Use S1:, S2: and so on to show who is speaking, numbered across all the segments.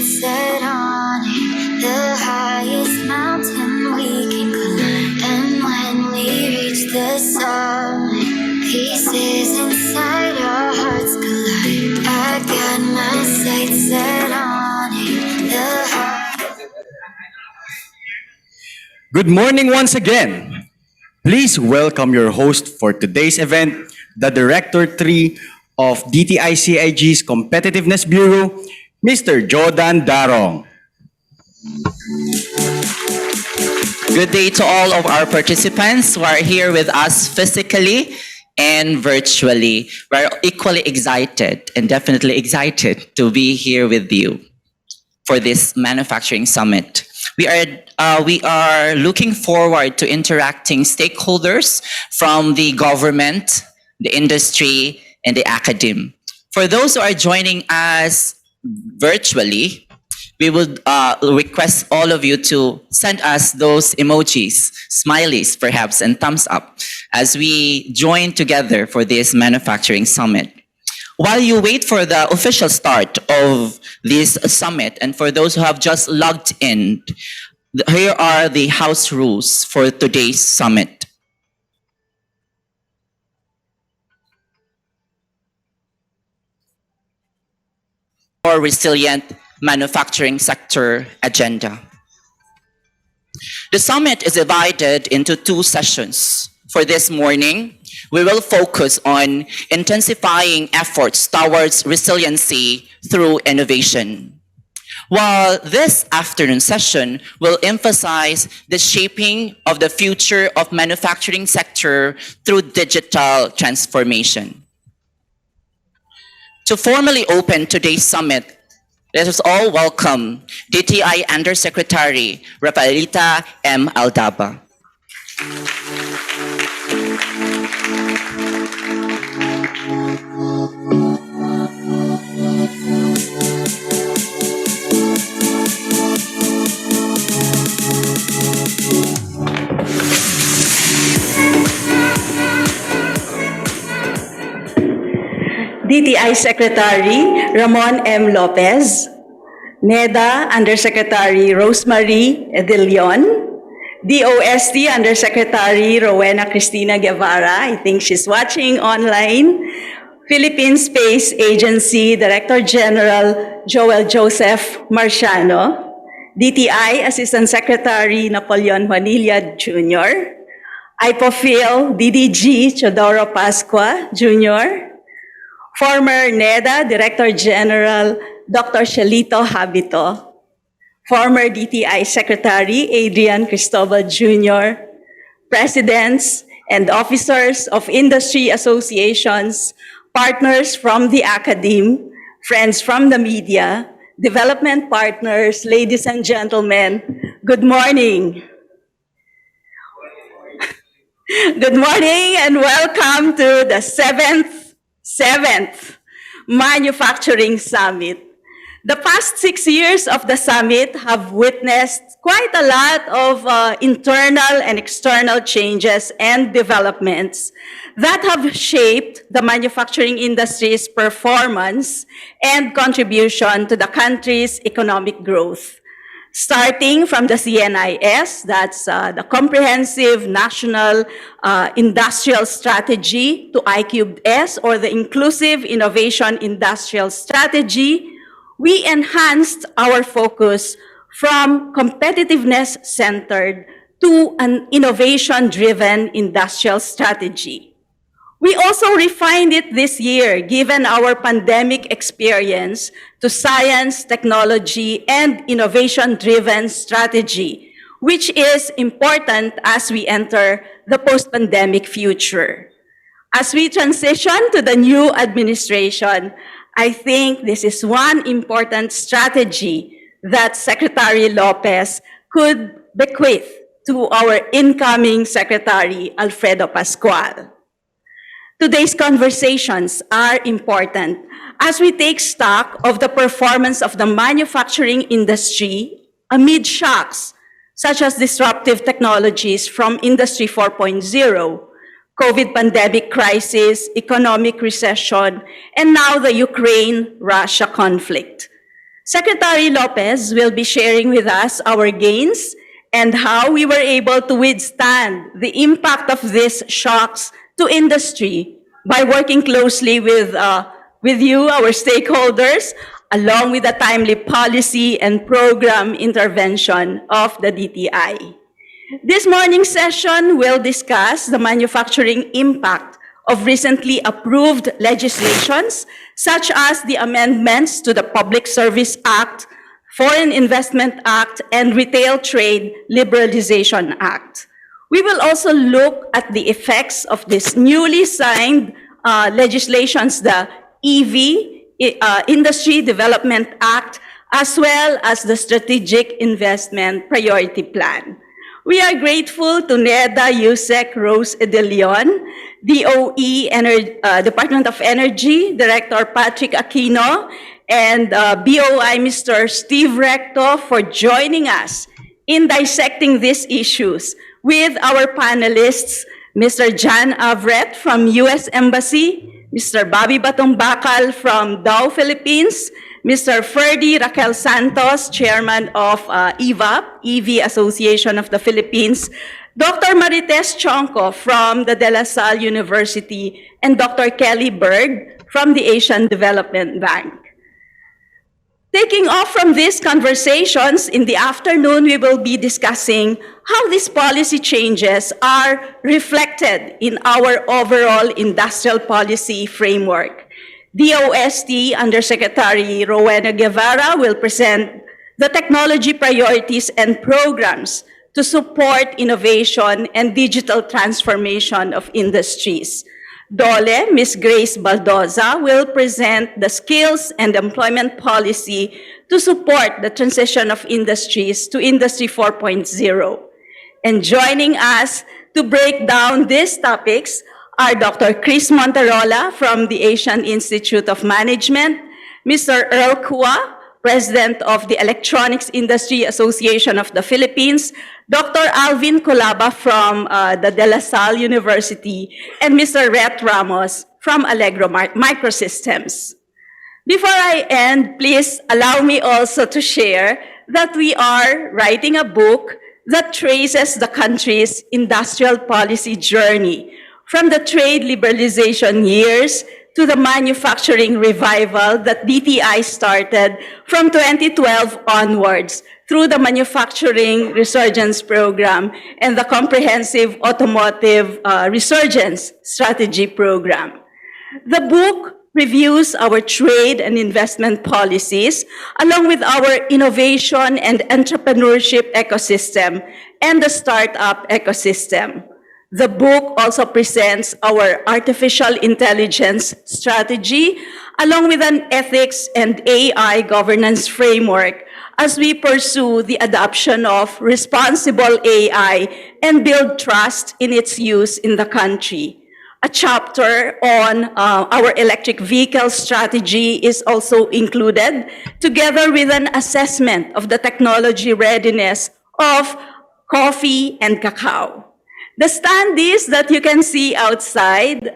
S1: sights set on it, the highest mountain we can climb. And when we reach the summit, pieces inside our hearts collide. I got my sights set on it, the highest.
S2: Good morning once again. Please welcome your host for today's event, the Director 3 of DTI CIG's Competitiveness Bureau, Mr. Jordan Darong.
S3: Good day to all of our participants who are here with us physically and virtually. We're equally excited and definitely excited to be here with you for this manufacturing summit. We are looking forward to interacting stakeholders from the government, the industry, and the academe. For those who are joining us virtually, we would request all of you to send us those emojis, smileys perhaps, and thumbs up as we join together for this manufacturing summit. While you wait for the official start of this summit, and for those who have just logged in, here are the house rules for today's summit. More resilient manufacturing sector agenda. The summit is divided into two sessions. For this morning, we will focus on intensifying efforts towards resiliency through innovation. While this afternoon session will emphasize the shaping of the future of manufacturing sector through digital transformation. To formally open today's summit, let us all welcome DTI Undersecretary Rafaelita M. Aldaba.
S4: DTI Secretary Ramon M. Lopez, NEDA Undersecretary Rosemary Edilion, DOST Undersecretary Rowena Cristina Guevara, I think she's watching online, Philippine Space Agency Director General Joel Joseph Marciano, DTI Assistant Secretary Napoleon Juanilla Jr., IPOFIL DDG Chodoro Pascua Jr., former NEDA Director General Dr. Shalito Habito, former DTI Secretary Adrian Cristobal Jr., presidents and officers of industry associations, partners from the academe, friends from the media, development partners, ladies and gentlemen, good morning. Good morning and welcome to the seventh Manufacturing Summit. The past 6 years of the summit have witnessed quite a lot of internal and external changes and developments that have shaped the manufacturing industry's performance and contribution to the country's economic growth. Starting from the CNIS, that's the Comprehensive National Industrial Strategy, to I3S, or the Inclusive Innovation Industrial Strategy, we enhanced our focus from competitiveness-centered to an innovation-driven industrial strategy. We also refined it this year, given our pandemic experience, to science, technology, and innovation-driven strategy, which is important as we enter the post-pandemic future. As we transition to the new administration, I think this is one important strategy that Secretary Lopez could bequeath to our incoming Secretary, Alfredo Pascual. Today's conversations are important as we take stock of the performance of the manufacturing industry amid shocks such as disruptive technologies from Industry 4.0, COVID pandemic crisis, economic recession, and now the Ukraine-Russia conflict. Secretary Lopez will be sharing with us our gains and how we were able to withstand the impact of these shocks to industry by working closely with you, our stakeholders, along with the timely policy and program intervention of the DTI. This morning's session will discuss the manufacturing impact of recently approved legislations, such as the amendments to the Public Service Act, Foreign Investment Act, and Retail Trade Liberalization Act. We will also look at the effects of this newly signed legislations, the Industry Development Act, as well as the Strategic Investment Priority Plan. We are grateful to NEDA Yusek Rose Edelion, DOE Department of Energy, Director Patrick Aquino, and BOI Mr. Steve Recto for joining us in dissecting these issues with our panelists, Mr. Jan Avret from U.S. Embassy, Mr. Bobby Batong Bakal from Dow Philippines, Mr. Ferdy Raquel Santos, Chairman of EVAP, EV Association of the Philippines, Dr. Marites Chonco from the De La Salle University, and Dr. Kelly Berg from the Asian Development Bank. Taking off from these conversations, in the afternoon, we will be discussing how these policy changes are reflected in our overall industrial policy framework. DOST Undersecretary Rowena Guevara will present the technology priorities and programs to support innovation and digital transformation of industries. DOLE, Ms. Grace Baldoza, will present the skills and employment policy to support the transition of industries to Industry 4.0. And joining us to break down these topics are Dr. Chris Monterola from the Asian Institute of Management, Mr. Earl Kua, President of the Electronics Industry Association of the Philippines, Dr. Alvin Colaba from the De La Salle University, and Mr. Rhett Ramos from Allegro Microsystems. Before I end, please allow me also to share that we are writing a book that traces the country's industrial policy journey from the trade liberalization years to the manufacturing revival that DTI started from 2012 onwards through the Manufacturing Resurgence Program and the Comprehensive Automotive Resurgence Strategy Program. The book reviews our trade and investment policies along with our innovation and entrepreneurship ecosystem and the startup ecosystem. The book also presents our artificial intelligence strategy along with an ethics and AI governance framework as we pursue the adoption of responsible AI and build trust in its use in the country. A chapter on our electric vehicle strategy is also included, together with an assessment of the technology readiness of coffee and cacao. The standees that you can see outside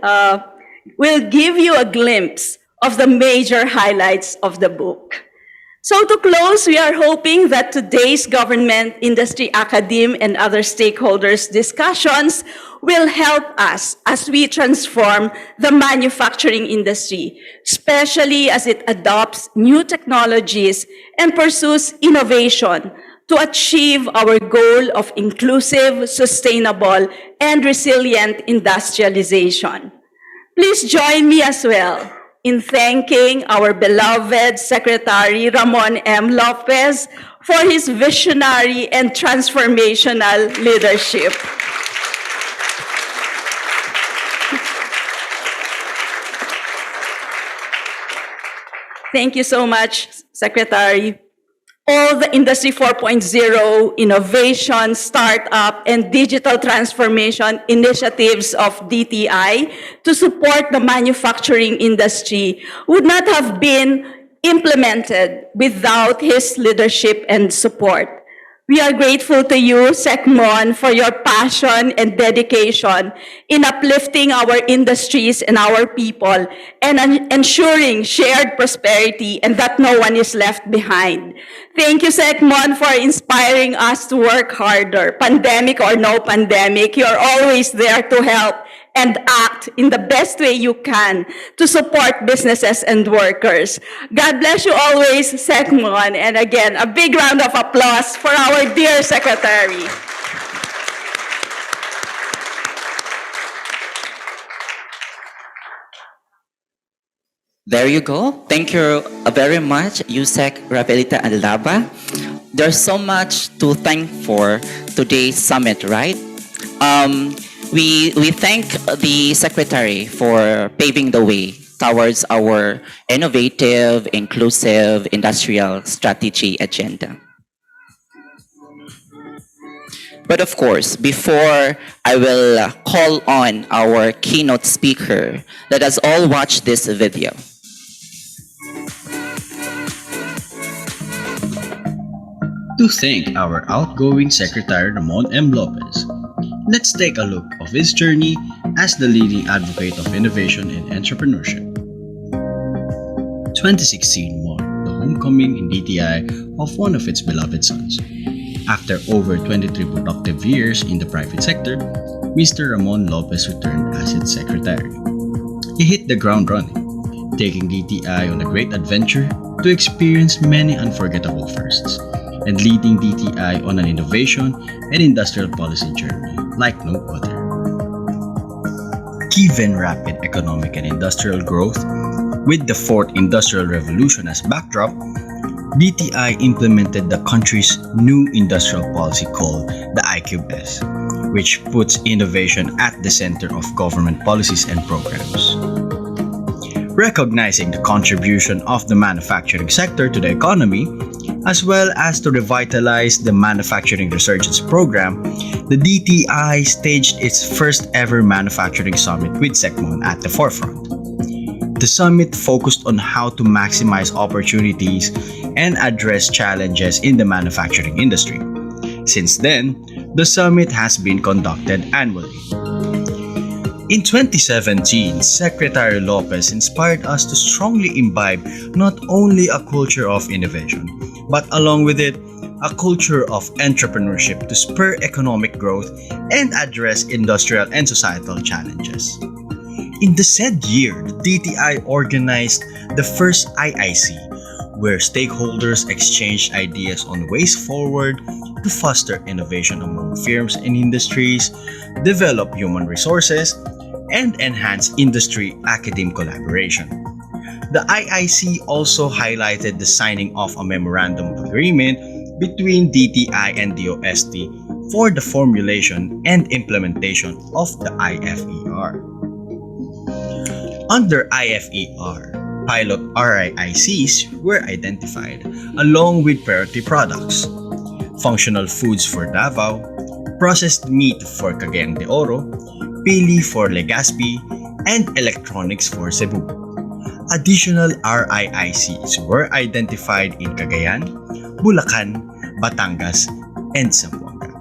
S4: will give you a glimpse of the major highlights of the book. So to close, we are hoping that today's government, industry, academe, and other stakeholders' discussions will help us as we transform the manufacturing industry, especially as it adopts new technologies and pursues innovation to achieve our goal of inclusive, sustainable, and resilient industrialization. Please join me as well in thanking our beloved Secretary Ramon M. Lopez for his visionary and transformational leadership. Thank you so much, Secretary. All the Industry 4.0 innovation, startup, and digital transformation initiatives of DTI to support the manufacturing industry would not have been implemented without his leadership and support. We are grateful to you, SecMon, for your passion and dedication in uplifting our industries and our people and ensuring shared prosperity and that no one is left behind. Thank you, SecMon, for inspiring us to work harder. Pandemic or no pandemic, you're always there to help and act in the best way you can to support businesses and workers. God bless you always, SecMon. And again, a big round of applause for our dear Secretary.
S3: There you go. Thank you very much, Yusek Rafaelita Alaba. There's so much to thank for today's summit, right? We thank the Secretary for paving the way towards our innovative, inclusive industrial strategy agenda. But of course, before I will call on our keynote speaker, let us all watch this video.
S5: To thank our outgoing Secretary Ramon M. Lopez, let's take a look of his journey as the leading advocate of innovation and entrepreneurship. 2016 marked the homecoming in DTI of one of its beloved sons. After over 23 productive years in the private sector, Mr. Ramon Lopez returned as its secretary. He hit the ground running, taking DTI on a great adventure to experience many unforgettable firsts, and leading DTI on an innovation and industrial policy journey like no other. Given rapid economic and industrial growth, with the fourth industrial revolution as backdrop, DTI implemented the country's new industrial policy called the I-Cube-S, which puts innovation at the center of government policies and programs. Recognizing the contribution of the manufacturing sector to the economy, as well as to revitalize the Manufacturing Resurgence Program, the DTI staged its first ever manufacturing summit with SecMon at the forefront. The summit focused on how to maximize opportunities and address challenges in the manufacturing industry. Since then, the summit has been conducted annually. In 2017, Secretary Lopez inspired us to strongly imbibe not only a culture of innovation, but along with it, a culture of entrepreneurship to spur economic growth and address industrial and societal challenges. In the said year, the DTI organized the first IIC, where stakeholders exchanged ideas on ways forward to foster innovation among firms and industries, develop human resources, and enhance industry-academe collaboration. The IIC also highlighted the signing of a memorandum of agreement between DTI and DOST for the formulation and implementation of the IFER. Under IFER, pilot RIICs were identified along with priority products, functional foods for Davao, processed meat for Cagayan de Oro, Pili for Legazpi, and electronics for Cebu. Additional RIICs were identified in Cagayan, Bulacan, Batangas, and Zamboanga.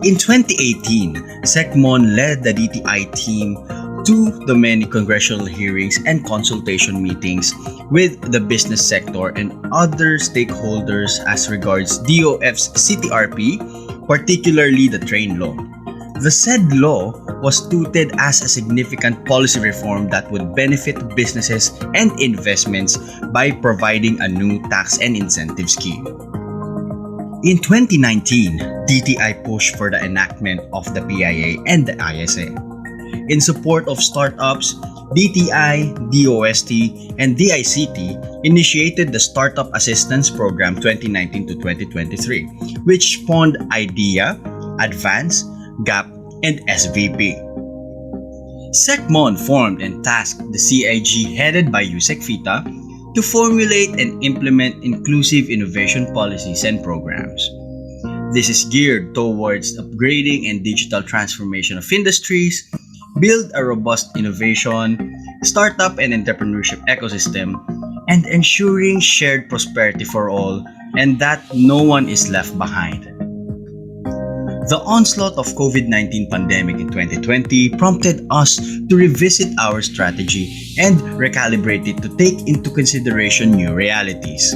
S5: In 2018, SecMon led the DTI team to the many congressional hearings and consultation meetings with the business sector and other stakeholders as regards DOF's CTRP, particularly the train law. The said law was touted as a significant policy reform that would benefit businesses and investments by providing a new tax and incentive scheme. In 2019, DTI pushed for the enactment of the PIA and the ISA. In support of startups, DTI, DOST, and DICT initiated the Startup Assistance Program 2019 to 2023, which spawned IDEA, Advance, GAP, and SVP. SecMon formed and tasked the CIG headed by Yusek Fita to formulate and implement inclusive innovation policies and programs. This is geared towards upgrading and digital transformation of industries, build a robust innovation, startup and entrepreneurship ecosystem, and ensuring shared prosperity for all and that no one is left behind. The onslaught of COVID-19 pandemic in 2020 prompted us to revisit our strategy and recalibrate it to take into consideration new realities.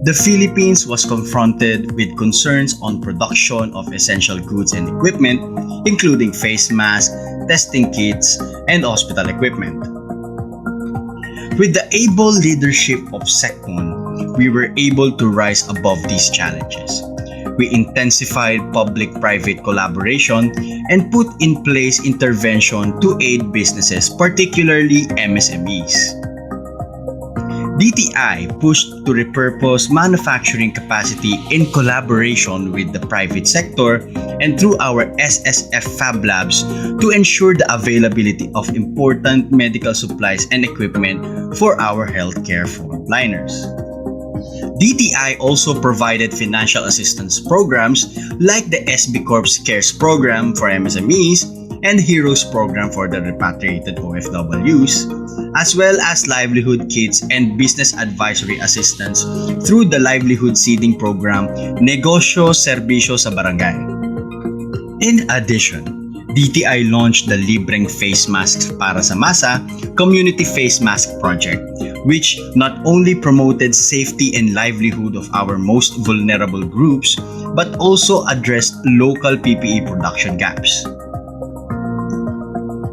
S5: The Philippines was confronted with concerns on production of essential goods and equipment, including face masks, testing kits, and hospital equipment. With the able leadership of SECMON, we were able to rise above these challenges. We intensified public-private collaboration and put in place intervention to aid businesses, particularly MSMEs. DTI pushed to repurpose manufacturing capacity in collaboration with the private sector and through our SSF Fab Labs to ensure the availability of important medical supplies and equipment for our healthcare frontliners. DTI also provided financial assistance programs like the SB Corp's CARES program for MSMEs and HEROES program for the repatriated OFWs, as well as livelihood kits and business advisory assistance through the livelihood seeding program Negosyo Serbisyo sa Barangay. In addition, DTI launched the Libreng Face Masks para sa Masa Community Face Mask Project, which not only promoted safety and livelihood of our most vulnerable groups, but also addressed local PPE production gaps.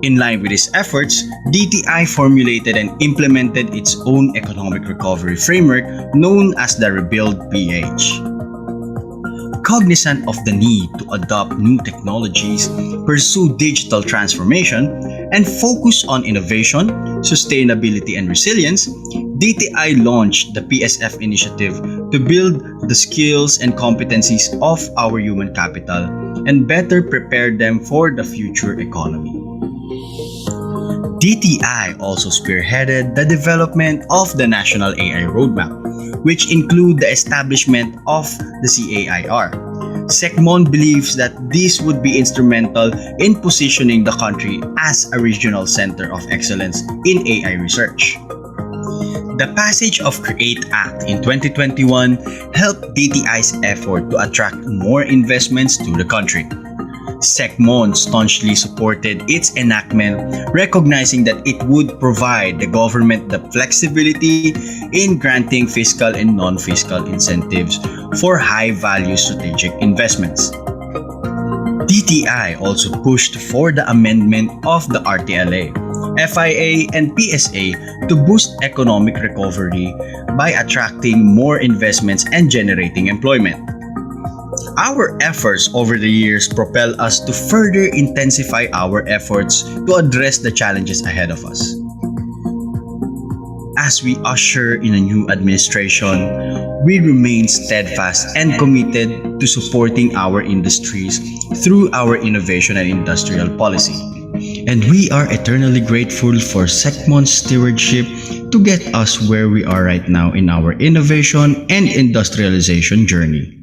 S5: In line with these efforts, DTI formulated and implemented its own economic recovery framework known as the Rebuild PH. Cognizant of the need to adopt new technologies, pursue digital transformation, and focus on innovation, sustainability, and resilience, DTI launched the PSF initiative to build the skills and competencies of our human capital and better prepare them for the future economy. DTI also spearheaded the development of the National AI Roadmap, which include the establishment of the CAIR. SECMON believes that this would be instrumental in positioning the country as a regional center of excellence in AI research. The passage of CREATE Act in 2021 helped DTI's effort to attract more investments to the country. SECMON staunchly supported its enactment, recognizing that it would provide the government the flexibility in granting fiscal and non-fiscal incentives for high-value strategic investments. DTI also pushed for the amendment of the RTLA, FIA, and PSA to boost economic recovery by attracting more investments and generating employment. Our efforts over the years propel us to further intensify our efforts to address the challenges ahead of us. As we usher in a new administration, we remain steadfast and committed to supporting our industries through our innovation and industrial policy. And we are eternally grateful for SECMON's stewardship to get us where we are right now in our innovation and industrialization journey.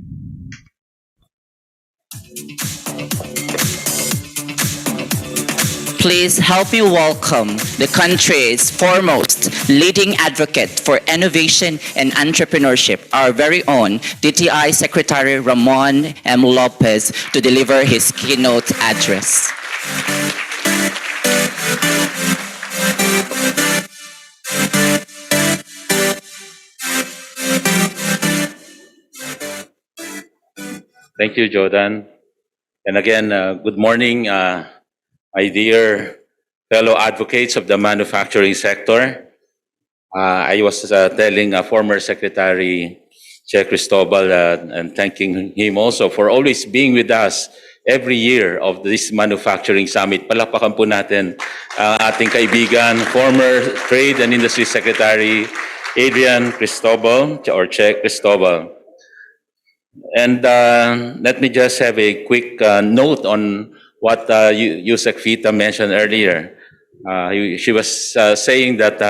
S3: Please help me welcome the country's foremost leading advocate for innovation and entrepreneurship, our very own DTI Secretary Ramon M. Lopez, to deliver his keynote address.
S6: Thank you, Jordan. And again, good morning, my dear fellow advocates of the manufacturing sector. I was telling former Secretary Che Cristobal and thanking him also for always being with us every year of this manufacturing summit. Palakpakan po natin ang ating kaibigan, former Trade and Industry Secretary Adrian Cristobal or Che Cristobal. And let me just have a quick note on what Yusek Fita mentioned earlier. She was saying that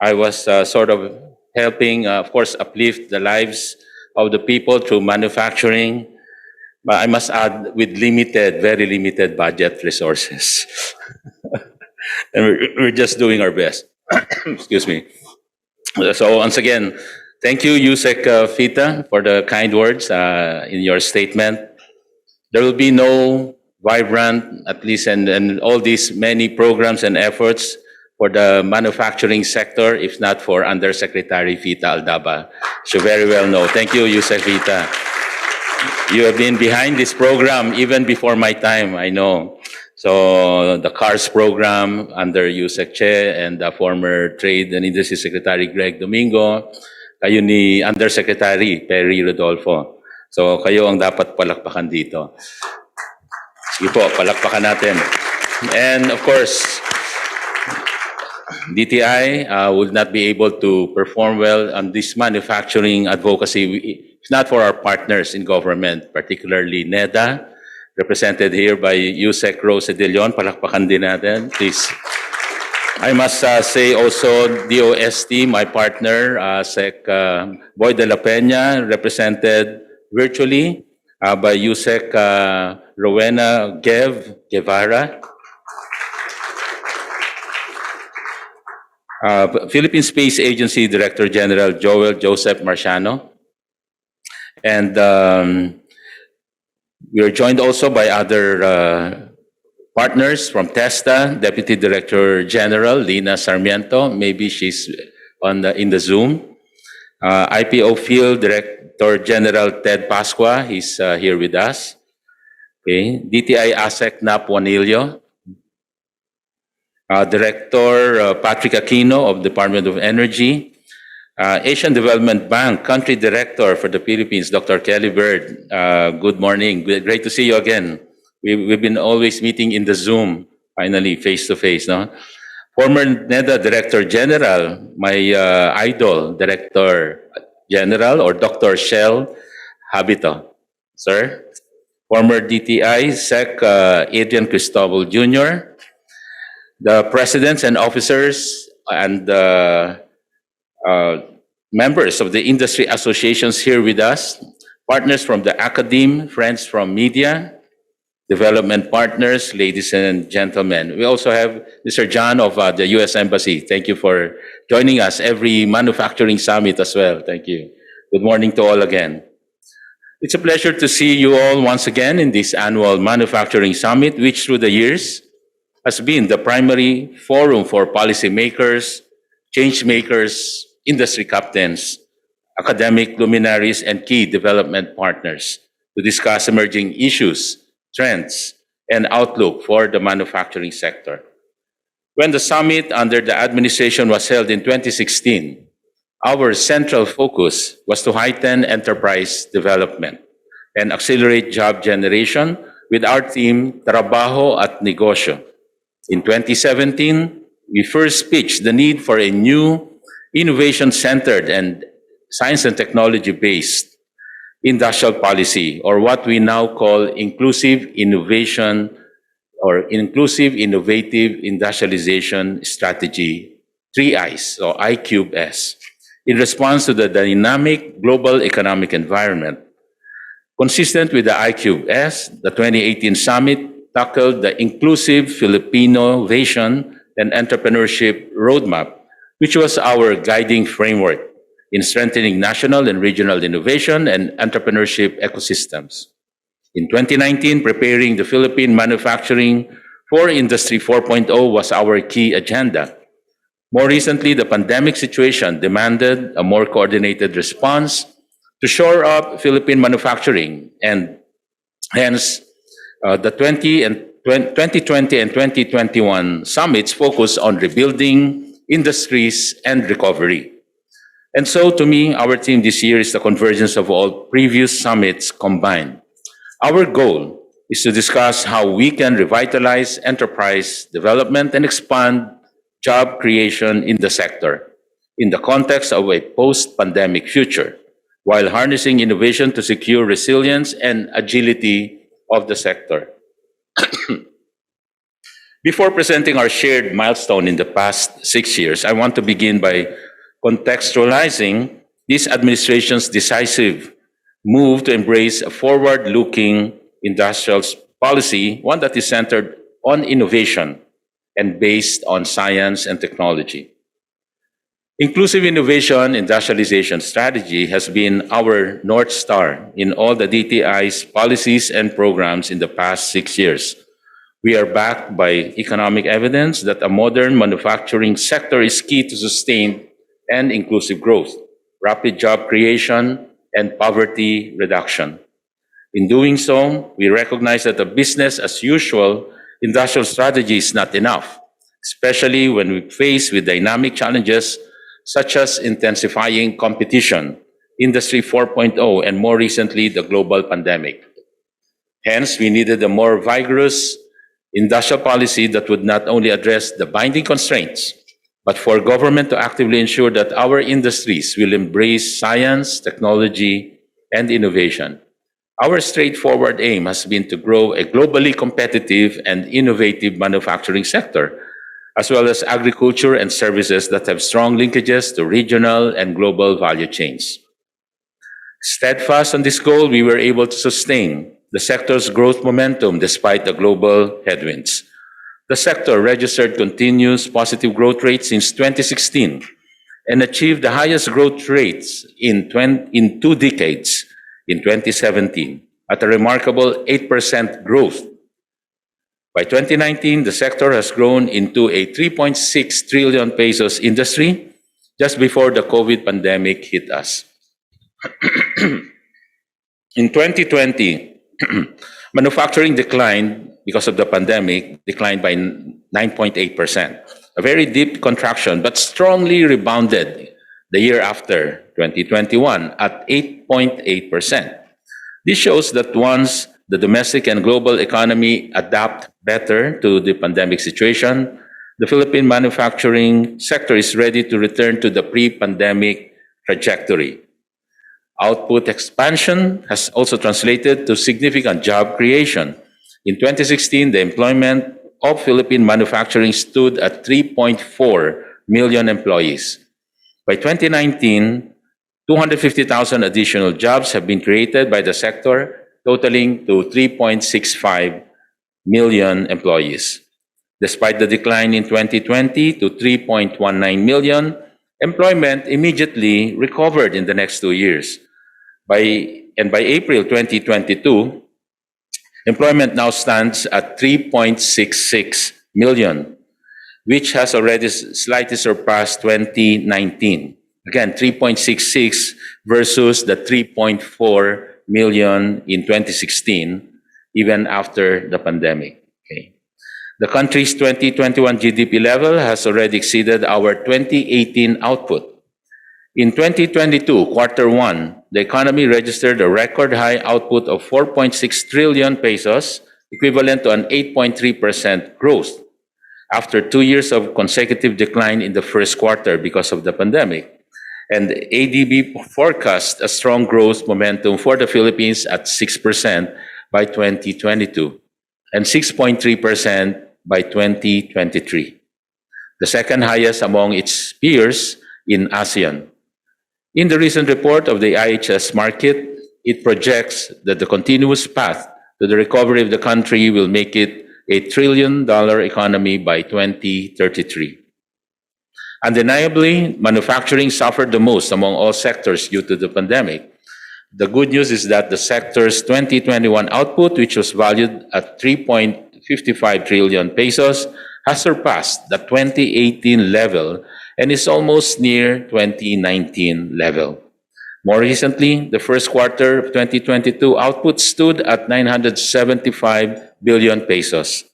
S6: I was sort of helping, of course, uplift the lives of the people through manufacturing. But I must add, with limited, very limited budget resources. And we're just doing our best. Excuse me. So once again, Thank you, Yusek Fita, for the kind words in your statement. There will be no vibrant, at least, and all these many programs and efforts for the manufacturing sector, if not for Undersecretary Fita Aldaba. So very well know. Thank you, Yusek Fita. You have been behind this program even before my time, I know. So the CARS program under Yusek Che and the former Trade and Industry Secretary Greg Domingo, kayo ni Undersecretary Perry Rodolfo. So kayo ang dapat palakpakan dito. Sige po, palakpakan natin. And of course, DTI would not be able to perform well on this manufacturing advocacy if not for our partners in government, particularly NEDA, represented here by Yusek Rose de Leon. Palakpakan din natin, please. I must say also DOST, my partner, Sec Boy de la Peña, represented virtually by Yusek Rowena Guevara. Philippine Space Agency Director General Joel Joseph Marciano. And we are joined also by other partners from TESTA, Deputy Director General Lina Sarmiento. Maybe she's in the Zoom. IPO Field Director General Ted Pasqua, he's here with us. Okay. DTI ASEC NAP Juanillo. Director Patrick Aquino of Department of Energy. Asian Development Bank Country Director for the Philippines, Dr. Kelly Bird. Good morning. Great to see you again. We've been always meeting in the Zoom, finally, face-to-face. No? Former NEDA Director General, my idol, Director General, or Dr. Shell Habito. Sir. Former DTI SEC Adrian Cristobal Jr., the presidents and officers and members of the industry associations here with us, partners from the academe, friends from media, development partners, ladies and gentlemen. We also have Mr. John of the U.S. Embassy. Thank you for joining us every manufacturing summit as well. Thank you. Good morning to all again. It's a pleasure to see you all once again in this annual manufacturing summit, which through the years has been the primary forum for policymakers, change makers, industry captains, academic luminaries, and key development partners to discuss emerging issues, trends, and outlook for the manufacturing sector. When the summit under the administration was held in 2016, our central focus was to heighten enterprise development and accelerate job generation with our theme, Trabajo at Negosyo. In 2017, we first pitched the need for a new innovation-centered and science and technology-based industrial policy, or what we now call inclusive innovation or inclusive innovative industrialization strategy, 3Is, or I3S, in response to the dynamic global economic environment. Consistent with the I3S, the 2018 summit tackled the inclusive Filipino innovation and entrepreneurship roadmap, which was our guiding framework in strengthening national and regional innovation and entrepreneurship ecosystems. In 2019, preparing the Philippine manufacturing for Industry 4.0 was our key agenda. More recently, the pandemic situation demanded a more coordinated response to shore up Philippine manufacturing, and hence the 2020 and 2021 summits focus on rebuilding industries and recovery. And so, to me, our theme this year is the convergence of all previous summits combined. Our goal is to discuss how we can revitalize enterprise development and expand job creation in the sector in the context of a post-pandemic future, while harnessing innovation to secure resilience and agility of the sector. Before presenting our shared milestone in the past 6 years, I want to begin by contextualizing this administration's decisive move to embrace a forward-looking industrial policy, one that is centered on innovation and based on science and technology. Inclusive innovation industrialization strategy has been our North Star in all the DTI's policies and programs in the past 6 years. We are backed by economic evidence that a modern manufacturing sector is key to sustained and inclusive growth, rapid job creation, and poverty reduction. In doing so, we recognize that a business as usual industrial strategy is not enough, especially when we face with dynamic challenges such as intensifying competition, Industry 4.0, and more recently, the global pandemic. Hence, we needed a more vigorous industrial policy that would not only address the binding constraints, but for government to actively ensure that our industries will embrace science, technology, and innovation. Our straightforward aim has been to grow a globally competitive and innovative manufacturing sector, as well as agriculture and services that have strong linkages to regional and global value chains. Steadfast on this goal, we were able to sustain the sector's growth momentum despite the global headwinds. The sector registered continuous positive growth rates since 2016 and achieved the highest growth rates in 2 decades in 2017 at a remarkable 8% growth. By 2019, the sector has grown into a 3.6 trillion pesos industry just before the COVID pandemic hit us. In 2020, manufacturing declined because of the pandemic, declined by 9.8%, a very deep contraction, but strongly rebounded the year after, 2021, at 8.8%. This shows that once the domestic and global economy adapt better to the pandemic situation, the Philippine manufacturing sector is ready to return to the pre-pandemic trajectory. Output expansion has also translated to significant job creation. In 2016, the employment of Philippine manufacturing stood at 3.4 million employees. By 2019, 250,000 additional jobs have been created by the sector, totaling to 3.65 million employees. Despite the decline in 2020 to 3.19 million, employment immediately recovered in the next 2 years. By April 2022, employment now stands at 3.66 million, which has already slightly surpassed 2019. Again, 3.66 versus the 3.4 million in 2016, even after the pandemic. Okay. The country's 2021 GDP level has already exceeded our 2018 output. In 2022, quarter one, the economy registered a record high output of 4.6 trillion pesos, equivalent to an 8.3% growth, after 2 years of consecutive decline in the first quarter because of the pandemic. And the ADB forecast a strong growth momentum for the Philippines at 6% by 2022 and 6.3% by 2023, the second highest among its peers in ASEAN. In the recent report of the IHS market, it projects that the continuous path to the recovery of the country will make it a $1 trillion economy by 2033. Undeniably, manufacturing suffered the most among all sectors due to the pandemic. The good news is that the sector's 2021 output, which was valued at 3.55 trillion pesos, has surpassed the 2018 level and is almost near 2019 level. More recently, the first quarter of 2022 output stood at 975 billion pesos,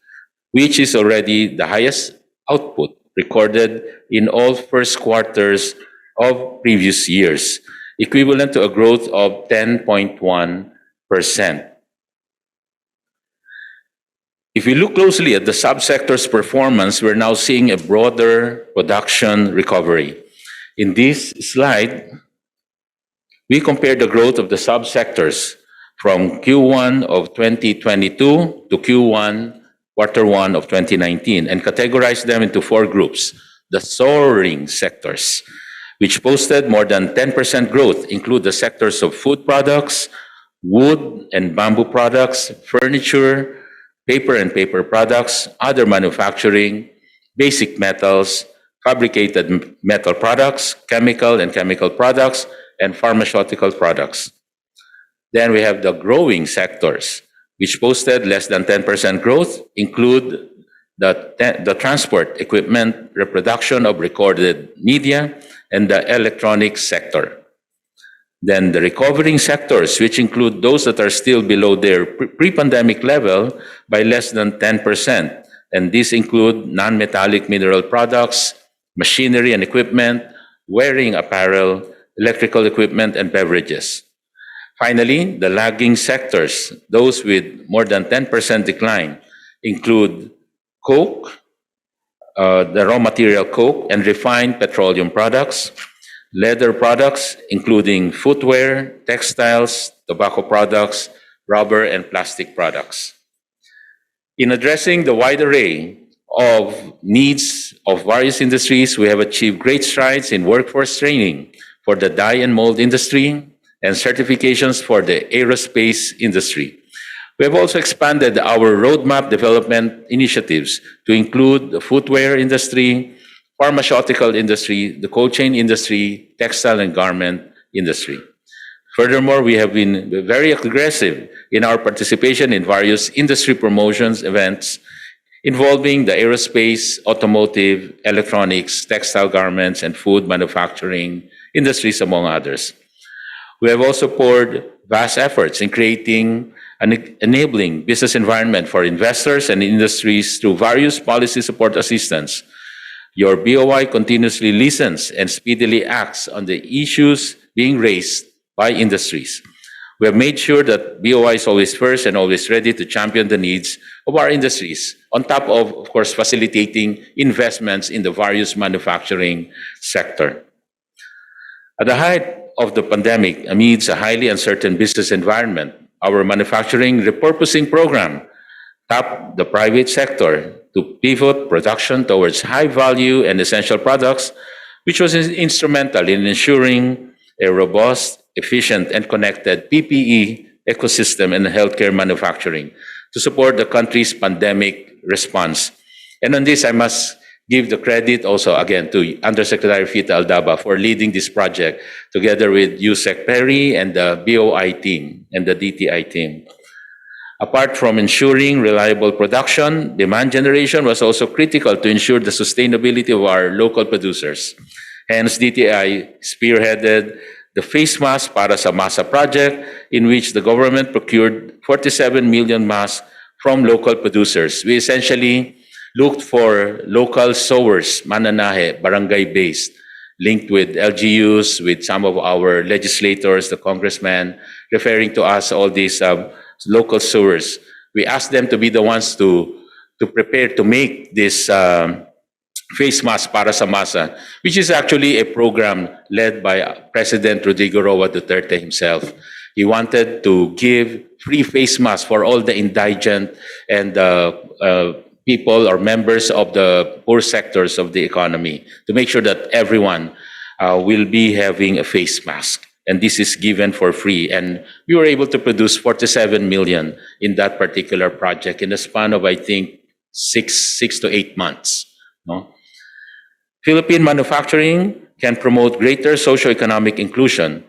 S6: which is already the highest output recorded in all first quarters of previous years, equivalent to a growth of 10.1%. If we look closely at the subsector's performance, we're now seeing a broader production recovery. In this slide, we compare the growth of the subsectors from Q1 of 2022 to Q1, quarter one of 2019, and categorize them into 4 groups. The soaring sectors, which posted more than 10% growth, include the sectors of food products, wood and bamboo products, furniture, paper and paper products, other manufacturing, basic metals, fabricated metal products, chemical products, and pharmaceutical products. Then we have the growing sectors, which posted less than 10% growth, include the transport equipment, reproduction of recorded media, and the electronics sector. Then the recovering sectors, which include those that are still below their pre-pandemic level by less than 10%. And these include non-metallic mineral products, machinery and equipment, wearing apparel, electrical equipment, and beverages. Finally, the lagging sectors, those with more than 10% decline, include coke, the raw material coke, and refined petroleum products, leather products, including footwear, textiles, tobacco products, rubber, and plastic products. In addressing the wide array of needs of various industries, we have achieved great strides in workforce training for the dye and mold industry and certifications for the aerospace industry. We have also expanded our roadmap development initiatives to include the footwear industry, pharmaceutical industry, the cold chain industry, textile and garment industry. Furthermore, we have been very aggressive in our participation in various industry promotions events involving the aerospace, automotive, electronics, textile garments, and food manufacturing industries, among others. We have also poured vast efforts in creating an enabling business environment for investors and industries through various policy support assistance. Your BOI continuously listens and speedily acts on the issues being raised by industries. We have made sure that BOI is always first and always ready to champion the needs of our industries, on top of course, facilitating investments in the various manufacturing sector. At the height of the pandemic, amidst a highly uncertain business environment, our manufacturing repurposing program tapped the private sector to pivot production towards high value and essential products, which was instrumental in ensuring a robust, efficient, and connected PPE ecosystem in healthcare manufacturing to support the country's pandemic response. And on this, I must give the credit also again to Undersecretary Fita Aldaba for leading this project together with USEC Perry and the BOI team and the DTI team. Apart from ensuring reliable production, demand generation was also critical to ensure the sustainability of our local producers. Hence, DTI spearheaded the face mask para sa masa project, in which the government procured 47 million masks from local producers. We essentially looked for local sewers, mananahe, barangay-based, linked with LGUs, with some of our legislators, the congressmen, referring to us, all these local sewers. We asked them to be the ones to prepare to make this face mask para sa masa, which is actually a program led by President Rodrigo Roa Duterte himself. He wanted to give free face masks for all the indigent and people or members of the poor sectors of the economy, to make sure that everyone will be having a face mask. And this is given for free. And we were able to produce 47 million in that particular project in a span of, I think, six to 8 months. No? Philippine manufacturing can promote greater socioeconomic inclusion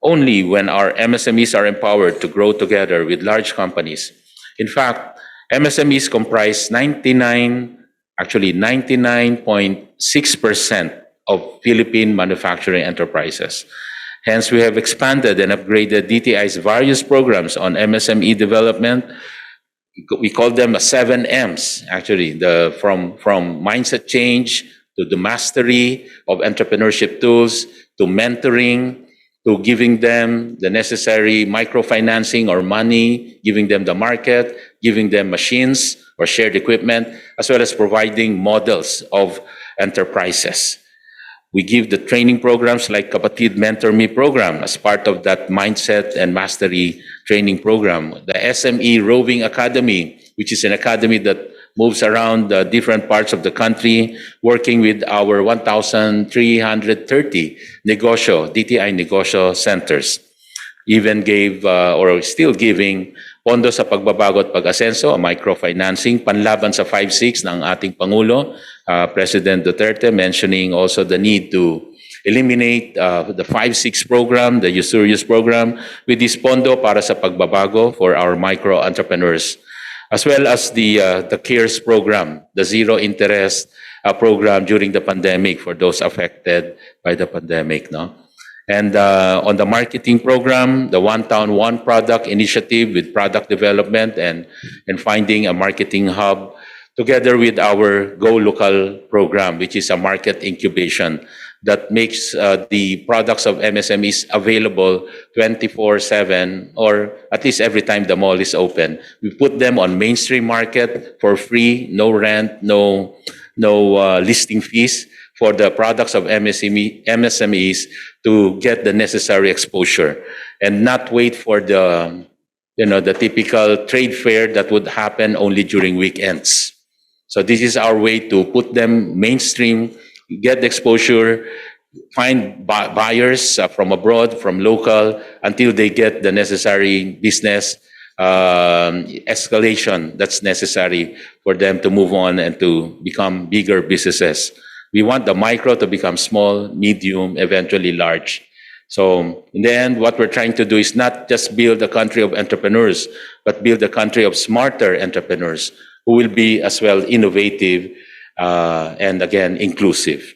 S6: only when our MSMEs are empowered to grow together with large companies. In fact, MSMEs comprise 99.6% of Philippine manufacturing enterprises. Hence, we have expanded and upgraded DTI's various programs on MSME development. We call them 7 M's, actually, from mindset change to the mastery of entrepreneurship tools, to mentoring, to giving them the necessary microfinancing or money, giving them the market, giving them machines or shared equipment, as well as providing models of enterprises. We give the training programs like Kapatid Mentor Me program as part of that mindset and mastery training program. The SME Roving Academy, which is an academy that moves around different parts of the country, working with our 1,330 DTI negosyo centers. Even gave, or still giving, pondo sa pagbabago at pag-asenso, microfinancing, panlaban sa 5-6 ng ating Pangulo, President Duterte, mentioning also the need to eliminate the 5-6 program, the usurious program, with this pondo para sa pagbabago for our micro entrepreneurs, as well as the CARES program, the zero interest program during the pandemic for those affected by the pandemic. No? And on the marketing program, the One Town, One Product initiative with product development and finding a marketing hub, together with our Go Local program, which is a market incubation that makes the products of MSMEs available 24/7, or at least every time the mall is open. We put them on mainstream market for free, no rent, no listing fees for the products of MSMEs to get the necessary exposure and not wait for the typical trade fair that would happen only during weekends. So this is our way to put them mainstream, get the exposure, find buyers from abroad, from local, until they get the necessary business escalation that's necessary for them to move on and to become bigger businesses. We want the micro to become small, medium, eventually large. So in the end, what we're trying to do is not just build a country of entrepreneurs, but build a country of smarter entrepreneurs who will be as well innovative and again, inclusive.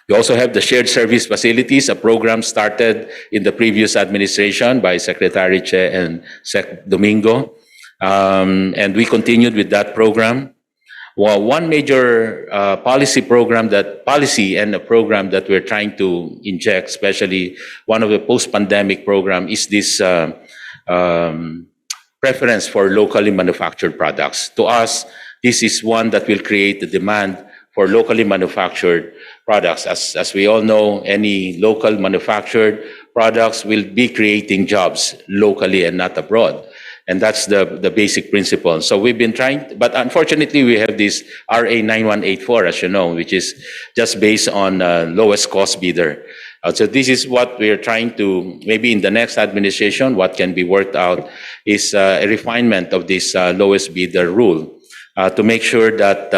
S6: We also have the shared service facilities, a program started in the previous administration by Secretary Che and Sec Domingo. And we continued with that program. Well, one major policy and a program that we're trying to inject, especially one of the post-pandemic program, is this preference for locally manufactured products. To us, this is one that will create the demand for locally manufactured products. As we all know, any local manufactured products will be creating jobs locally and not abroad. And that's the basic principle. So we've been trying, but unfortunately we have this RA 9184, as you know, which is just based on lowest cost bidder. So this is what we're trying to, maybe in the next administration, what can be worked out is a refinement of this lowest bidder rule to make sure that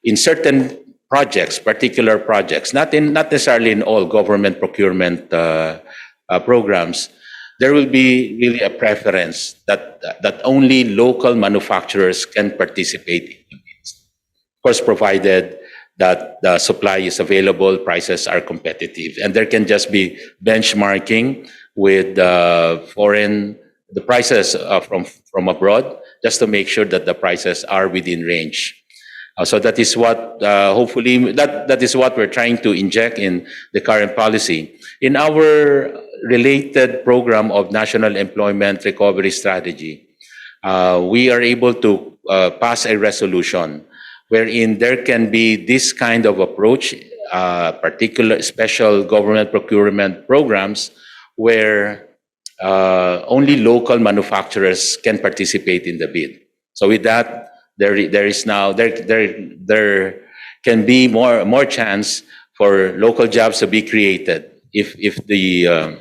S6: in certain projects, particular projects, not necessarily in all government procurement programs, there will be really a preference that only local manufacturers can participate in the bids. Of course, provided that the supply is available, prices are competitive, and there can just be benchmarking with the prices from abroad, just to make sure that the prices are within range. So that is what, hopefully, that is what we're trying to inject in the current policy. In our related program of National Employment Recovery Strategy, we are able to pass a resolution wherein there can be this kind of approach, particular special government procurement programs where only local manufacturers can participate in the bid. So with that, there can be more chance for local jobs to be created if the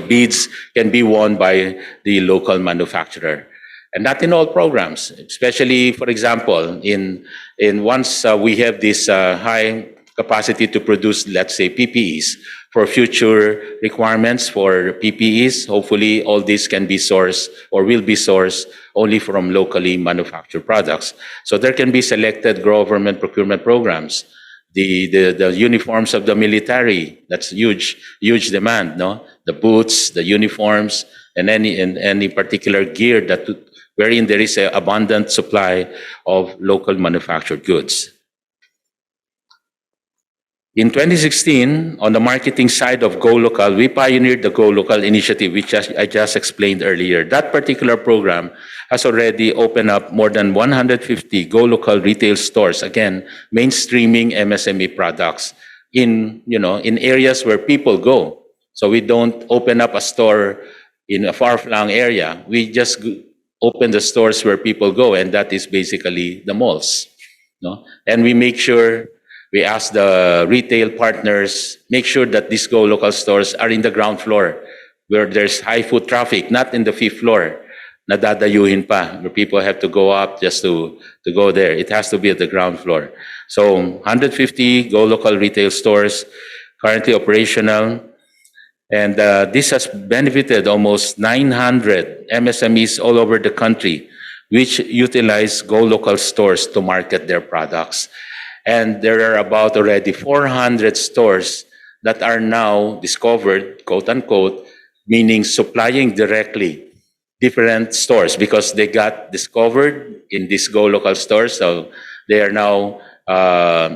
S6: bids can be won by the local manufacturer. And not in all programs, especially, for example, in once we have this high capacity to produce, let's say, PPEs for future requirements for PPEs, hopefully all this can be sourced or will be sourced only from locally manufactured products. So there can be selected government procurement programs. The uniforms of the military, that's huge demand, no? The boots, the uniforms, and any particular gear wherein there is an abundant supply of local manufactured goods. In 2016, on the marketing side of Go Local, we pioneered the Go Local initiative, which I just explained earlier. That particular program has already opened up more than 150 Go Local retail stores, again, mainstreaming MSME products in areas where people go. So we don't open up a store in a far-flung area. We just open the stores where people go, and that is basically the malls. No? And we make sure, we ask the retail partners, make sure that these Go Local stores are in the ground floor where there's high foot traffic, not in the 5th floor. nadadayuhin pa, where people have to go up just to go there. It has to be at the ground floor. So 150 Go Local retail stores currently operational, and this has benefited almost 900 MSMEs all over the country, which utilize Go Local stores to market their products. And there are about already 400 stores that are now discovered, quote unquote, meaning supplying directly different stores because they got discovered in these Go Local stores. So they are now,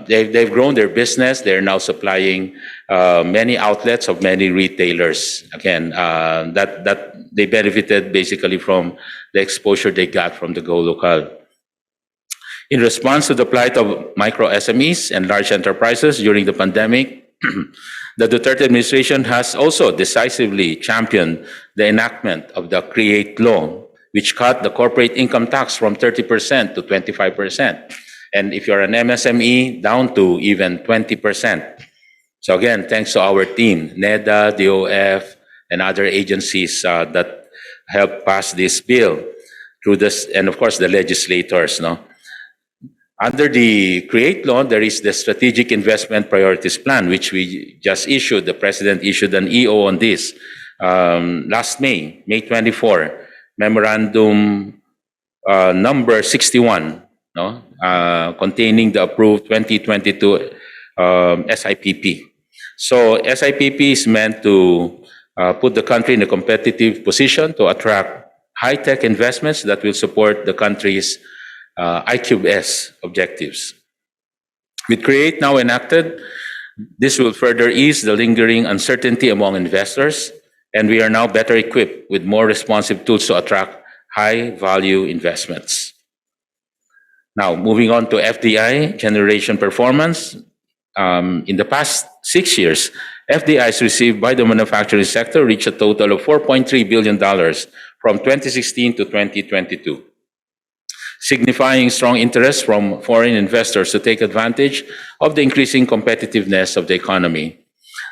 S6: they've grown their business. They're now supplying many outlets of many retailers. Again, that they benefited basically from the exposure they got from the Go Local. In response to the plight of micro SMEs and large enterprises during the pandemic, the Duterte administration has also decisively championed the enactment of the CREATE law, which cut the corporate income tax from 30% to 25%. And if you're an MSME, down to even 20%. So again, thanks to our team, NEDA, DOF, and other agencies that helped pass this bill through this, and of course the legislators, no? Under the CREATE law, there is the Strategic Investment Priorities Plan, which we just issued. The President issued an EO on this last May 24, Memorandum number 61, no? Containing the approved 2022 SIPP. So SIPP is meant to put the country in a competitive position to attract high-tech investments that will support the country's IQS objectives. With CREATE now enacted, this will further ease the lingering uncertainty among investors, and we are now better equipped with more responsive tools to attract high-value investments. Now, moving on to FDI generation performance. In the past 6 years, FDIs received by the manufacturing sector reached a total of $4.3 billion from 2016 to 2022. Signifying strong interest from foreign investors to take advantage of the increasing competitiveness of the economy.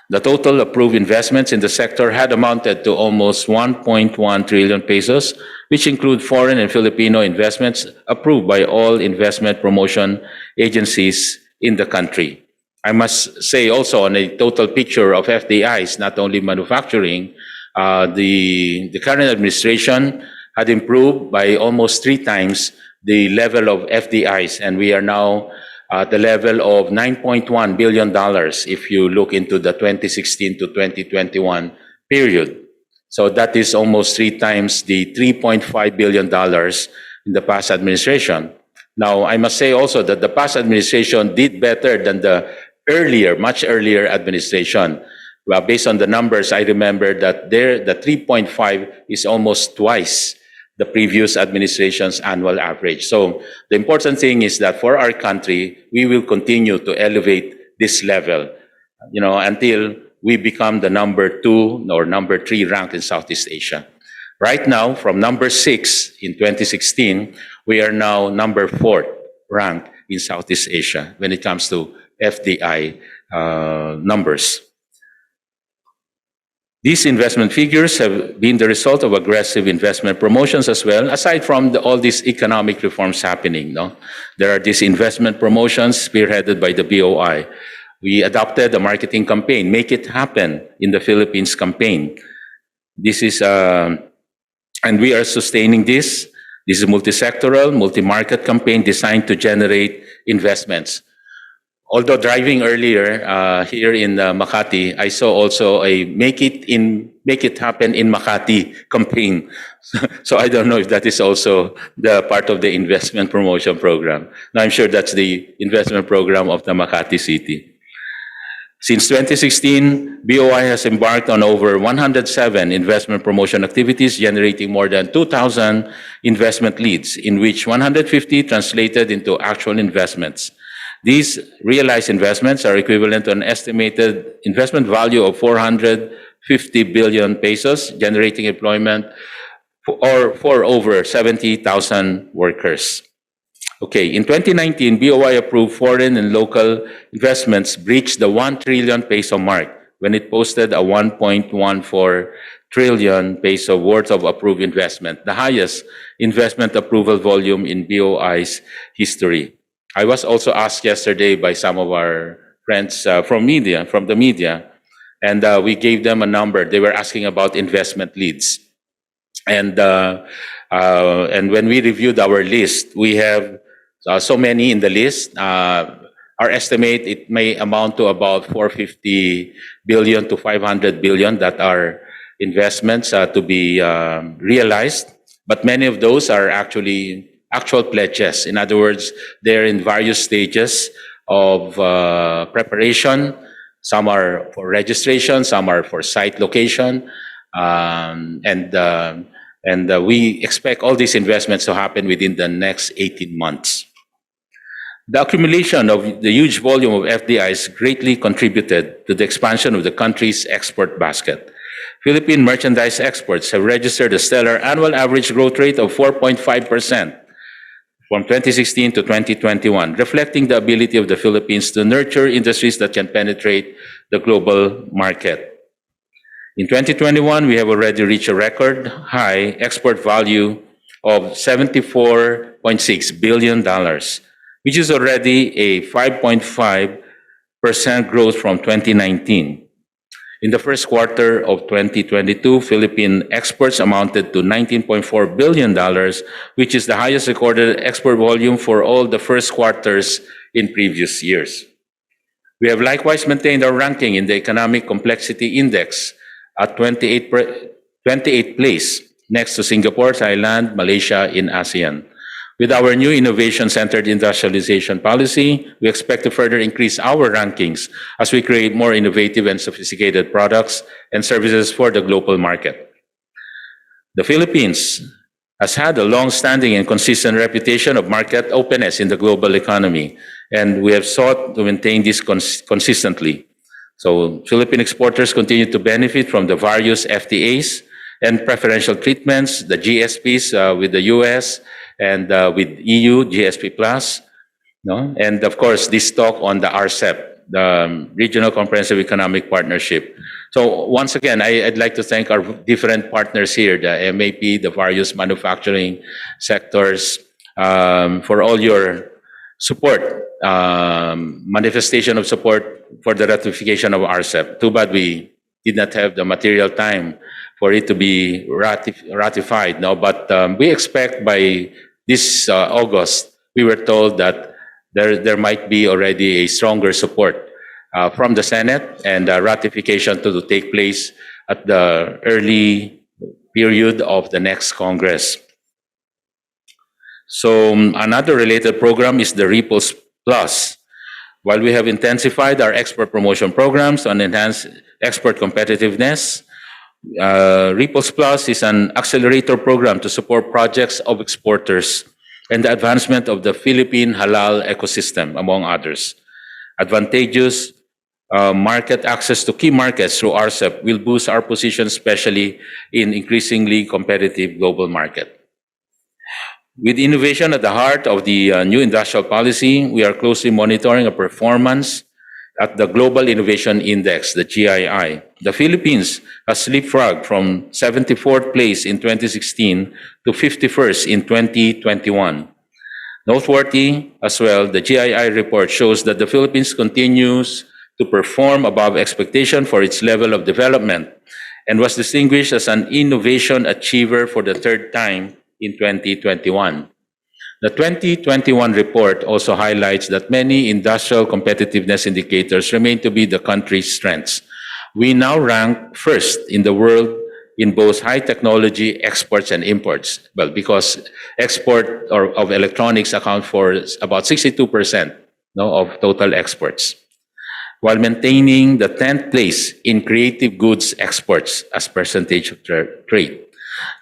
S6: The total approved investments in the sector had amounted to almost 1.1 trillion pesos, which include foreign and Filipino investments approved by all investment promotion agencies in the country. I must say also on a total picture of FDIs, not only manufacturing, the current administration had improved by almost 3 times the level of FDIs, and we are now at the level of $9.1 billion if you look into the 2016 to 2021 period. So that is almost 3 times the $3.5 billion in the past administration. Now, I must say also that the past administration did better than the much earlier administration. Well, based on the numbers, I remember that the 3.5 is almost twice the previous administration's annual average. So the important thing is that for our country, we will continue to elevate this level, until we become the number 2 or number 3 ranked in Southeast Asia. Right now, from number 6 in 2016, we are now number 4 ranked in Southeast Asia when it comes to FDI numbers. These investment figures have been the result of aggressive investment promotions as well, aside from all these economic reforms happening. No? There are these investment promotions spearheaded by the BOI. We adopted a marketing campaign, Make It Happen in the Philippines campaign. This is, and we are sustaining this. This is a multi-sectoral, multi-market campaign designed to generate investments. Although driving earlier here in Makati, I saw also a Make It Happen in Makati campaign. So I don't know if that is also the part of the investment promotion program. Now I'm sure that's the investment program of the Makati City. Since 2016, BOI has embarked on over 107 investment promotion activities, generating more than 2,000 investment leads, in which 150 translated into actual investments. These realized investments are equivalent to an estimated investment value of 450 billion pesos, generating employment for over 70,000 workers. Okay, in 2019, BOI approved foreign and local investments breached the 1 trillion peso mark when it posted a 1.14 trillion peso worth of approved investment, the highest investment approval volume in BOI's history. I was also asked yesterday by some of our friends from the media, and we gave them a number. They were asking about investment leads. And when we reviewed our list, we have so many in the list. Our estimate, it may amount to about 450 billion to 500 billion that are investments to be realized. But many of those are actually actual pledges. In other words, they're in various stages of preparation. Some are for registration, some are for site location, and we expect all these investments to happen within the next 18 months. The accumulation of the huge volume of FDIs greatly contributed to the expansion of the country's export basket. Philippine merchandise exports have registered a stellar annual average growth rate of 4.5% from 2016 to 2021, reflecting the ability of the Philippines to nurture industries that can penetrate the global market. In 2021, we have already reached a record high export value of $74.6 billion, which is already a 5.5% growth from 2019. In the first quarter of 2022, Philippine exports amounted to $19.4 billion, which is the highest recorded export volume for all the first quarters in previous years. We have likewise maintained our ranking in the Economic Complexity Index at 28th place, next to Singapore, Thailand, Malaysia in ASEAN. With our new innovation-centered industrialization policy, we expect to further increase our rankings as we create more innovative and sophisticated products and services for the global market. The Philippines has had a long-standing and consistent reputation of market openness in the global economy, and we have sought to maintain this consistently. So Philippine exporters continue to benefit from the various FTAs and preferential treatments, the GSPs with the US, and with EU, GSP Plus, no? And of course, this talk on the RCEP, the Regional Comprehensive Economic Partnership. So once again, I'd like to thank our different partners here, the MAP, the various manufacturing sectors, for all your support, manifestation of support for the ratification of RCEP. Too bad we did not have the material time for it to be ratified. No, but we expect by this August, we were told that there might be already a stronger support from the Senate and ratification to take place at the early period of the next Congress. So another related program is the Ripples Plus. While we have intensified our export promotion programs and enhanced export competitiveness, Ripples Plus is an accelerator program to support projects of exporters and the advancement of the Philippine halal ecosystem, among others. Advantageous market access to key markets through RCEP will boost our position, especially in increasingly competitive global market. With innovation at the heart of the new industrial policy, we are closely monitoring our performance at the Global Innovation Index, the GII. The Philippines has leapfrogged from 74th place in 2016 to 51st in 2021. Noteworthy as well, the GII report shows that the Philippines continues to perform above expectation for its level of development and was distinguished as an innovation achiever for the third time in 2021. The 2021 report also highlights that many industrial competitiveness indicators remain to be the country's strengths. We now rank first in the world in both high technology exports and imports. Well, because export of electronics account for about 62% of total exports, while maintaining the 10th place in creative goods exports as percentage of trade.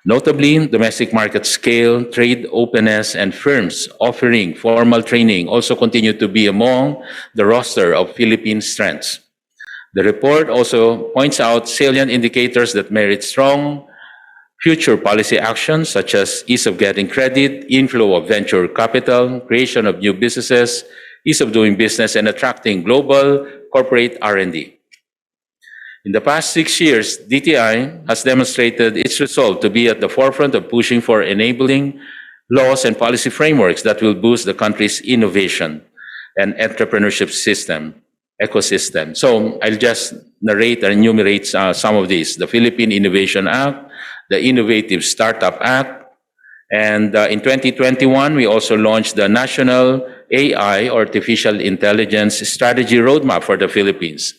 S6: Notably, domestic market scale, trade openness, and firms offering formal training also continue to be among the roster of Philippine strengths. The report also points out salient indicators that merit strong future policy actions, such as ease of getting credit, inflow of venture capital, creation of new businesses, ease of doing business, and attracting global corporate R&D. In the past 6 years, DTI has demonstrated its resolve to be at the forefront of pushing for enabling laws and policy frameworks that will boost the country's innovation and entrepreneurship ecosystem. So I'll just narrate and enumerate some of these. The Philippine Innovation Act, the Innovative Startup Act, and in 2021, we also launched the National AI, Artificial Intelligence Strategy Roadmap for the Philippines,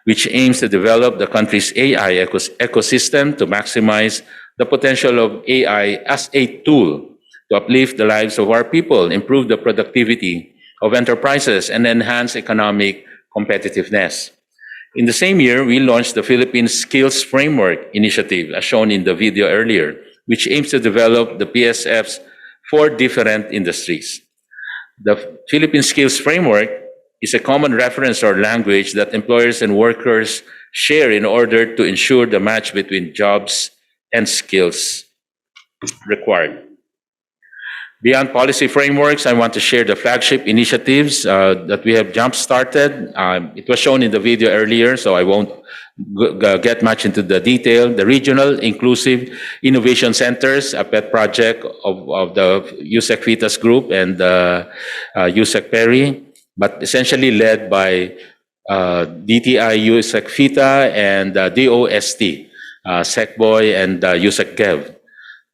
S6: which aims to develop the country's AI ecosystem to maximize the potential of AI as a tool to uplift the lives of our people, improve the productivity of enterprises, and enhance economic competitiveness. In the same year, we launched the Philippine Skills Framework Initiative, as shown in the video earlier, which aims to develop the PSFs for different industries. The Philippine Skills Framework is a common reference or language that employers and workers share in order to ensure the match between jobs and skills required. Beyond policy frameworks, I want to share the flagship initiatives that we have jump-started. It was shown in the video earlier, so I won't get much into the detail. The Regional Inclusive Innovation Centers, a pet project of the USEC Vitas Group and USEC Perry, but essentially led by DTI USEC Vita and DOST, SecBoy and USEC Gev.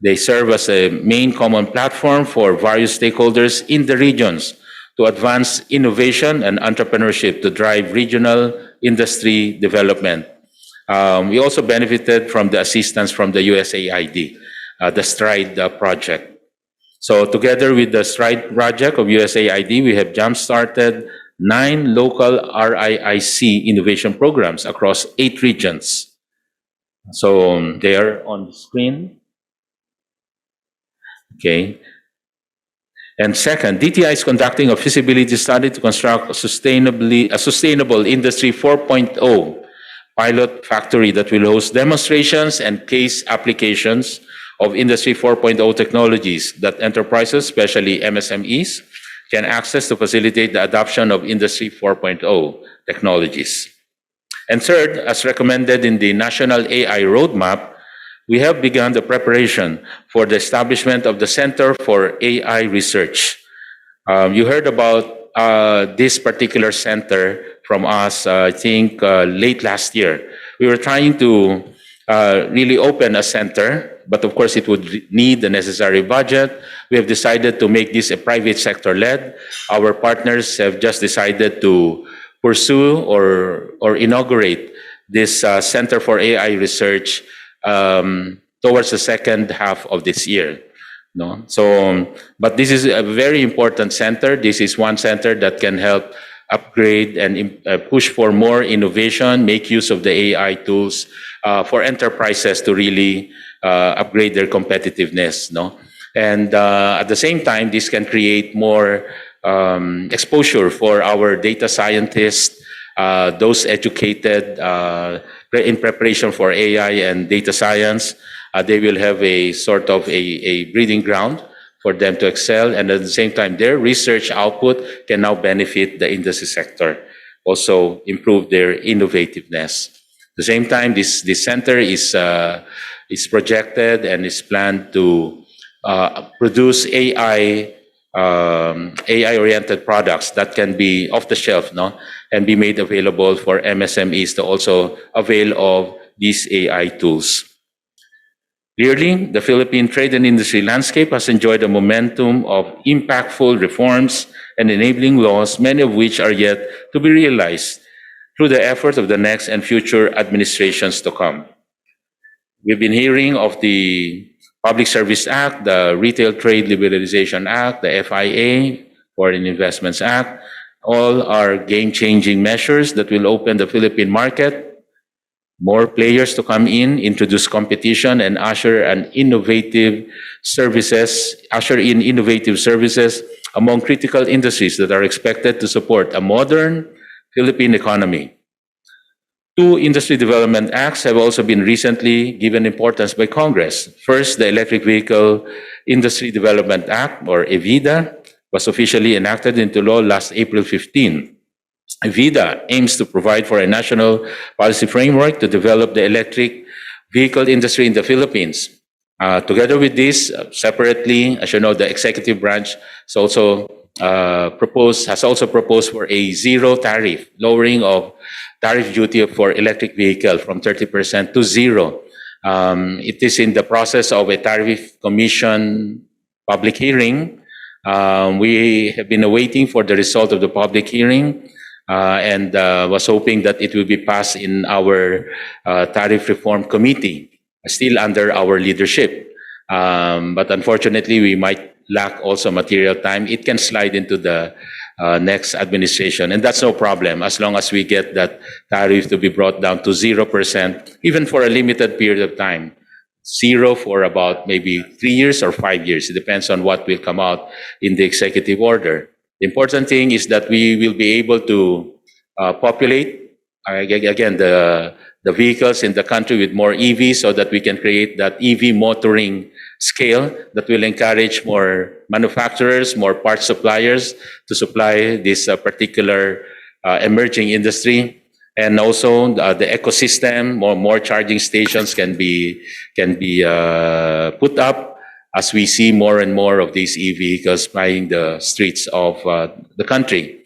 S6: They serve as a main common platform for various stakeholders in the regions to advance innovation and entrepreneurship to drive regional industry development. We also benefited from the assistance from the USAID, the STRIDE project. So together with the STRIDE project of USAID, we have jump-started 9 local RIIC innovation programs across 8 regions. So they are on the screen. Okay. And second, DTI is conducting a feasibility study to construct a sustainable Industry 4.0 pilot factory that will host demonstrations and case applications of Industry 4.0 technologies that enterprises, especially MSMEs, can access to facilitate the adoption of Industry 4.0 technologies. And third, as recommended in the National AI Roadmap, we have begun the preparation for the establishment of the Center for AI Research. You heard about this particular center from us, I think, late last year. We were trying to really open a center, but of course it would need the necessary budget. We have decided to make this a private sector led. Our partners have just decided to pursue or inaugurate this Center for AI Research towards the second half of this year. No? So, but this is a very important center. This is one center that can help upgrade and push for more innovation, make use of the AI tools for enterprises to really upgrade their competitiveness. No? And at the same time, this can create more exposure for our data scientists, those educated in preparation for AI and data science. They will have a sort of a breeding ground for them to excel, and at the same time, their research output can now benefit the industry sector, also improve their innovativeness. At the same time, this center is projected and is planned to produce AI-oriented products that can be off the shelf, no, and be made available for MSMEs to also avail of these AI tools. Clearly, the Philippine trade and industry landscape has enjoyed a momentum of impactful reforms and enabling laws, many of which are yet to be realized through the effort of the next and future administrations to come. We've been hearing of the Public Service Act, the Retail Trade Liberalization Act, the FIA, Foreign Investments Act. All are game-changing measures that will open the Philippine market, more players to come in, introduce competition, and usher in innovative services among critical industries that are expected to support a modern Philippine economy. 2 industry development acts have also been recently given importance by Congress. First, the Electric Vehicle Industry Development Act, or EVIDA, was officially enacted into law last April 15. VIDA aims to provide for a national policy framework to develop the electric vehicle industry in the Philippines. Together with this, separately, as you know, the executive branch has also proposed for a zero tariff, lowering of tariff duty for electric vehicle from 30% to zero. It is in the process of a tariff commission public hearing. We have been awaiting for the result of the public hearing and was hoping that it will be passed in our tariff reform committee, still under our leadership. But unfortunately, we might lack also material time. It can slide into the next administration, and that's no problem as long as we get that tariff to be brought down to 0%, even for a limited period of time. Zero for about maybe 3 years or 5 years. It depends on what will come out in the executive order. The important thing is that we will be able to populate, again, the vehicles in the country with more EVs so that we can create that EV motoring scale that will encourage more manufacturers, more parts suppliers to supply this particular emerging industry. And also the ecosystem, more charging stations can be put up as we see more and more of these EV vehicles flying the streets of the country.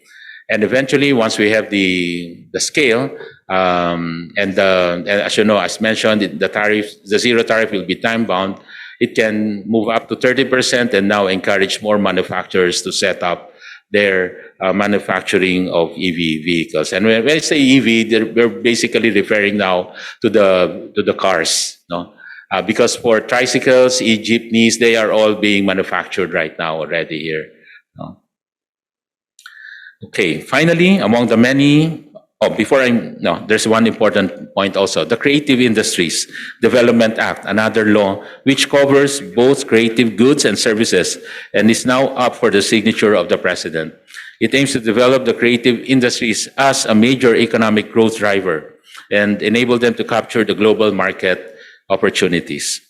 S6: And eventually, once we have the scale, and as you know, as mentioned, the zero tariff will be time bound. It can move up to 30% and now encourage more manufacturers to set up their manufacturing of EV vehicles. And when I say EV, we're basically referring now to the cars, no? Because for tricycles, e-jeepneys, they are all being manufactured right now already here. No? Okay, finally, among the many, there's one important point also. The Creative Industries Development Act, another law which covers both creative goods and services and is now up for the signature of the President. It aims to develop the creative industries as a major economic growth driver and enable them to capture the global market opportunities.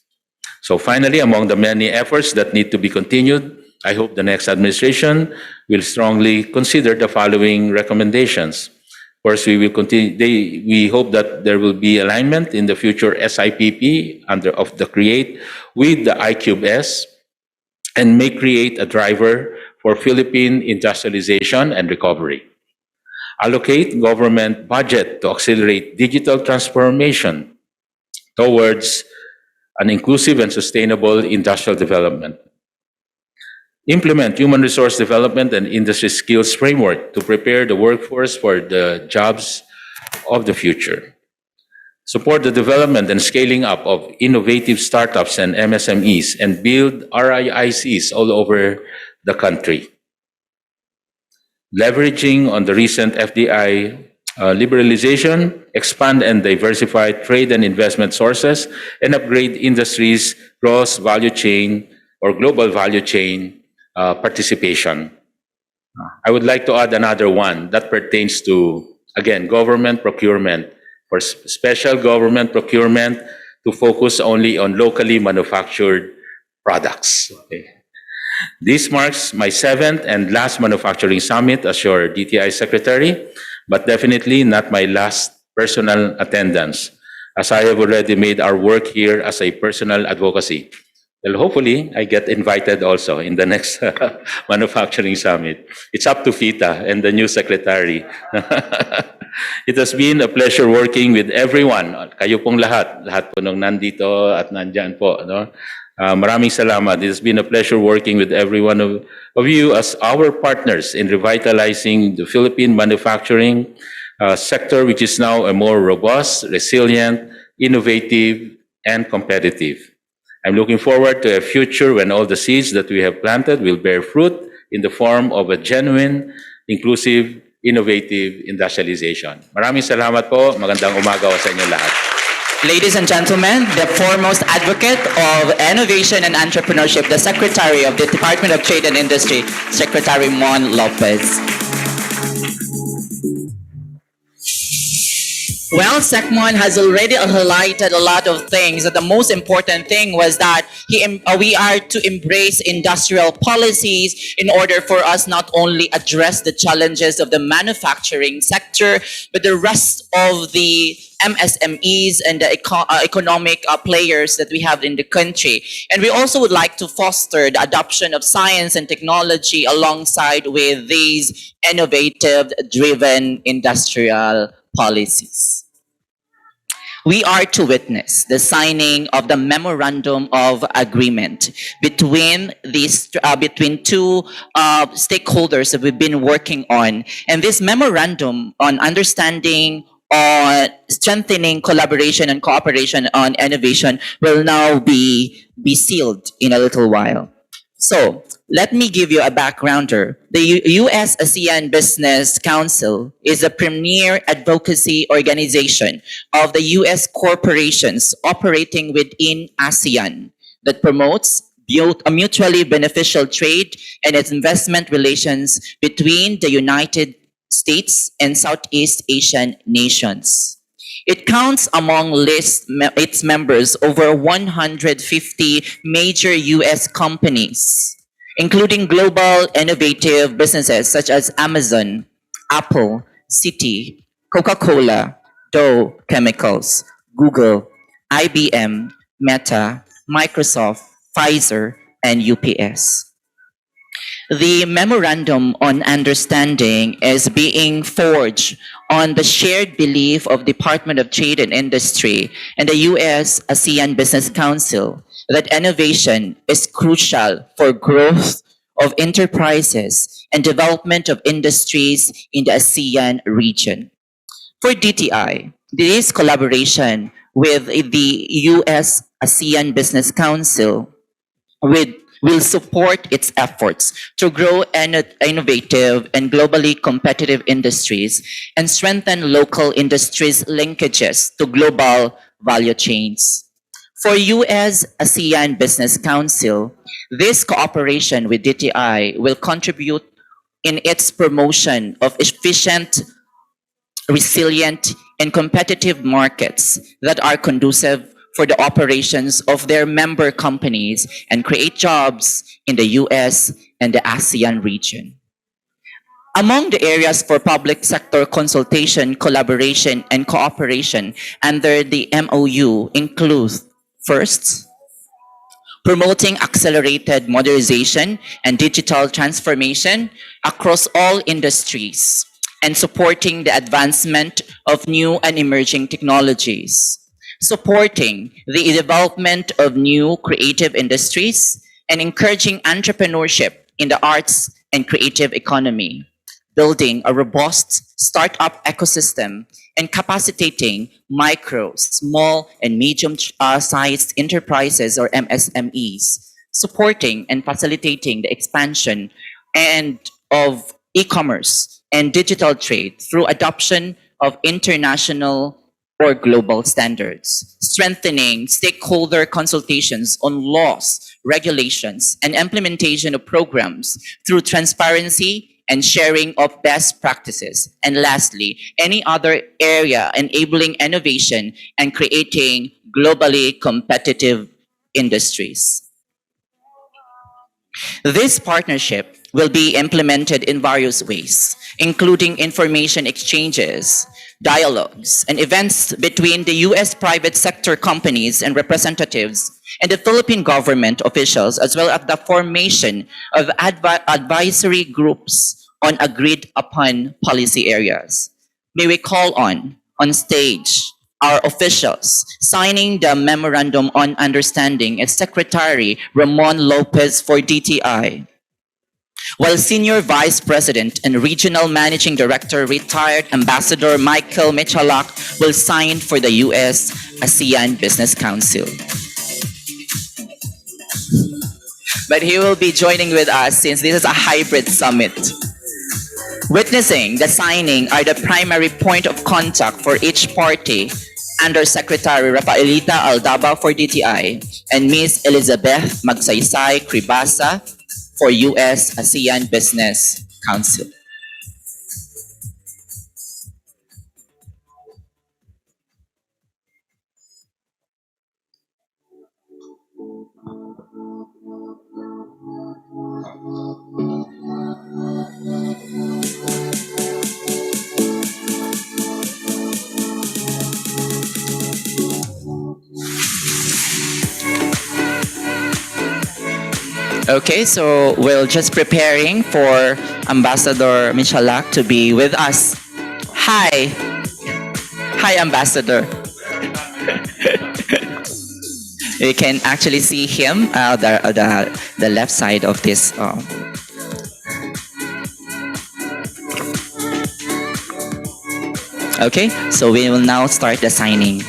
S6: So finally, among the many efforts that need to be continued, I hope the next administration will strongly consider the following recommendations. Of course, we will continue. We hope that there will be alignment in the future SIPP of the CREATE with the I-Cube-S and may create a driver for Philippine industrialization and recovery. Allocate government budget to accelerate digital transformation towards an inclusive and sustainable industrial development. Implement human resource development and industry skills framework to prepare the workforce for the jobs of the future. Support the development and scaling up of innovative startups and MSMEs and build RIICs all over the country. Leveraging on the recent FDI liberalization, expand and diversify trade and investment sources, and upgrade industries' cross value chain or global value chain participation. I would like to add another one that pertains to, again, government procurement, for special government procurement to focus only on locally manufactured products. Okay. This marks my 7th and last manufacturing summit as your DTI secretary, but definitely not my last personal attendance, as I have already made our work here as a personal advocacy. Well, hopefully, I get invited also in the next manufacturing summit. It's up to FITA and the new secretary. It has been a pleasure working with everyone. Kayo pong lahat po nung nandito at nandyan po. No? Maraming salamat. It has been a pleasure working with every one of you as our partners in revitalizing the Philippine manufacturing sector, which is now a more robust, resilient, innovative, and competitive. I'm looking forward to a future when all the seeds that we have planted will bear fruit in the form of a genuine, inclusive, innovative industrialization. Maraming salamat po. Magandang umaga sa inyo lahat.
S3: Ladies and gentlemen, the foremost advocate of innovation and entrepreneurship, the Secretary of the Department of Trade and Industry, Secretary Mon Lopez. Well, Sekmon has already highlighted a lot of things. The most important thing was that we are to embrace industrial policies in order for us not only address the challenges of the manufacturing sector, but the rest of the MSMEs and the economic players that we have in the country. And we also would like to foster the adoption of science and technology alongside with these innovative driven industrial policies. We are to witness the signing of the memorandum of agreement between two stakeholders that we've been working on, and this memorandum on understanding on strengthening collaboration and cooperation on innovation will now be sealed in a little while. So let me give you a backgrounder. The US ASEAN Business Council is a premier advocacy organization of the US corporations operating within ASEAN that promotes a mutually beneficial trade and its investment relations between the United States and Southeast Asian nations. It counts among its members over 150 major US companies, including global innovative businesses such as Amazon, Apple, Citi, Coca-Cola, Dow Chemicals, Google, IBM, Meta, Microsoft, Pfizer, and UPS. The memorandum on understanding is being forged on the shared belief of Department of Trade and Industry and the US ASEAN Business Council that innovation is crucial for growth of enterprises and development of industries in the ASEAN region. For DTI, this collaboration with the US ASEAN Business Council with, will support its efforts to grow innovative and globally competitive industries and strengthen local industries' linkages to global value chains. For US ASEAN Business Council, this cooperation with DTI will contribute in its promotion of efficient, resilient, and competitive markets that are conducive for the operations of their member companies and create jobs in the US and the ASEAN region. Among the areas for public sector consultation, collaboration, and cooperation under the MOU include first, promoting accelerated modernization and digital transformation across all industries, and supporting the advancement of new and emerging technologies, supporting the development of new creative industries, and encouraging entrepreneurship in the arts and creative economy, building a robust startup ecosystem, and capacitating micro, small, and medium-sized enterprises or MSMEs, supporting and facilitating the expansion and of e-commerce and digital trade through adoption of international or global standards, strengthening stakeholder consultations on laws, regulations, and implementation of programs through transparency and sharing of best practices. And lastly, any other area enabling innovation and creating globally competitive industries. This partnership will be implemented in various ways, including information exchanges, dialogues, and events between the US private sector companies and representatives and the Philippine government officials, as well as the formation of advisory groups on agreed upon policy areas. May we call on stage our officials signing the memorandum on understanding as Secretary Ramon Lopez for DTI, while Senior Vice President and Regional Managing Director retired Ambassador Michael Michalak will sign for the US ASEAN Business Council. But he will be joining with us since this is a hybrid summit. Witnessing the signing are the primary point of contact for each party Under Secretary Rafaelita Aldaba for DTI and Ms. Elizabeth Magsaysay Cribasa for US ASEAN Business Council. Okay, so we're just preparing for Ambassador Michalak to be with us. Hi. Hi, Ambassador. You can actually see him, the left side of this. Okay, so we will now start the signing.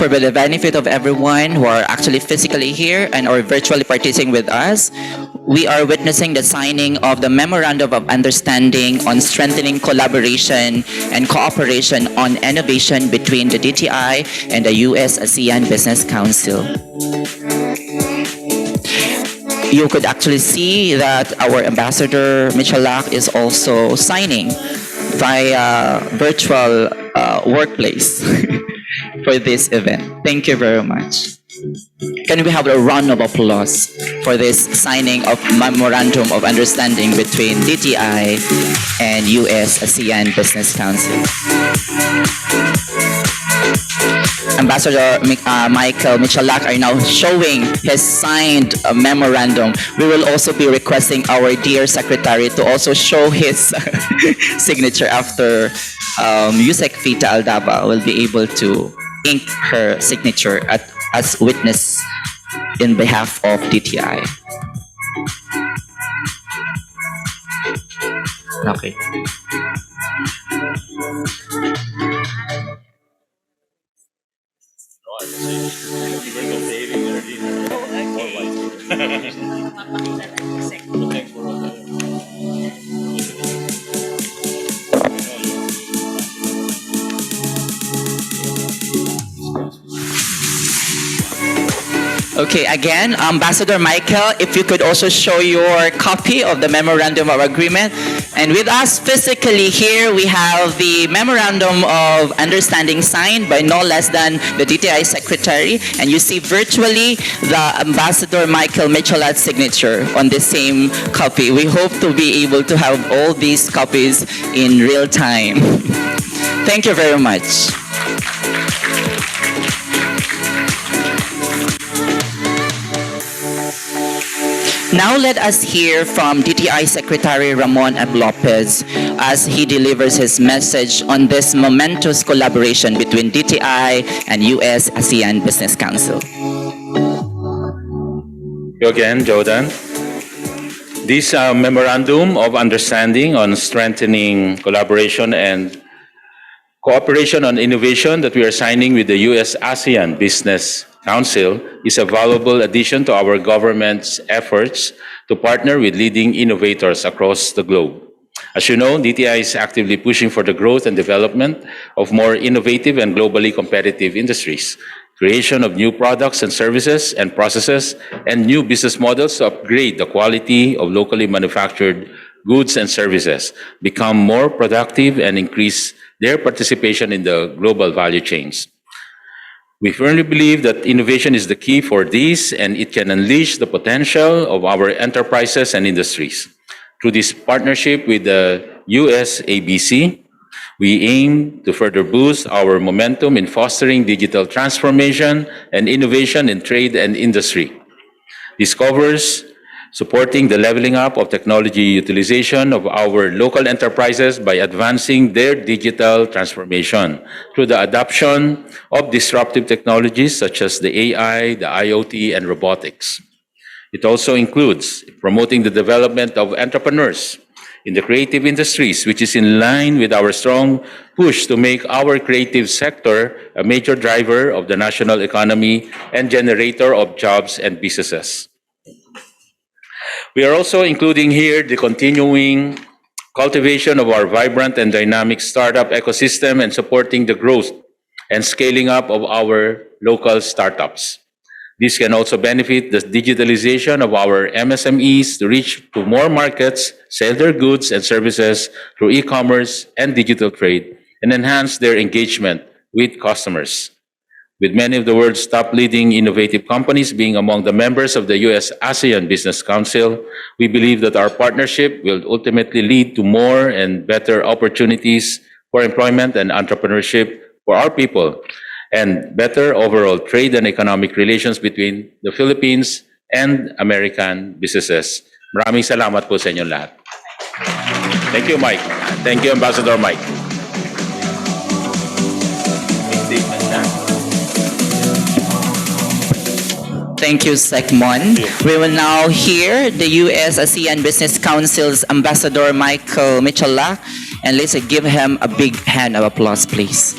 S3: For the benefit of everyone who are actually physically here and or virtually participating with us, we are witnessing the signing of the Memorandum of Understanding on strengthening collaboration and cooperation on innovation between the DTI and the US ASEAN Business Council. You could actually see that our Ambassador Michalak is also signing via virtual workplace for this event. Thank you very much. Can we have a round of applause for this signing of Memorandum of Understanding between DTI and US ASEAN Business Council? Ambassador Michael Michalak are now showing his signed memorandum. We will also be requesting our dear secretary to also show his signature after Yusek Fita Aldaba will be able to ink her signature as witness in behalf of DTI. Okay. Okay, again, Ambassador Michael, if you could also show your copy of the Memorandum of Agreement. And with us physically here, we have the Memorandum of Understanding signed by no less than the DTI Secretary. And you see virtually the Ambassador Michael Michalak's signature on the same copy. We hope to be able to have all these copies in real time. Thank you very much. Now let us hear from DTI Secretary Ramon M. Lopez as he delivers his message on this momentous collaboration between DTI and US ASEAN Business Council.
S6: You again, Jordan. This Memorandum of Understanding on strengthening collaboration and cooperation on innovation that we are signing with the US ASEAN Business Council is a valuable addition to our government's efforts to partner with leading innovators across the globe. As you know, DTI is actively pushing for the growth and development of more innovative and globally competitive industries, creation of new products and services and processes, and new business models to upgrade the quality of locally manufactured goods and services, become more productive, and increase their participation in the global value chains. We firmly believe that innovation is the key for this, and it can unleash the potential of our enterprises and industries. Through this partnership with the US ABC, we aim to further boost our momentum in fostering digital transformation and innovation in trade and industry. This covers supporting the leveling up of technology utilization of our local enterprises by advancing their digital transformation through the adoption of disruptive technologies such as the AI, the IoT, and robotics. It also includes promoting the development of entrepreneurs in the creative industries, which is in line with our strong push to make our creative sector a major driver of the national economy and generator of jobs and businesses. We are also including here the continuing cultivation of our vibrant and dynamic startup ecosystem and supporting the growth and scaling up of our local startups. This can also benefit the digitalization of our MSMEs to reach to more markets, sell their goods and services through e-commerce and digital trade, and enhance their engagement with customers. with many of the world's top leading innovative companies being among the members of the US ASEAN Business Council, we believe that our partnership will ultimately lead to more and better opportunities for employment and entrepreneurship for our people, and better overall trade and economic relations between the Philippines and American businesses. Maraming salamat po sa inyong lahat. Thank you, Mike. Thank you, Ambassador Mike.
S3: Thank you, Sekmon. We will now hear the U.S. ASEAN Business Council's Ambassador Michael Michala, and let's give him a big hand of applause, please.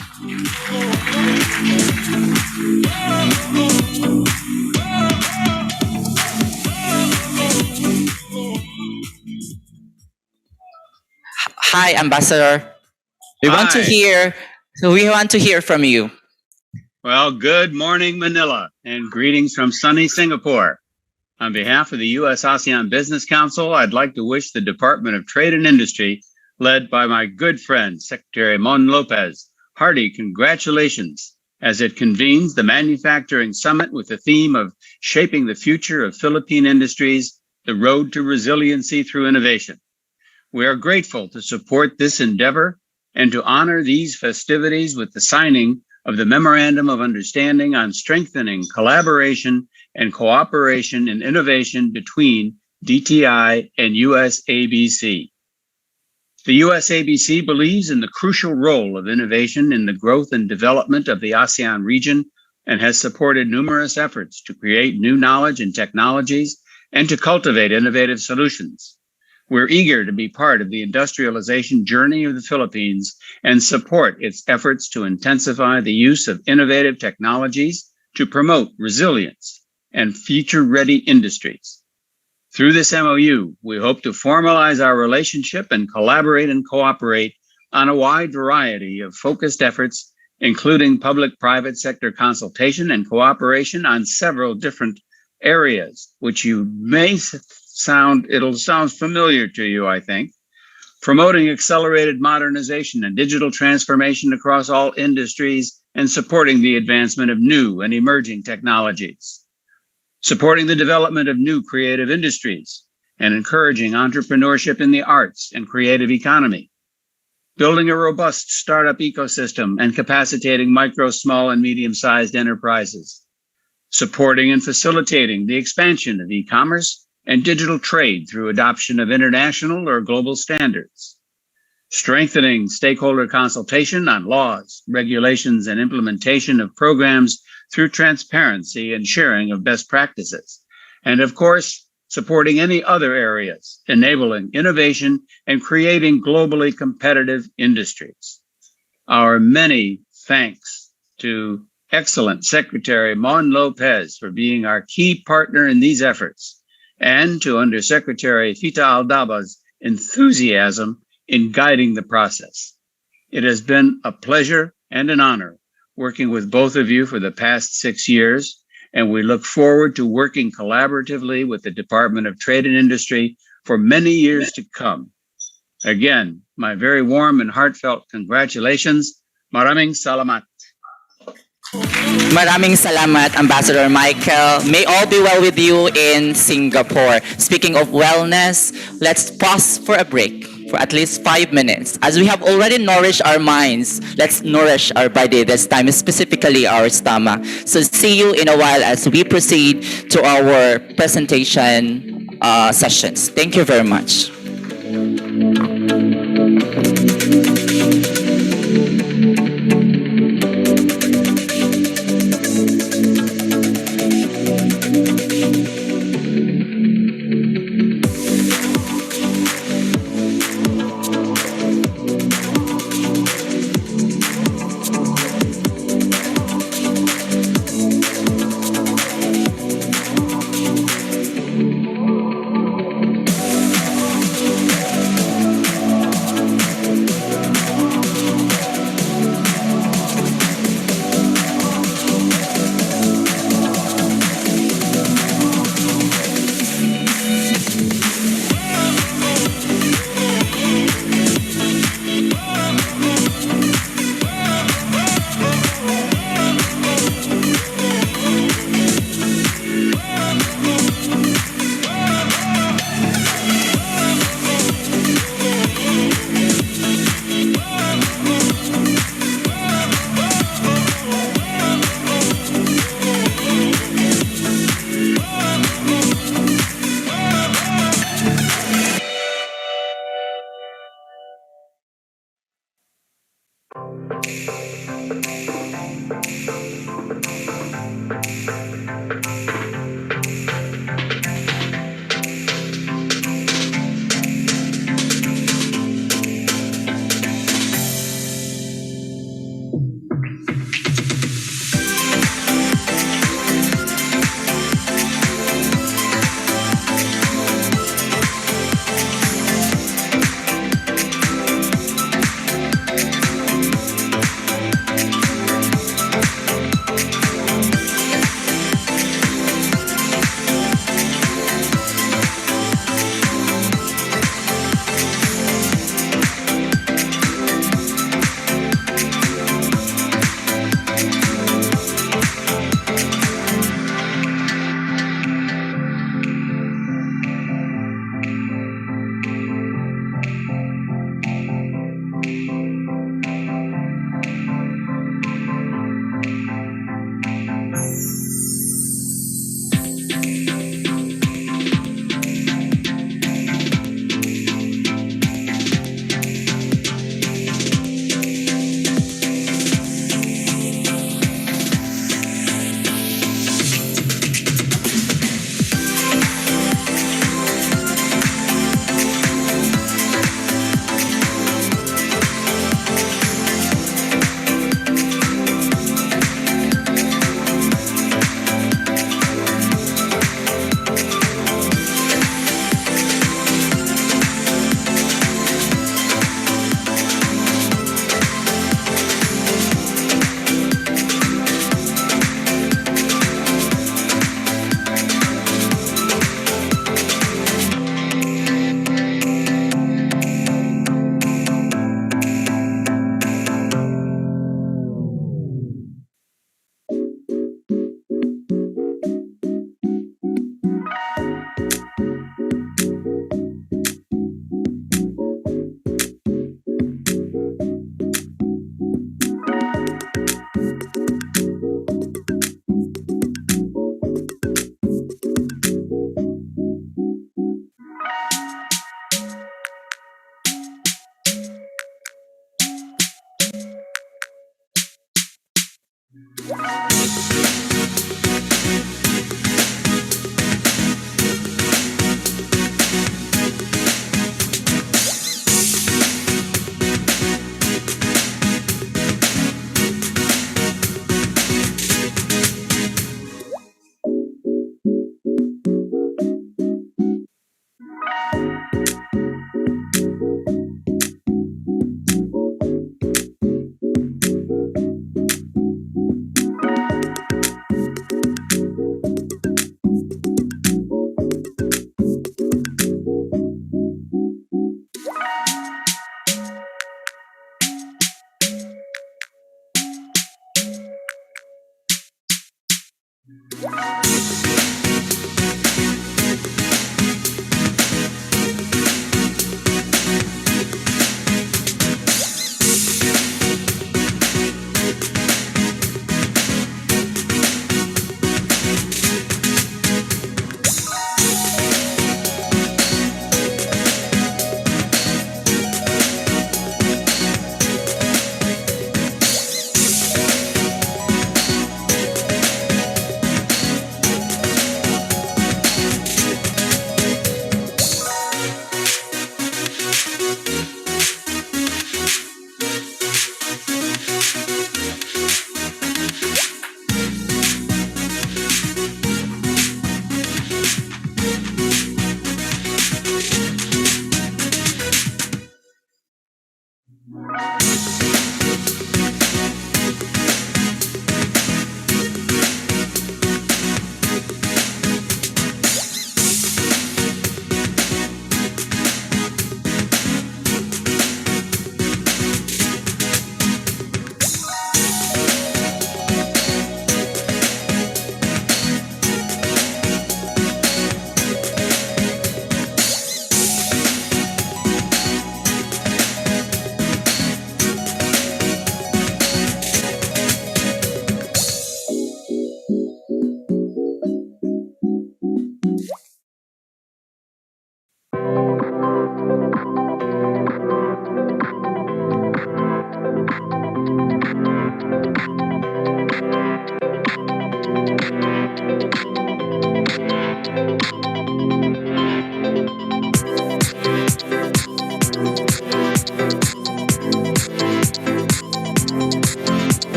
S3: Hi, Ambassador. We want to
S7: Hi.
S3: hear from you.
S7: Well, good morning, Manila, and greetings from sunny Singapore. On behalf of the U.S. ASEAN Business Council, I'd like to wish the Department of Trade and Industry, led by my good friend, Secretary Mon Lopez, hearty congratulations as it convenes the Manufacturing Summit with the theme of Shaping the Future of Philippine Industries, the Road to Resiliency Through Innovation. We are grateful to support this endeavor and to honor these festivities with the signing of the Memorandum of Understanding on Strengthening Collaboration and Cooperation in Innovation between DTI and USABC. The USABC believes in the crucial role of innovation in the growth and development of the ASEAN region and has supported numerous efforts to create new knowledge and technologies and to cultivate innovative solutions. We're eager to be part of the industrialization journey of the Philippines and support its efforts to intensify the use of innovative technologies to promote resilience and future-ready industries. Through this MOU, we hope to formalize our relationship and collaborate and cooperate on a wide variety of focused efforts, including public-private sector consultation and cooperation on several different areas, which it'll sound familiar to you, I think. Promoting accelerated modernization and digital transformation across all industries and supporting the advancement of new and emerging technologies. Supporting the development of new creative industries and encouraging entrepreneurship in the arts and creative economy. Building a robust startup ecosystem and capacitating micro, small, and medium-sized enterprises. Supporting and facilitating the expansion of e-commerce and digital trade through adoption of international or global standards. Strengthening stakeholder consultation on laws, regulations, and implementation of programs through transparency and sharing of best practices. And of course, supporting any other areas, enabling innovation and creating globally competitive industries. Our many thanks to excellent Secretary Mon Lopez for being our key partner in these efforts, and to Undersecretary Fita Aldaba's enthusiasm in guiding the process. It has been a pleasure and an honor working with both of you for the past 6 years, and we look forward to working collaboratively with the Department of Trade and Industry for many years to come. Again, my very warm and heartfelt congratulations. Maraming salamat.
S3: Maraming salamat, Ambassador Michael. May all be well with you in Singapore. Speaking of wellness, let's pause for a break for at least 5 minutes. As we have already nourished our minds, let's nourish our body this time, specifically our stomach. So see you in a while as we proceed to our presentation sessions. Thank you very much.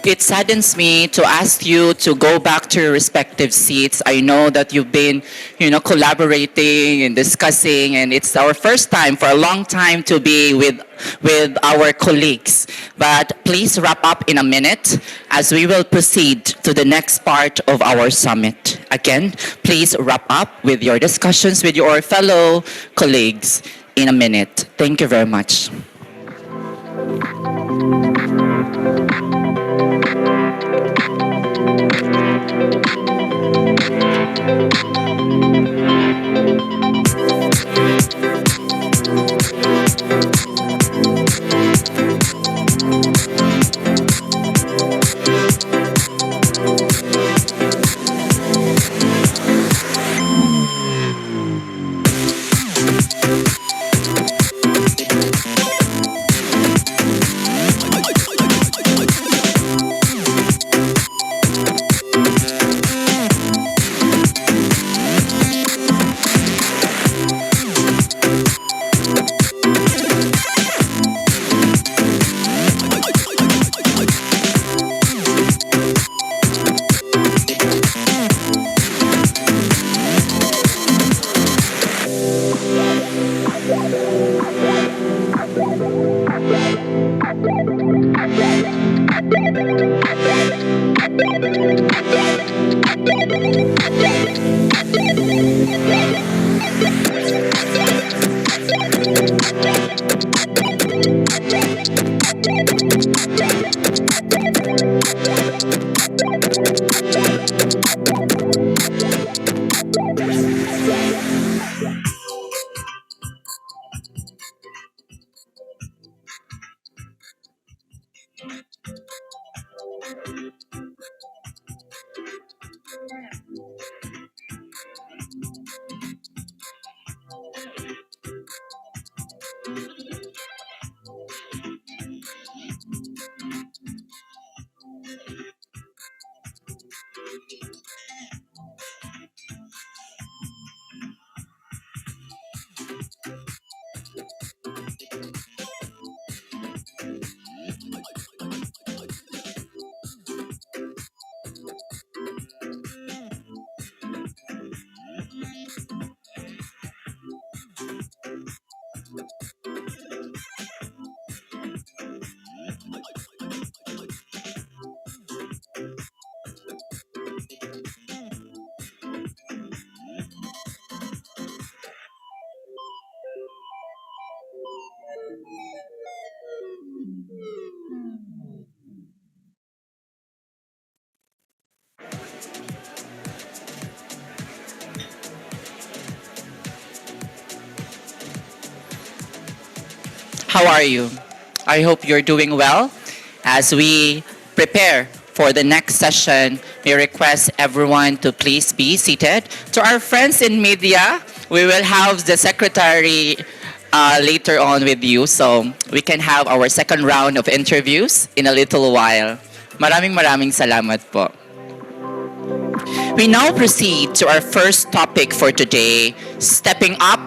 S3: It saddens me to ask you to go back to your respective seats. I know that you've been, collaborating and discussing, and it's our first time for a long time to be with our colleagues. But please wrap up in a minute as we will proceed to the next part of our summit. Again, please wrap up with your discussions with your fellow colleagues in a minute. Thank you very much. How are you? I hope you're doing well. As we prepare for the next session, we request everyone to please be seated. To our friends in media, we will have the secretary later on with you, so we can have our second round of interviews in a little while. Maraming salamat po. We now proceed to our first topic for today, stepping up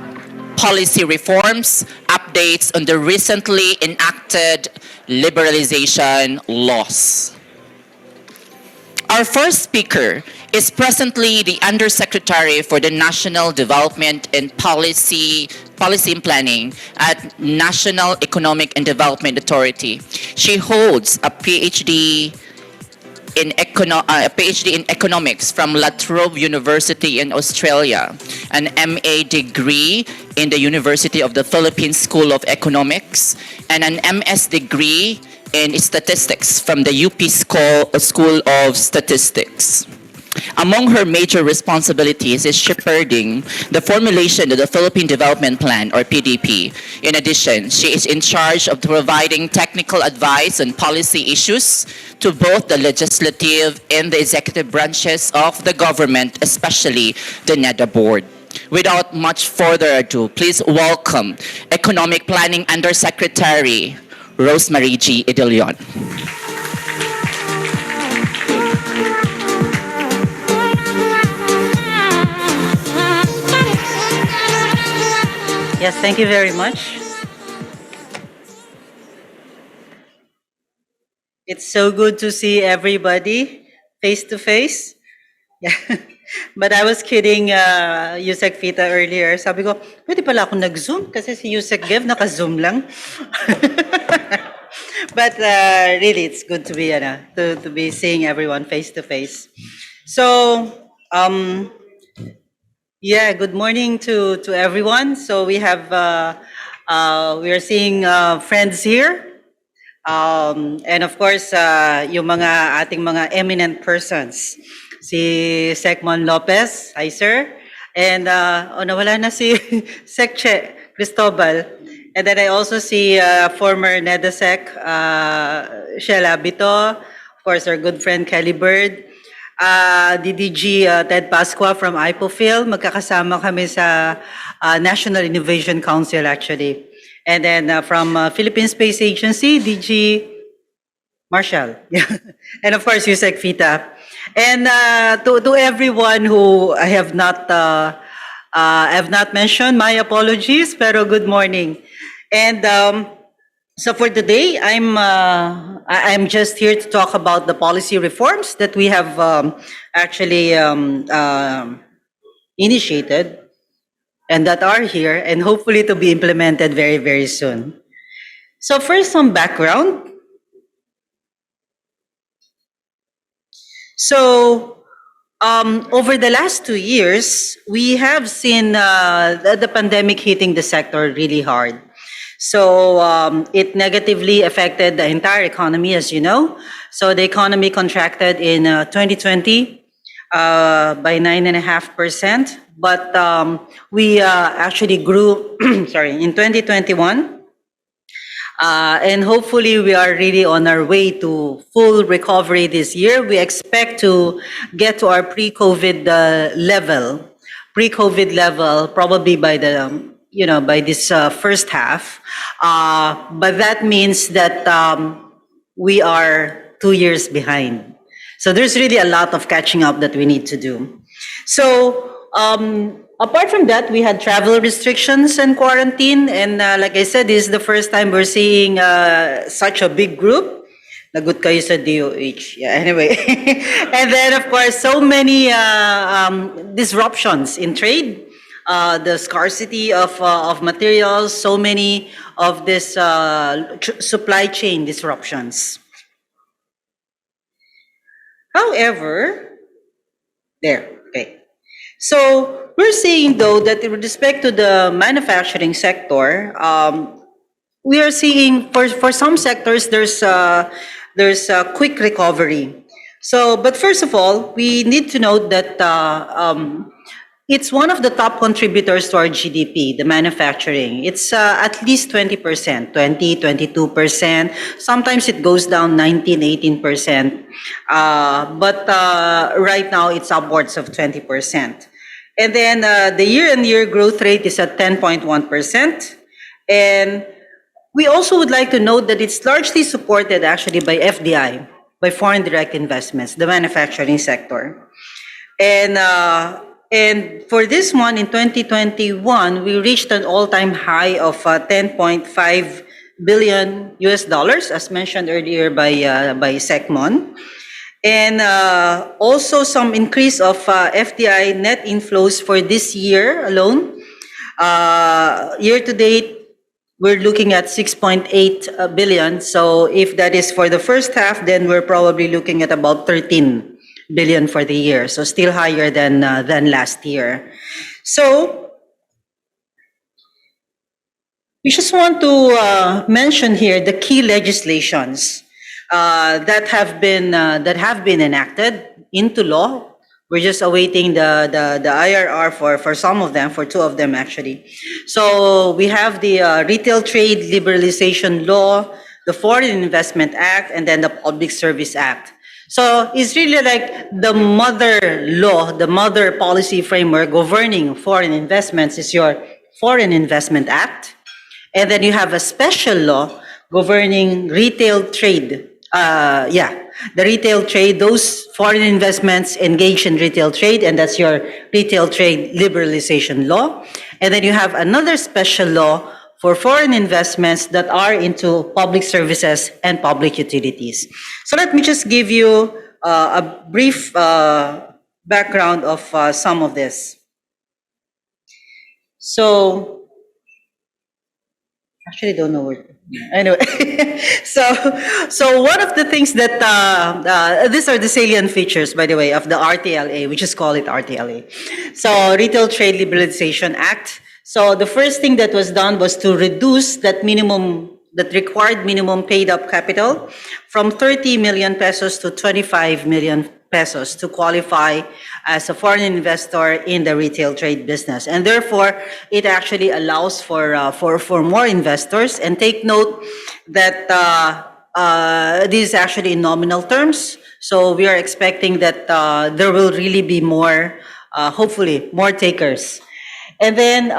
S3: policy reforms, updates on the recently enacted liberalization laws. Our first speaker is presently the Undersecretary for the National Development and Policy and Planning at National Economic and Development Authority. She holds a PhD in economics from La Trobe University in Australia, an MA degree in the University of the Philippines School of Economics, and an MS degree in statistics from the UP School of Statistics. Among her major responsibilities is shepherding the formulation of the Philippine Development Plan, or PDP. In addition, she is in charge of providing technical advice on policy issues to both the legislative and the executive branches of the government, especially the NEDA board. Without much further ado, please welcome Economic Planning Undersecretary Rosemary G. Idilion.
S8: Yes, thank you very much. It's so good to see everybody face to face. Yeah. But I was kidding Yusek Fita earlier. Sabi ko, pwede pala ako nag-Zoom kasi si Yusek Gev naka-Zoom lang. But really, it's good to be to be seeing everyone face to face. So, yeah, good morning to everyone. So we have we are seeing friends here. And of course, yung mga ating mga eminent persons. Si Secmon Lopez, hi sir. And nawala na si Secche Cristobal. And then I also see former NEDASEC, Sheila Bito, of course our good friend Kelly Bird, DDG Ted Pasqua from IPOFIL. Magkakasama kami sa National Innovation Council actually. And then from Philippine Space Agency, DG Marshall. And of course, Yusek Fita. And to everyone who I have not mentioned, my apologies, pero good morning. And so for today, I'm just here to talk about the policy reforms that we have actually initiated and that are here and hopefully to be implemented very, very soon. So first, some background. So over the last 2 years, we have seen the pandemic hitting the sector really hard. So it negatively affected the entire economy, as you know. So the economy contracted in 2020 by 9.5%, but we actually grew, sorry, in 2021. And hopefully we are really on our way to full recovery this year. We expect to get to our pre-COVID level, probably by the, by this first half. But that means that we are 2 years behind. So there's really a lot of catching up that we need to do. So apart from that, we had travel restrictions and quarantine. And like I said, this is the first time we're seeing such a big group. Nagut kayo sa DOH. Yeah, anyway. And then, of course, so many disruptions in trade. The scarcity of materials, so many of this supply chain disruptions. However, okay. So we're seeing though that with respect to the manufacturing sector, we are seeing for some sectors there's a quick recovery. So, but first of all, we need to note that it's one of the top contributors to our GDP, the manufacturing. It's at least 20%, 20, 22%. Sometimes it goes down 19, 18%. But right now it's upwards of 20%. And then the year-on-year growth rate is at 10.1%. And we also would like to note that it's largely supported actually by FDI, by foreign direct investments, the manufacturing sector. And for this one, in 2021, we reached an all-time high of 10.5 billion US dollars, as mentioned earlier by SecMon. And also some increase of FDI net inflows for this year alone. Year to date, we're looking at 6.8 billion. So if that is for the first half, then we're probably looking at about 13 billion for the year. So still higher than last year. So we just want to mention here the key legislations that have been enacted into law. We're just awaiting the IRR for some of them, for two of them actually. So we have the Retail Trade Liberalization Law, the Foreign Investment Act, and then the Public Service Act. So it's really like the mother law, the mother policy framework governing foreign investments is your Foreign Investment Act. And then you have a special law governing retail trade. The retail trade, those foreign investments engaged in retail trade, and that's your Retail Trade Liberalization Law. And then you have another special law for foreign investments that are into public services and public utilities. So let me just give you a brief background of some of this. So, actually don't know where. Anyway, so one of the things that these are the salient features, by the way, of the RTLA. We just call it RTLA. So Retail Trade Liberalization Act. So the first thing that was done was to reduce that required minimum paid up capital from 30 million pesos to 25 million pesos to qualify as a foreign investor in the retail trade business. And therefore, it actually allows for more investors. And take note that this is actually in nominal terms. So we are expecting that there will really be more, hopefully, more takers. And then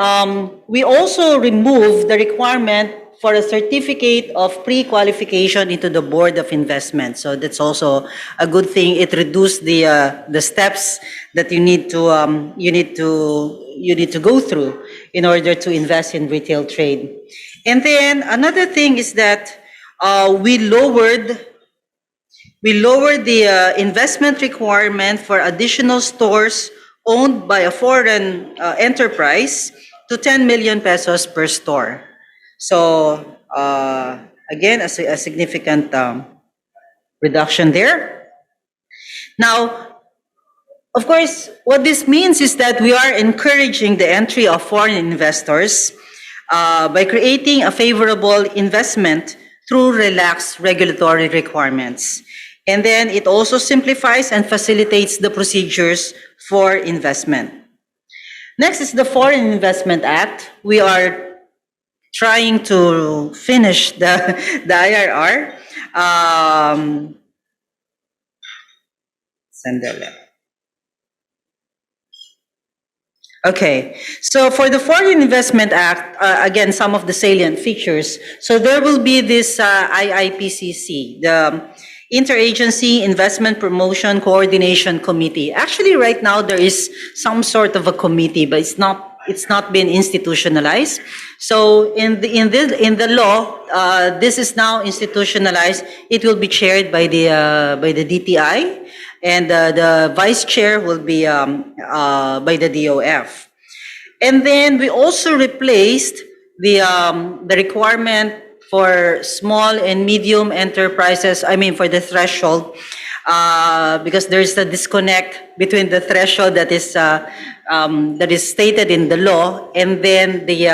S8: we also remove the requirement for a certificate of pre-qualification into the Board of Investment. So that's also a good thing. It reduced the steps that you need to go through in order to invest in retail trade. And then another thing is that we lowered the investment requirement for additional stores owned by a foreign enterprise to 10 million pesos per store. So again, a significant reduction there. Now, of course, what this means is that we are encouraging the entry of foreign investors by creating a favorable investment through relaxed regulatory requirements. And then it also simplifies and facilitates the procedures for investment. Next is the Foreign Investment Act. We are trying to finish the IRR. Sandali. Okay, so for the Foreign Investment Act, again, some of the salient features. So there will be this IIPCC, the Interagency Investment Promotion Coordination Committee. Actually, right now there is some sort of a committee, but it's not been institutionalized. So in the law, this is now institutionalized. It will be chaired by the DTI. And the vice chair will be by the DOF. And then we also replaced the requirement for small and medium enterprises, for the threshold, because there's a disconnect between the threshold that is stated in the law and then the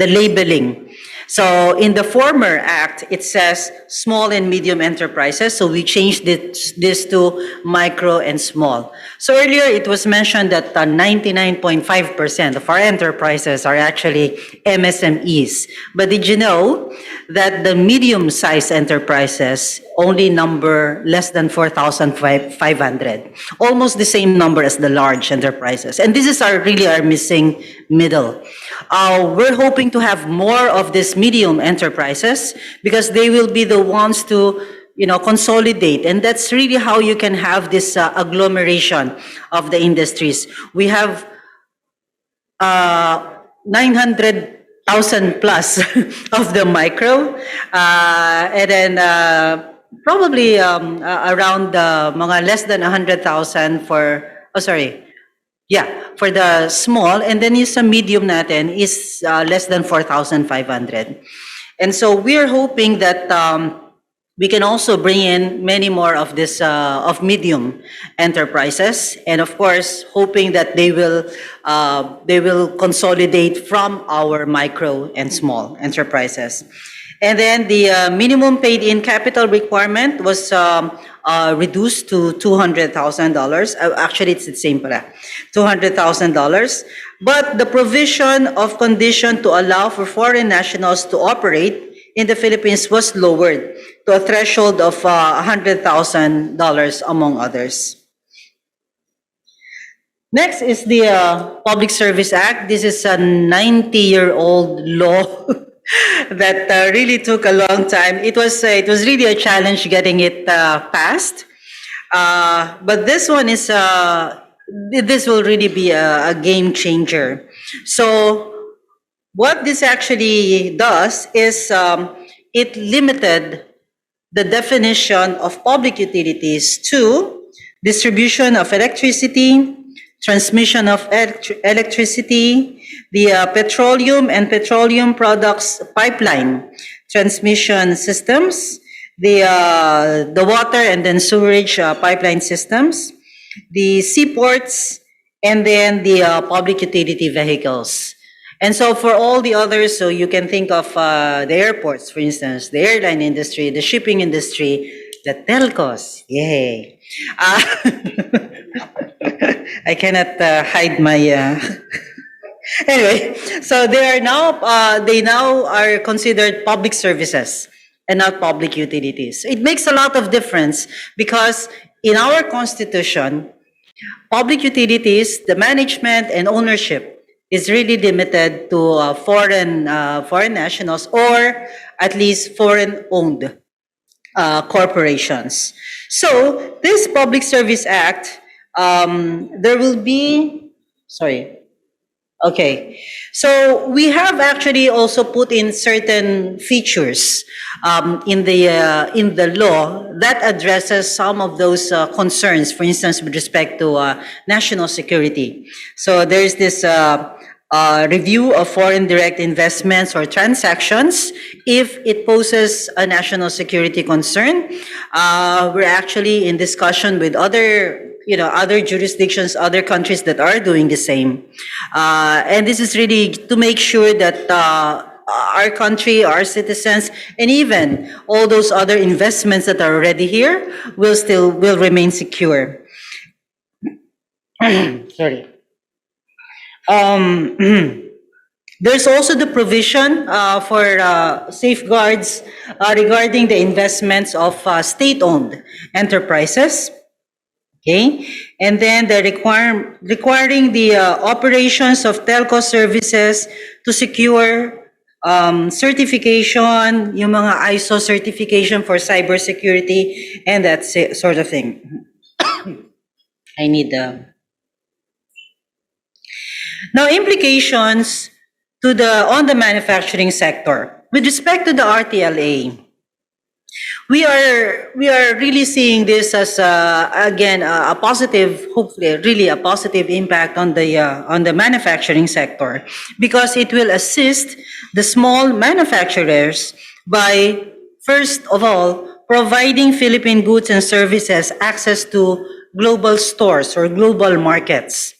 S8: labeling. So in the former act, it says small and medium enterprises. So we changed this to micro and small. So earlier it was mentioned that 99.5% of our enterprises are actually MSMEs. But did you know that the medium-sized enterprises only number less than 4,500? Almost the same number as the large enterprises. And this is really our missing middle. We're hoping to have more of these medium enterprises because they will be the ones to consolidate. And that's really how you can have this agglomeration of the industries. We have 900,000 plus of the micro, and then probably around mga less than 100,000 for, for the small, and then yung sa medium natin is less than 4,500. And so we're hoping that we can also bring in many more of this of medium enterprises, and of course, hoping that they will consolidate from our micro and small enterprises. And then the minimum paid-in capital requirement was reduced to $200,000. Actually, it's the same pala, $200,000. But the provision of condition to allow for foreign nationals to operate in the Philippines was lowered to a threshold of $100,000, among others. Next is the Public Service Act. This is a 90-year-old law that really took a long time. It was really a challenge getting it passed. But this one is this will really be a game changer. So what this actually does is it limited the definition of public utilities to distribution of electricity, transmission of electricity, the petroleum and petroleum products pipeline transmission systems, the water and then sewerage pipeline systems, the seaports, and then the public utility vehicles. And so for all the others, so you can think of the airports, for instance, the airline industry, the shipping industry, the telcos, yay. I cannot hide my... Anyway, so they now are considered public services and not public utilities. It makes a lot of difference because in our constitution, public utilities, the management and ownership is really limited to foreign nationals or at least foreign-owned corporations. So this Public Service Act, there will be, okay. So we have actually also put in certain features in the law that addresses some of those concerns, for instance, with respect to national security. So there's this review of foreign direct investments or transactions if it poses a national security concern. We're actually in discussion with other jurisdictions, other countries that are doing the same. And this is really to make sure that our country, our citizens, and even all those other investments that are already here will remain secure. Sorry. There's also the provision for safeguards regarding the investments of state-owned enterprises. Okay, and then the requiring the operations of telco services to secure certification, yung mga ISO certification for cybersecurity and that sort of thing. I need now implications on the manufacturing sector. With respect to the RTLA, we are really seeing this as again a positive, hopefully really a positive impact on the manufacturing sector, because it will assist the small manufacturers by, first of all, providing Philippine goods and services access to global stores or global markets,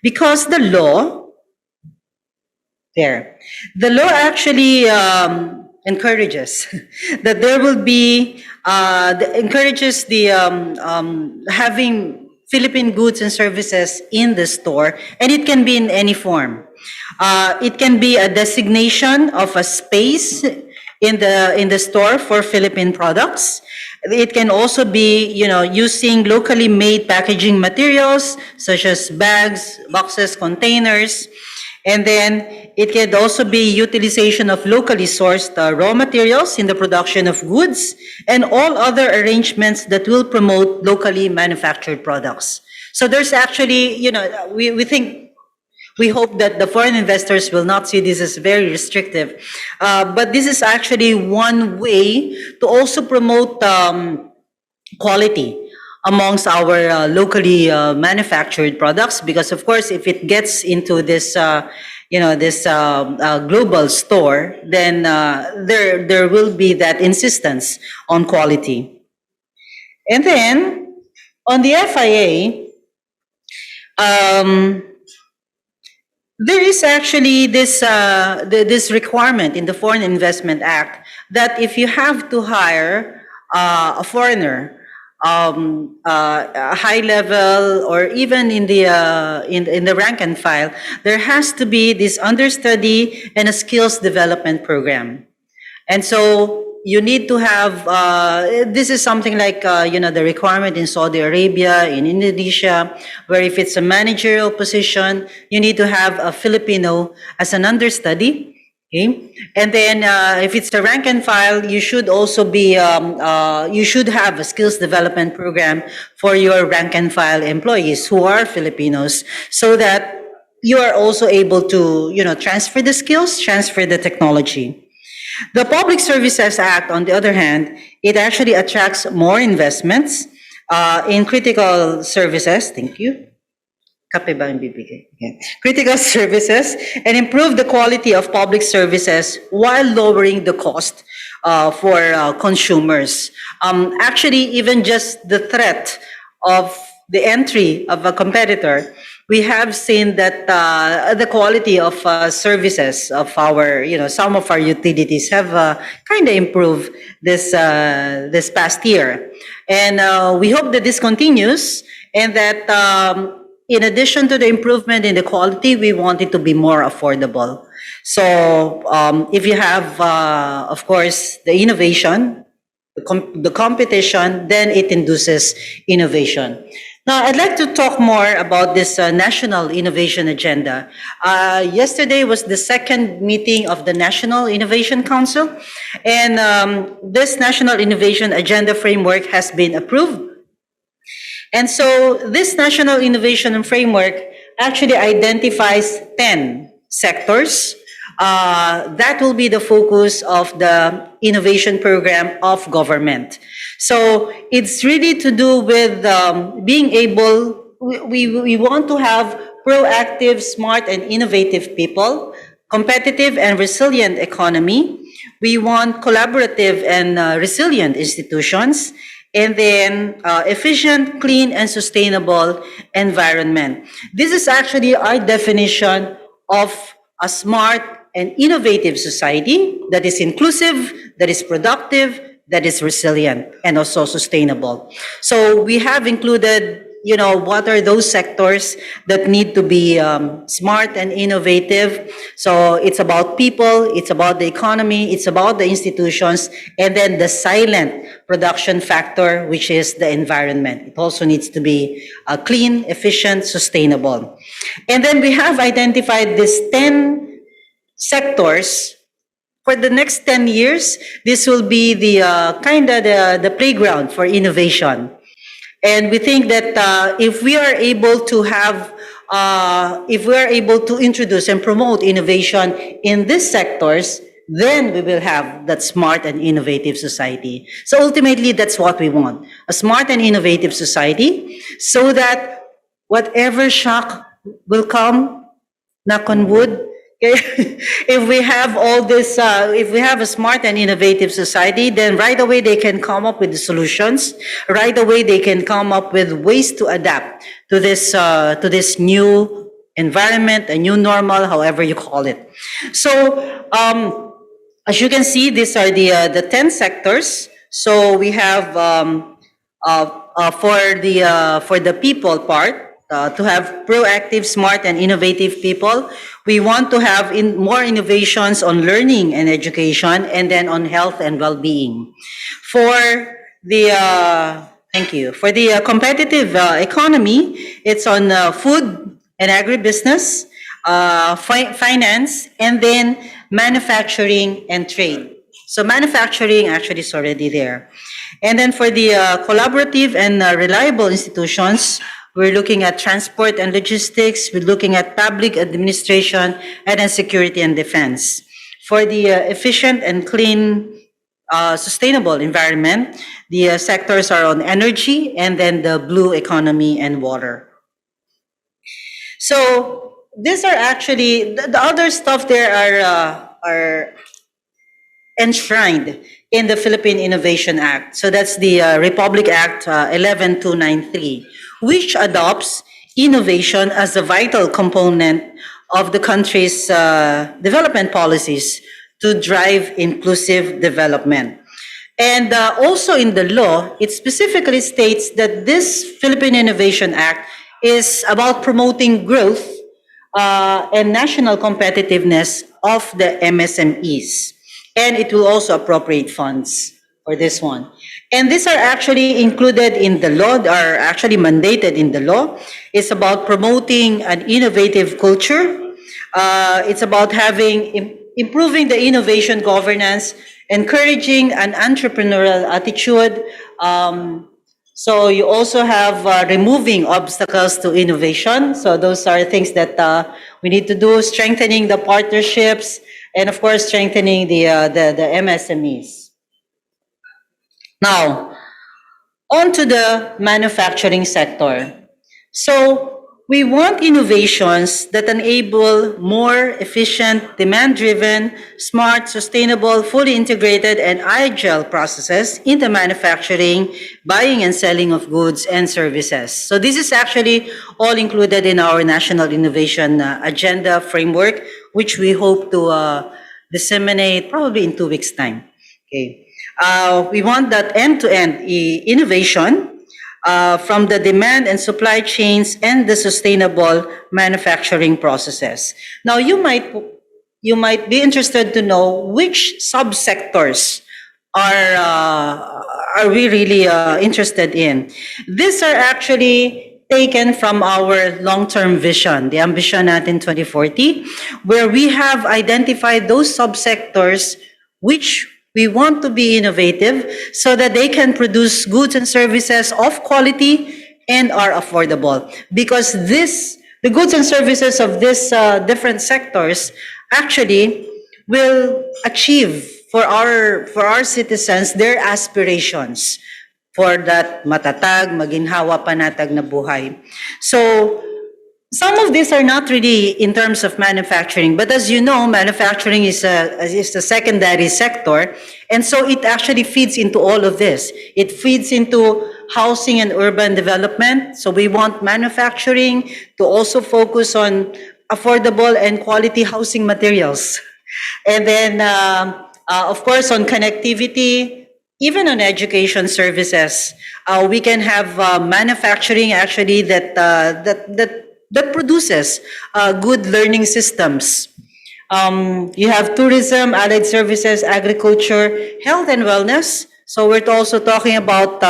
S8: because the law actually encourages that there will be encourages the having Philippine goods and services in the store, and it can be in any form. It can be a designation of a space in the store for Philippine products. It can also be, using locally made packaging materials such as bags, boxes, containers. And then it can also be utilization of locally sourced raw materials in the production of goods and all other arrangements that will promote locally manufactured products. So there's actually, we hope that the foreign investors will not see this as very restrictive. But this is actually one way to also promote quality amongst our locally manufactured products, because of course, if it gets into this, global store, then there will be that insistence on quality. And then on the FIA, there is actually this requirement in the Foreign Investment Act that if you have to hire a foreigner, a high level or even in the rank and file, there has to be this understudy and a skills development program. And so you need to have, this is something like, the requirement in Saudi Arabia, in Indonesia, where if it's a managerial position, you need to have a Filipino as an understudy. Okay. And then if it's the rank and file, you should also be, you should have a skills development program for your rank and file employees who are Filipinos, so that you are also able to, transfer the skills, transfer the technology. The Public Services Act, on the other hand, it actually attracts more investments in critical services. Thank you. Kape ba yung bibigay? Okay. Critical services, and improve the quality of public services while lowering the cost for consumers. Actually, even just the threat of the entry of a competitor, we have seen that the quality of services of our, some of our utilities have kind of improved this past year. And we hope that this continues, and that in addition to the improvement in the quality, we want it to be more affordable. So if you have, of course, the innovation, the competition, then it induces innovation. Now, I'd like to talk more about this National Innovation Agenda. Yesterday was the second meeting of the National Innovation Council, and this National Innovation Agenda framework has been approved. And so this National Innovation Framework actually identifies 10 sectors that will be the focus of the innovation program of government. So it's really to do with being able, we want to have proactive, smart, and innovative people, competitive and resilient economy. We want collaborative and resilient institutions, and then efficient, clean, and sustainable environment. This is actually our definition of a smart and innovative society that is inclusive, that is productive, that is resilient, and also sustainable. So we have included, what are those sectors that need to be smart and innovative. So it's about people, it's about the economy, it's about the institutions, and then the silent production factor, which is the environment. It also needs to be clean, efficient, sustainable. And then we have identified these 10 sectors. For the next 10 years, this will be the kind of the playground for innovation. And we think that if we are able to introduce and promote innovation in these sectors, then we will have that smart and innovative society. So ultimately, that's what we want, a smart and innovative society, so that whatever shock will come, knock on wood, if we have all this, if we have a smart and innovative society, then right away they can come up with the solutions. Right away they can come up with ways to adapt to this new environment, a new normal, however you call it. So, as you can see, these are the 10 sectors. So we have for the people part. To have proactive, smart, and innovative people. We want to have more innovations on learning and education, and then on health and well-being. For the competitive economy, it's on food and agribusiness, finance, and then manufacturing and trade. So manufacturing actually is already there. And then for the collaborative and reliable institutions, we're looking at transport and logistics. We're looking at public administration and then security and defense. For the efficient and clean, sustainable environment, the sectors are on energy and then the blue economy and water. So these are actually, the other stuff there are enshrined in the Philippine Innovation Act. So that's the Republic Act 11293, which adopts innovation as a vital component of the country's development policies to drive inclusive development. And also in the law, it specifically states that this Philippine Innovation Act is about promoting growth and national competitiveness of the MSMEs. And it will also appropriate funds for this one. And these are actually included in the law, are actually mandated in the law. It's about promoting an innovative culture. It's about improving the innovation governance, encouraging an entrepreneurial attitude. So you also have removing obstacles to innovation. So those are things that we need to do, strengthening the partnerships, and of course, strengthening the MSMEs. Now, on to the manufacturing sector. So we want innovations that enable more efficient, demand-driven, smart, sustainable, fully integrated, and agile processes in the manufacturing, buying and selling of goods and services. So this is actually all included in our National Innovation Agenda framework, which we hope to disseminate probably in 2 weeks' time. Okay. We want that end-to-end innovation from the demand and supply chains and the sustainable manufacturing processes. Now, you might be interested to know which subsectors are we really interested in. These are actually taken from our long-term vision, the Ambition natin 2040, where we have identified those subsectors which we want to be innovative so that they can produce goods and services of quality and are affordable. Because the goods and services of these different sectors actually will achieve for our citizens their aspirations for that matatag, maginhawa, panatag na buhay. So some of these are not really in terms of manufacturing, but as you know, manufacturing is a secondary sector, and so it actually feeds into all of this. It feeds into housing and urban development. So we want manufacturing to also focus on affordable and quality housing materials. And then, of course, on connectivity, even on education services, we can have manufacturing actually that produces good learning systems. You have tourism, allied services, agriculture, health and wellness. So we're also talking about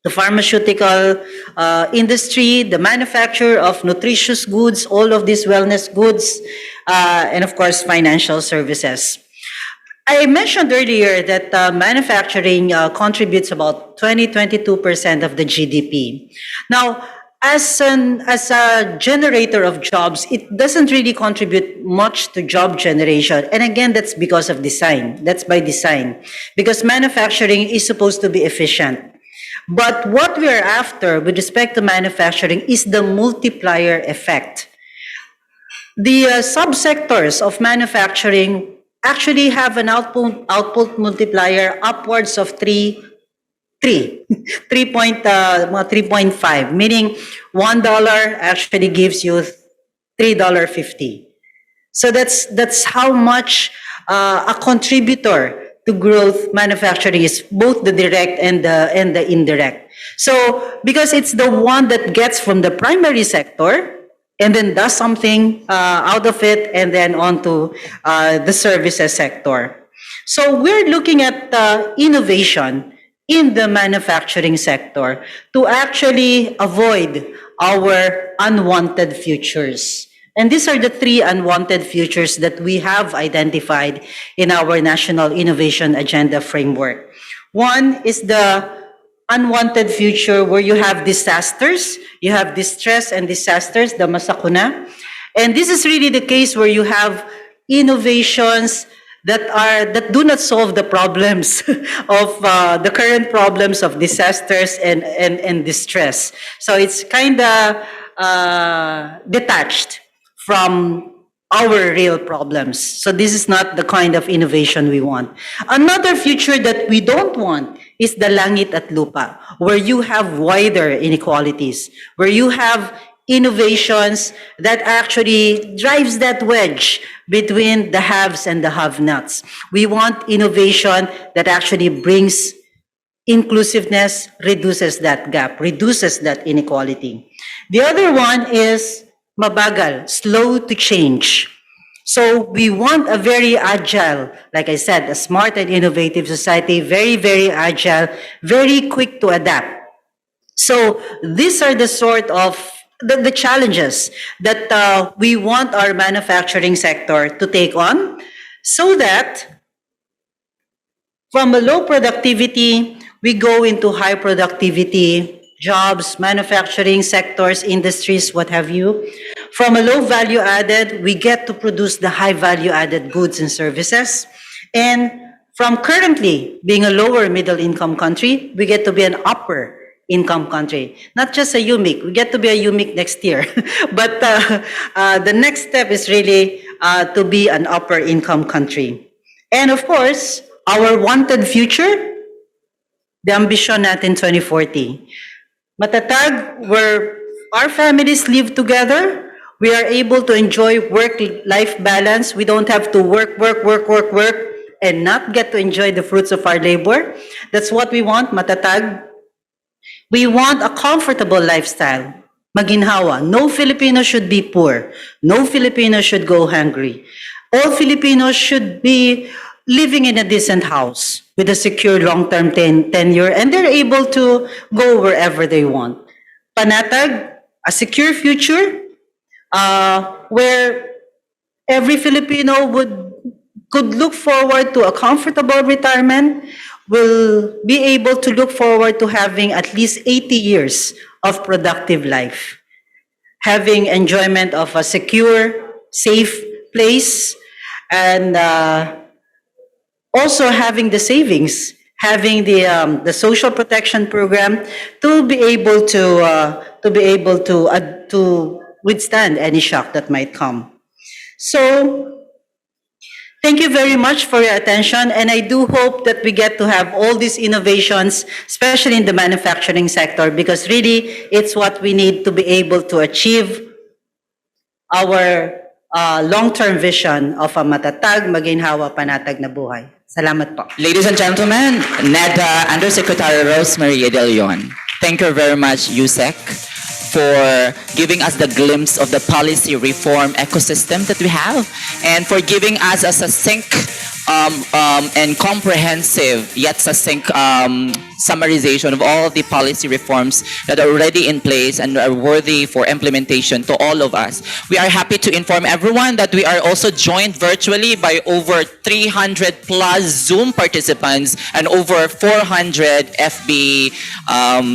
S8: the pharmaceutical industry, the manufacture of nutritious goods, all of these wellness goods, and of course, financial services. I mentioned earlier that manufacturing contributes about 22% of the GDP. Now, as a generator of jobs, it doesn't really contribute much to job generation. And again, that's because of design. That's by design. Because manufacturing is supposed to be efficient. But what we are after with respect to manufacturing is the multiplier effect. The subsectors of manufacturing actually have an output multiplier upwards of 3.5, meaning $1 actually gives you $3.50. So that's how much a contributor to growth manufacturing is, both the direct and the indirect. So because it's the one that gets from the primary sector and then does something out of it and then onto the services sector. So we're looking at innovation in the manufacturing sector to actually avoid our unwanted futures. And these are the three unwanted futures that we have identified in our National Innovation Agenda framework. One is the unwanted future where you have disasters, you have distress and disasters, the masakuna. And this is really the case where you have innovations that do not solve the problems of the current problems of disasters and distress. So it's kind of detached from our real problems. So this is not the kind of innovation we want. Another future that we don't want is the langit at lupa, where you have wider inequalities, where you have innovations that actually drives that wedge between the haves and the have-nots. We want innovation that actually brings inclusiveness, reduces that gap, reduces that inequality. The other one is mabagal, slow to change. So we want a very agile, like I said, a smart and innovative society, very, very agile, very quick to adapt. So these are the sort of the challenges that we want our manufacturing sector to take on so that from a low productivity, we go into high productivity jobs, manufacturing sectors, industries, what have you. From a low value added, we get to produce the high value added goods and services. And from currently being a lower middle income country, we get to be an upper income country. Not just a UMIC, we get to be a UMIC next year. But the next step is really to be an upper income country. And of course, our wanted future, the ambition natin 2040. Matatag, where our families live together, we are able to enjoy work-life balance. We don't have to work, and not get to enjoy the fruits of our labor. That's what we want, matatag. We want a comfortable lifestyle. Maginhawa. No Filipino should be poor. No Filipino should go hungry. All Filipinos should be living in a decent house with a secure long-term tenure, and they're able to go wherever they want. Panatag, a secure future where every Filipino could look forward to a comfortable retirement, will be able to look forward to having at least 80 years of productive life, having enjoyment of a secure, safe place, and also having the savings, having the social protection program to be able to withstand any shock that might come. So, thank you very much for your attention, and I do hope that we get to have all these innovations, especially in the manufacturing sector, because really it's what we need to be able to achieve our long-term vision of a matatag, maginhawa, panatag na buhay. Salamat po.
S3: Ladies and gentlemen, NEDA Undersecretary Rosemary De Leon. Thank you very much, USEC, for giving us the glimpse of the policy reform ecosystem that we have, and for giving us a succinct and comprehensive yet succinct summarization of all the policy reforms that are already in place and are worthy for implementation to all of us. We are happy to inform everyone that we are also joined virtually by over 300 plus Zoom participants and over 400 FB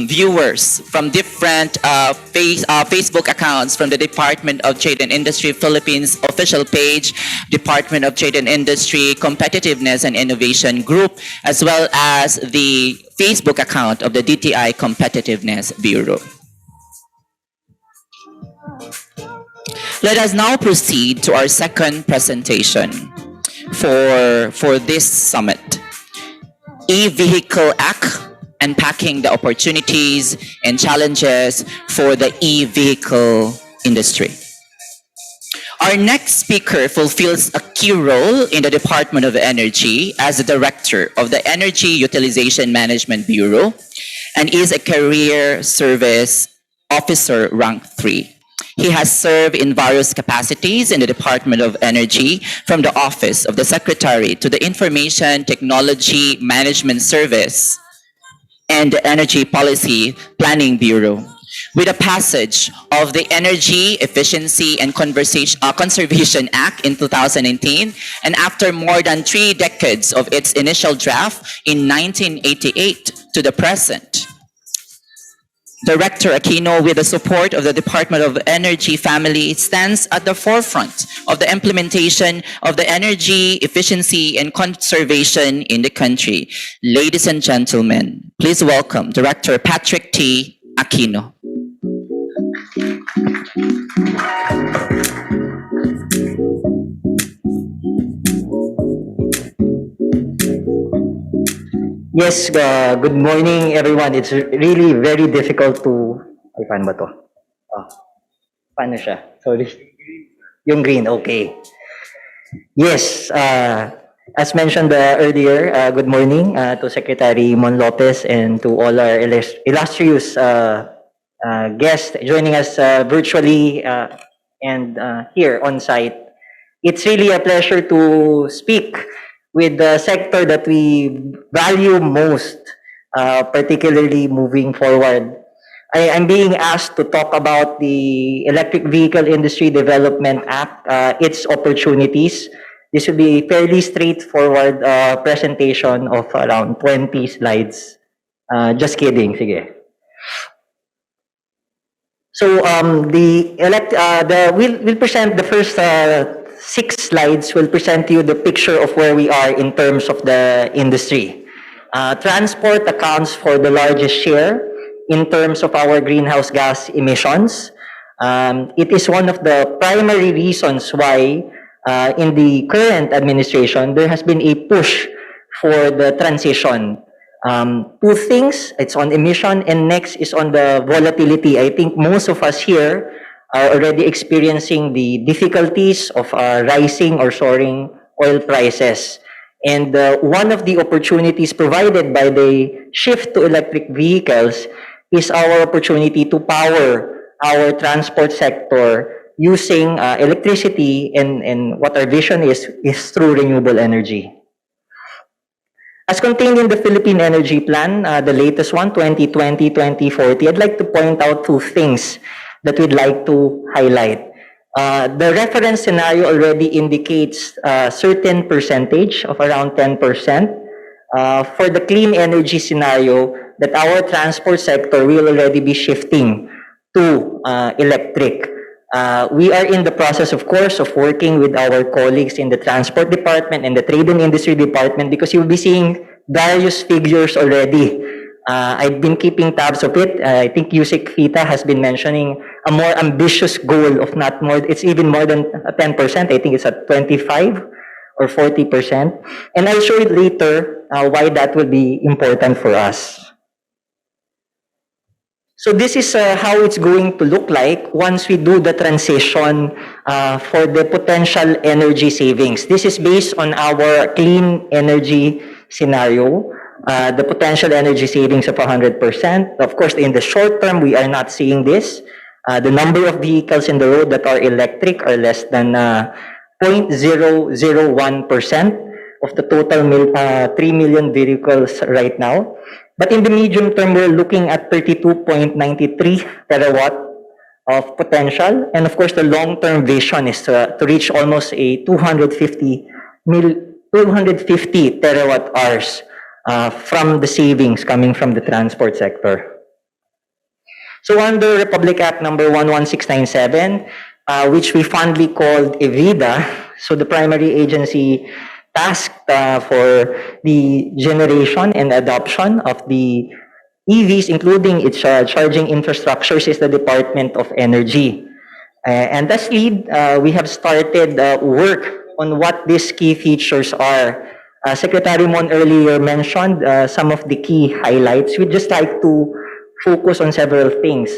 S3: viewers from different Facebook accounts, from the Department of Trade and Industry Philippines official page, Department of Trade and Industry Competitiveness and Innovation Group, as well as the Facebook account of the DTI Competitiveness Bureau. Let us now proceed to our second presentation for this summit. E-Vehicle Act, Unpacking the Opportunities and Challenges for the E-Vehicle Industry. Our next speaker fulfills a key role in the Department of Energy as the Director of the Energy Utilization Management Bureau and is a Career Service Officer Rank 3. He has served in various capacities in the Department of Energy, from the Office of the Secretary to the Information Technology Management Service and the Energy Policy Planning Bureau. With the passage of the Energy Efficiency and Conservation Act in 2019, and after more than 3 decades of its initial draft in 1988 to the present, Director Aquino, with the support of the Department of Energy family, stands at the forefront of the implementation of the energy efficiency and conservation in the country. Ladies and gentlemen, please welcome Director Patrick T. Aquino.
S9: Yes, good morning everyone. It's really very difficult to... Ay, paano ba to? Oh, paano siya? Sorry. Yung green, okay. Yes, as mentioned earlier, good morning to Secretary Mon Lopez and to all our illustrious guests joining us virtually and here on site. It's really a pleasure to speak with the sector that we value most, particularly moving forward. I'm being asked to talk about the Electric Vehicle Industry Development Act, its opportunities. This will be a fairly straightforward presentation of around 20 slides. Just kidding, sige. So we'll present the first 6 slides. Will present to you the picture of where we are in terms of the industry. Transport accounts for the largest share in terms of our greenhouse gas emissions. It is one of the primary reasons why in the current administration there has been a push for the transition. 2 things, it's on emission, and next is on the volatility. I think most of us here are already experiencing the difficulties of rising or soaring oil prices. And one of the opportunities provided by the shift to electric vehicles is our opportunity to power our transport sector using electricity, and what our vision is through renewable energy. As contained in the Philippine Energy Plan, the latest one, 2020-2040, I'd like to point out 2 things that we'd like to highlight. The reference scenario already indicates a certain percentage of around 10% for the clean energy scenario that our transport sector will already be shifting to electric. We are in the process, of course, of working with our colleagues in the Transport Department and the Trade and Industry Department, because you'll be seeing various figures already I've been keeping tabs of it. I think Yusik Fita has been mentioning a more ambitious goal of not more, it's even more than 10%. I think it's at 25 or 40%. And I'll show you later why that will be important for us. So this is how it's going to look like once we do the transition for the potential energy savings. This is based on our clean energy scenario, the potential energy savings of 100%. Of course, in the short term, we are not seeing this. The number of vehicles in the road that are electric are less than 0.001% of the total 3 million vehicles right now. But in the medium term, we're looking at 32.93 terawatt of potential. And of course, the long-term vision is to reach almost a 250 terawatt hours from the savings coming from the transport sector. So under Republic Act number 11697, which we fondly called EVIDA, so the primary agency tasked for the generation and adoption of the EVs, including its charging infrastructures, is the Department of Energy. And as lead, we have started work on what these key features are. Secretary Mon earlier mentioned some of the key highlights. We'd just like to focus on several things.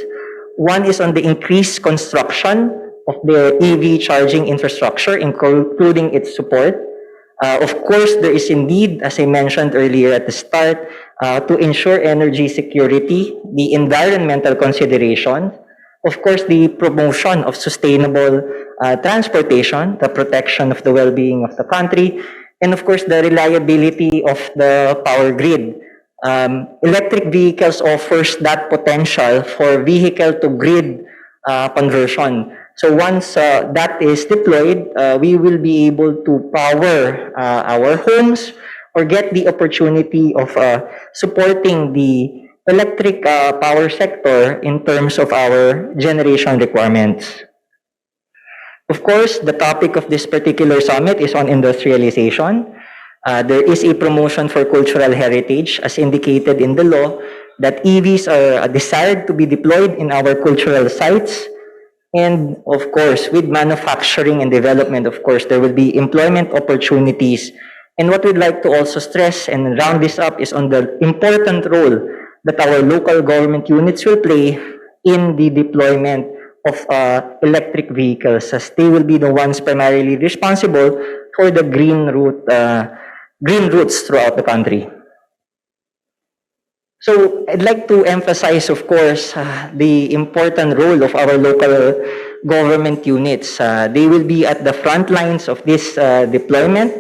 S9: One is on the increased construction of the EV charging infrastructure, including its support. Of course, there is indeed, as I mentioned earlier at the start, to ensure energy security, the environmental consideration, of course, the promotion of sustainable transportation, the protection of the well-being of the country, and of course, the reliability of the power grid. Electric vehicles offers that potential for vehicle-to-grid conversion. So once that is deployed, we will be able to power our homes or get the opportunity of supporting the electric power sector in terms of our generation requirements. Of course, the topic of this particular summit is on industrialization. There is a promotion for cultural heritage as indicated in the law that EVs are desired to be deployed in our cultural sites. And of course, with manufacturing and development, of course, there will be employment opportunities. And what we'd like to also stress and round this up is on the important role that our local government units will play in the deployment of electric vehicles, as they will be the ones primarily responsible for the green routes throughout the country. So I'd like to emphasize, of course, the important role of our local government units. They will be at the front lines of this deployment.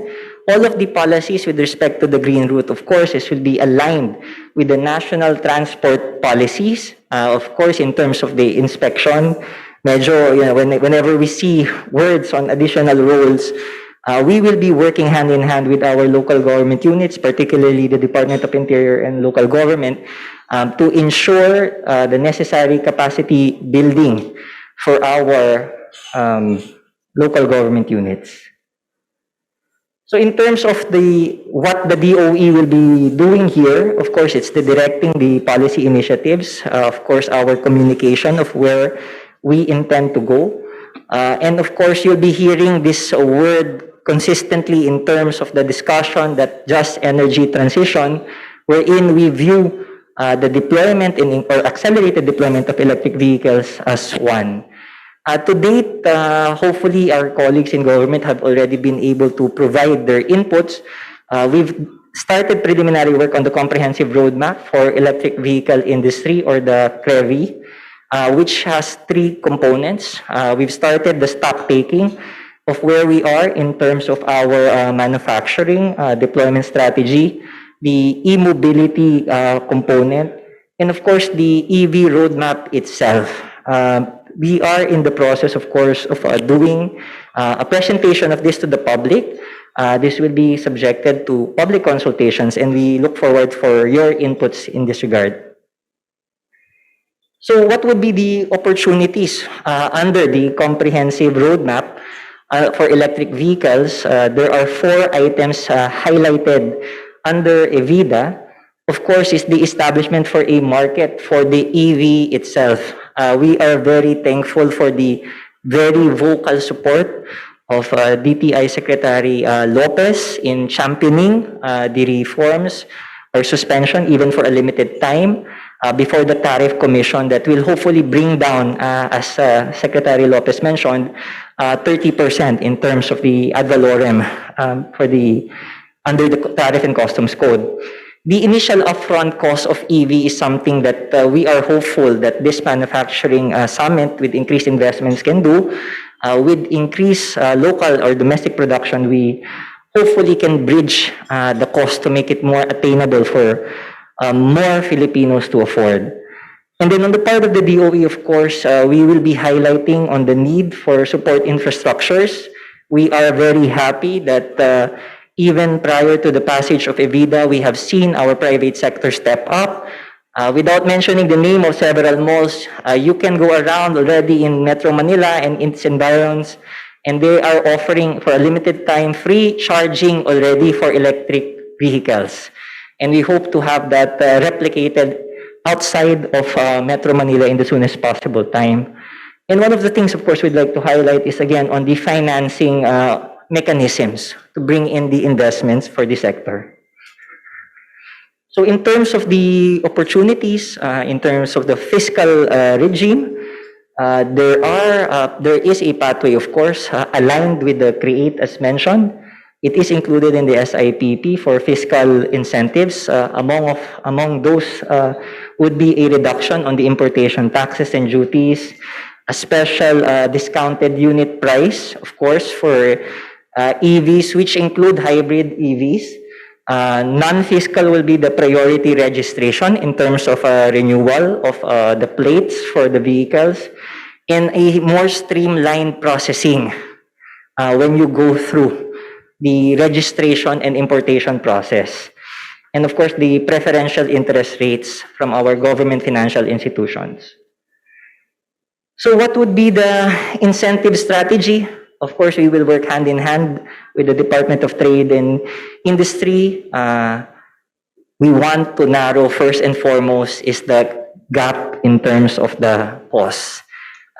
S9: All of the policies with respect to the green route, of course, this will be aligned with the national transport policies. Of course, in terms of the inspection, medyo, whenever we see words on additional roles, we will be working hand in hand with our local government units, particularly the Department of Interior and Local Government, to ensure the necessary capacity building for our local government units. So in terms of what the DOE will be doing here, of course, it's the directing the policy initiatives, of course, our communication of where we intend to go. And of course, you'll be hearing this word consistently in terms of the discussion that just energy transition, wherein we view the deployment or accelerated deployment of electric vehicles as one. To date, hopefully our colleagues in government have already been able to provide their inputs. We've started preliminary work on the comprehensive roadmap for electric vehicle industry, or the CREVI, which has three components. We've started the stock taking of where we are in terms of our manufacturing deployment strategy, the e-mobility component, and of course the EV roadmap itself. We are in the process, of course, of doing a presentation of this to the public. This will be subjected to public consultations, and we look forward for your inputs in this regard. So what would be the opportunities under the comprehensive roadmap for electric vehicles? There are 4 items highlighted under EVIDA. of course, is the establishment for a market for the EV itself. We are very thankful for the very vocal support of DTI Secretary Lopez in championing the reforms or suspension, even for a limited time, before the Tariff Commission that will hopefully bring down, as Secretary Lopez mentioned, 30% in terms of the ad valorem for the under the Tariff and Customs Code. The initial upfront cost of EV is something that we are hopeful that this manufacturing summit with increased investments can do. With increased local or domestic production, we hopefully can bridge the cost to make it more attainable for more Filipinos to afford. And then on the part of the DOE, of course, we will be highlighting on the need for support infrastructures. We are very happy that even prior to the passage of EVIDA, we have seen our private sector step up. Without mentioning the name of several malls, you can go around already in Metro Manila and its environs, and they are offering for a limited time free charging already for electric vehicles. And we hope to have that replicated outside of Metro Manila in the soonest possible time. And one of the things, of course, we'd like to highlight is again on the financing mechanisms to bring in the investments for the sector. So in terms of the opportunities, in terms of the fiscal regime, there is a pathway, of course, aligned with the CREATE as mentioned. It is included in the SIPP for fiscal incentives. Among those would be a reduction on the importation taxes and duties, a special discounted unit price, of course, for EVs, which include hybrid EVs. Non-fiscal will be the priority registration in terms of renewal of the plates for the vehicles, and a more streamlined processing when you go through the registration and importation process. And of course, the preferential interest rates from our government financial institutions. So what would be the incentive strategy? Of course, we will work hand in hand with the Department of Trade and Industry. We want to narrow first and foremost is the gap in terms of the costs.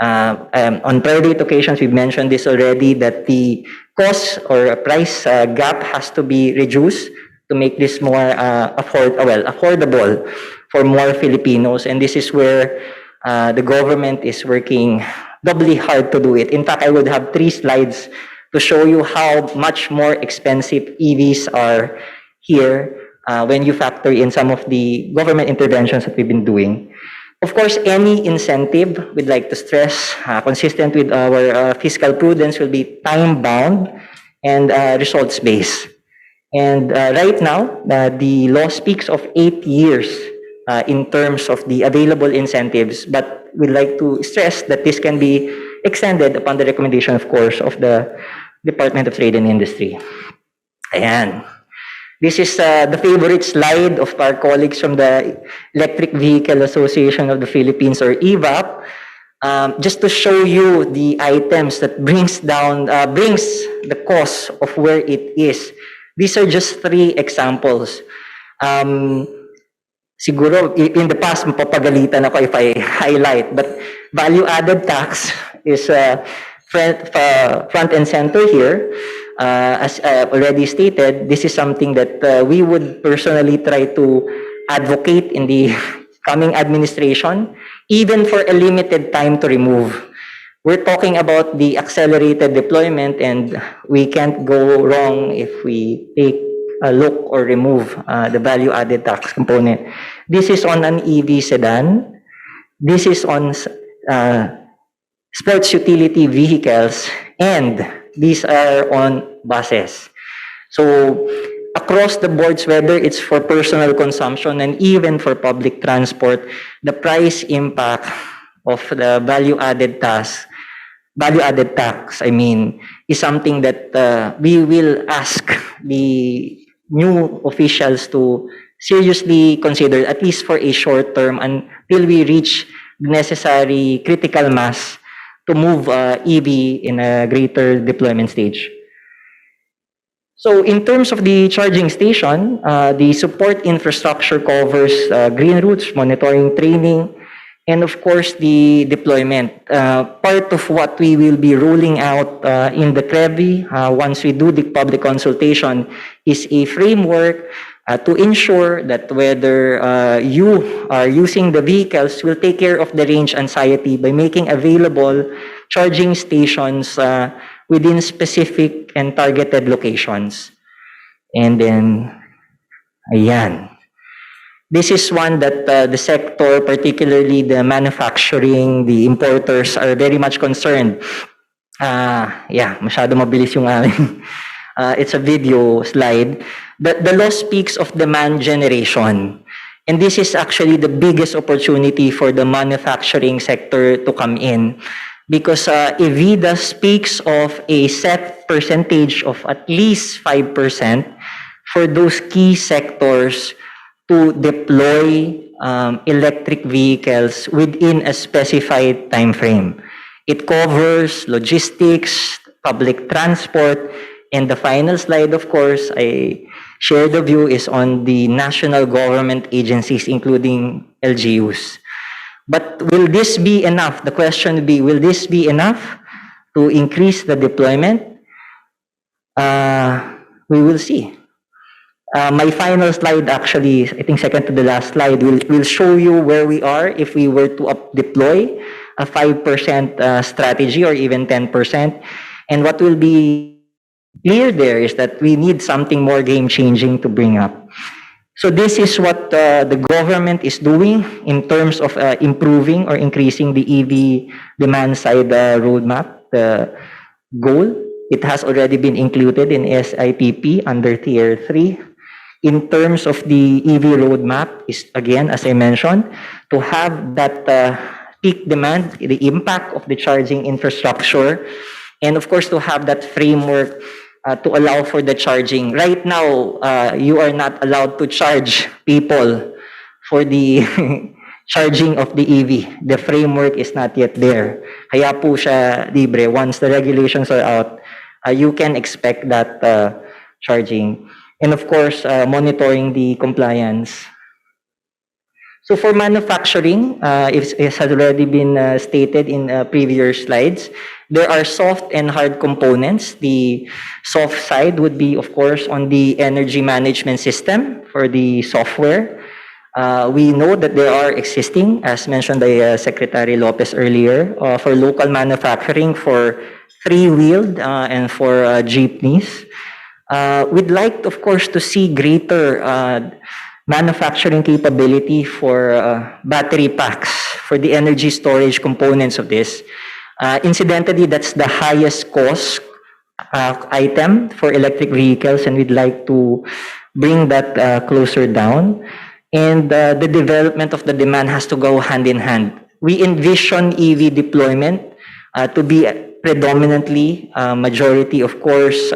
S9: On private occasions, we've mentioned this already, that the cost or price gap has to be reduced to make this more affordable for more Filipinos. And this is where the government is working doubly hard to do it. In fact, I would have 3 slides to show you how much more expensive EVs are here when you factor in some of the government interventions that we've been doing. Of course, any incentive, we'd like to stress, consistent with our fiscal prudence, will be time-bound and results-based. And right now, the law speaks of 8 years in terms of the available incentives, but we'd like to stress that this can be extended upon the recommendation, of course, of the Department of Trade and Industry. Ayan. This is the favorite slide of our colleagues from the Electric Vehicle Association of the Philippines, or EVAP, just to show you the items that brings the cost of where it is. These are just 3 examples. Siguro, in the past, mapapagalitan ako if I highlight, but value-added tax is front and center here. As already stated, this is something that we would personally try to advocate in the coming administration, even for a limited time to remove. We're talking about the accelerated deployment, and we can't go wrong if we take a look or remove the value-added tax component. This is on an EV sedan. This is on sports utility vehicles, and these are on buses. So across the boards, whether it's for personal consumption and even for public transport, the price impact of the value-added tax, I mean, is something that we will ask the new officials to seriously consider, at least for a short term, until we reach the necessary critical mass to move EV in a greater deployment stage. So in terms of the charging station, the support infrastructure covers green routes, monitoring, training, and of course the deployment. Part of what we will be rolling out in the CREVI once we do the public consultation is a framework to ensure that whether you are using the vehicles, will take care of the range anxiety by making available charging stations within specific and targeted locations. And then, ayan. This is one that the sector, particularly the manufacturing, the importers, are very much concerned. Yeah, masyado mabilis yung amin. It's a video slide. The law speaks of demand generation. And this is actually the biggest opportunity for the manufacturing sector to come in. Because EVIDA speaks of a set percentage of at least 5% for those key sectors to deploy electric vehicles within a specified time frame. It covers logistics, public transport, and the final slide, of course, I share the view, is on the national government agencies, including LGUs. But will this be enough? The question would be, will this be enough to increase the deployment? We will see. My final slide, actually, I think second to the last slide, will show you where we are if we were to deploy a 5% strategy or even 10%. And what will be clear there is that we need something more game-changing to bring up. So this is what the government is doing in terms of improving or increasing the EV demand side roadmap, the goal. It has already been included in SIPP under Tier 3. In terms of the EV roadmap is, again, as I mentioned, to have that peak demand, the impact of the charging infrastructure, and of course to have that framework to allow for the charging. Right now, you are not allowed to charge people for the charging of the EV. The framework is not yet there. Kaya po siya libre. Once the regulations are out, you can expect that charging. And of course, monitoring the compliance. So for manufacturing, it has already been stated in previous slides. There are soft and hard components. The soft side would be, of course, on the energy management system for the software. We know that there are existing, as mentioned by Secretary Lopez earlier, for local manufacturing for three-wheeled and for jeepneys. We'd like, of course, to see greater manufacturing capability for battery packs, for the energy storage components of this. Incidentally, that's the highest cost item for electric vehicles, and we'd like to bring that closer down. And the development of the demand has to go hand in hand. We envision EV deployment to be predominantly, majority, of course,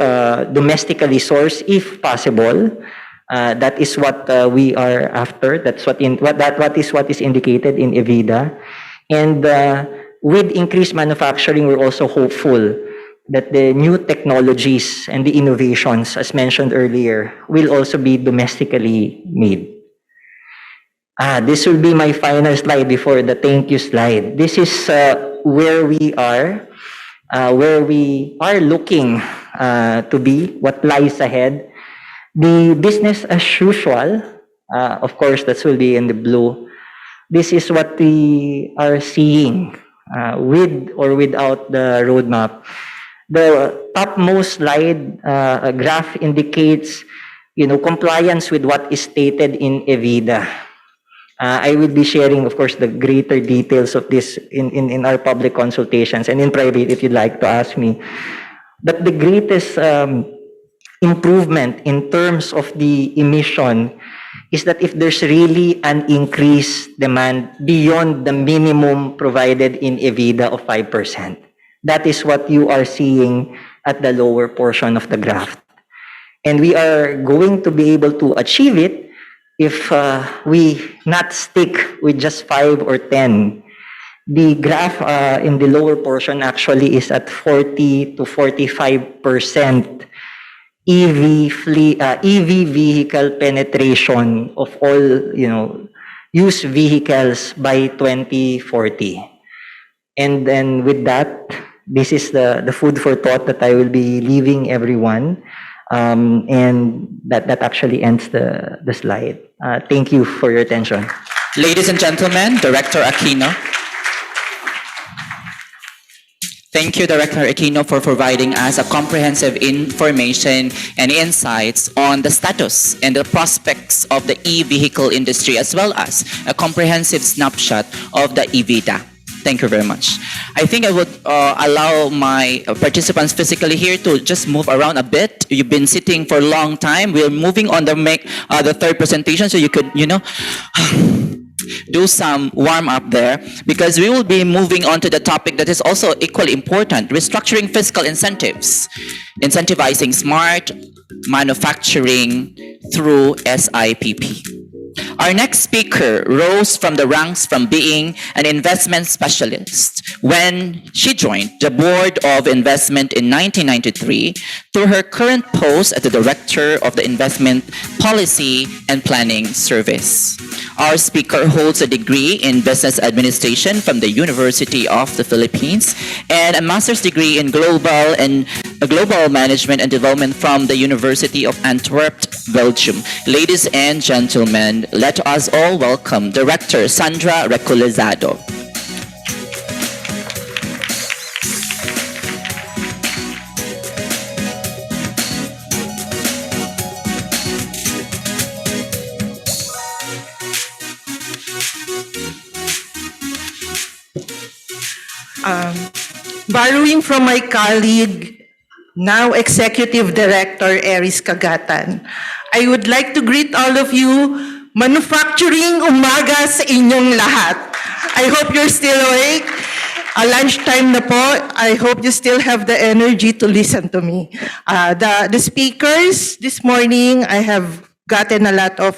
S9: domestically sourced, if possible. That is what we are after. That's what is indicated in EVIDA. And with increased manufacturing, we're also hopeful that the new technologies and the innovations, as mentioned earlier, will also be domestically made. This will be my final slide before the thank you slide. This is where we are looking to be, what lies ahead. The business as usual, of course, that will be in the blue. This is what we are seeing with or without the roadmap. The topmost slide graph indicates, compliance with what is stated in EVIDA. I will be sharing, of course, the greater details of this in our public consultations and in private if you'd like to ask me. But the greatest improvement in terms of the emission is that if there's really an increased demand beyond the minimum provided in EVIDA of 5%, that is what you are seeing at the lower portion of the graph. And we are going to be able to achieve it if we not stick with just 5 or 10. The graph in the lower portion actually is at 40 to 45% EV vehicle penetration of all, used vehicles by 2040. And then with that, this is the food for thought that I will be leaving everyone. And that actually ends the slide. Thank you for your attention.
S3: Ladies and gentlemen, Director Aquino. Thank you, Director Aquino, for providing us a comprehensive information and insights on the status and the prospects of the e-vehicle industry, as well as a comprehensive snapshot of the EVIDA. Thank you very much. I think I would allow my participants physically here to just move around a bit. You've been sitting for a long time. We're moving on the third presentation, so you could, do some warm up there, because we will be moving on to the topic that is also equally important: restructuring fiscal incentives, incentivizing smart manufacturing through SIPP. Our next speaker rose from the ranks from being an investment specialist when she joined the Board of Investment in 1993 to her current post as the Director of the Investment Policy and Planning Service. Our speaker holds a degree in Business Administration from the University of the Philippines and a master's degree in Global Management and Development from the University of Antwerp, Belgium. Ladies and gentlemen, let us all welcome Director Sandra Recolizado.
S10: Borrowing from my colleague, now Executive Director Eris Kagatan, I would like to greet all of you. Manufacturing umaga sa inyong lahat. I hope you're still awake. Lunchtime na po. I hope you still have the energy to listen to me. The speakers this morning, I have gotten a lot of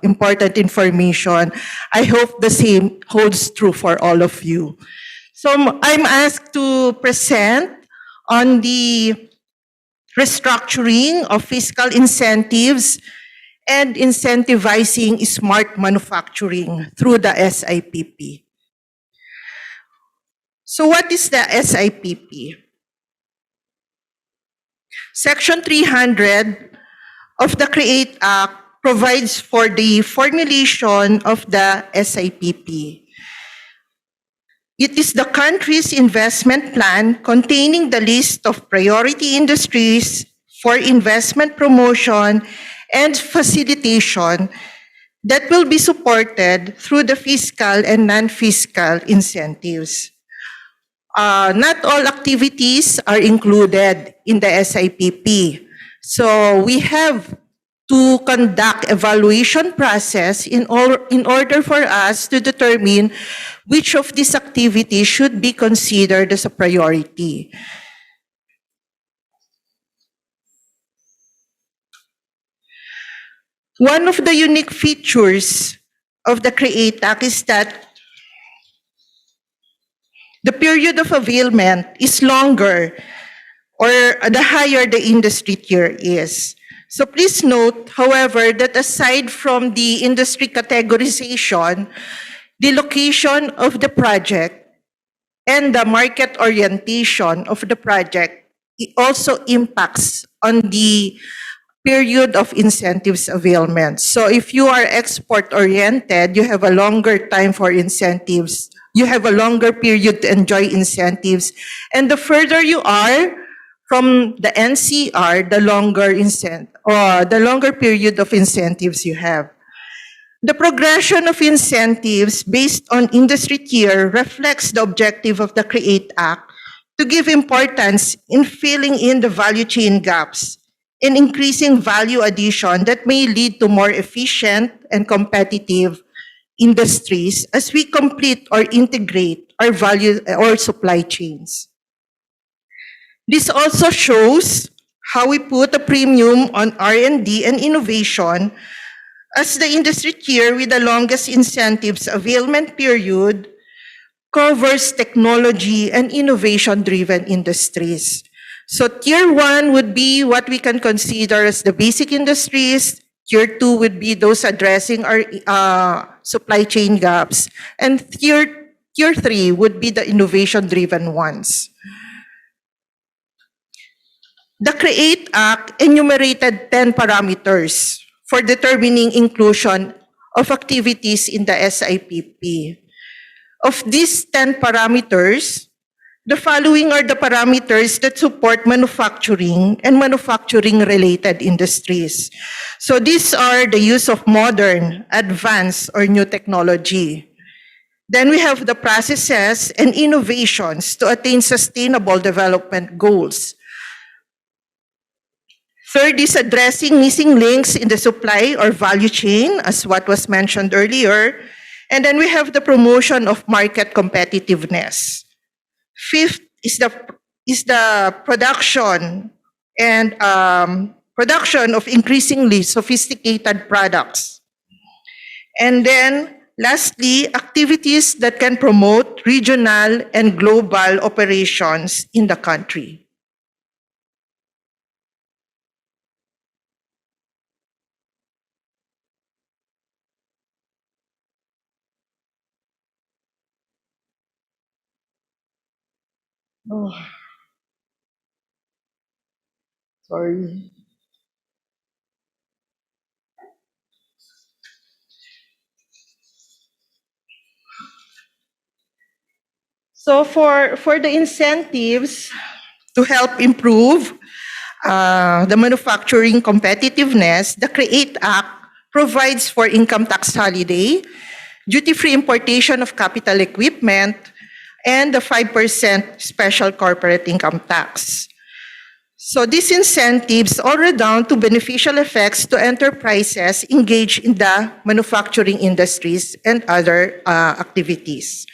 S10: important information. I hope the same holds true for all of you. So I'm asked to present on the restructuring of fiscal incentives and incentivizing smart manufacturing through the SIPP. So what is the SIPP? Section 300 of the CREATE Act provides for the formulation of the SIPP. It is the country's investment plan containing the list of priority industries for investment promotion and facilitation that will be supported through the fiscal and non-fiscal incentives. Not all activities are included in the SIPP. So we have to conduct evaluation process in order for us to determine which of these activities should be considered as a priority. One of the unique features of the CREATE Act is that the period of availment is longer, or the higher the industry tier is. So please note, however, that aside from the industry categorization, the location of the project and the market orientation of the project, it also impacts on the period of incentives availment. So if you are export-oriented, you have a longer time for incentives. You have a longer period to enjoy incentives. And the further you are from the NCR, the longer period of incentives you have. The progression of incentives based on industry tier reflects the objective of the CREATE Act to give importance in filling in the value chain gaps and increasing value addition that may lead to more efficient and competitive industries as we complete or integrate our value or supply chains. This also shows how we put a premium on R&D and innovation as the industry tier with the longest incentives availment period covers technology and innovation-driven industries. So tier 1 would be what we can consider as the basic industries. Tier 2 would be those addressing our supply chain gaps. And tier 3 would be the innovation-driven ones. The CREATE Act enumerated 10 parameters for determining inclusion of activities in the SIPP. Of these 10 parameters, the following are the parameters that support manufacturing and manufacturing-related industries. So these are the use of modern, advanced, or new technology. Then we have the processes and innovations to attain sustainable development goals. Third is addressing missing links in the supply or value chain, as what was mentioned earlier. And then we have the promotion of market competitiveness. Fifth is the production and production of increasingly sophisticated products. And then lastly, activities that can promote regional and global operations in the country. Oh, sorry. So for the incentives to help improve the manufacturing competitiveness, the CREATE Act provides for income tax holiday, duty-free importation of capital equipment, and the 5% special corporate income tax. So these incentives all redound to beneficial effects to enterprises engaged in the manufacturing industries and other activities.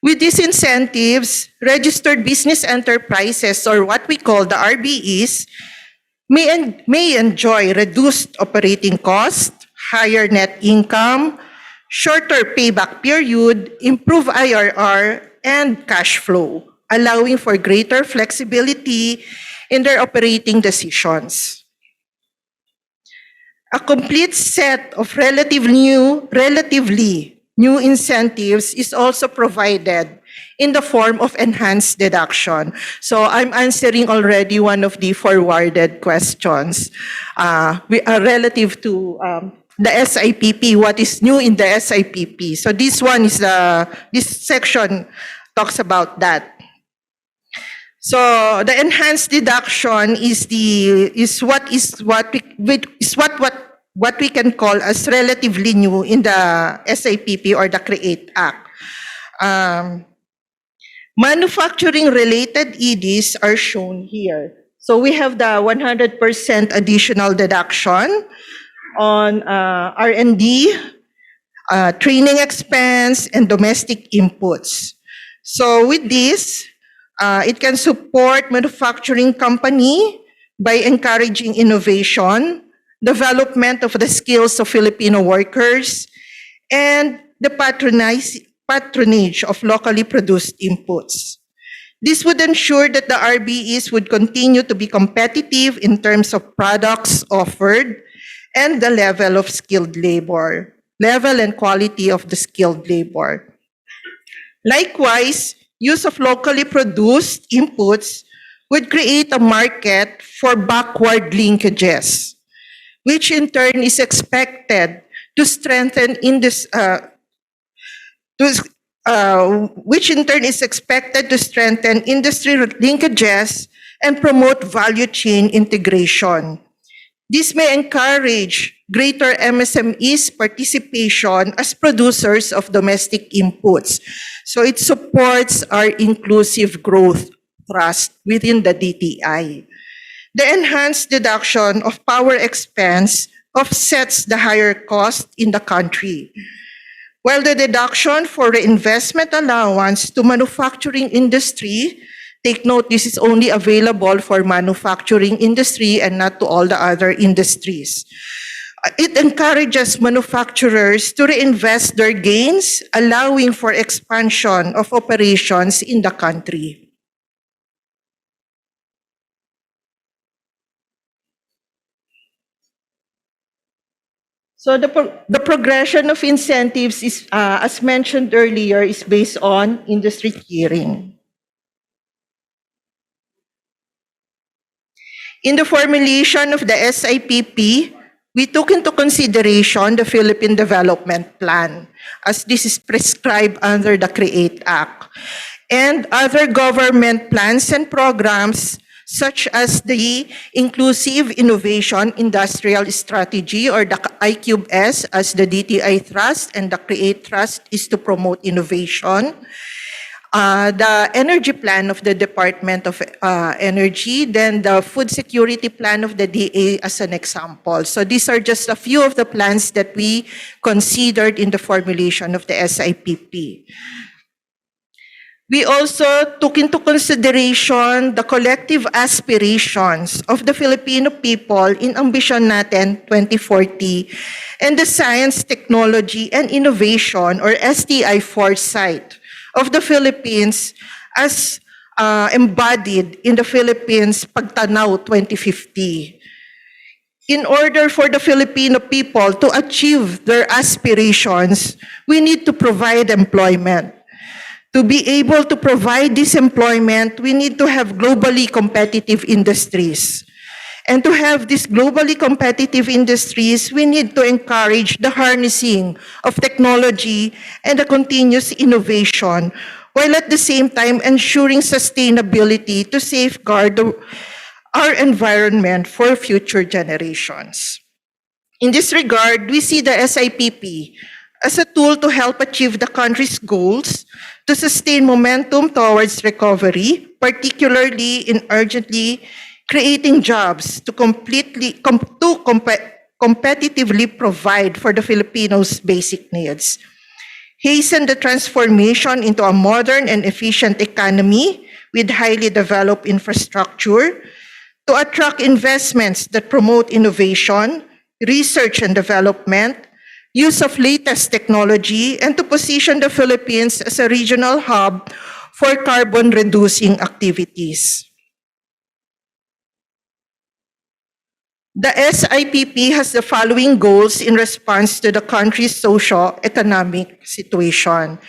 S10: With these incentives, registered business enterprises, or what we call the RBEs, may enjoy reduced operating cost, higher net income, shorter payback period, improved IRR, and cash flow, allowing for greater flexibility in their operating decisions. A complete set of relatively new incentives is also provided in the form of enhanced deduction. So I'm answering already one of the forwarded questions relative to the SIPP, what is new in the SIPP. So this one is this section talks about that. So the enhanced deduction is what we can call as relatively new in the SIPP or the CREATE Act. Manufacturing related EDs are shown here. So we have the 100% additional deduction on R&D, training expense, and domestic inputs. So with this, it can support manufacturing company by encouraging innovation, development of the skills of Filipino workers, and the patronage of locally produced inputs. This would ensure that the RBEs would continue to be competitive in terms of products offered and the level of skilled labor, level and quality of the skilled labor. Likewise, use of locally produced inputs would create a market for backward linkages, which in turn is expected to strengthen industry linkages and promote value chain integration. This may encourage greater MSMEs participation as producers of domestic inputs. So it supports our inclusive growth thrust within the DTI. The enhanced deduction of power expense offsets the higher cost in the country, while the deduction for reinvestment allowance to manufacturing industry, take note, this is only available for manufacturing industry and not to all the other industries. It encourages manufacturers to reinvest their gains, allowing for expansion of operations in the country. So the progression of incentives is, as mentioned earlier, is based on industry tiering. In the formulation of the SIPP, we took into consideration the Philippine Development Plan, as this is prescribed under the CREATE Act, and other government plans and programs such as the Inclusive Innovation Industrial Strategy, or the ICUBE-S, as the DTI Trust and the CREATE Trust is to promote innovation. The energy plan of the Department of Energy, then the food security plan of the DA as an example. So these are just a few of the plans that we considered in the formulation of the SIPP. We also took into consideration the collective aspirations of the Filipino people in Ambition Natin 2040 and the science, technology, and innovation, or STI foresight of the Philippines as embodied in the Philippines Pagtanaw 2050. In order for the Filipino people to achieve their aspirations, we need to provide employment. To be able to provide this employment, we need to have globally competitive industries. And to have these globally competitive industries, we need to encourage the harnessing of technology and the continuous innovation, while at the same time ensuring sustainability to safeguard our environment for future generations. In this regard, we see the SIPP as a tool to help achieve the country's goals to sustain momentum towards recovery, particularly in urgently creating jobs to competitively provide for the Filipinos' basic needs, hasten the transformation into a modern and efficient economy with highly developed infrastructure, to attract investments that promote innovation, research and development, use of latest technology, and to position the Philippines as a regional hub for carbon-reducing activities. The SIPP has the following goals in response to the country's socio-economic situation.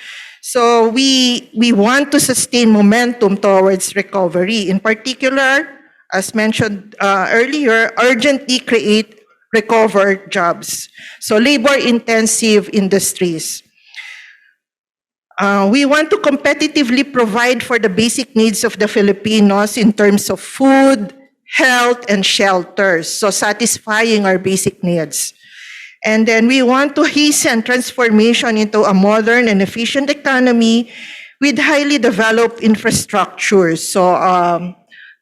S10: So we want to sustain momentum towards recovery. In particular, as mentioned earlier, urgently create recovered jobs. So labor-intensive industries. We want to competitively provide for the basic needs of the Filipinos in terms of food, health, and shelters, so satisfying our basic needs. And then we want to hasten transformation into a modern and efficient economy with highly developed infrastructure. So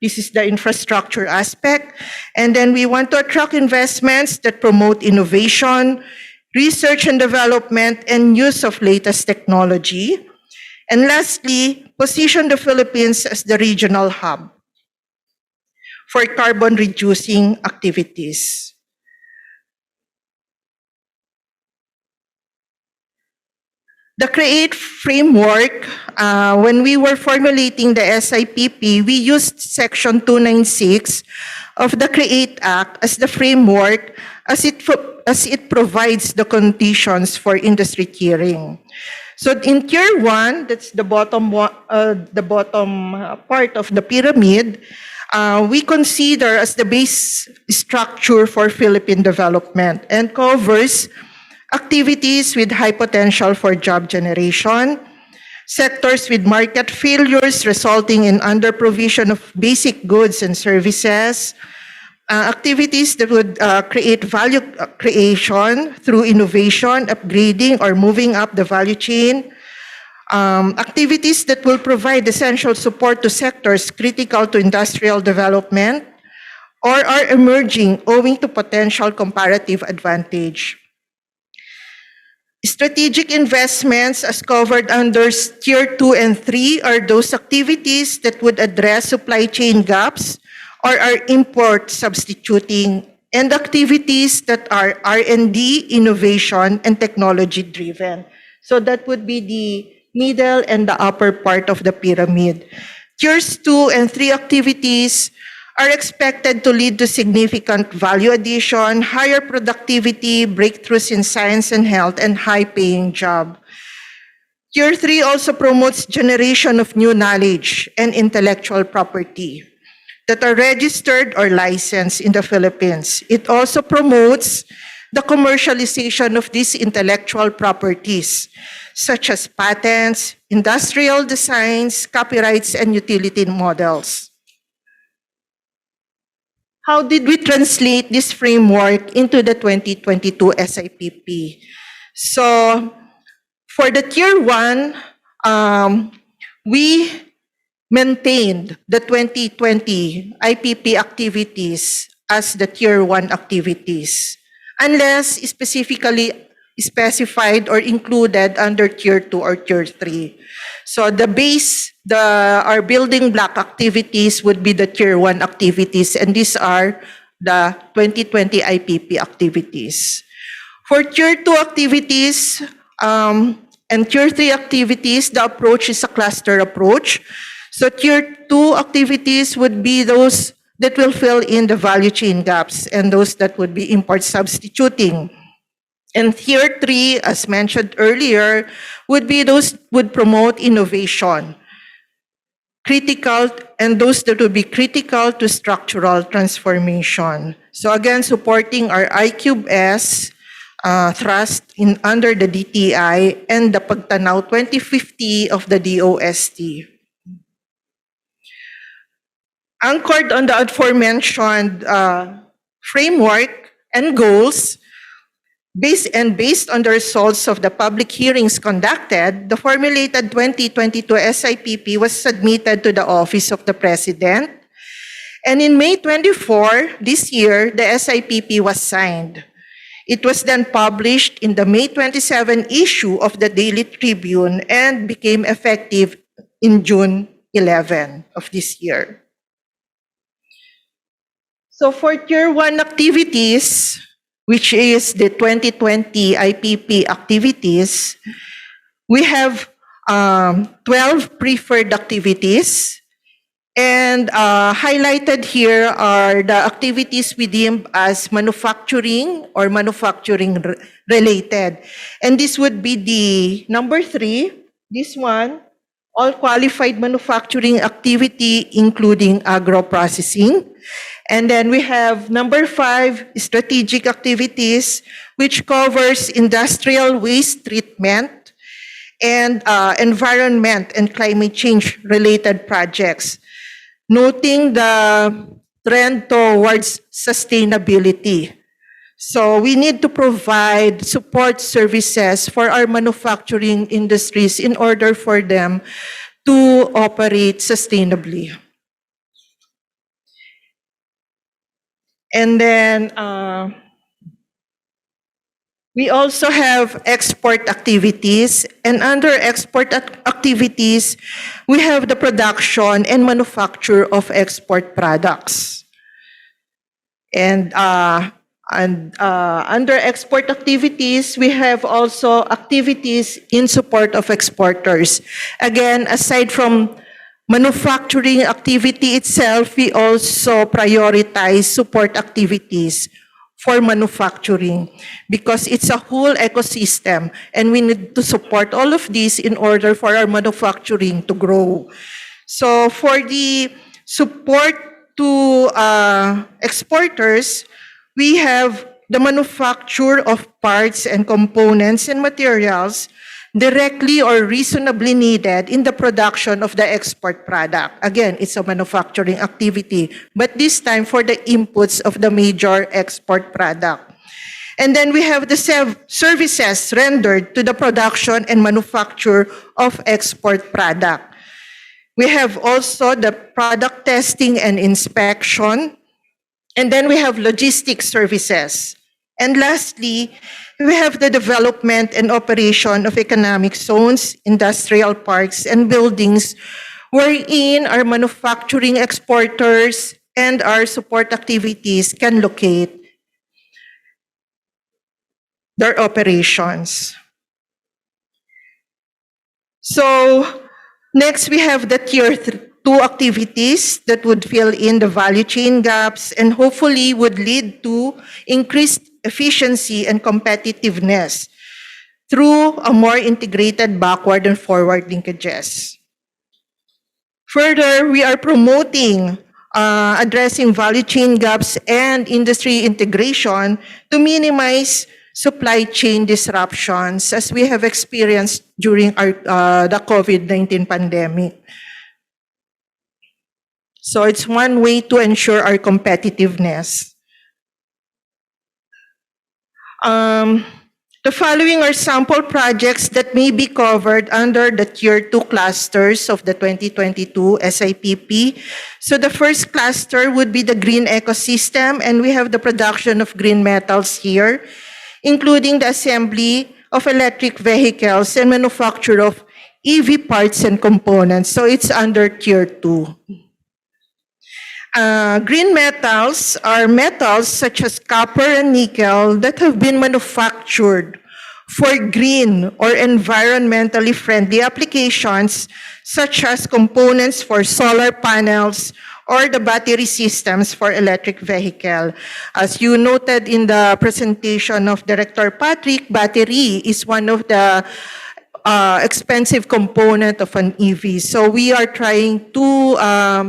S10: this is the infrastructure aspect. And then we want to attract investments that promote innovation, research and development, and use of latest technology. And lastly, position the Philippines as the regional hub for carbon-reducing activities. The CREATE framework, when we were formulating the SIPP, we used Section 296 of the CREATE Act as the framework as it provides the conditions for industry tiering. So in Tier 1, that's the bottom part of the pyramid, we consider as the base structure for Philippine development and covers activities with high potential for job generation, sectors with market failures resulting in under-provision of basic goods and services, activities that would create value creation through innovation, upgrading, or moving up the value chain, activities that will provide essential support to sectors critical to industrial development or are emerging owing to potential comparative advantage. Strategic investments as covered under Tier 2 and 3 are those activities that would address supply chain gaps or are import substituting, and activities that are R&D, innovation, and technology driven. So that would be the middle and the upper part of the pyramid. Tiers 2 and 3 activities are expected to lead to significant value addition, higher productivity, breakthroughs in science and health, and high-paying job. Tier 3 also promotes generation of new knowledge and intellectual property that are registered or licensed in the Philippines. It also promotes the commercialization of these intellectual properties, such as patents, industrial designs, copyrights, and utility models. How did we translate this framework into the 2022 SIPP? So, for the Tier 1, we maintained the 2020 IPP activities as the Tier 1 activities, unless specifically specified or included under Tier 2 or Tier 3. So the base, our building block activities would be the Tier 1 activities, and these are the 2020 IPP activities. For Tier 2 activities and Tier 3 activities, the approach is a cluster approach. So Tier 2 activities would be those that will fill in the value chain gaps and those that would be import substituting. And Tier 3, as mentioned earlier, would be those would promote innovation, critical, and those that would be critical to structural transformation. So again, supporting our I-Cube-S thrust under the DTI and the Pagtanaw 2050 of the DOST. Anchored on the aforementioned framework and goals, based on the results of the public hearings conducted, the formulated 2022 SIPP was submitted to the Office of the President. And in May 24 this year, the SIPP was signed. It was then published in the May 27 issue of the Daily Tribune and became effective in June 11 of this year. So for Tier 1 activities, which is the 2020 IPP activities, we have 12 preferred activities. And highlighted here are the activities we deem as manufacturing or manufacturing related. And this would be the number 3, this one, all qualified manufacturing activity, including agro-processing. And then we have number 5, strategic activities, which covers industrial waste treatment and environment and climate change related projects, noting the trend towards sustainability. So we need to provide support services for our manufacturing industries in order for them to operate sustainably. And then we also have export activities, and under export activities, we have the production and manufacture of export products. And under export activities, we have also activities in support of exporters. Again, aside from manufacturing activity itself, we also prioritize support activities for manufacturing because it's a whole ecosystem and we need to support all of these in order for our manufacturing to grow. So for the support to exporters, we have the manufacture of parts and components and materials directly or reasonably needed in the production of the export product. Again, it's a manufacturing activity, but this time for the inputs of the major export product. And then we have the services rendered to the production and manufacture of export product. We have also the product testing and inspection. And then we have logistics services. And lastly, we have the development and operation of economic zones, industrial parks, and buildings wherein our manufacturing exporters and our support activities can locate their operations. So next we have the two activities that would fill in the value chain gaps and hopefully would lead to increased efficiency and competitiveness through a more integrated backward and forward linkages. Further, we are promoting addressing value chain gaps and industry integration to minimize supply chain disruptions as we have experienced during the COVID-19 pandemic. So it's one way to ensure our competitiveness. The following are sample projects that may be covered under the Tier 2 clusters of the 2022 SIPP. So the first cluster would be the green ecosystem, and we have the production of green metals here, including the assembly of electric vehicles and manufacture of EV parts and components. So it's under Tier 2. Green metals are metals such as copper and nickel that have been manufactured for green or environmentally friendly applications, such as components for solar panels or the battery systems for electric vehicle. As you noted in the presentation of Director Patrick, battery is one of the expensive component of an EV. So we are trying to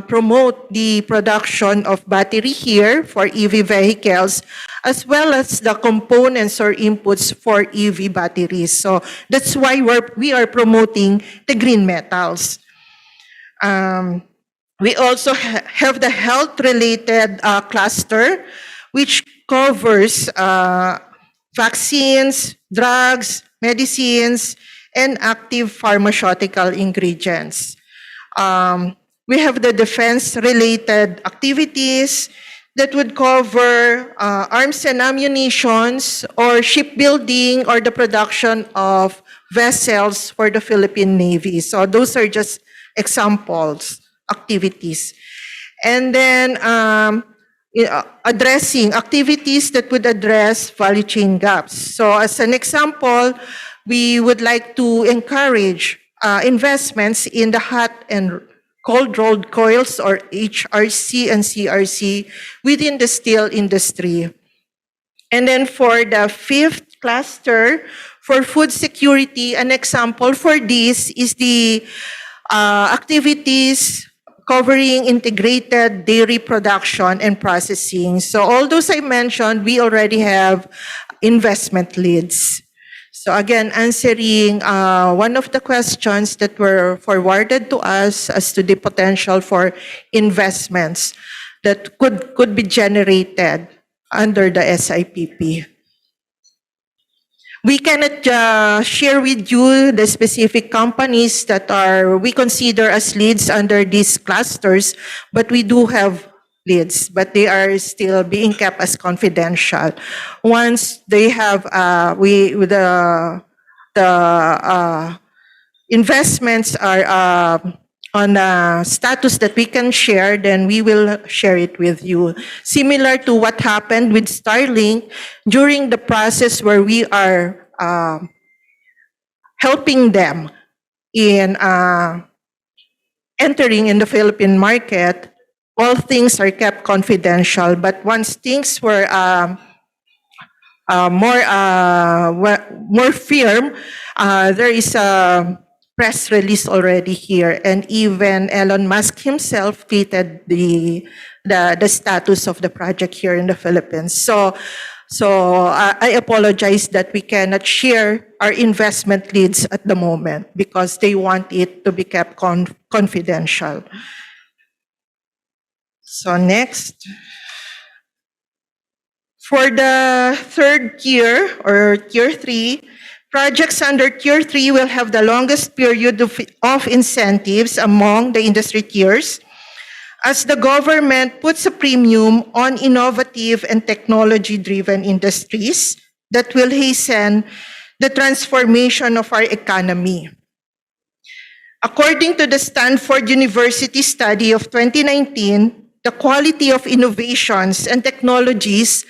S10: promote the production of battery here for EV vehicles, as well as the components or inputs for EV batteries. So that's why we are promoting the green metals. We also have the health-related cluster, which covers vaccines, drugs, medicines, and active pharmaceutical ingredients. We have the defense-related activities that would cover arms and ammunitions or shipbuilding or the production of vessels for the Philippine Navy. So those are just examples, activities. And then addressing activities that would address value chain gaps. So as an example, we would like to encourage investments in the hot and cold rolled coils or HRC and CRC within the steel industry. And then for the fifth cluster, for food security, an example for this is the activities covering integrated dairy production and processing. So all those I mentioned, we already have investment leads. So again, answering one of the questions that were forwarded to us as to the potential for investments that could be generated under the SIPP. We cannot share with you the specific companies that we consider as leads under these clusters, but we do have leads, but they are still being kept as confidential. Once they have the investments are on a status that we can share, then we will share it with you. Similar to what happened with Starlink during the process where we are helping them in entering in the Philippine market. All things are kept confidential, but once things were more firm, there is a press release already here, and even Elon Musk himself tweeted the status of the project here in the Philippines. So I apologize that we cannot share our investment leads at the moment because they want it to be kept confidential. So next. For the third tier or tier 3, projects under tier 3 will have the longest period of incentives among the industry tiers, as the government puts a premium on innovative and technology-driven industries that will hasten the transformation of our economy. According to the Stanford University study of 2019, the quality of innovations and technologies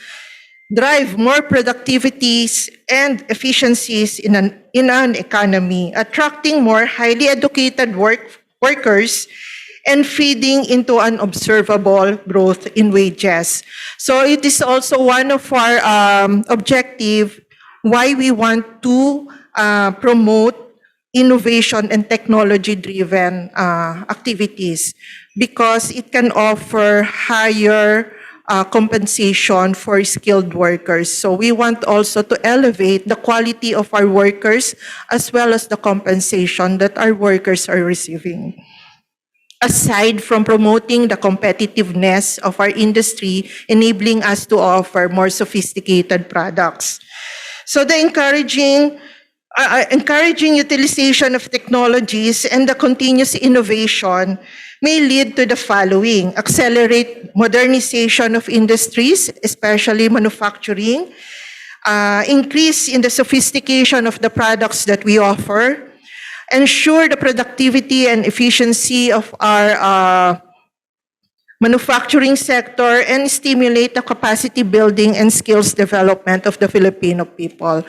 S10: drive more productivities and efficiencies in an economy, attracting more highly educated workers and feeding into an observable growth in wages. So it is also one of our objective why we want to promote innovation and technology-driven activities because it can offer higher compensation for skilled workers. So we want also to elevate the quality of our workers as well as the compensation that our workers are receiving. Aside from promoting the competitiveness of our industry, enabling us to offer more sophisticated products. So the encouraging utilization of technologies and the continuous innovation may lead to the following: accelerate modernization of industries, especially manufacturing, increase in the sophistication of the products that we offer, ensure the productivity and efficiency of our manufacturing sector, and stimulate the capacity building and skills development of the Filipino people.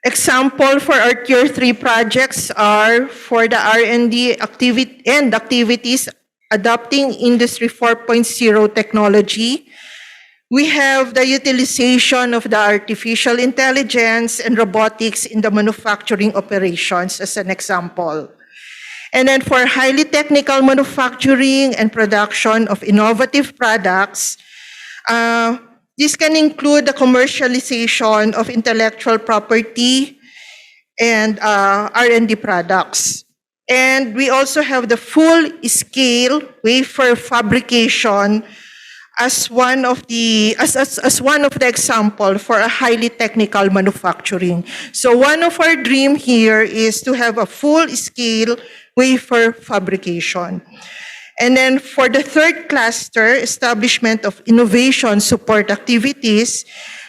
S10: Example for our Tier 3 projects are for the R&D activities adopting Industry 4.0 technology. We have the utilization of the artificial intelligence and robotics in the manufacturing operations as an example. And then for highly technical manufacturing and production of innovative products, this can include the commercialization of intellectual property and R&D products. And we also have the full-scale wafer fabrication as one of the example for a highly technical manufacturing. So one of our dream here is to have a full-scale wafer fabrication. And then for the third cluster, establishment of innovation support activities,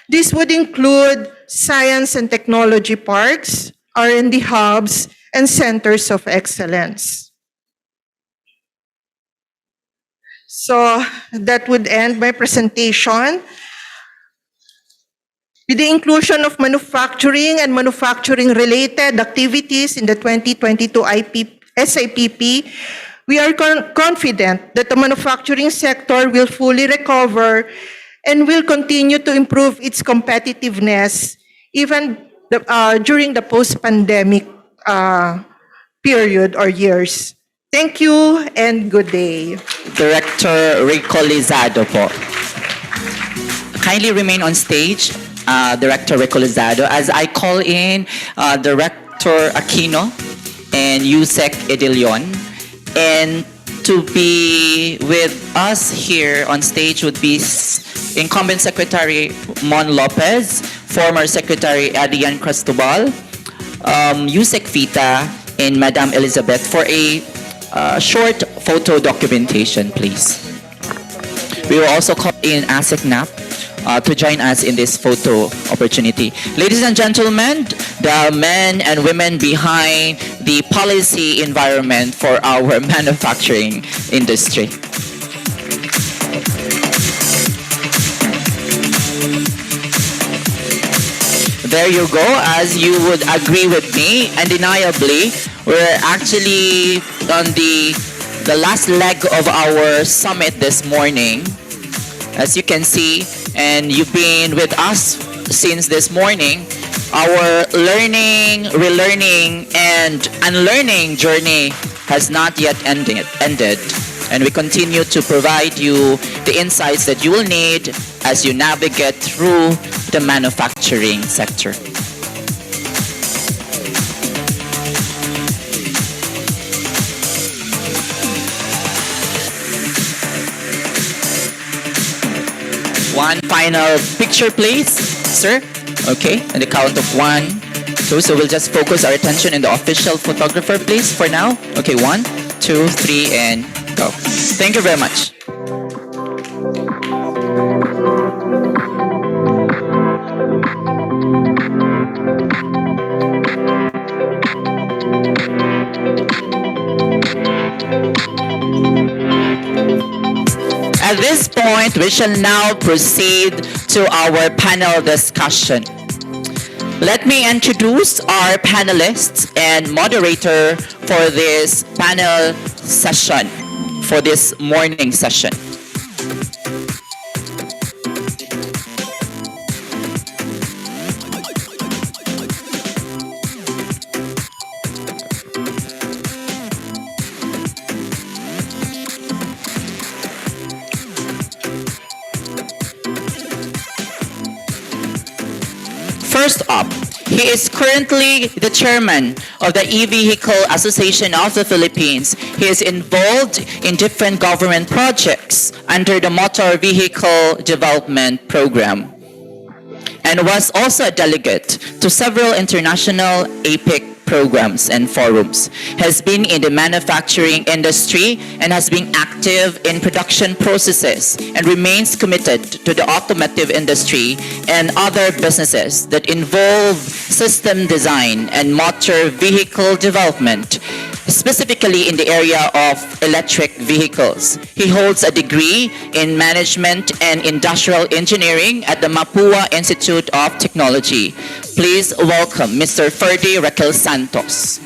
S10: this would include science and technology parks, R&D hubs, and centers of excellence. So that would end my presentation. With the inclusion of manufacturing and manufacturing-related activities in the 2022 SIPP, we are confident that the manufacturing sector will fully recover and will continue to improve its competitiveness even during the post-pandemic period or years. Thank you and good day.
S3: Director Rico Lizado po. Kindly remain on stage, Director Rico Lizado, as I call in Director Aquino and Yusek Edilion. And to be with us here on stage would be Incumbent Secretary Mon Lopez, former Secretary Adrian Cristobal, Yusek Vita, and Madam Elizabeth for a short photo documentation, please. We will also call in ASIC NAP to join us in this photo opportunity. Ladies and gentlemen, the men and women behind the policy environment for our manufacturing industry. There you go. As you would agree with me, undeniably, we're actually on the last leg of our summit this morning. As you can see, and you've been with us since this morning, our learning, relearning, and unlearning journey has not yet ended. And we continue to provide you the insights that you will need as you navigate through the manufacturing sector. One final picture, please, sir. Okay, on the count of 1, 2. So we'll just focus our attention on the official photographer, please, for now. Okay, 1, 2, 3, and go. Thank you very much. At this point, we shall now proceed to our panel discussion. Let me introduce our panelists and moderator for this panel session, for this morning session. First up, he is currently the chairman of the E-Vehicle Association of the Philippines. He is involved in different government projects under the Motor Vehicle Development Program and was also a delegate to several international APIC programs and forums, has been in the manufacturing industry and has been active in production processes and remains committed to the automotive industry and other businesses that involve system design and motor vehicle development, specifically in the area of electric vehicles. He holds a degree in management and industrial engineering at the Mapua Institute of Technology. Please welcome Mr. Ferdy Raquel Santos.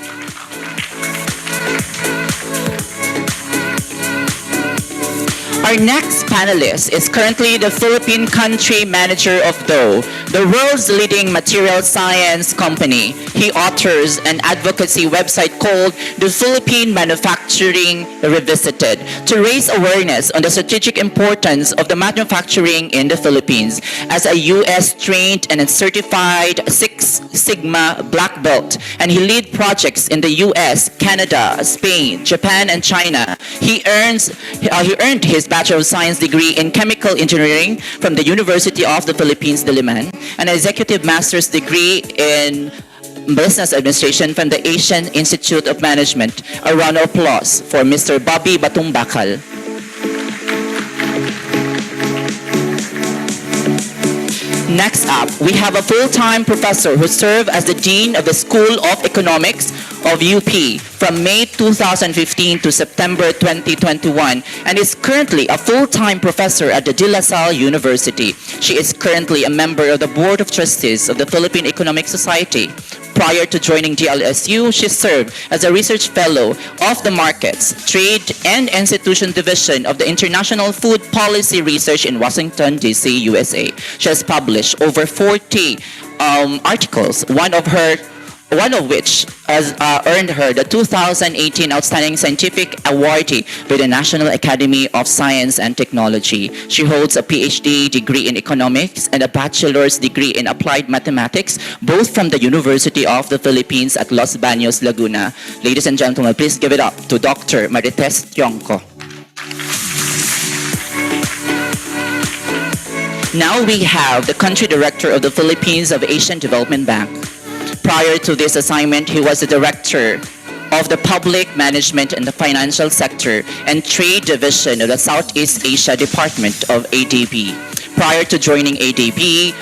S3: Our next panelist is currently the Philippine Country Manager of DOE, the world's leading material science company. He authors an advocacy website called The Philippine Manufacturing Revisited to raise awareness on the strategic importance of the manufacturing in the Philippines. As a US-trained and certified Six Sigma Black Belt, and he lead projects in the US, Canada, Spain, Japan, and China. He earned his Bachelor of Science degree in Chemical Engineering from the University of the Philippines, Diliman, and an Executive Master's degree in Business Administration from the Asian Institute of Management. A round of applause for Mr. Bobby Batumbakal. Next up, we have a full-time professor who served as the Dean of the School of Economics of UP from May 2015 to September 2021 and is currently a full-time professor at the De La Salle University. She is currently a member of the Board of Trustees of the Philippine Economic Society. Prior to joining DLSU, she served as a research fellow of the Markets, Trade, and Institution Division of the International Food Policy Research in Washington, D.C., USA. She has published over 40 articles, one of which has earned her the 2018 Outstanding Scientific Awardee by the National Academy of Science and Technology. She holds a PhD degree in economics and a bachelor's degree in applied mathematics, both from the University of the Philippines at Los Baños, Laguna. Ladies and gentlemen, please give it up to Dr. Marites Tionco. Now we have the Country Director of the Philippines of Asian Development Bank. Prior to this assignment, he was the Director of the Public Management and the Financial Sector and Trade Division of the Southeast Asia Department of ADB. Prior to joining ADB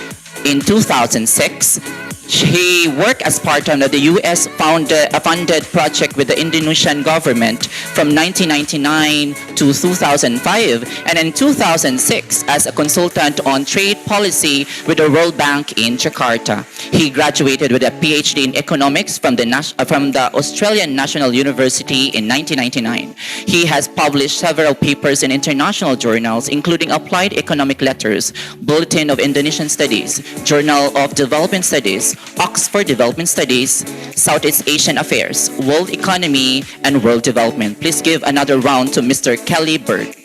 S3: in 2006, he worked as part-time of the U.S. funded project with the Indonesian government from 1999 to 2005, and in 2006 as a consultant on trade policy with the World Bank in Jakarta. He graduated with a PhD in economics from the Australian National University in 1999. He has published several papers in international journals, including Applied Economic Letters, Bulletin of Indonesian Studies, Journal of Development Studies, Oxford Development Studies, Southeast Asian Affairs, World Economy, and World Development. Please give another round to Mr. Kelly Bird.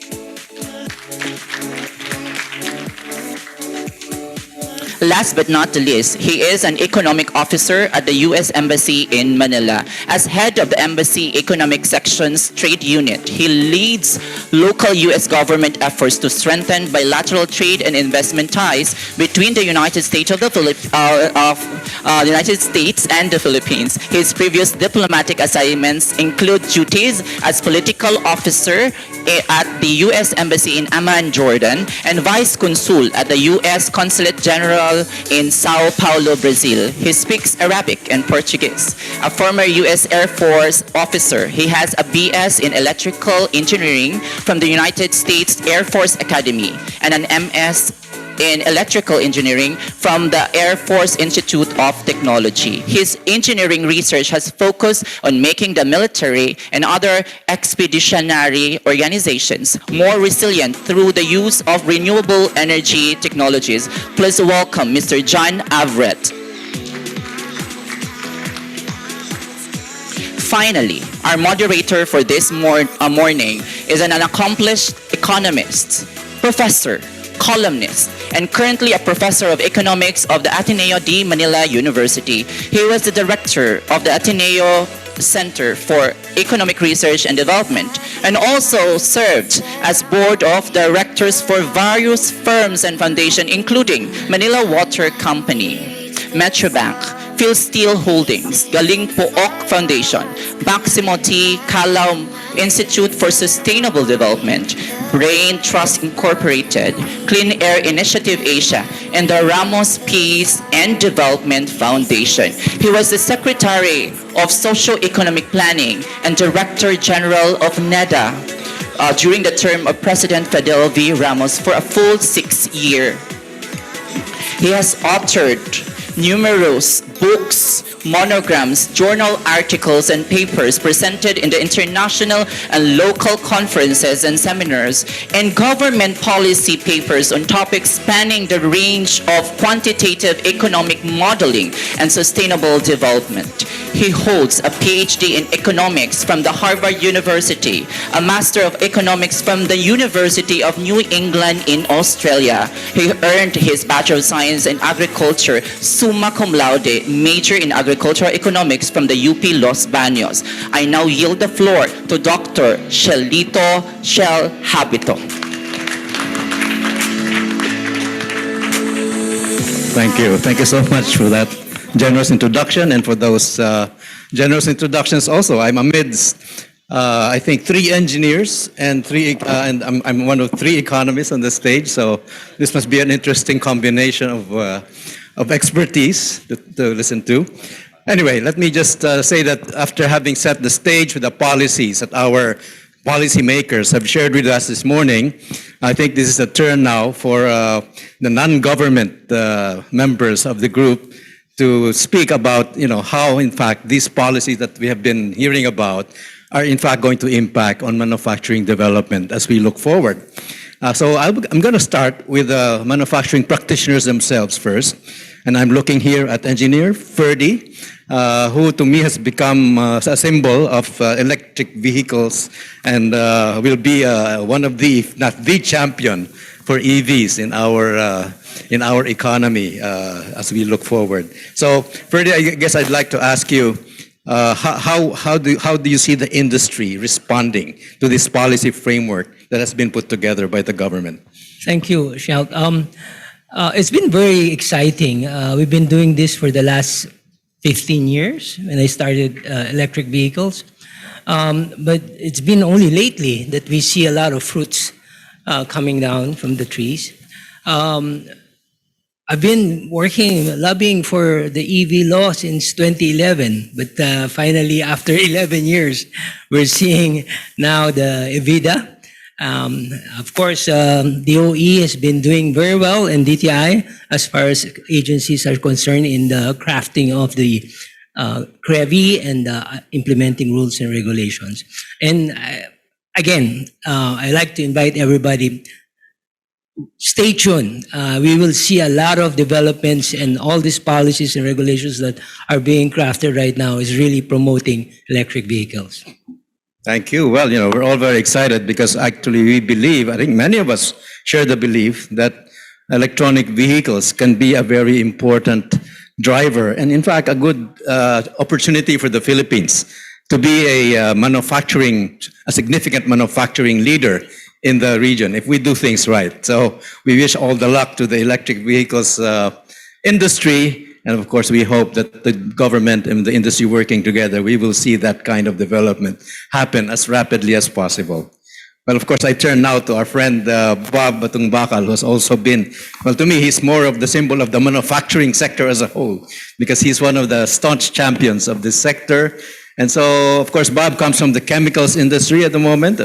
S3: Last but not the least, he is an economic officer at the U.S. Embassy in Manila. As head of the Embassy Economic Section's Trade Unit, he leads local U.S. government efforts to strengthen bilateral trade and investment ties between the United States and the Philippines. His previous diplomatic assignments include duties as political officer at the U.S. Embassy in Amman, Jordan, and Vice Consul at the U.S. Consulate General in Sao Paulo, Brazil. He speaks Arabic and Portuguese. A former U.S. Air Force officer, he has a BS in Electrical Engineering from the United States Air Force Academy and an MS in electrical engineering from the Air Force Institute of Technology. His engineering research has focused on making the military and other expeditionary organizations more resilient through the use of renewable energy technologies. Please welcome Mr. John Avret. Finally, our moderator for this morning is an accomplished economist, professor, columnist, and currently a professor of economics of the Ateneo de Manila University. He was the director of the Ateneo Center for Economic Research and Development and also served as board of directors for various firms and foundations including Manila Water Company, Metrobank, Phil Steel Holdings, Galing Pook Foundation, Maximo T. Calao Institute for Sustainable Development, Brain Trust Incorporated, Clean Air Initiative Asia, and the Ramos Peace and Development Foundation. He was the Secretary of Socio-Economic Planning and Director General of NEDA during the term of President Fidel V. Ramos for a full 6 years. He has authored numerous books, monograms, journal articles, and papers presented in the international and local conferences and seminars, and government policy papers on topics spanning the range of quantitative economic modeling and sustainable development. He holds a PhD in economics from the Harvard University, a Master of Economics from the University of New England in Australia. He earned his Bachelor of Science in Agriculture, summa cum laude, major in agricultural economics from the UP Los Baños. I now yield the floor to Dr. Shelito Shel Habito.
S11: Thank you. Thank you so much for that generous introduction and for those generous introductions also. I'm amidst, I think, 3 engineers and I'm one of 3 economists on the stage, so this must be an interesting combination of expertise to listen to. Anyway, let me just say that after having set the stage with the policies that our policymakers have shared with us this morning, I think this is a turn now for the non-government members of the group to speak about, how in fact these policies that we have been hearing about are in fact going to impact on manufacturing development as we look forward. So I'm going to start with the manufacturing practitioners themselves first. And I'm looking here at Engineer Ferdy, who to me has become a symbol of electric vehicles and will be one of the, if not the champion for EVs in our economy as we look forward. So Ferdy, I guess I'd like to ask you, how do you see the industry responding to this policy framework that has been put together by the government?
S12: Thank you, Shalt. It's been very exciting. We've been doing this for the last 15 years when I started electric vehicles. But it's been only lately that we see a lot of fruits coming down from the trees. I've been lobbying for the EV law since 2011, but finally, after 11 years, we're seeing now the EVIDA. Of course, DOE has been doing very well, and DTI, as far as agencies are concerned, in the crafting of the CREVI and implementing rules and regulations. And again, I like to invite everybody, stay tuned. We will see a lot of developments, and all these policies and regulations that are being crafted right now is really promoting electric vehicles.
S11: Thank you. Well, we're all very excited because actually we believe, I think many of us share the belief that electronic vehicles can be a very important driver and in fact a good opportunity for the Philippines to be a significant manufacturing leader in the region if we do things right. So we wish all the luck to the electric vehicles industry. And of course, we hope that the government and the industry working together, we will see that kind of development happen as rapidly as possible. Well, of course, I turn now to our friend Bob Batungbakal, who has also been, well, to me, he's more of the symbol of the manufacturing sector as a whole, because he's one of the staunch champions of this sector. And so, of course, Bob comes from the chemicals industry at the moment.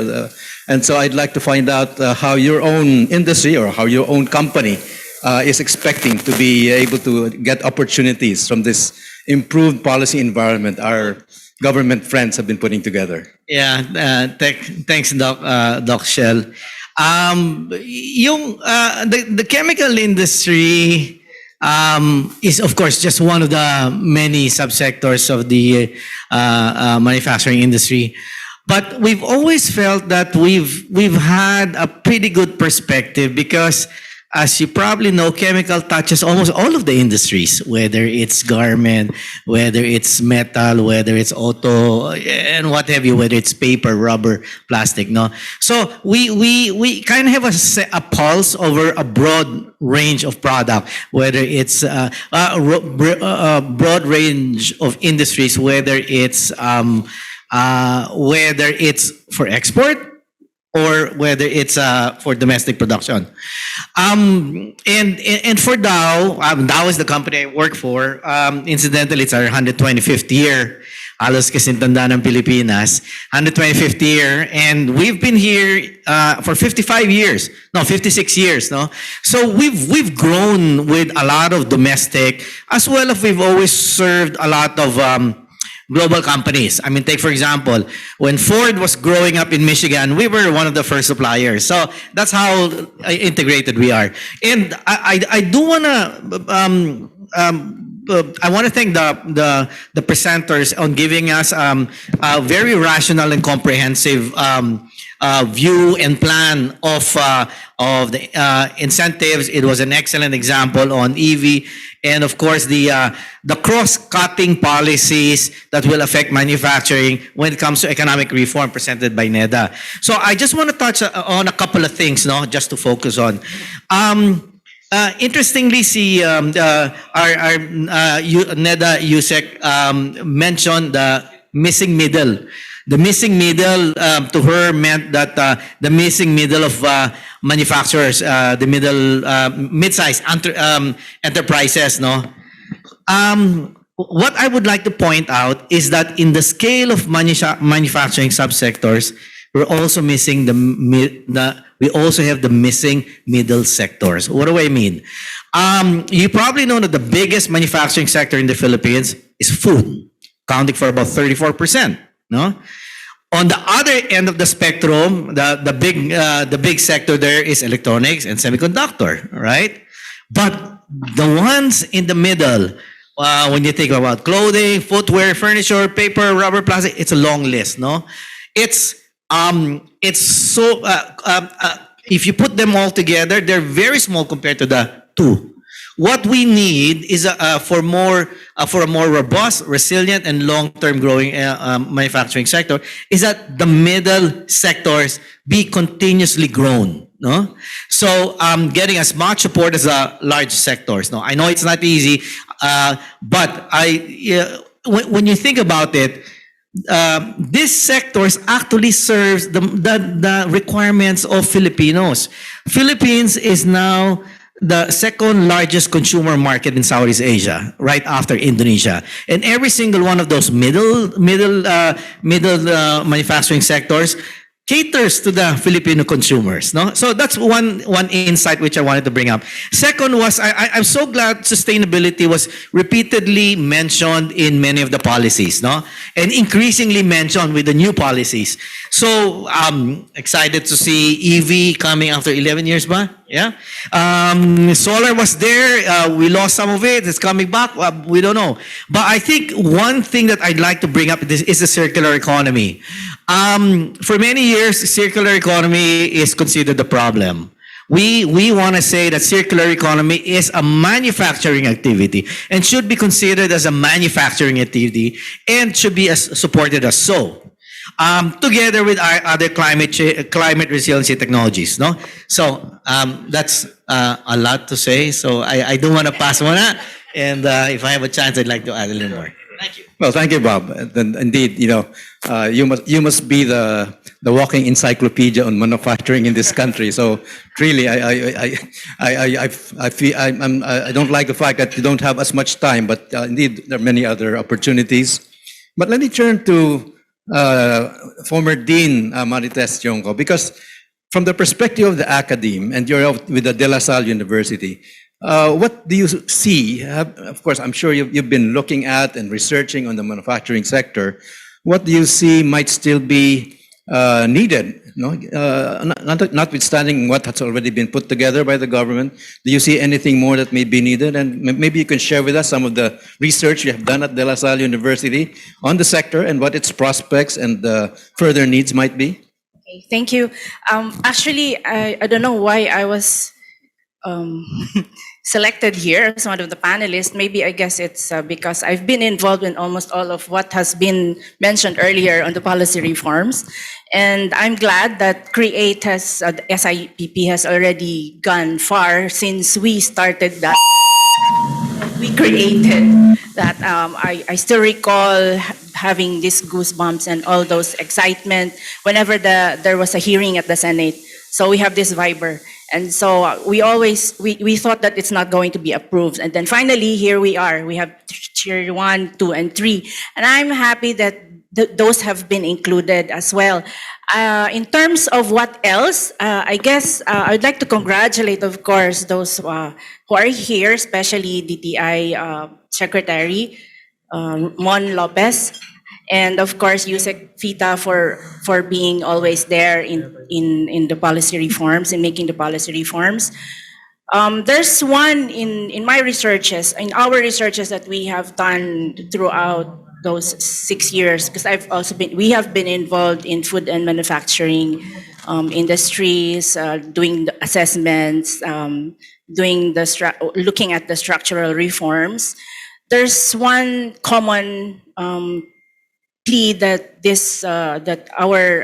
S11: And so I'd like to find out how your own industry or how your own company is expecting to be able to get opportunities from this improved policy environment our government friends have been putting together?
S12: Yeah, thanks, Doc Shell. The chemical industry is, of course, just one of the many subsectors of the manufacturing industry. But we've always felt that we've had a pretty good perspective because, as you probably know, chemical touches almost all of the industries, whether it's garment, whether it's metal, whether it's auto, and what have you, whether it's paper, rubber, plastic, no? So we kind of have a pulse over a broad range of product, whether it's a broad range of industries, whether it's for export or whether it's for domestic production. And for Dow, Dow is the company I work for. Incidentally, it's our 125th year. Halos kasing tanda ng Pilipinas. 125th year. And we've been here for 55 years. No, 56 years. No? So we've grown with a lot of domestic, as well as we've always served a lot of global companies. I mean, take for example, when Ford was growing up in Michigan, we were one of the first suppliers. So that's how integrated we are. And I do wanna I want to thank the presenters on giving us a very rational and comprehensive view and plan of the incentives. It was an excellent example on EV, and of course the cross-cutting policies that will affect manufacturing when it comes to economic reform presented by NEDA. So I just want to touch on a couple of things, no, just to focus on. Interestingly, our NEDA USEC mentioned the missing middle. The missing middle to her meant that the missing middle of manufacturers, the middle mid-sized enterprises, no. What I would like to point out is that in the scale of manufacturing subsectors, we're also missing we also have the missing middle sectors. What do I mean? You probably know that the biggest manufacturing sector in the Philippines is food, accounting for about 34%. No? On the other end of the spectrum, the big sector there is electronics and semiconductor, right? But the ones in the middle, when you think about clothing, footwear, furniture, paper, rubber, plastic, it's a long list, no? It's so if you put them all together, they're very small compared to the two. What we need is for a more robust, resilient, and long-term growing manufacturing sector is that the middle sectors be continuously grown. No, so getting as much support as the large sectors. No, I know it's not easy, but when you think about it, this sectors actually serves the requirements of Filipinos. Philippines is now the second largest consumer market in Southeast Asia, right after Indonesia. And every single one of those middle manufacturing sectors caters to the Filipino consumers, no? So that's one insight which I wanted to bring up. Second was, I'm so glad sustainability was repeatedly mentioned in many of the policies, no? And increasingly mentioned with the new policies. So I'm excited to see EV coming after 11 years, ba? Yeah. Solar was there. We lost some of it. It's coming back. We don't know. But I think one thing that I'd like to bring up is the circular economy. For many years, circular economy is considered the problem. We want to say that circular economy is a manufacturing activity and should be considered as a manufacturing activity and should be supported as so. Together with our other climate resiliency technologies, no? So that's a lot to say. So I don't want to pass one out. And if I have a chance, I'd like to add a little more. Thank you.
S11: Well, thank you, Bob. And indeed, you know, you must be the walking encyclopedia on manufacturing in this country. So really, I don't like the fact that you don't have as much time, but indeed there are many other opportunities. But let me turn to former Dean Marites Yonko, because from the perspective of the academe, and you're with the De La Salle University, What do you see? Of course, I'm sure you've been looking at and researching on the manufacturing sector. What do you see might still be needed? Notwithstanding what has already been put together by the government, do you see anything more that may be needed? And maybe you can share with us some of the research you have done at De La Salle University on the sector and what its prospects and further needs might be.
S13: Okay, thank you. Actually, I don't know why I was selected here as one of the panelists. Maybe I guess it's because I've been involved in almost all of what has been mentioned earlier on the policy reforms. And I'm glad that CREATE has, the SIPP has already gone far since we started that. We created that. I still recall having these goosebumps and all those excitement whenever there was a hearing at the Senate. So we have this Viber. And so we thought that it's not going to be approved. And then finally, here we are. We have tier 1, 2, and 3. And I'm happy that those have been included as well. In terms of what else, I guess I'd like to congratulate, of course, those who are here, especially DTI Secretary Mon Lopez, and of course Yusek Fita for being always there in the policy reforms and making the policy reforms. There's one in my researches, in our researches that we have done throughout those 6 years, because we have been involved in food and manufacturing industries, doing the assessments, looking at the structural reforms. There's one common plea that our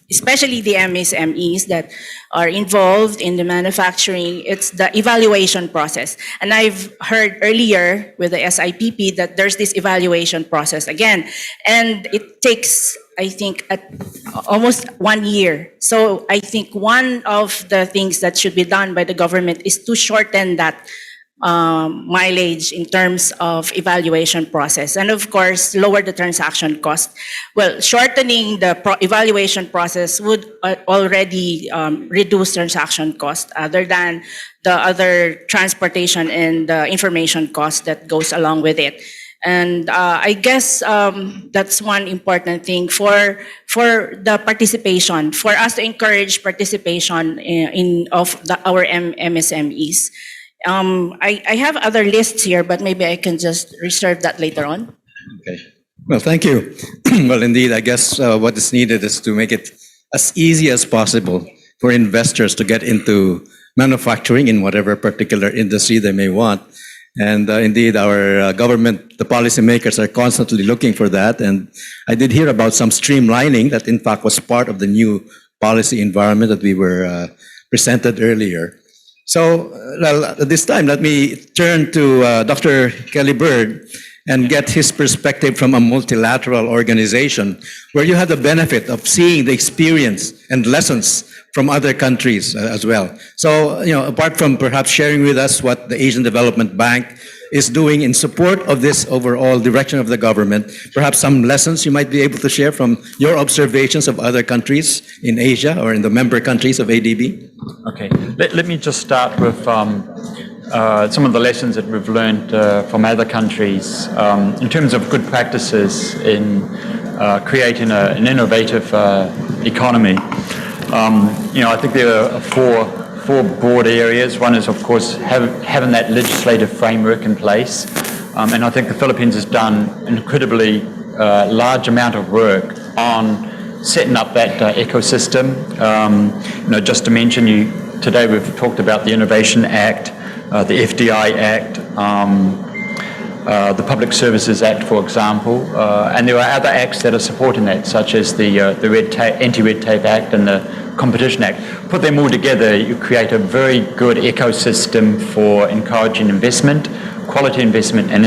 S13: especially the MSMEs that are involved in the manufacturing, it's the evaluation process. And I've heard earlier with the SIPP that there's this evaluation process again, and it takes, I think, almost 1 year. So I think one of the things that should be done by the government is to shorten that mileage in terms of evaluation process, and of course lower the transaction cost. Well, shortening the evaluation process would already reduce transaction cost, other than the other transportation and information cost that goes along with it. And I guess that's one important thing for the participation, for us to encourage participation of our MSMEs. I have other lists here, but maybe I can just reserve that later on.
S11: Okay. Well, thank you. Well, indeed, I guess what is needed is to make it as easy as possible for investors to get into manufacturing in whatever particular industry they may want. And indeed, our government, the policymakers are constantly looking for that. And I did hear about some streamlining that in fact was part of the new policy environment that we were presented earlier. So, well, at this time, let me turn to Dr. Kelly Bird and get his perspective from a multilateral organization where you had the benefit of seeing the experience and lessons from other countries as well. So, apart from perhaps sharing with us what the Asian Development Bank is doing in support of this overall direction of the government, perhaps some lessons you might be able to share from your observations of other countries in Asia or in the member countries of ADB?
S14: Okay, let me just start with some of the lessons that we've learned from other countries in terms of good practices in creating an innovative economy. I think there are four broad areas. One is, of course, having that legislative framework in place. And I think the Philippines has done an incredibly large amount of work on setting up that ecosystem. Just to mention, today we've talked about the Innovation Act, the FDI Act, the Public Services Act, for example, and there are other acts that are supporting that, such as the Anti-Red Tape Act and the Competition Act. Put them all together, you create a very good ecosystem for encouraging investment, quality investment, and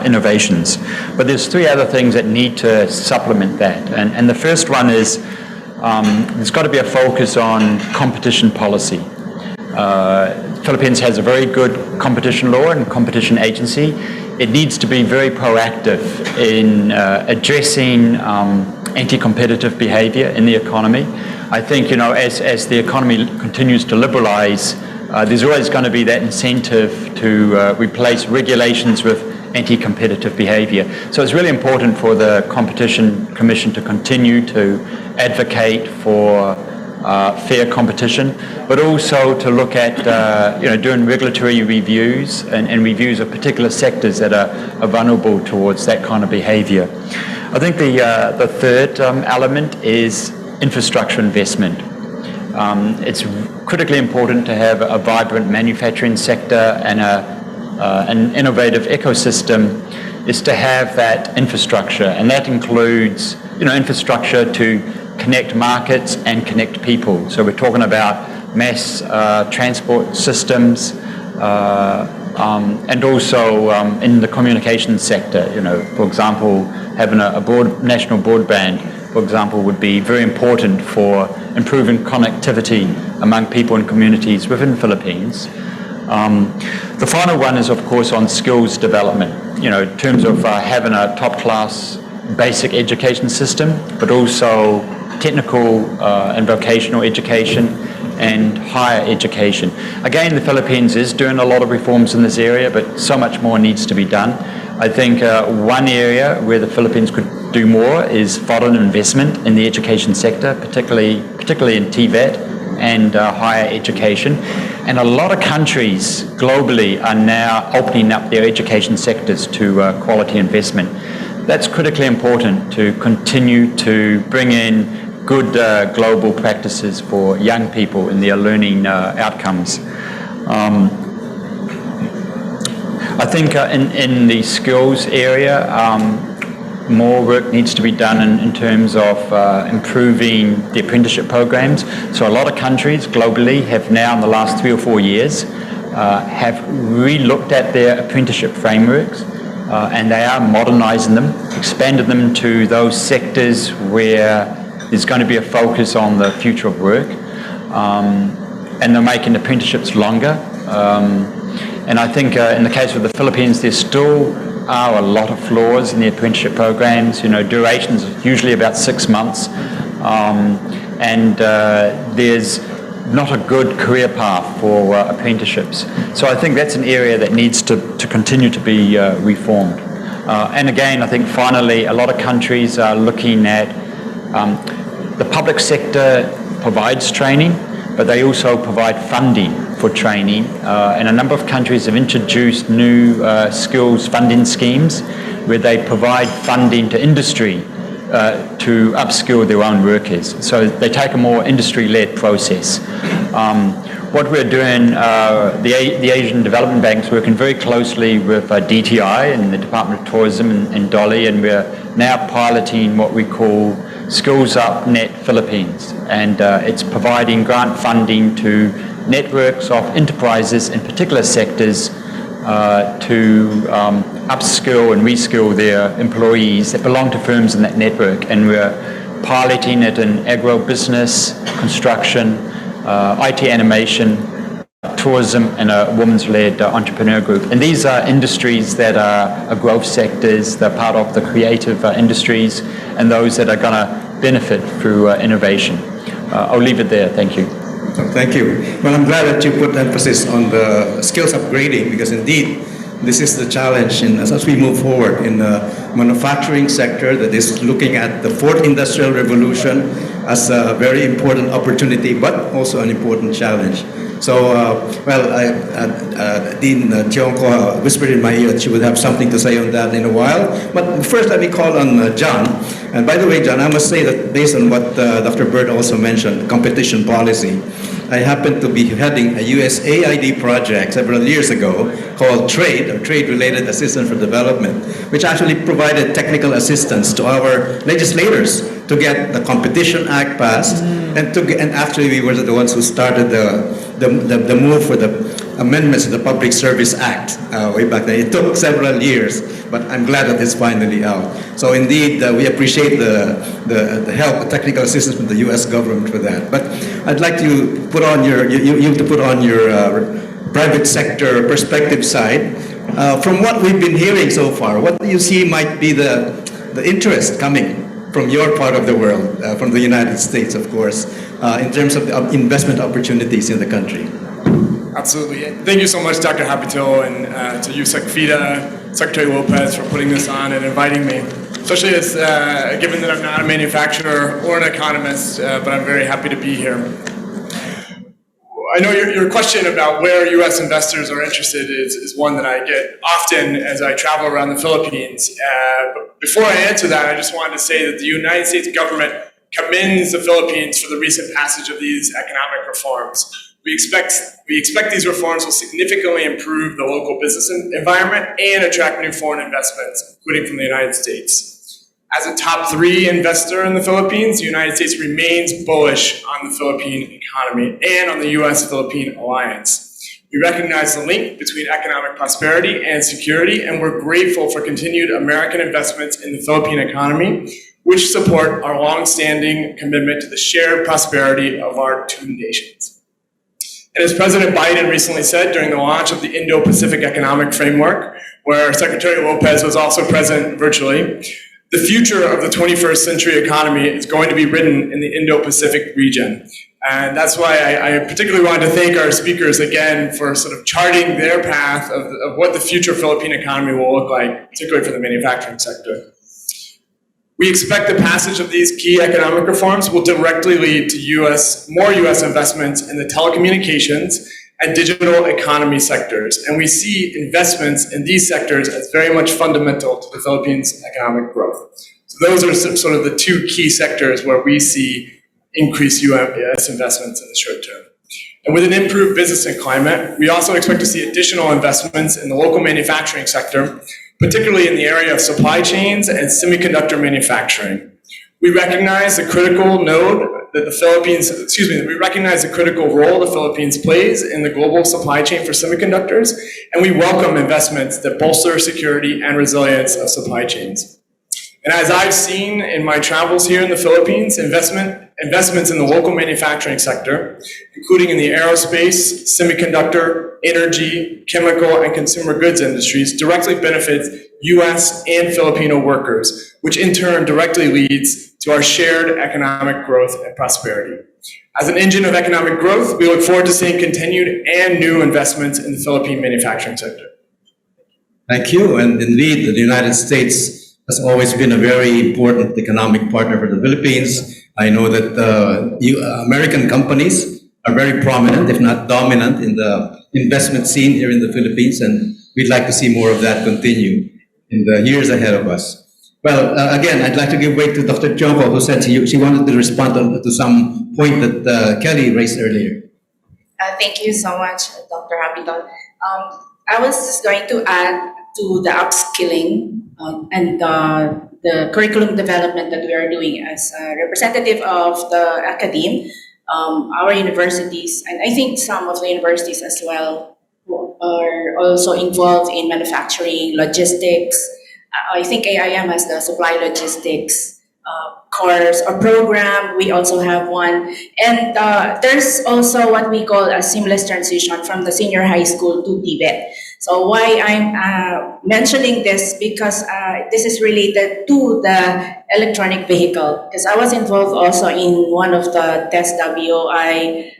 S14: innovations. But there's three other things that need to supplement that. And the first one is there's got to be a focus on competition policy. Philippines has a very good competition law and competition agency. It needs to be very proactive in addressing anti-competitive behavior in the economy. I think, as the economy continues to liberalize, there's always going to be that incentive to replace regulations with anti-competitive behavior. So it's really important for the Competition Commission to continue to advocate for fair competition, but also to look at doing regulatory reviews and reviews of particular sectors that are vulnerable towards that kind of behavior. I think the third element is infrastructure investment. It's critically important to have a vibrant manufacturing sector and an innovative ecosystem is to have that infrastructure, and that includes infrastructure to connect markets and connect people. So we're talking about mass transport systems and also in the communications sector. For example, having a national broadband, for example, would be very important for improving connectivity among people and communities within the Philippines. The final one is, of course, on skills development, in terms of having a top-class basic education system, but also technical and vocational education and higher education. Again, the Philippines is doing a lot of reforms in this area, but so much more needs to be done. I think one area where the Philippines could do more is foreign investment in the education sector, particularly in TVET and higher education. And a lot of countries globally are now opening up their education sectors to quality investment. That's critically important to continue to bring in good global practices for young people in their learning outcomes. I think in the skills area, more work needs to be done in terms of improving the apprenticeship programs. So a lot of countries globally have now, in the last 3 or 4 years, have re-looked at their apprenticeship frameworks and they are modernizing them, expanded them to those sectors where there's going to be a focus on the future of work, and they're making apprenticeships longer. And I think in the case of the Philippines, there still are a lot of flaws in the apprenticeship programs. Durations usually about 6 months, and there's not a good career path for apprenticeships. So I think that's an area that needs to continue to be reformed. And again, I think finally, a lot of countries are looking at the public sector provides training, but they also provide funding for training. And a number of countries have introduced new skills funding schemes where they provide funding to industry to upskill their own workers. So they take a more industry-led process. What we're doing, the Asian Development Bank's working very closely with DTI and the Department of Tourism and Dolly, and we're now piloting what we call Skills Up Net Philippines, and it's providing grant funding to networks of enterprises in particular sectors to upskill and reskill their employees that belong to firms in that network. And we're piloting it in agro-business, construction, IT animation, tourism, and a women's-led entrepreneur group. And these are industries that are growth sectors, they're part of the creative industries, and those that are going to benefit through innovation. I'll leave it there. Thank you.
S11: Thank you. Well, I'm glad that you put emphasis on the skills upgrading, because indeed, this is the challenge as we move forward in the manufacturing sector that is looking at the fourth industrial revolution as a very important opportunity, but also an important challenge. So, Dean Tionko whispered in my ear that she would have something to say on that in a while. But first, let me call on John. And by the way, John, I must say that based on what Dr. Bird also mentioned, competition policy, I happened to be heading a USAID project several years ago called TRADE, or Trade-Related Assistance for Development, which actually provided technical assistance to our legislators to get the Competition Act passed, and actually we were the ones who started the move for the amendments to the Public Service Act way back then. It took several years, but I'm glad that it's finally out. So indeed, we appreciate the help, the technical assistance from the U.S. government for that. But I'd like to put on your private sector perspective side. From what we've been hearing so far, what do you see might be the interest coming from your part of the world, from the United States, of course, in terms of the investment opportunities in the country?
S15: Absolutely. Thank you so much, Dr. Hapitil, and to you, Secretary Lopez, for putting this on and inviting me. Especially as, given that I'm not a manufacturer or an economist, but I'm very happy to be here. I know your question about where U.S. investors are interested is one that I get often as I travel around the Philippines. But before I answer that, I just wanted to say that the United States government commends the Philippines for the recent passage of these economic reforms. We expect these reforms will significantly improve the local business environment and attract new foreign investments, including from the United States. As a top 3 investor in the Philippines, the United States remains bullish on the Philippine economy and on the U.S.-Philippine alliance. We recognize the link between economic prosperity and security, and we're grateful for continued American investments in the Philippine economy, which support our long-standing commitment to the shared prosperity of our 2 nations. And as President Biden recently said during the launch of the Indo-Pacific Economic Framework, where Secretary Lopez was also present virtually, the future of the 21st century economy is going to be written in the Indo-Pacific region. And that's why I particularly wanted to thank our speakers again for sort of charting their path of what the future Philippine economy will look like, particularly for the manufacturing sector. We expect the passage of these key economic reforms will directly lead to more U.S. investments in the telecommunications and digital economy sectors. And we see investments in these sectors as very much fundamental to the Philippines' economic growth. So those are sort of the 2 key sectors where we see increased U.S. investments in the short term. And with an improved business climate, we also expect to see additional investments in the local manufacturing sector, particularly in the area of supply chains and semiconductor manufacturing. We recognize the critical we recognize the critical role the Philippines plays in the global supply chain for semiconductors, and we welcome investments that bolster security and resilience of supply chains. And as I've seen in my travels here in the Philippines, investments in the local manufacturing sector, including in the aerospace, semiconductor, energy, chemical, and consumer goods industries, directly benefits U.S. and Filipino workers, which in turn directly leads to our shared economic growth and prosperity. As an engine of economic growth, we look forward to seeing continued and new investments in the Philippine manufacturing sector.
S11: Thank you. And indeed, the United States has always been a very important economic partner for the Philippines. I know that American companies are very prominent, if not dominant, in the investment scene here in the Philippines, and we'd like to see more of that continue in the years ahead of us. Well, again, I'd like to give way to Dr. Chovo, who said she wanted to respond to some point that Kelly raised earlier.
S13: Thank you so much, Dr. Hapital. I was just going to add to the upskilling and the curriculum development that we are doing as a representative of the academe, our universities, and I think some of the universities as well are also involved in manufacturing, logistics. I think AIM has the supply logistics course or program. We also have one. And there's also what we call a seamless transition from the senior high school to TVET. So why I'm mentioning this, because this is related to the electronic vehicle, because I was involved also in one of the test WOI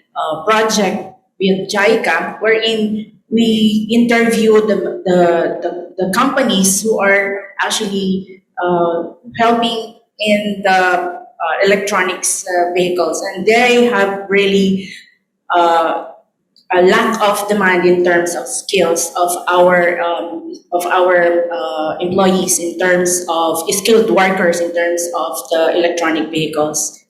S13: project with JICA, wherein we interviewed the companies who are actually helping in the electronics vehicles, and they have really a lack of demand in terms of skills of our employees, in terms of skilled workers, in terms of the electronic vehicles.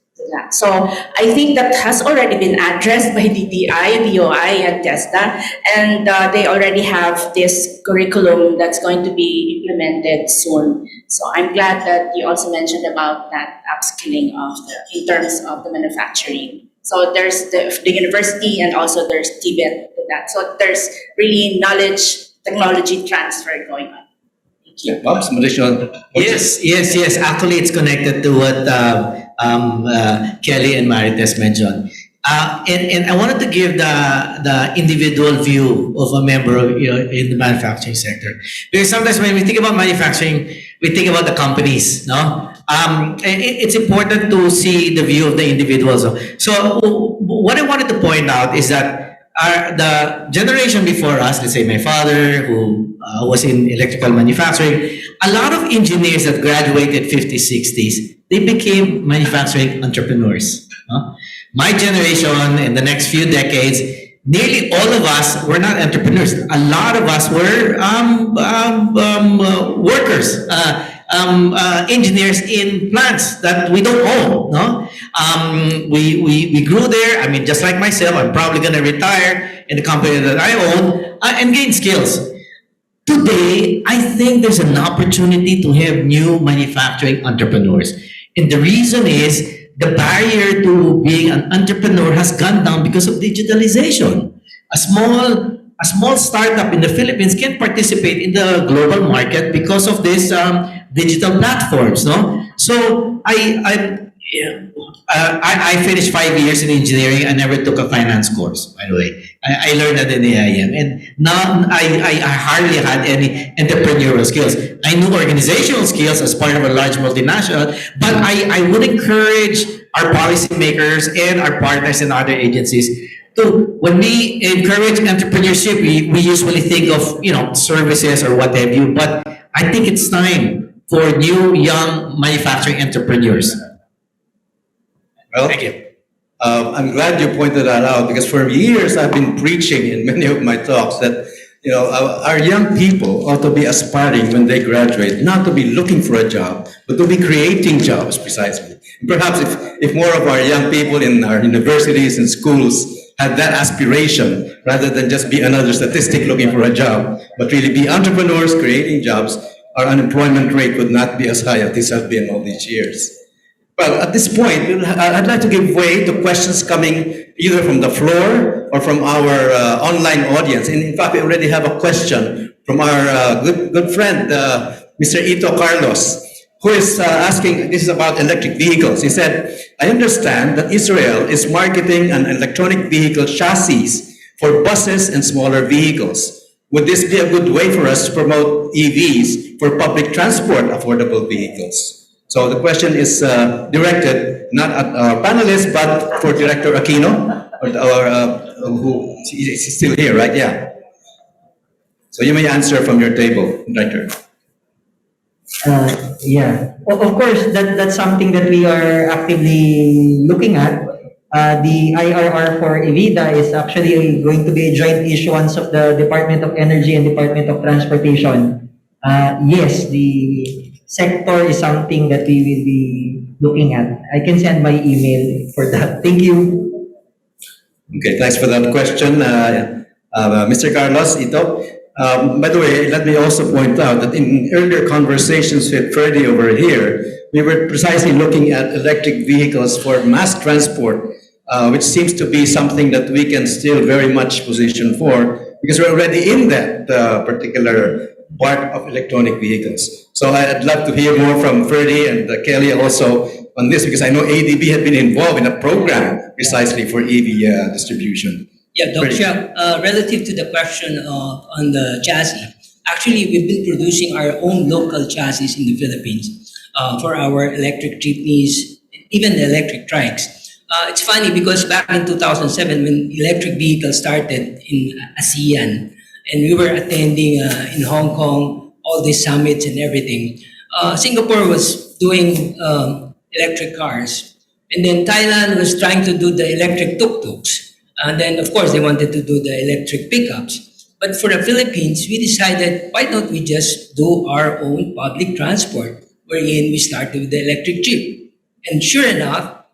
S13: So I think that has already been addressed by DTI, BOI, and TESDA, and they already have this curriculum that's going to be implemented soon. So I'm glad that you also mentioned about that upskilling in terms of the manufacturing. So there's the university, and also there's TVET to that. So there's really knowledge, technology transfer going on.
S11: Yeah, Bob, some additional.
S16: Yes. Actually, it's connected to what Kelly and Marites mentioned. And I wanted to give the individual view of a member of, in the manufacturing sector. Because sometimes when we think about manufacturing, we think about the companies, no? It's important to see the view of the individuals. So what I wanted to point out is that the generation before us, let's say my father, who was in electrical manufacturing, a lot of engineers that graduated 50s, 60s, they became manufacturing entrepreneurs. My generation, in the next few decades, nearly all of us were not entrepreneurs. A lot of us were workers, engineers in plants that we don't own. No, we grew there. I mean, just like myself, I'm probably going to retire in the company that I own and gain skills. Today, I think there's an opportunity to have new manufacturing entrepreneurs. And the reason is the barrier to being an entrepreneur has gone down because of digitalization. A small startup in the Philippines can participate in the global market because of these digital platforms. No, so I finished 5 years in engineering. I never took a finance course, by the way. I learned that in AIM. And now I hardly had any entrepreneurial skills. I knew organizational skills as part of a large multinational, but I would encourage our policymakers and our partners in other agencies to, when we encourage entrepreneurship, we usually think of, services or what have you, but I think it's time for new young manufacturing entrepreneurs.
S11: Well,
S16: Thank you.
S11: I'm glad you pointed that out because for years I've been preaching in many of my talks that our young people ought to be aspiring when they graduate, not to be looking for a job, but to be creating jobs precisely. Perhaps if more of our young people in our universities and schools had that aspiration rather than just be another statistic looking for a job, but really be entrepreneurs creating jobs, our unemployment rate would not be as high as it has been all these years. Well, at this point, I'd like to give way to questions coming either from the floor or from our online audience. And in fact, we already have a question from our good friend, Mr. Ito Carlos, who is asking, this is about electric vehicles. He said, I understand that Israel is marketing an electronic vehicle chassis for buses and smaller vehicles. Would this be a good way for us to promote EVs for public transport affordable vehicles? So the question is directed not at our panelists, but for Director Aquino, who is still here, right? Yeah. So you may answer from your table, Director.
S9: Yeah. Of course, that's something that we are actively looking at. The IRR for EVIDA is actually going to be a joint issuance of the Department of Energy and Department of Transportation. Yes, the sector is something that we will be looking at. I can send my email for that. Thank you.
S11: Okay, thanks for that question, Mr. Carlos Ito. By the way, let me also point out that in earlier conversations with Freddie over here, we were precisely looking at electric vehicles for mass transport, which seems to be something that we can still very much position for because we're already in that particular part of electronic vehicles. So I'd love to hear more from Freddie and Kelly also on this because I know ADB had been involved in a program precisely for EV distribution.
S12: Yeah, Dr. Shah, relative to the question on the chassis, actually we've been producing our own local chassis in the Philippines for our electric jeepneys, even the electric trikes. It's funny because back in 2007 when electric vehicles started in ASEAN and we were attending in Hong Kong all these summits and everything, Singapore was doing electric cars and then Thailand was trying to do the electric tuk-tuks. And then, of course, they wanted to do the electric pickups. But for the Philippines, we decided, why don't we just do our own public transport, wherein we started with the electric jeep. And sure enough,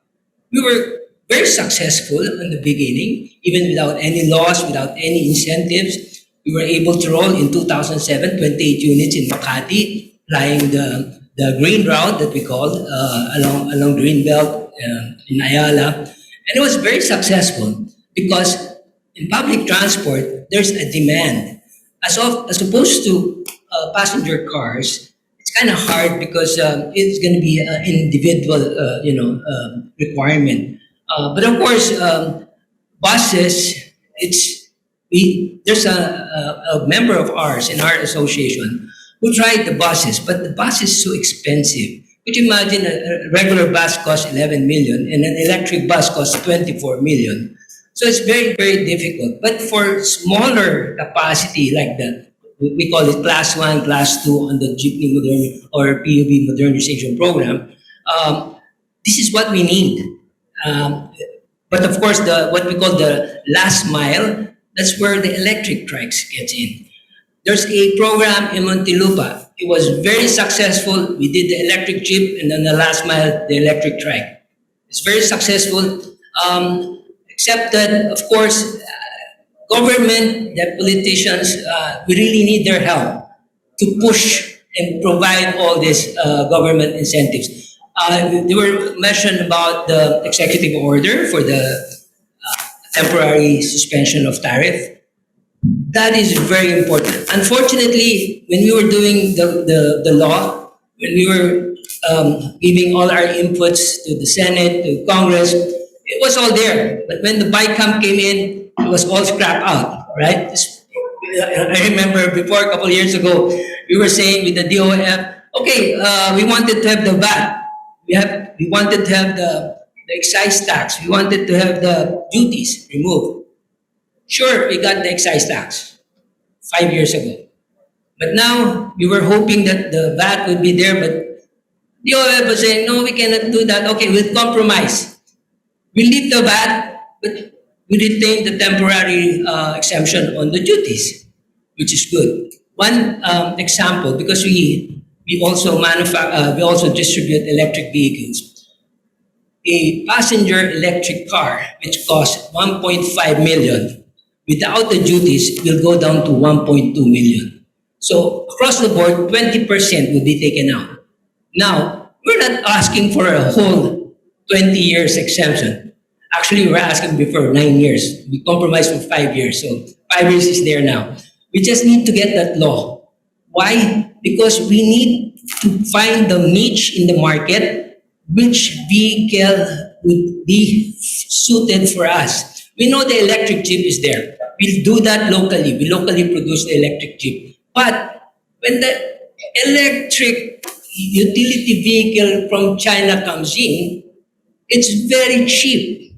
S12: we were very successful in the beginning, even without any laws, without any incentives. We were able to roll in 2007, 28 units in Makati, flying the green route that we call along Greenbelt in Ayala. And it was very successful. Because in public transport, there's a demand. As opposed to passenger cars, it's kind of hard because it's going to be an individual, requirement. But of course, buses. There's a member of ours in our association who tried the buses, but the bus is so expensive. Could you imagine a regular bus costs 11 million and an electric bus costs 24 million? So it's very, very difficult. But for smaller capacity like that, we call it class 1, class 2 on the jeepney or PUV modernization program, this is what we need. But of course, what we call the last mile, that's where the electric trikes gets in. There's a program in Muntinlupa. It was very successful. We did the electric jeep and then the last mile, the electric trike. It's very successful, except that, of course, government, the politicians, we really need their help to push and provide all these government incentives. They were mentioned about the executive order for the temporary suspension of tariff. That is very important. Unfortunately, when we were doing the law, when we were giving all our inputs to the Senate, to Congress, it was all there. But when the BICAM came in, it was all scrapped out, right? I remember before, a couple of years ago, we were saying with the DOF, okay, we wanted to have the VAT. We wanted to have the excise tax. We wanted to have the duties removed. Sure, we got the excise tax 5 years ago. But now, we were hoping that the VAT would be there, but the DOF was saying, no, we cannot do that. Okay, we'll compromise. We leave the VAT, but we retain the temporary exemption on the duties, which is good. One example, because we also we also distribute electric vehicles. A passenger electric car, which costs 1.5 million, without the duties, will go down to 1.2 million. So across the board, 20% will be taken out. Now, we're not asking for a whole 20 years exemption. Actually, we're asking before 9 years. We compromised for 5 years, so 5 years is there now. We just need to get that law. Why? Because we need to find the niche in the market, which vehicle would be suited for us. We know the electric Jeep is there. We'll do that locally. We locally produce the electric Jeep. But when the electric utility vehicle from China comes in, it's very cheap.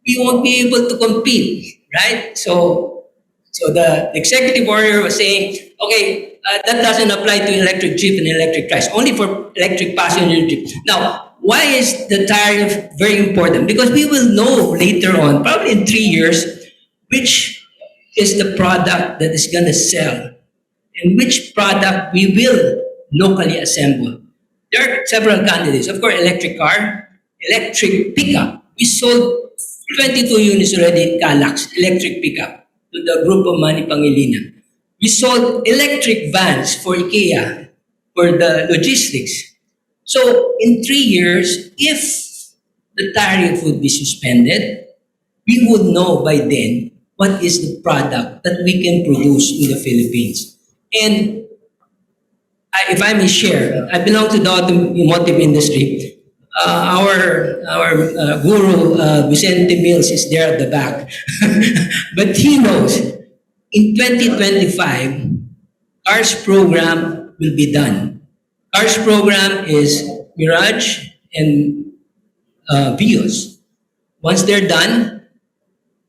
S12: We won't be able to compete, right? So the executive order was saying, okay, that doesn't apply to electric Jeep and electric trikes, only for electric passenger Jeep. Now, why is the tariff very important? Because we will know later on, probably in 3 years, which is the product that is going to sell and which product we will locally assemble. There are several candidates. Of course, electric car, electric pickup. We sold 22 units already in Calax, electric pickup, to the group of Manny Pangilinan. We sold electric vans for IKEA, for the logistics. So in 3 years, if the tariff would be suspended, we would know by then what is the product that we can produce in the Philippines. And if I may share, I belong to the automotive industry. Our guru, Vicente Mills, is there at the back. But he knows, in 2025, CARS program will be done. CARS program is Mirage and Vios. Once they're done,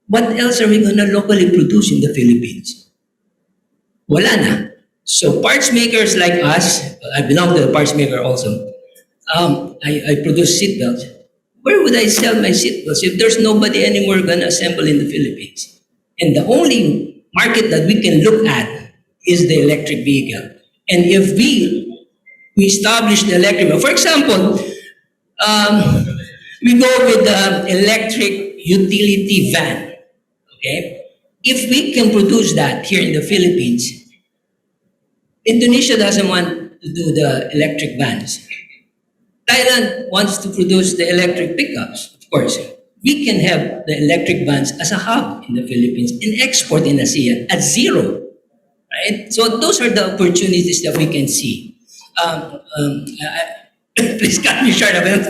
S12: what else are we going to locally produce in the Philippines? Wala na. So parts makers like us, I belong to the parts maker also, I produce seatbelts. Where would I sell my seatbelts if there's nobody anymore going to assemble in the Philippines? And the only market that we can look at is the electric vehicle. And if we establish the electric vehicle, for example, we go with the electric utility van. Okay? If we can produce that here in the Philippines, Indonesia doesn't want to do the electric vans. Thailand wants to produce the electric pickups, of course. We can have the electric vans as a hub in the Philippines and export in ASEAN at zero, right? So those are the opportunities that we can see. Please cut me short of it.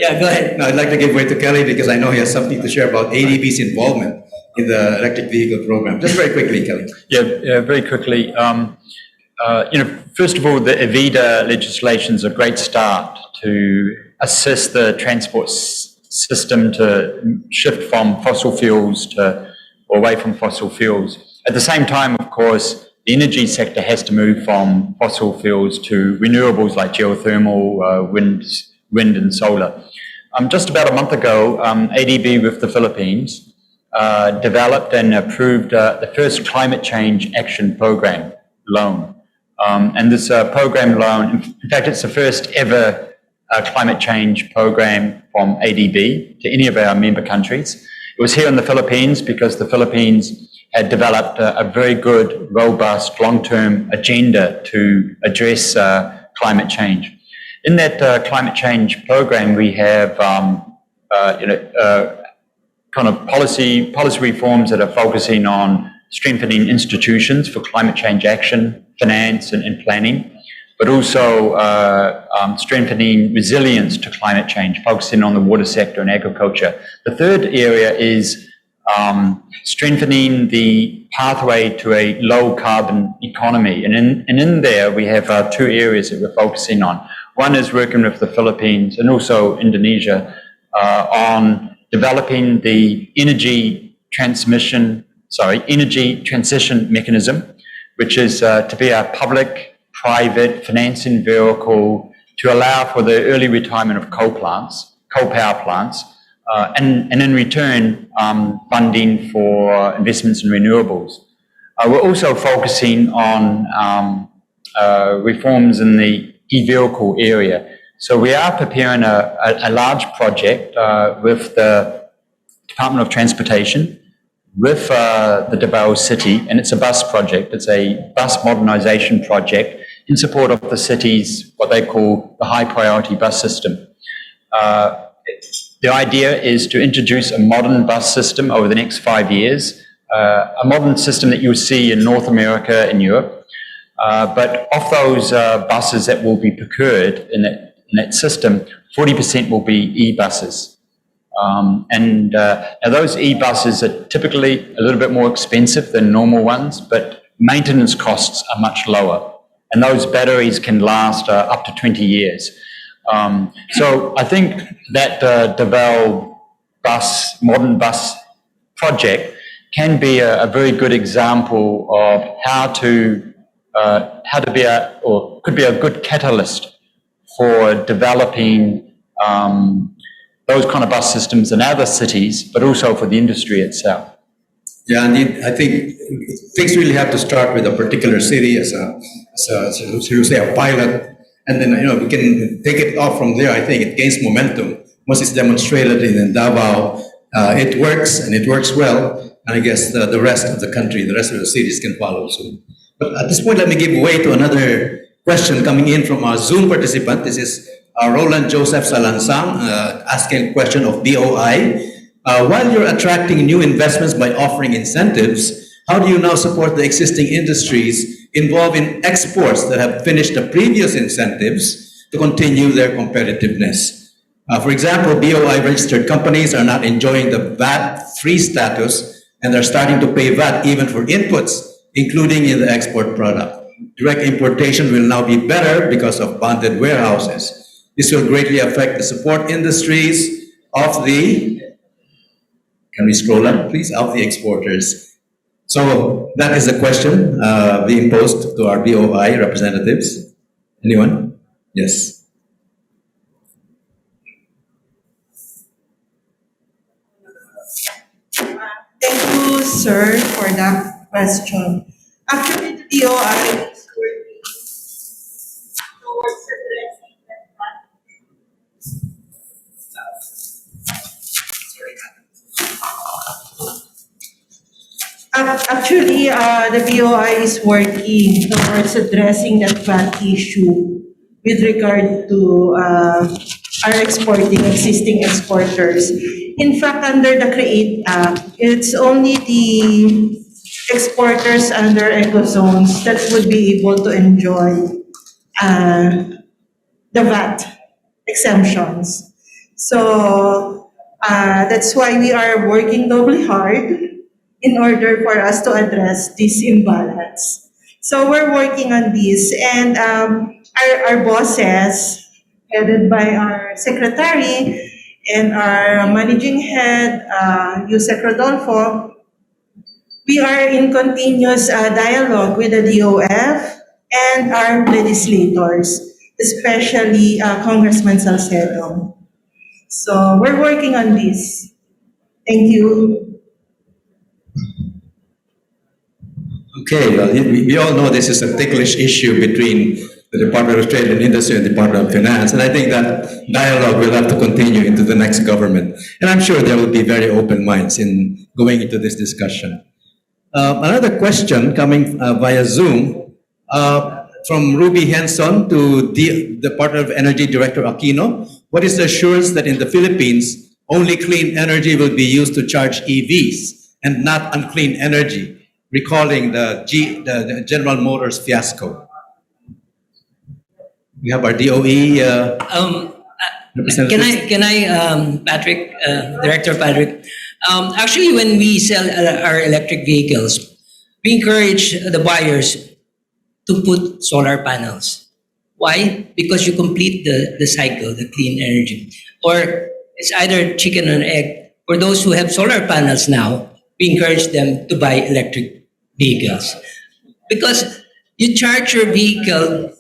S12: Yeah, go ahead.
S11: No, I'd like to give way to Kelly because I know he has something to share about ADB's involvement in the electric vehicle program. Just very quickly, Kelly.
S14: Yeah, very quickly. First of all, the EVIDA legislation is a great start to assist the transport system to shift from fossil fuels to or away from fossil fuels. At the same time, of course, the energy sector has to move from fossil fuels to renewables like geothermal, wind and solar. Just about a month ago, ADB with the Philippines developed and approved the first climate change action program loan. And this program loan, in fact, it's the first ever climate change program from ADB to any of our member countries. It was here in the Philippines because the Philippines had developed a very good, robust, long-term agenda to address climate change. In that climate change program, we have kind of policy reforms that are focusing on strengthening institutions for climate change action, finance and planning, but also strengthening resilience to climate change, focusing on the water sector and agriculture. The third area is strengthening the pathway to a low carbon economy. And in there, we have two areas that we're focusing on. One is working with the Philippines and also Indonesia on developing the energy transition mechanism, which is to be a public-private financing vehicle to allow for the early retirement of coal power plants, and in return, funding for investments in renewables. We're also focusing on reforms in the e-vehicle area. So we are preparing a large project with the Department of Transportation, with the Davao City, and it's a bus project. It's a bus modernization project in support of the city's, what they call the high priority bus system. The idea is to introduce a modern bus system over the next 5 years, a modern system that you'll see in North America and Europe. But of those buses that will be procured in that system, 40% will be e-buses. And now those e-buses are typically a little bit more expensive than normal ones, but maintenance costs are much lower. And those batteries can last up to 20 years. So I think that Davao modern bus project can be a very good example of how to be could be a good catalyst for developing those kind of bus systems in other cities, but also for the industry itself.
S11: Yeah, indeed. I think things really have to start with a particular city as a pilot, and then we can take it off from there. I think it gains momentum once it's demonstrated in Davao. It works and it works well, and I guess the rest of the country, the rest of the cities can follow soon. But at this point, let me give way to another question coming in from our Zoom participant. This is Roland Joseph Salansang asking a question of BOI. While you're attracting new investments by offering incentives, how do you now support the existing industries involved in exports that have finished the previous incentives to continue their competitiveness? For example, BOI registered companies are not enjoying the VAT-free status and are starting to pay VAT even for inputs, including in the export product. Direct importation will now be better because of bonded warehouses. This will greatly affect the support industries of the, can we scroll up please, of the exporters. So that is the question being posed to our BOI representatives. Anyone? Yes.
S10: Thank you, sir, for that question. Actually, the BOI is working towards addressing that. Actually, the BOI is working towards addressing that VAT issue with regard to our exporting existing exporters. In fact, under the CREATE Act, it's only the exporters under ecozones that would be able to enjoy the VAT exemptions. So that's why we are working doubly hard in order for us to address this imbalance. So we're working on this, and our bosses, headed by our secretary, and our Managing Head, Yusek Rodolfo, we are in continuous dialogue with the DOF and our legislators, especially Congressman Salcedo. So we're working on this. Thank you.
S11: Okay, well, we all know this is a ticklish issue between the Department of Trade and Industry and the Department of Finance, and I think that dialogue will have to continue into the next government. And I'm sure there will be very open minds in going into this discussion. Another question coming via Zoom from Ruby Henson to the Department of Energy Director Aquino. What is the assurance that in the Philippines, only clean energy will be used to charge EVs and not unclean energy? Recalling the General Motors fiasco. We have our DOE representative.
S12: Can I, Patrick, Director Patrick? Actually, when we sell our electric vehicles, we encourage the buyers to put solar panels. Why? Because you complete the cycle, the clean energy. Or it's either chicken or egg. For those who have solar panels now, we encourage them to buy electric vehicles. Because you charge your vehicle,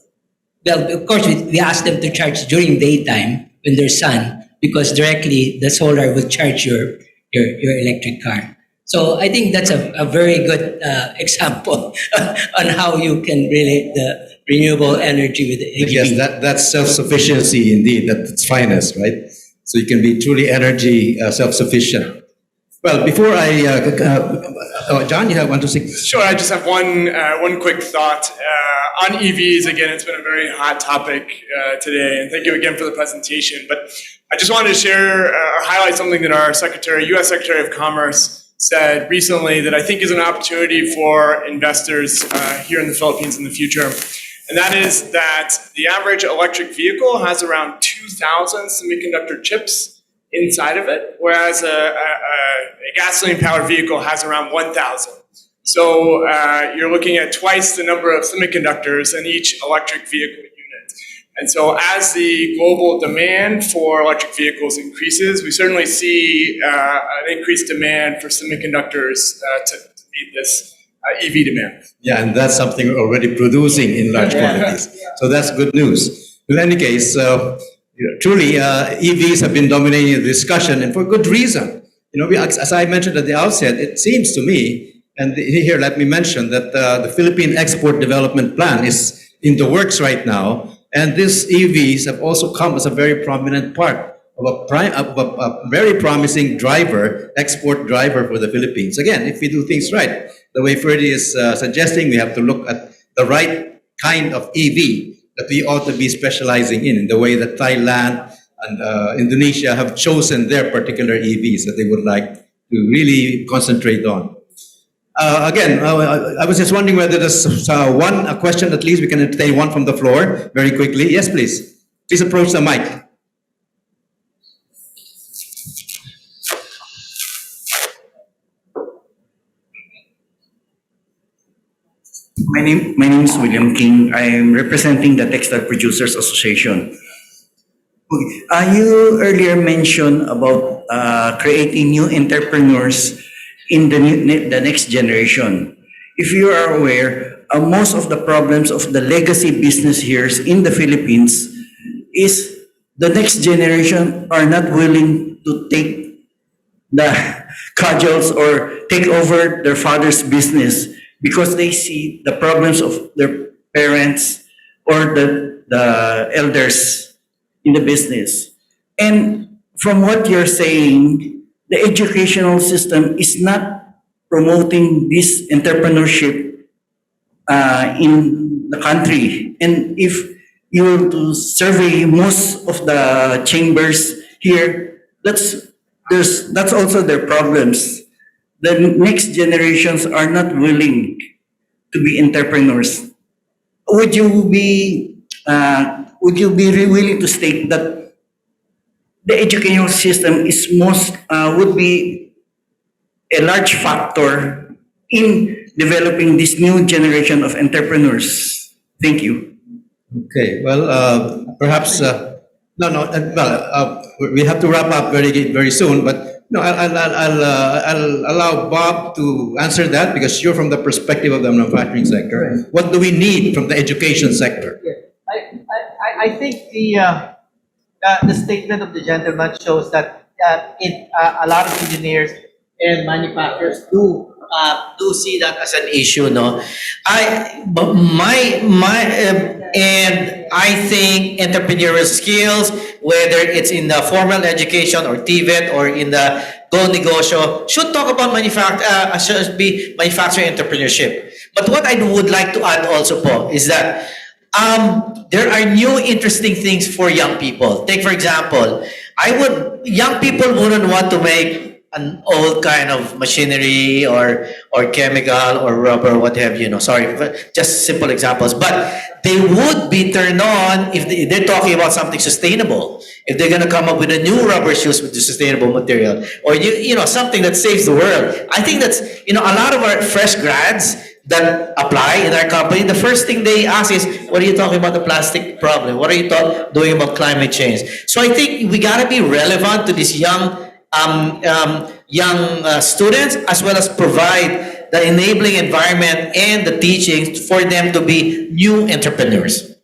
S12: well, of course, we ask them to charge during daytime when there's sun, because directly the solar will charge your electric car. So I think that's a very good example on how you can relate the renewable energy with the EV.
S11: Yes, that's self-sufficiency indeed, at its finest, right? So you can be truly energy self-sufficient. Well, before John, you want to say?
S15: Sure, I just have one quick thought. On EVs, again, it's been a very hot topic today, and thank you again for the presentation. But I just wanted to share or highlight something that our U.S. Secretary of Commerce said recently that I think is an opportunity for investors here in the Philippines in the future. And that is that the average electric vehicle has around 2,000 semiconductor chips inside of it, whereas a gasoline-powered vehicle has around 1,000. So you're looking at twice the number of semiconductors in each electric vehicle unit. And so as the global demand for electric vehicles increases, we certainly see an increased demand for semiconductors to meet this EV demand.
S11: Yeah, and that's something we're already producing in large quantities. So that's good news. In any case, truly, EVs have been dominating the discussion, and for good reason. As I mentioned at the outset, it seems to me, and here let me mention that the Philippine Export Development Plan is in the works right now, and these EVs have also come as a very prominent part of a very promising export driver for the Philippines. Again, if we do things right, the way Ferdy is suggesting, we have to look at the right kind of EV that we ought to be specializing in the way that Thailand and Indonesia have chosen their particular EVs that they would like to really concentrate on. Again, I was just wondering whether there's a question at least we can entertain one from the floor very quickly. Yes, please. Please approach the mic.
S17: My name is William King. I am representing the Textile Producers Association. Okay. You earlier mentioned about creating new entrepreneurs in the next generation. If you are aware, most of the problems of the legacy business here in the Philippines is the next generation are not willing to take the cudgels or take over their father's business because they see the problems of their parents or the elders in the business. And from what you're saying, the educational system is not promoting this entrepreneurship in the country. And if you were to survey most of the chambers here, that's also their problems. The next generations are not willing to be entrepreneurs. Would you be willing to state that the educational system is would be a large factor in developing this new generation of entrepreneurs? Thank you.
S11: Okay, well, perhaps We have to wrap up very soon, but no, I'll allow Bob to answer that because you're from the perspective of the manufacturing sector.
S18: Right.
S11: What do we need from the education sector?
S18: I think the statement of the gentleman shows that a lot of engineers and manufacturers do see that as an issue, no? And I think entrepreneurial skills, whether it's in the formal education or TVET or in the Go Negosyo, should talk about should be manufacturing entrepreneurship. But what I would like to add also po is that there are new interesting things for young people. Take for example, young people wouldn't want to make an old kind of machinery or chemical or rubber, what have you. Sorry, but just simple examples. But they would be turned on if they're talking about something sustainable. If they're gonna come up with a new rubber shoes with the sustainable material, or something that saves the world. I think that's a lot of our fresh grads that apply in our company, the first thing they ask is, what are you talking about the plastic problem? What are you doing about climate change? So I think we gotta be relevant to these young students, as well as provide the enabling environment and the teachings for them to be new entrepreneurs.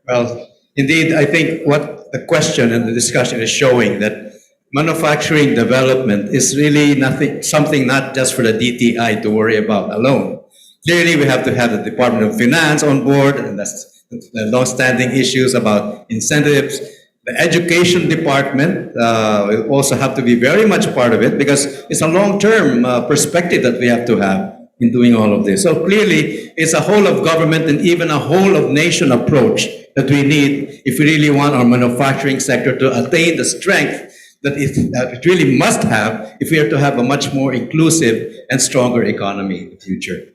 S11: Well, indeed, I think what the question and the discussion is showing that manufacturing development is really something not just for the DTI to worry about alone. Clearly, we have to have the Department of Finance on board, and that's the long-standing issues about incentives. The education department will also have to be very much part of it because it's a long-term perspective that we have to have in doing all of this. So clearly, it's a whole of government and even a whole of nation approach that we need if we really want our manufacturing sector to attain the strength that it really must have if we are to have a much more inclusive and stronger economy in the future.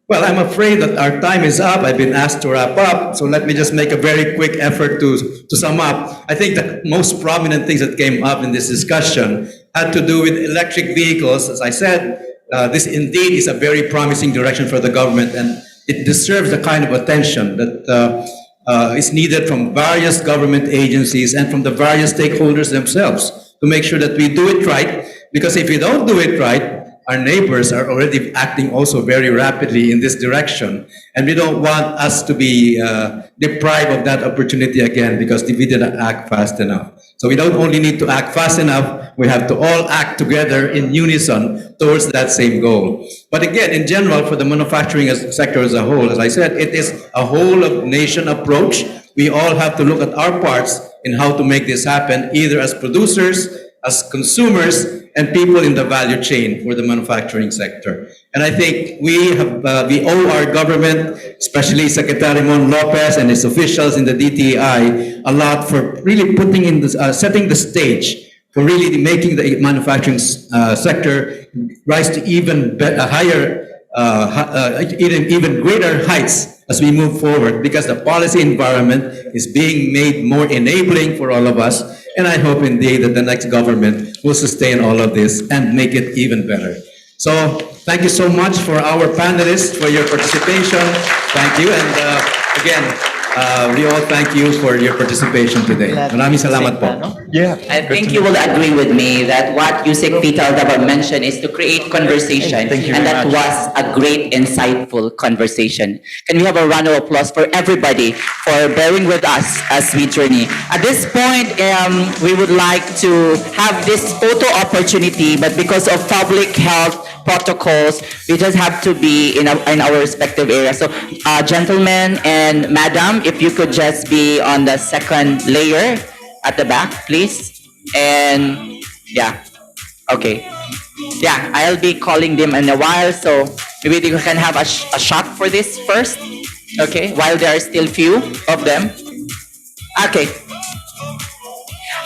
S11: Well, I'm afraid that our time is up. I've been asked to wrap up, so let me just make a very quick effort to sum up. I think the most prominent things that came up in this discussion had to do with electric vehicles. As I said, this indeed is a very promising direction for the government, and it deserves the kind of attention that is needed from various government agencies and from the various stakeholders themselves to make sure that we do it right, because if we don't do it right, our neighbors are already acting also very rapidly in this direction, and we don't want us to be deprived of that opportunity again because we didn't act fast enough. So we don't only need to act fast enough, we have to all act together in unison towards that same goal. But again, in general, for the manufacturing sector as a whole, as I said, it is a whole of nation approach. We all have to look at our parts in how to make this happen, either as producers, as consumers, and people in the value chain for the manufacturing sector. And I think we owe our government, especially Secretary Mon Lopez and his officials in the DTI, a lot for really setting the stage for really making the manufacturing sector rise to even greater heights as we move forward, because the policy environment is being made more enabling for all of us. And I hope indeed that the next government will sustain all of this and make it even better. So thank you so much for our panelists for your participation. Thank you. And again, we all thank you for your participation today. Maraming salamat po.
S14: Yeah.
S3: I think you will agree with me that what Yusek Vital Dabar mentioned is to create conversation.
S14: Thank you
S3: and
S14: very
S3: that
S14: much.
S3: was a great, insightful conversation. Can we have a round of applause for everybody for bearing with us as we journey? At this point, we would like to have this photo opportunity, but because of public health protocols, we just have to be in our respective areas. So, gentlemen and madam, if you could just be on the second layer at the back, please. And yeah, okay. Yeah, I'll be calling them in a while, so maybe you can have a shot for this first, okay, while there are still few of them. Okay.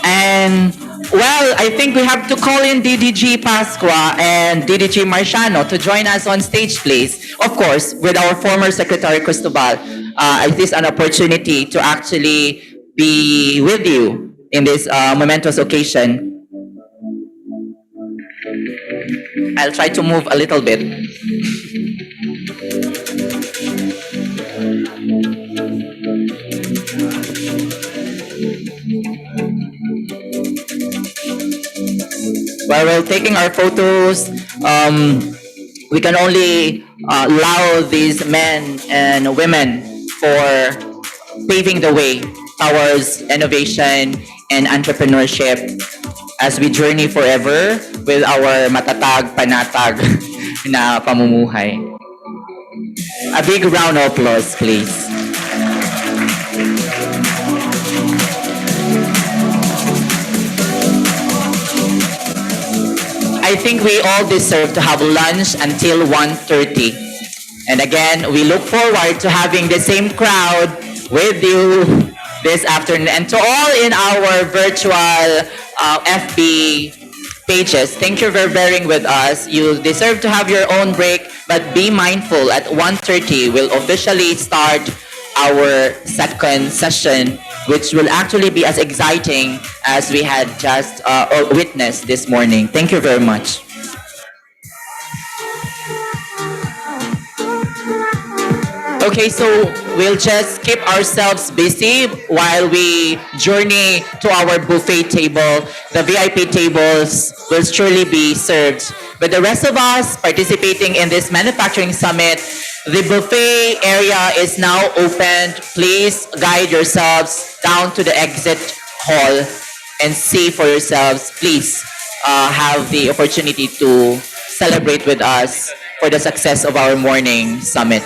S3: And well, I think we have to call in DDG Pasqua and DDG Marciano to join us on stage, please. Of course, with our former Secretary Cristobal, it is an opportunity to actually be with you in this momentous occasion. I'll try to move a little bit. while we're taking our photos, we can only laud these men and women for paving the way towards innovation and entrepreneurship as we journey forever with our matatag, panatag na pamumuhay. A big round of applause, please. I think we all deserve to have lunch until 1:30. And again, we look forward to having the same crowd with you this afternoon. And to all in our virtual FB pages, thank you for bearing with us. You deserve to have your own break, but be mindful at 1:30 we'll officially start our second session, which will actually be as exciting as we had just witnessed this morning. Thank you very much. Okay, so we'll just keep ourselves busy while we journey to our buffet table. The VIP tables will surely be served. But the rest of us participating in this manufacturing summit, the buffet area is now opened. Please guide yourselves down to the exit hall and see for yourselves. Please have the opportunity to celebrate with us for the success of our morning summit.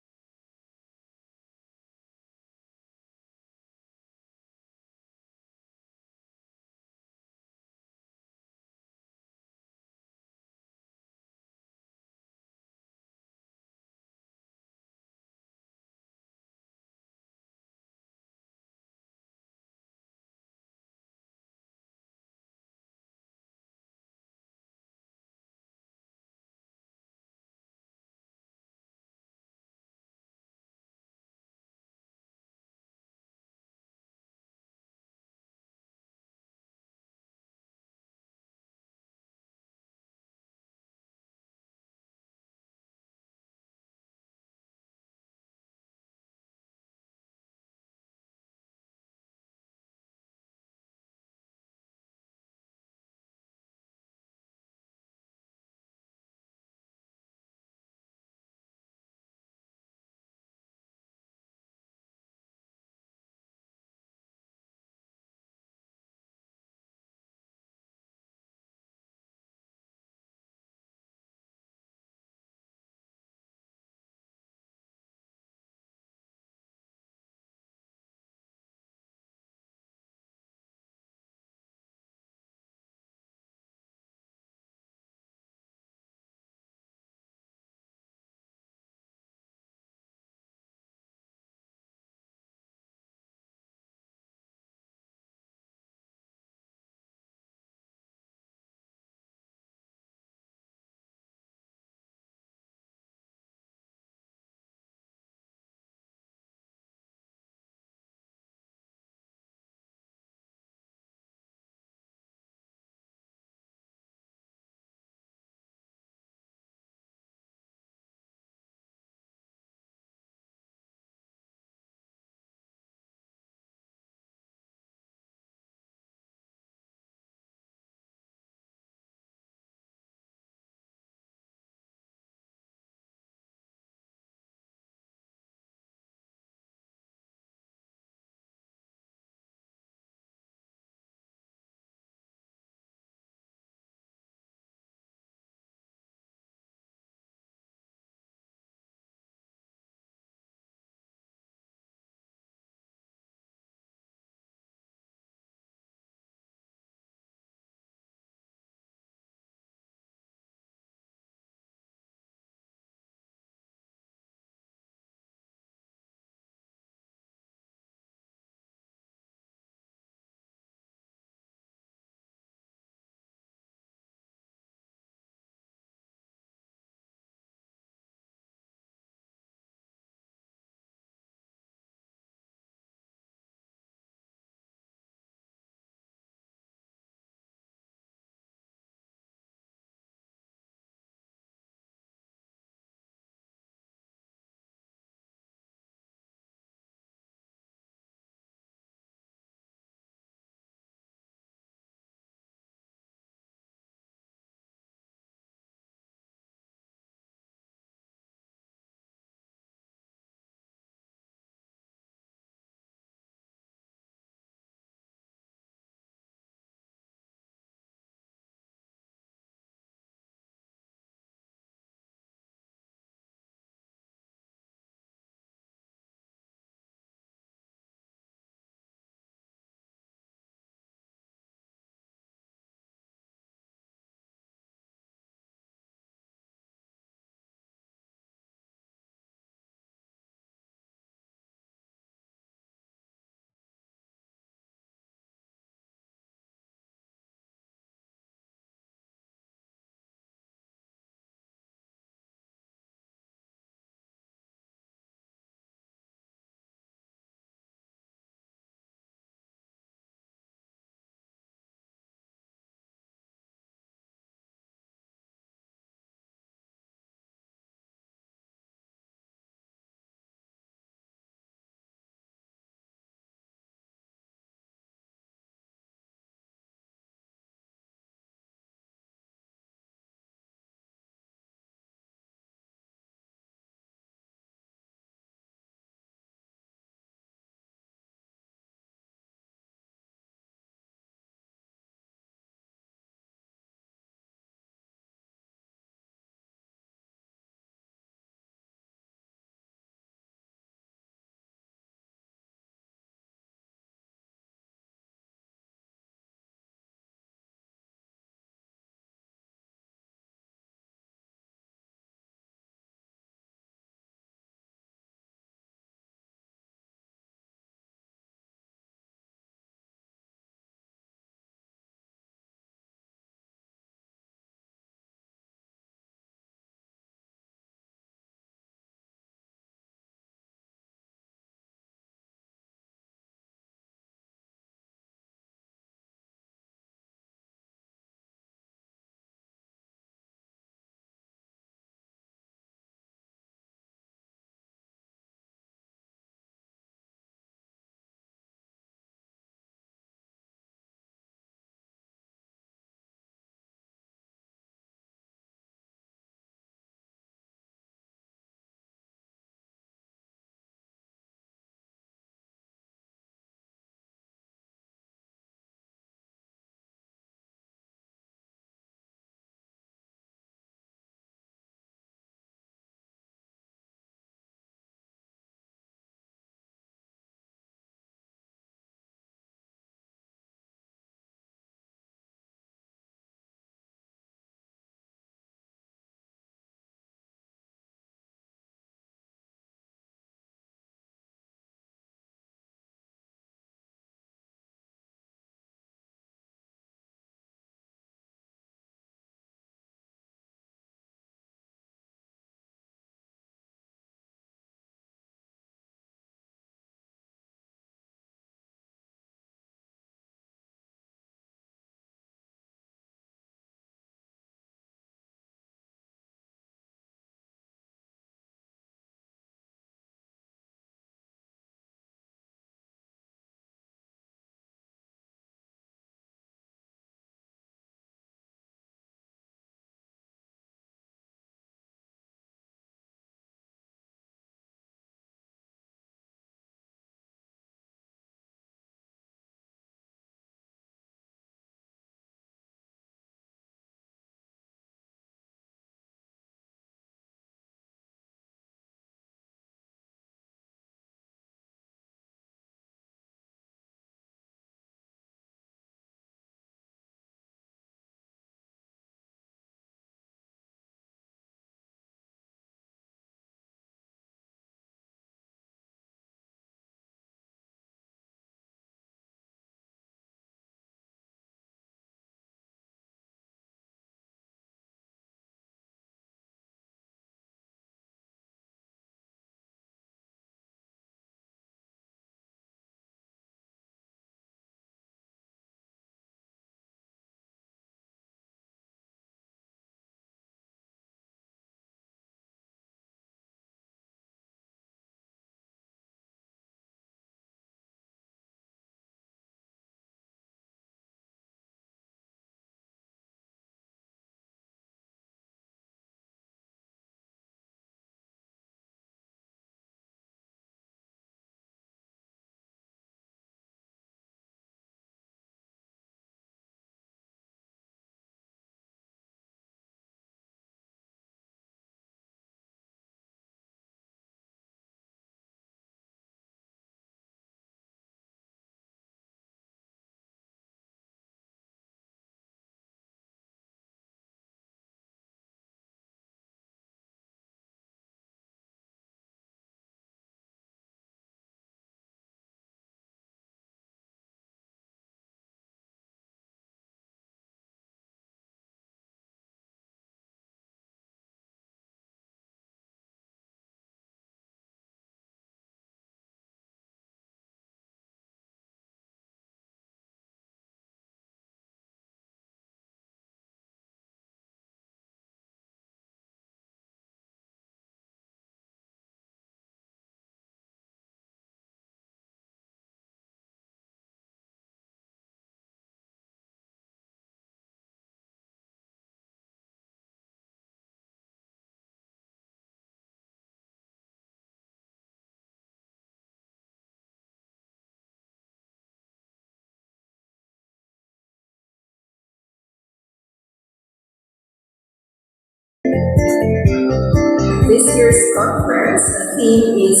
S19: This year's conference, the theme is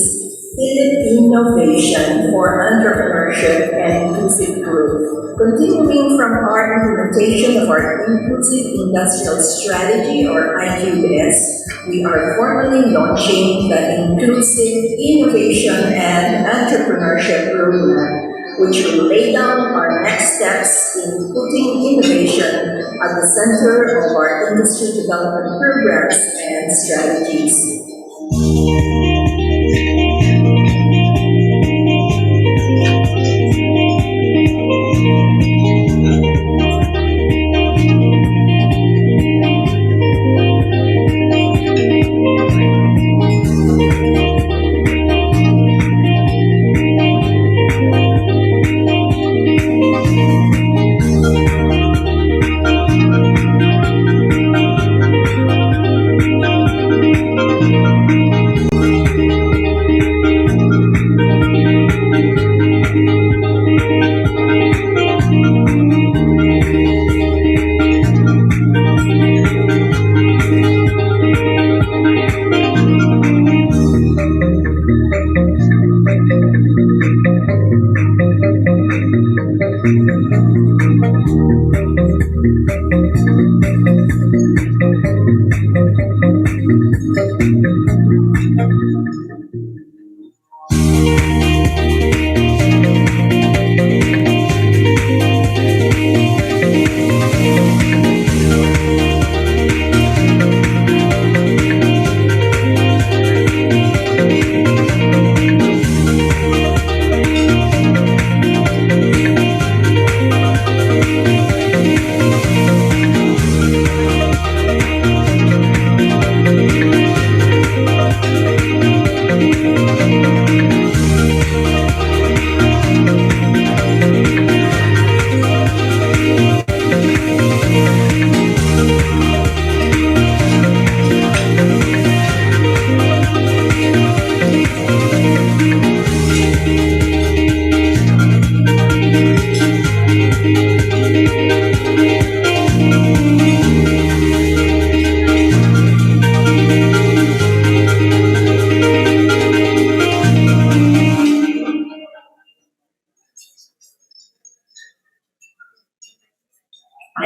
S19: Philippine Innovation for Entrepreneurship and Inclusive Growth. Continuing from our implementation of our Inclusive Industrial Strategy, or IQS, we are formally launching the Inclusive Innovation and Entrepreneurship Roadmap, which will lay down our next steps in putting innovation at the center of our industry development programs and strategies.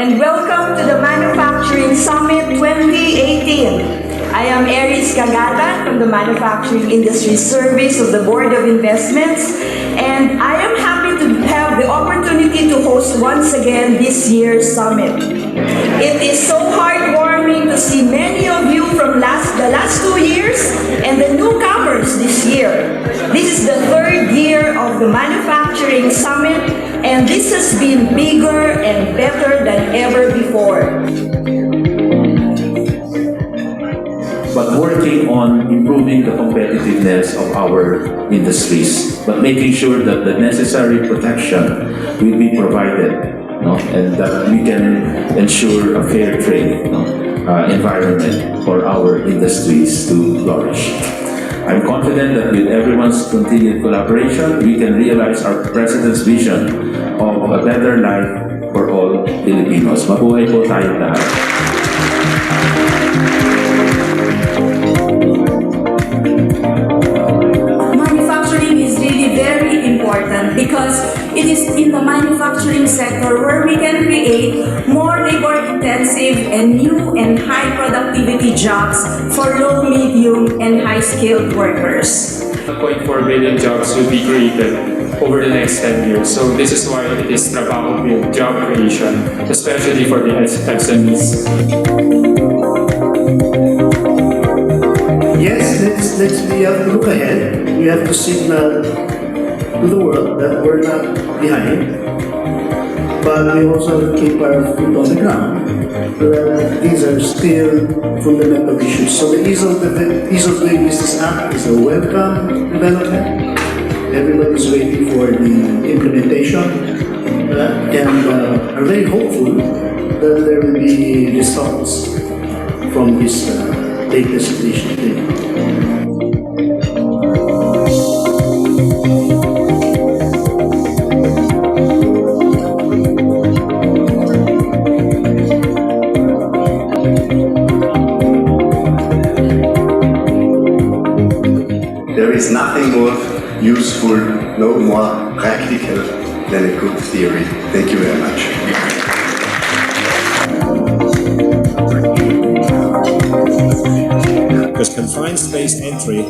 S19: And welcome to the Manufacturing Summit 2018. I am Aries Kagata from the Manufacturing Industry Service of the Board of Investments, and I am happy to have the opportunity to host once again this year's summit. It is so heartwarming to see many of you from the last 2 years and the newcomers this year. This is the third year of the Manufacturing Summit, and this has been bigger and better than ever before.
S20: But working on improving the competitiveness of our industries, but making sure that the necessary protection will be provided, and that we can ensure a fair trade environment for our industries to flourish. I'm confident that with everyone's continued collaboration, we can realize our President's vision of a better life for all Filipinos. Mabuhay po tayong lahat.
S21: Manufacturing is really very important because it is in the manufacturing sector where we can create more labor-intensive and new and high-productivity jobs for low, medium, and high-skilled workers.
S22: 1.4 billion jobs will be created over the next 10 years. So this is why it is trabaho with job creation, especially for the SMEs.
S23: Yes, we have to look ahead. We have to signal to the world that we're not behind, but we also have to keep our feet on the ground. These are still fundamental issues. So the Ease of Doing Business Act is a welcome development. Everybody's waiting for the implementation and are very hopeful that there will be results from this latest initiative. there is nothing more useful, no more practical than a good theory. Thank you very much.
S1: Because confined space entry,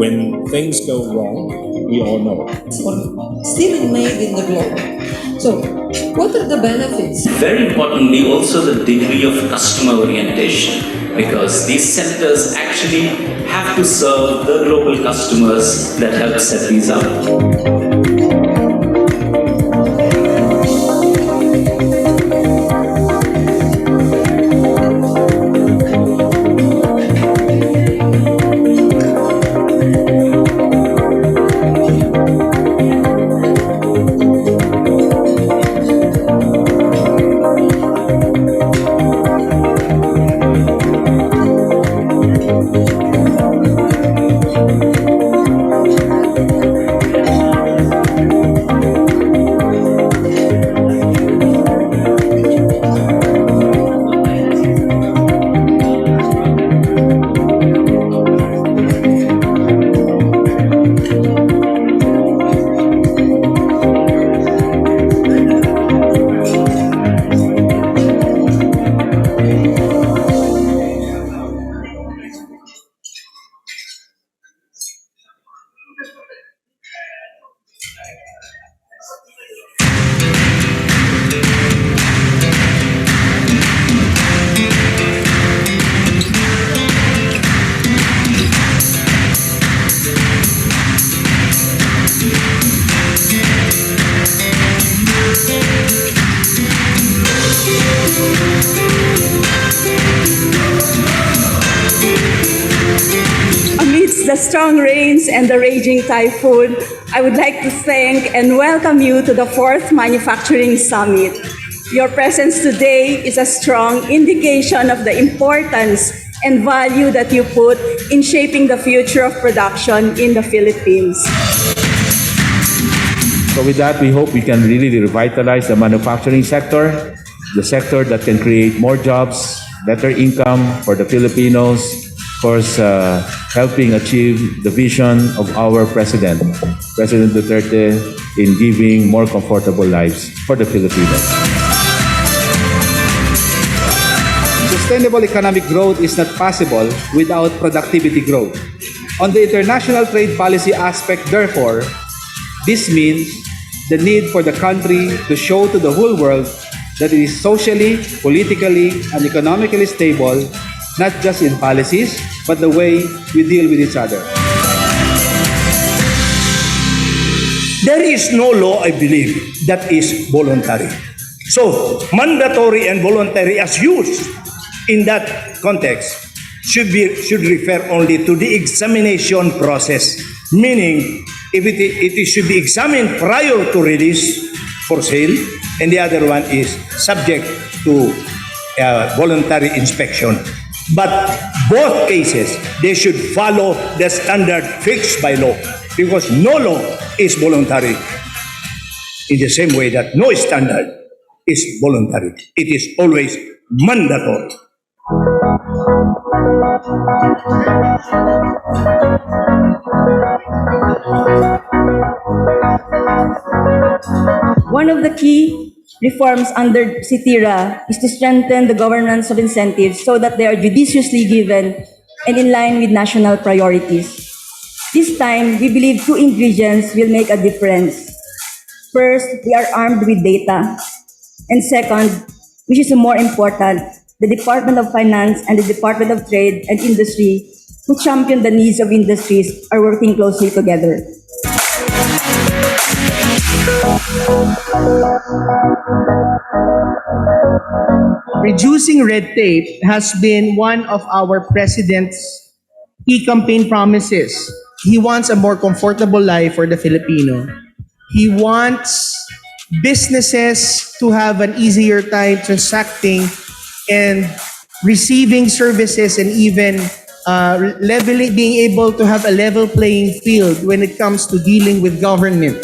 S1: when things go wrong, we all know.
S2: Still made in the globe. So, what are the benefits?
S4: Very importantly, also the degree of customer orientation, because these centers actually have to serve the global customers that help set these up.
S21: Amidst the strong rains and the raging typhoon, I would like to thank and welcome you to the 4th Manufacturing Summit. Your presence today is a strong indication of the importance and value that you put in shaping the future of production in the Philippines.
S22: So with that, we hope we can really revitalize the manufacturing sector, the sector that can create more jobs, better income for the Filipinos, of course, helping achieve the vision of our President, President Duterte, in giving more comfortable lives for the Filipinos.
S24: Sustainable economic growth is not possible without productivity growth. On the international trade policy aspect, therefore, this means the need for the country to show to the whole world that it is socially, politically, and economically stable, not just in policies, but the way we deal with each other.
S23: There is no law, I believe, that is voluntary. So, mandatory and voluntary as used in that context should refer only to the examination process, meaning if it should be examined prior to release for sale, and the other one is subject to voluntary inspection. But both cases, they should follow the standard fixed by law, because no law is voluntary in the same way that no standard is voluntary. It is always mandatory.
S21: One of the key reforms under CITIRA is to strengthen the governance of incentives so that they are judiciously given and in line with national priorities. This time, we believe two ingredients will make a difference. First, we are armed with data. And second, which is more important, the Department of Finance and the Department of Trade and Industry, who champion the needs of industries, are working closely together.
S25: Reducing red tape has been one of our president's key campaign promises. He wants a more comfortable life for the Filipino. He wants businesses to have an easier time transacting and receiving services, and even being able to have a level playing field when it comes to dealing with government.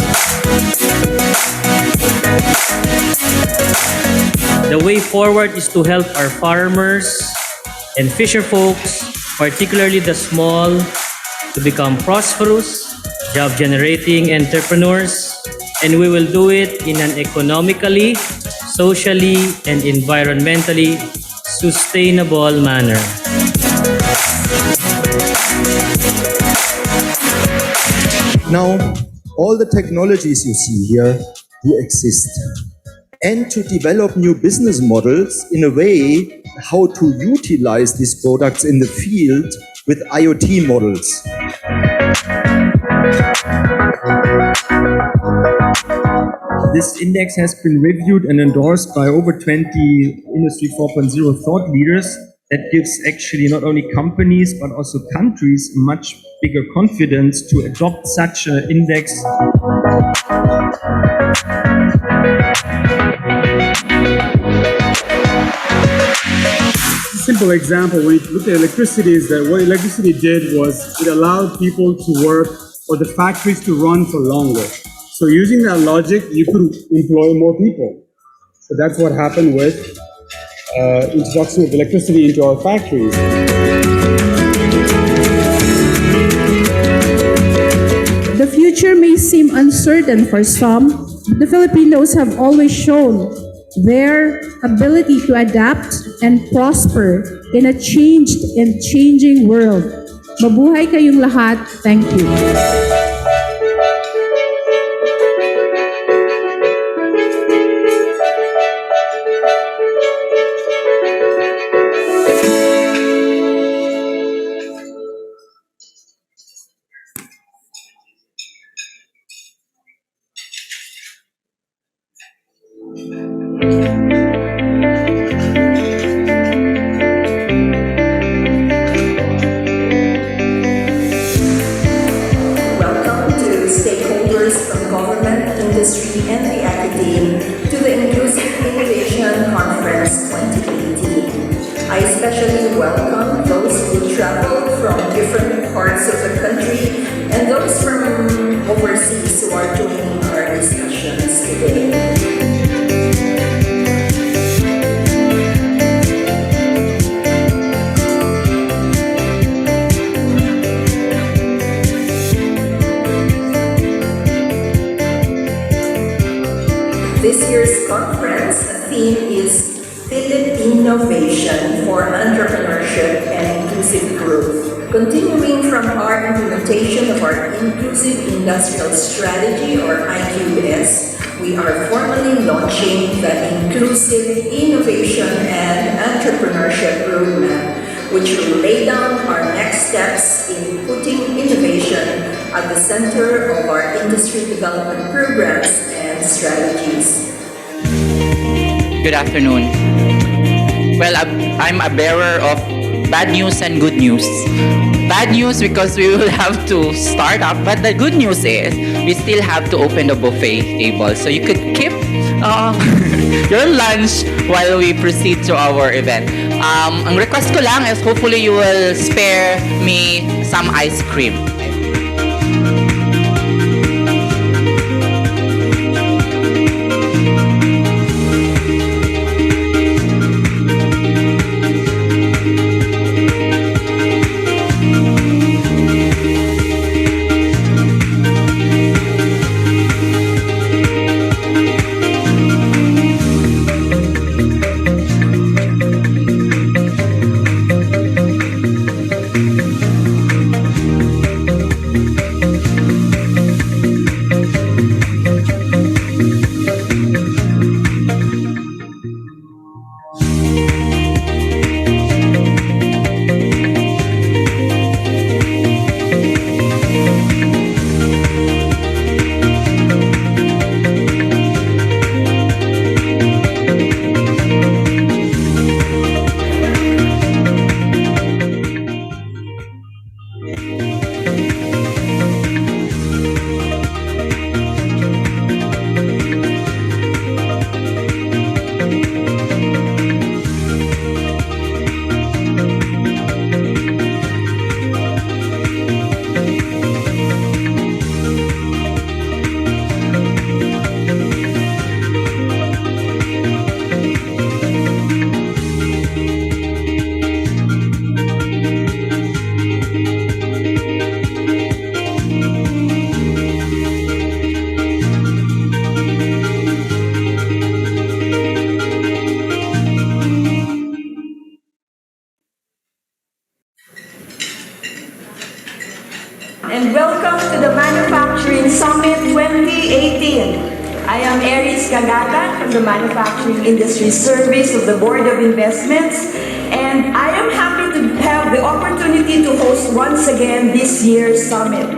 S26: The way forward is to help our farmers and fisher folks, particularly the small to become prosperous, job-generating entrepreneurs, and we will do it in an economically, socially, and environmentally sustainable manner.
S5: Now, all the technologies you see here do exist. And to develop new business models in a way how to utilize these products in the field with IoT models. This index has been reviewed and endorsed by over 20 Industry 4.0 thought leaders. That gives actually not only companies but also countries much bigger confidence to adopt such an index.
S6: Simple example, when you look at electricity, is that what electricity did was it allowed people to work or the factories to run for longer. So using that logic, you could employ more people. So that's what happened with introduction of electricity into our factories.
S7: The future may seem uncertain for some. The Filipinos have always shown their ability to adapt and prosper in a changed and changing world. Mabuhay kayong lahat. Thank you.
S19: Welcome to stakeholders from government, industry, and the academe to the Inclusive Innovation Conference 2018. I especially welcome those who traveled from different parts of the country and those from overseas who are joining our discussions today. This year's conference theme is Innovation for Entrepreneurship and Inclusive Growth. Continuing from our implementation of our Inclusive Industrial Strategy, or IQS, we are formally launching the Inclusive Innovation and Entrepreneurship Roadmap, which will lay down our next steps in putting innovation at the center of our industry development programs and strategies.
S3: Good afternoon. Well, I'm a bearer of bad news and good news. Bad news because we will have to start up, but the good news is we still have to open the buffet table. So you could keep your lunch while we proceed to our event. Ang request ko lang is hopefully you will spare me some ice cream.
S19: and welcome to the Manufacturing Summit 2018. I am Aries Kagata from the Manufacturing Industry Service of the Board of Investments, and I am happy to have the opportunity to host once again this year's summit.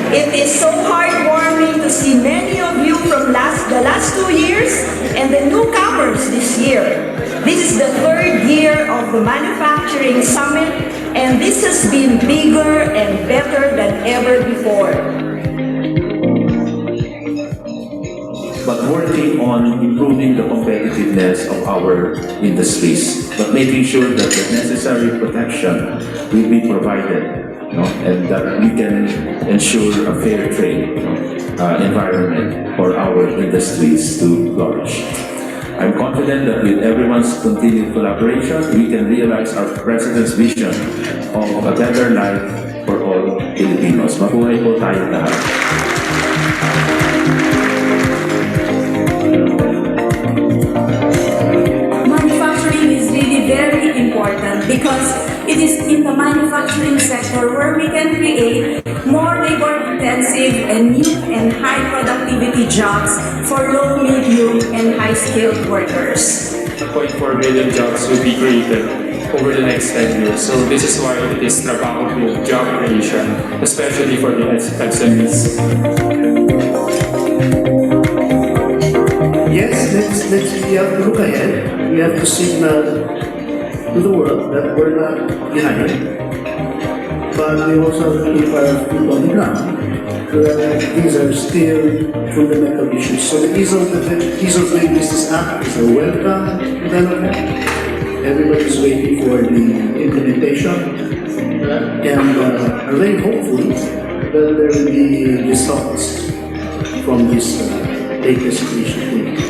S19: It is so heartwarming to see many of you from the last 2 years and the newcomers this year. This is the third year of the Manufacturing Summit, and this has been bigger and better than ever before.
S20: But working on improving the competitiveness of our industries, but making sure that the necessary protection will be provided, and that we can ensure a fair trade environment for our industries to flourish. I'm confident that with everyone's continued collaboration, we can realize our President's vision of a better life for all Filipinos. Mabuhay po tayong lahat.
S21: Manufacturing is really very important because it is in the manufacturing sector where we can create more labor-intensive and new and high-productivity jobs for low, medium, and high-skilled workers.
S8: 1.4 million jobs will be created over the next 10 years. So this is why it is trabaho with job creation, especially for the SMEs.
S23: Yes, we have to look ahead. We have to signal to the world that we're not behind, but we also have to keep our feet on the ground. These are still fundamental issues. So the Ease of Doing Business Act is a welcome development. Everybody is waiting for the implementation, and are very hopeful that there will be results from this latest initiative.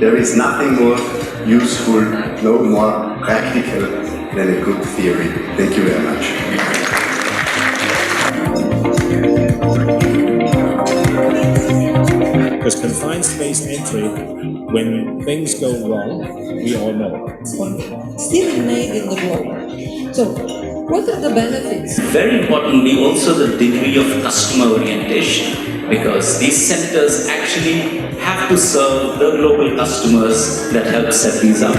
S9: There is nothing more useful, no more practical than a good theory. Thank you very much.
S1: Because confined space entry, when things go wrong, we all know.
S2: Still made in the globe. So, what are the benefits?
S4: Very importantly, also the degree of customer orientation, because these centers actually have to serve the global customers that help set these up.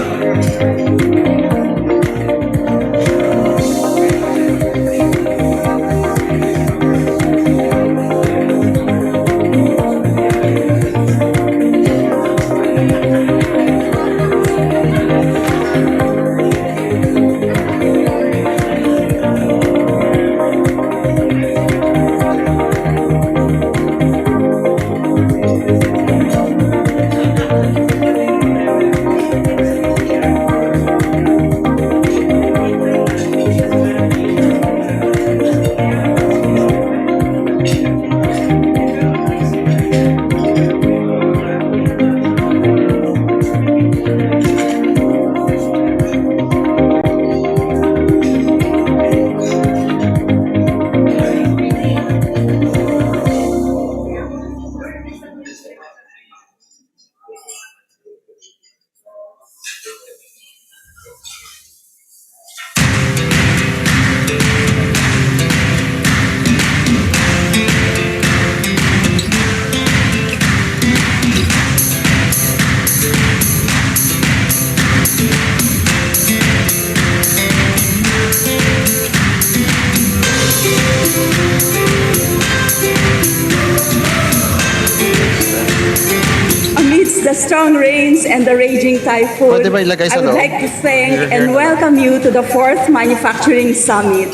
S21: The strong rains and the raging typhoon, I would like to thank and welcome you to the 4th Manufacturing Summit.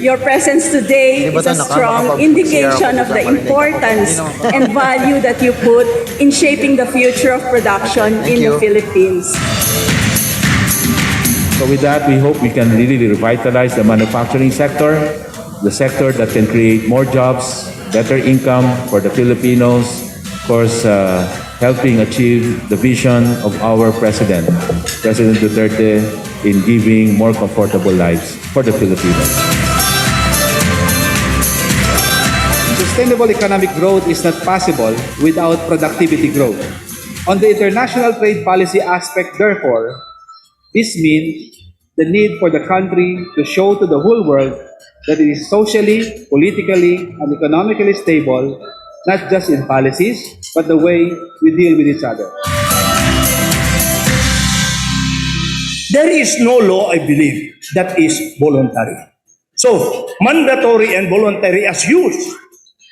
S21: Your presence today is a strong indication of the importance and value that you put in shaping the future of production in the Philippines.
S22: So with that, we hope we can really revitalize the manufacturing sector, the sector that can create more jobs, better income for the Filipinos, of course, helping achieve the vision of our President, President Duterte, in giving more comfortable lives for the Filipinos.
S24: Sustainable economic growth is not possible without productivity growth. On the international trade policy aspect, therefore, this means the need for the country to show to the whole world that it is socially, politically, and economically stable, not just in policies, but the way we deal with each other.
S10: There is no law, I believe, that is voluntary. So, mandatory and voluntary as used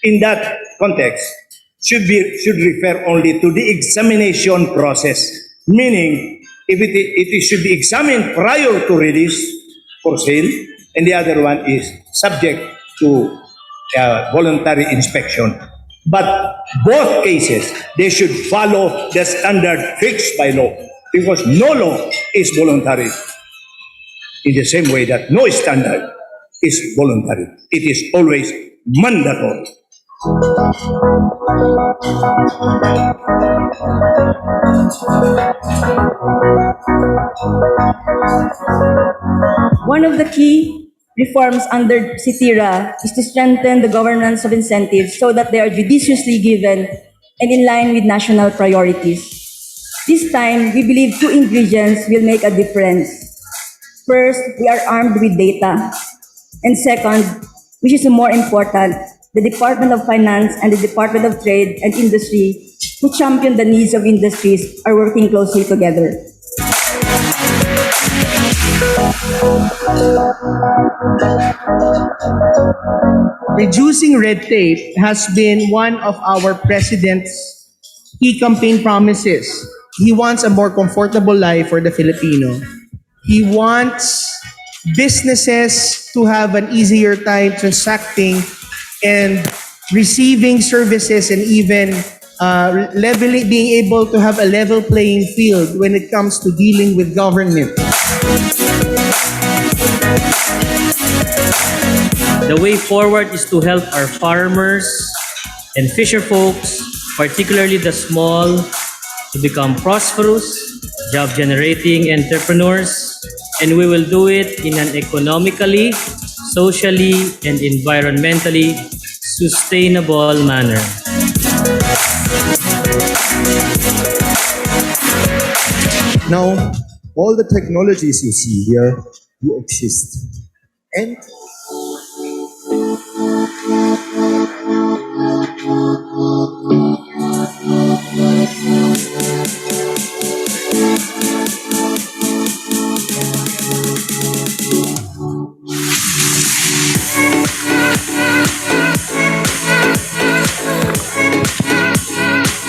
S10: in that context should refer only to the examination process, meaning it should be examined prior to release for sale, and the other one is subject to voluntary inspection. But both cases, they should follow the standard fixed by law, because no law is voluntary in the same way that no standard is voluntary. It is always mandatory.
S19: One of the key reforms under CITIRA is to strengthen the governance of incentives so that they are judiciously given and in line with national priorities. This time, we believe two ingredients will make a difference. First, we are armed with data. And second, which is more important, the Department of Finance and the Department of Trade and Industry, who champion the needs of industries, are working closely together.
S25: Reducing red tape has been one of our president's key campaign promises. He wants a more comfortable life for the Filipino. He wants businesses to have an easier time transacting and receiving services, and even being able to have a level playing field when it comes to dealing with government.
S26: The way forward is to help our farmers and fisher folks, particularly the small, to become prosperous, job-generating entrepreneurs, and we will do it in an economically, socially, and environmentally sustainable manner.
S12: Now, all the technologies you see here, do exist. And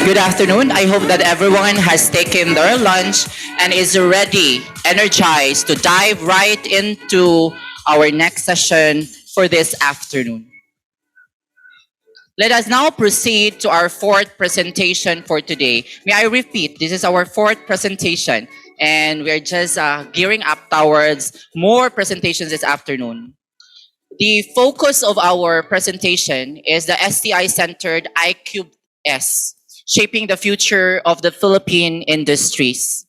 S3: Good afternoon. I hope that everyone has taken their lunch and is ready, energized to dive right into our next session for this afternoon. Let us now proceed to our fourth presentation for today. May I repeat, this is our fourth presentation, and we're just gearing up towards more presentations this afternoon. The focus of our presentation is the STI-centered IQS, shaping the future of the Philippine industries.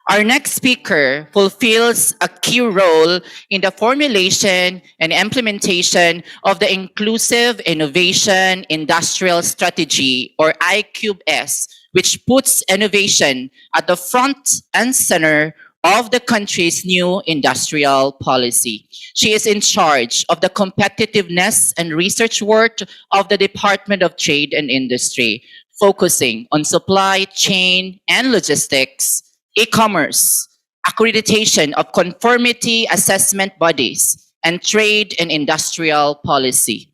S3: Our next speaker fulfills a key role in the formulation and implementation of the Inclusive Innovation Industrial Strategy, or IQS, which puts innovation at the front and center of the country's new industrial policy. She is in charge of the competitiveness and research work of the Department of Trade and Industry, focusing on supply chain and logistics, e-commerce, accreditation of conformity assessment bodies, and trade and industrial policy.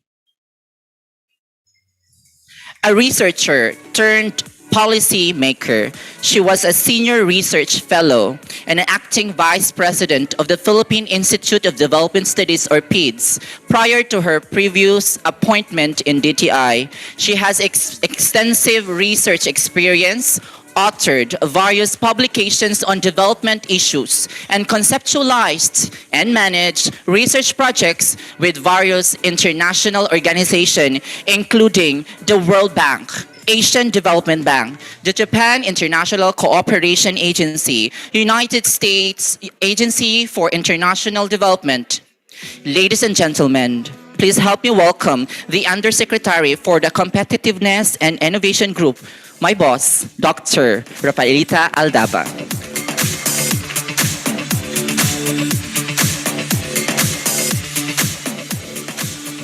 S3: A researcher turned policy maker, she was a senior research fellow and an acting vice president of the Philippine Institute of Development Studies, or PIDS. Prior to her previous appointment in DTI, she has extensive research experience, authored various publications on development issues, and conceptualized and managed research projects with various international organizations, including the World Bank, Asian Development Bank, the Japan International Cooperation Agency, United States Agency for International Development. Ladies and gentlemen, please help me welcome the Undersecretary for the Competitiveness and Innovation Group, my boss, Dr. Rafaelita Aldaba.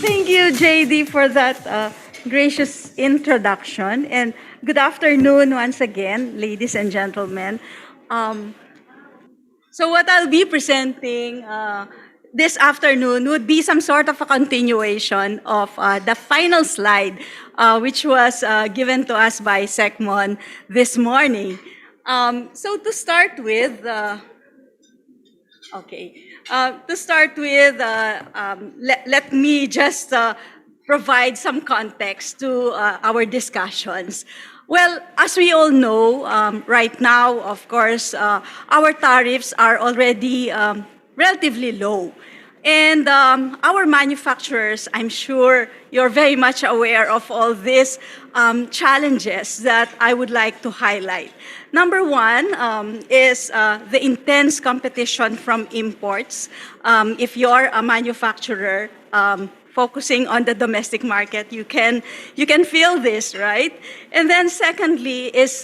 S11: Thank you, JD, for that gracious introduction. And good afternoon once again, ladies and gentlemen. So what I'll be presenting this afternoon would be some sort of a continuation of the final slide, which was given to us by SecMon this morning. So to start with, let me just provide some context to our discussions. Well, as we all know, right now, of course, our tariffs are already relatively low. And our manufacturers, I'm sure you're very much aware of all these challenges that I would like to highlight. Number one is the intense competition from imports. If you're a manufacturer focusing on the domestic market, you can feel this, right? And then secondly is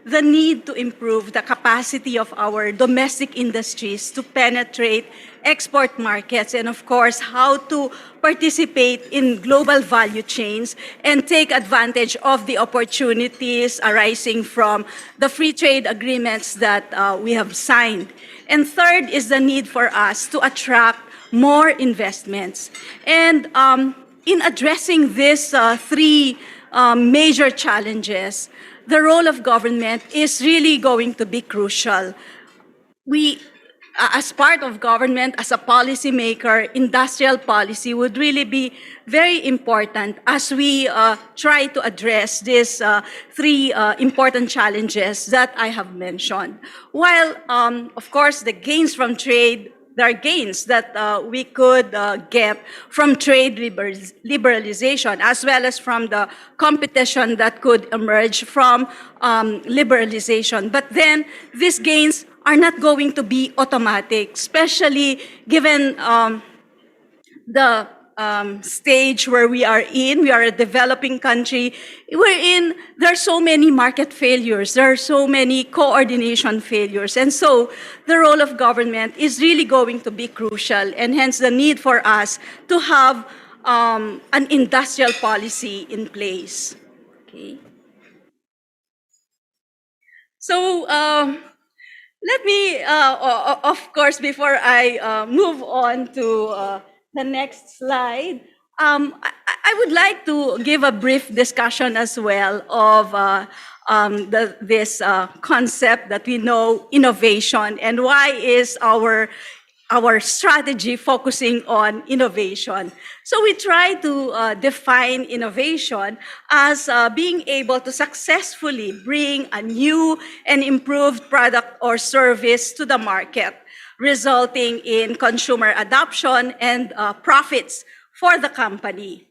S11: the need to improve the capacity of our domestic industries to penetrate export markets, and of course, how to participate in global value chains and take advantage of the opportunities arising from the free trade agreements that we have signed. And third is the need for us to attract more investments. And in addressing these three major challenges, the role of government is really going to be crucial. We, as part of government, as a policymaker, industrial policy would really be very important as we try to address these three important challenges that I have mentioned. While, of course, the gains from trade, there are gains that we could get from trade liberalization, as well as from the competition that could emerge from liberalization. But then these gains are not going to be automatic, especially given the stage where we are in. We are a developing country. There are so many market failures. There are so many coordination failures. And so the role of government is really going to be crucial, and hence the need for us to have an industrial policy in place. Okay. So, let me, of course, before I move on to the next slide, I would like to give a brief discussion as well of this concept that we know, innovation, and why is our strategy focusing on innovation. So we try to define innovation as being able to successfully bring a new and improved product or service to the market, resulting in consumer adoption and profits for the company.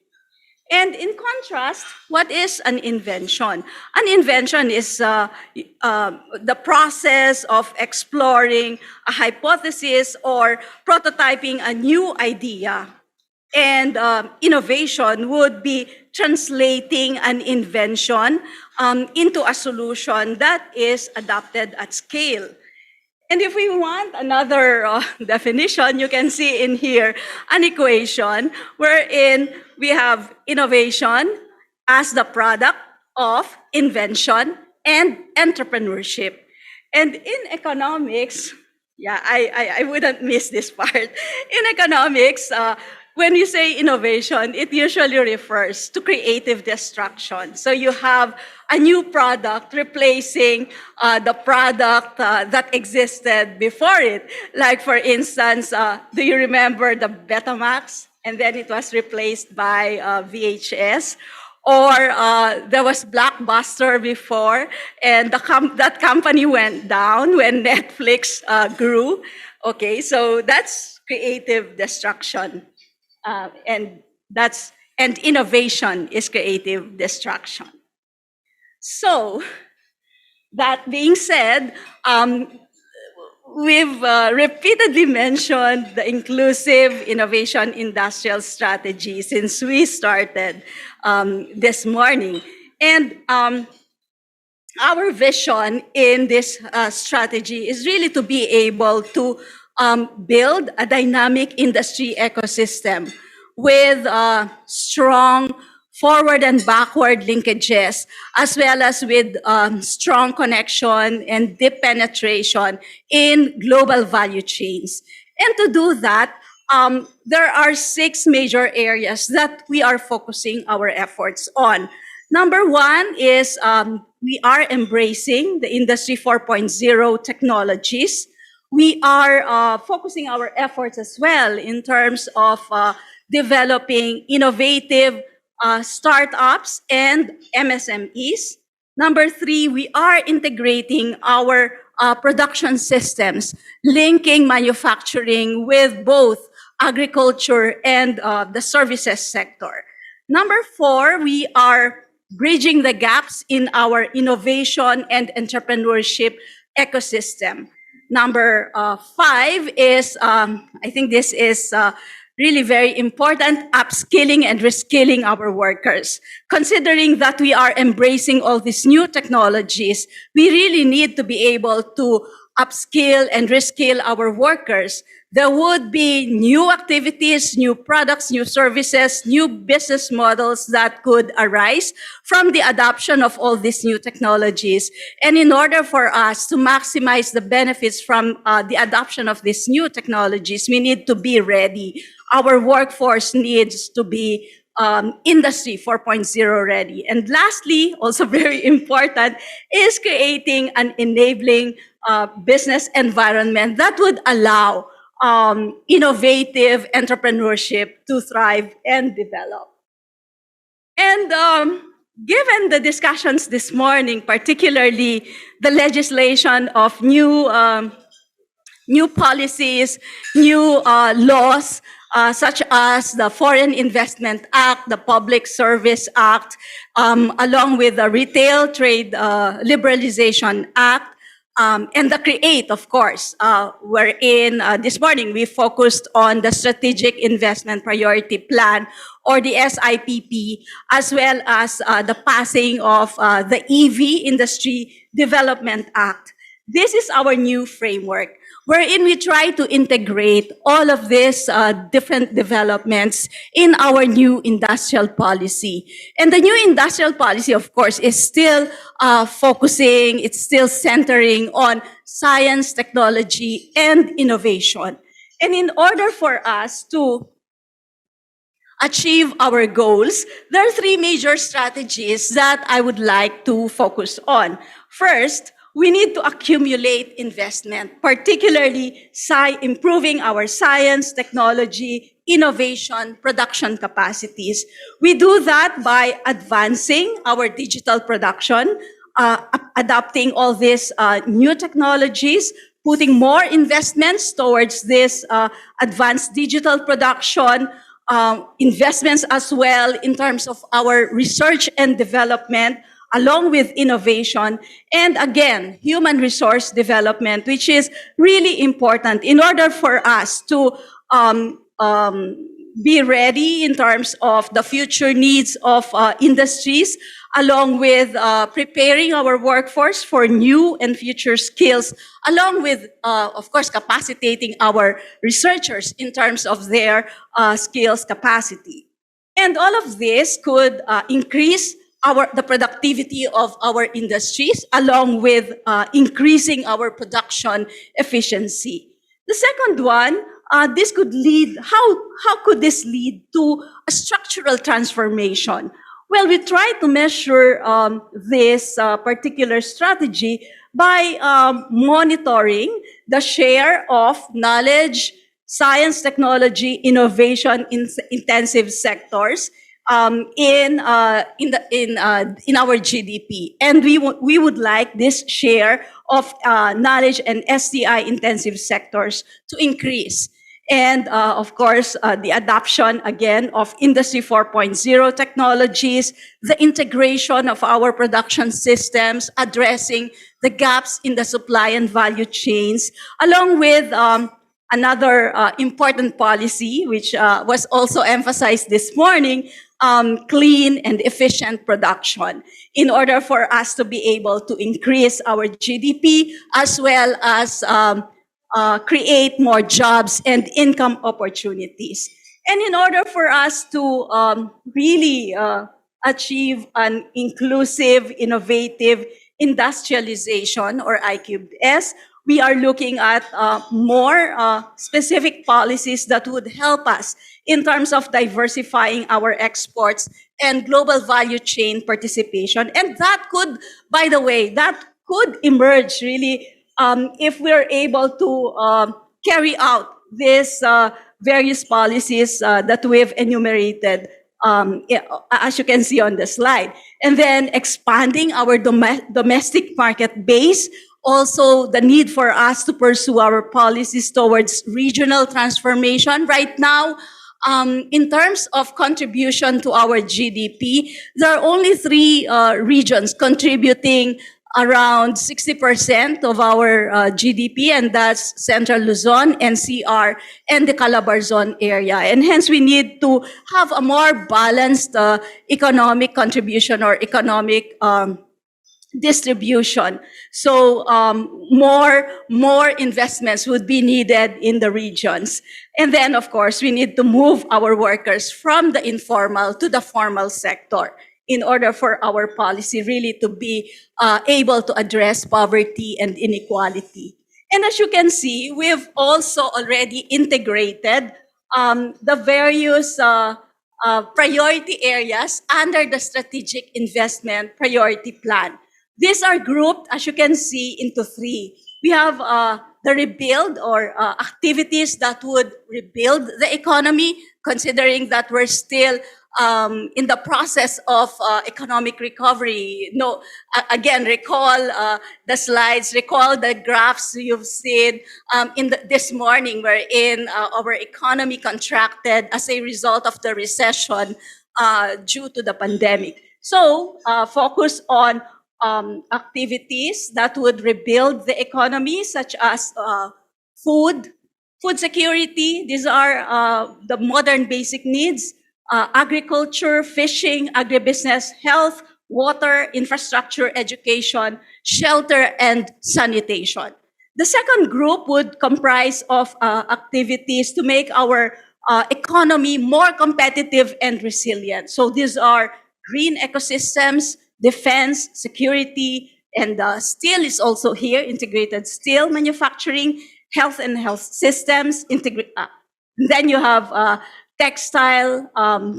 S11: And in contrast, what is an invention? An invention is the process of exploring a hypothesis or prototyping a new idea. And innovation would be translating an invention into a solution that is adopted at scale. And if we want another definition, you can see in here an equation wherein we have innovation as the product of invention and entrepreneurship. And in economics, I wouldn't miss this part. In economics, when you say innovation, it usually refers to creative destruction. So you have a new product replacing the product that existed before it. Like, for instance, do you remember the Betamax? And then it was replaced by VHS. Or there was Blockbuster before, and that company went down when Netflix grew. Okay, so that's creative destruction. And innovation is creative destruction. So, that being said, we've repeatedly mentioned the inclusive innovation industrial strategy since we started this morning. And our vision in this strategy is really to be able to build a dynamic industry ecosystem with strong forward and backward linkages, as well as with strong connection and deep penetration in global value chains. And to do that, there are 6 major areas that we are focusing our efforts on. Number one is we are embracing the Industry 4.0 technologies. We are focusing our efforts as well in terms of developing innovative startups and MSMEs. Number 3, we are integrating our production systems, linking manufacturing with both agriculture and the services sector. Number 4, we are bridging the gaps in our innovation and entrepreneurship ecosystem. Number 5 is, I think this is really very important, upskilling and reskilling our workers. Considering that we are embracing all these new technologies, we really need to be able to upskill and reskill our workers. There would be new activities, new products, new services, new business models that could arise from the adoption of all these new technologies. And in order for us to maximize the benefits from the adoption of these new technologies, we need to be ready. Our workforce needs to be Industry 4.0 ready. And lastly, also very important, is creating an enabling business environment that would allow innovative entrepreneurship to thrive and develop. And given the discussions this morning, particularly the legislation of new policies, new laws, such as the Foreign Investment Act, the Public Service Act, along with the Retail Trade Liberalization Act, and the CREATE, of course, wherein this morning we focused on the Strategic Investment Priority Plan, or the SIPP, as well as the passing of the EV Industry Development Act. This is our new framework, wherein we try to integrate all of these different developments in our new industrial policy. And the new industrial policy, of course, is still focusing, it's still centering on science, technology, and innovation. And in order for us to achieve our goals, there are 3 major strategies that I would like to focus on. First, we need to accumulate investment, particularly improving our science, technology, innovation, production capacities. We do that by advancing our digital production, adopting all these new technologies, putting more investments towards this advanced digital production, investments as well in terms of our research and development, along with innovation, and again, human resource development, which is really important in order for us to be ready in terms of the future needs of industries, along with preparing our workforce for new and future skills, along with, of course, capacitating our researchers in terms of their skills capacity. And all of this could increase the productivity of our industries, along with increasing our production efficiency. The second one, this could lead, how could this lead to a structural transformation? Well, we try to measure this particular strategy by monitoring the share of knowledge, science, technology, innovation in intensive sectors in our GDP, and we would like this share of knowledge and STI intensive sectors to increase. and of course, the adoption again of Industry 4.0 technologies, the integration of our production systems, addressing the gaps in the supply and value chains, along with another important policy, which was also emphasized this morning, clean and efficient production, in order for us to be able to increase our GDP as well as create more jobs and income opportunities. And in order for us to really achieve an inclusive, innovative industrialization, or I3S, we are looking at more specific policies that would help us in terms of diversifying our exports and global value chain participation. And that could, by the way, that could emerge really if we're able to carry out these various policies that we've enumerated, as you can see on the slide. And then expanding our domestic market base, also the need for us to pursue our policies towards regional transformation. Right now, in terms of contribution to our GDP, there are only three regions contributing around 60% of our GDP, and that's Central Luzon, NCR, and the Calabarzon area. And hence, we need to have a more balanced economic contribution or economic distribution. So more investments would be needed in the regions. And then, of course, we need to move our workers from the informal to the formal sector in order for our policy really to be able to address poverty and inequality. And as you can see, we've also already integrated the various priority areas under the Strategic Investment Priority Plan. These are grouped, as you can see, into three. We have the rebuild, or activities that would rebuild the economy, considering that we're still in the process of economic recovery. No, again, recall the slides, recall the graphs you've seen this morning, wherein our economy contracted as a result of the recession due to the pandemic. So focus on activities that would rebuild the economy, such as food security. These are the modern basic needs: agriculture, fishing, agribusiness, health, water, infrastructure, education, shelter, and sanitation. The second group would comprise of activities to make our economy more competitive and resilient. So these are green ecosystems, defense, security, and steel is also here, integrated steel manufacturing, health and health systems. Then you have textile,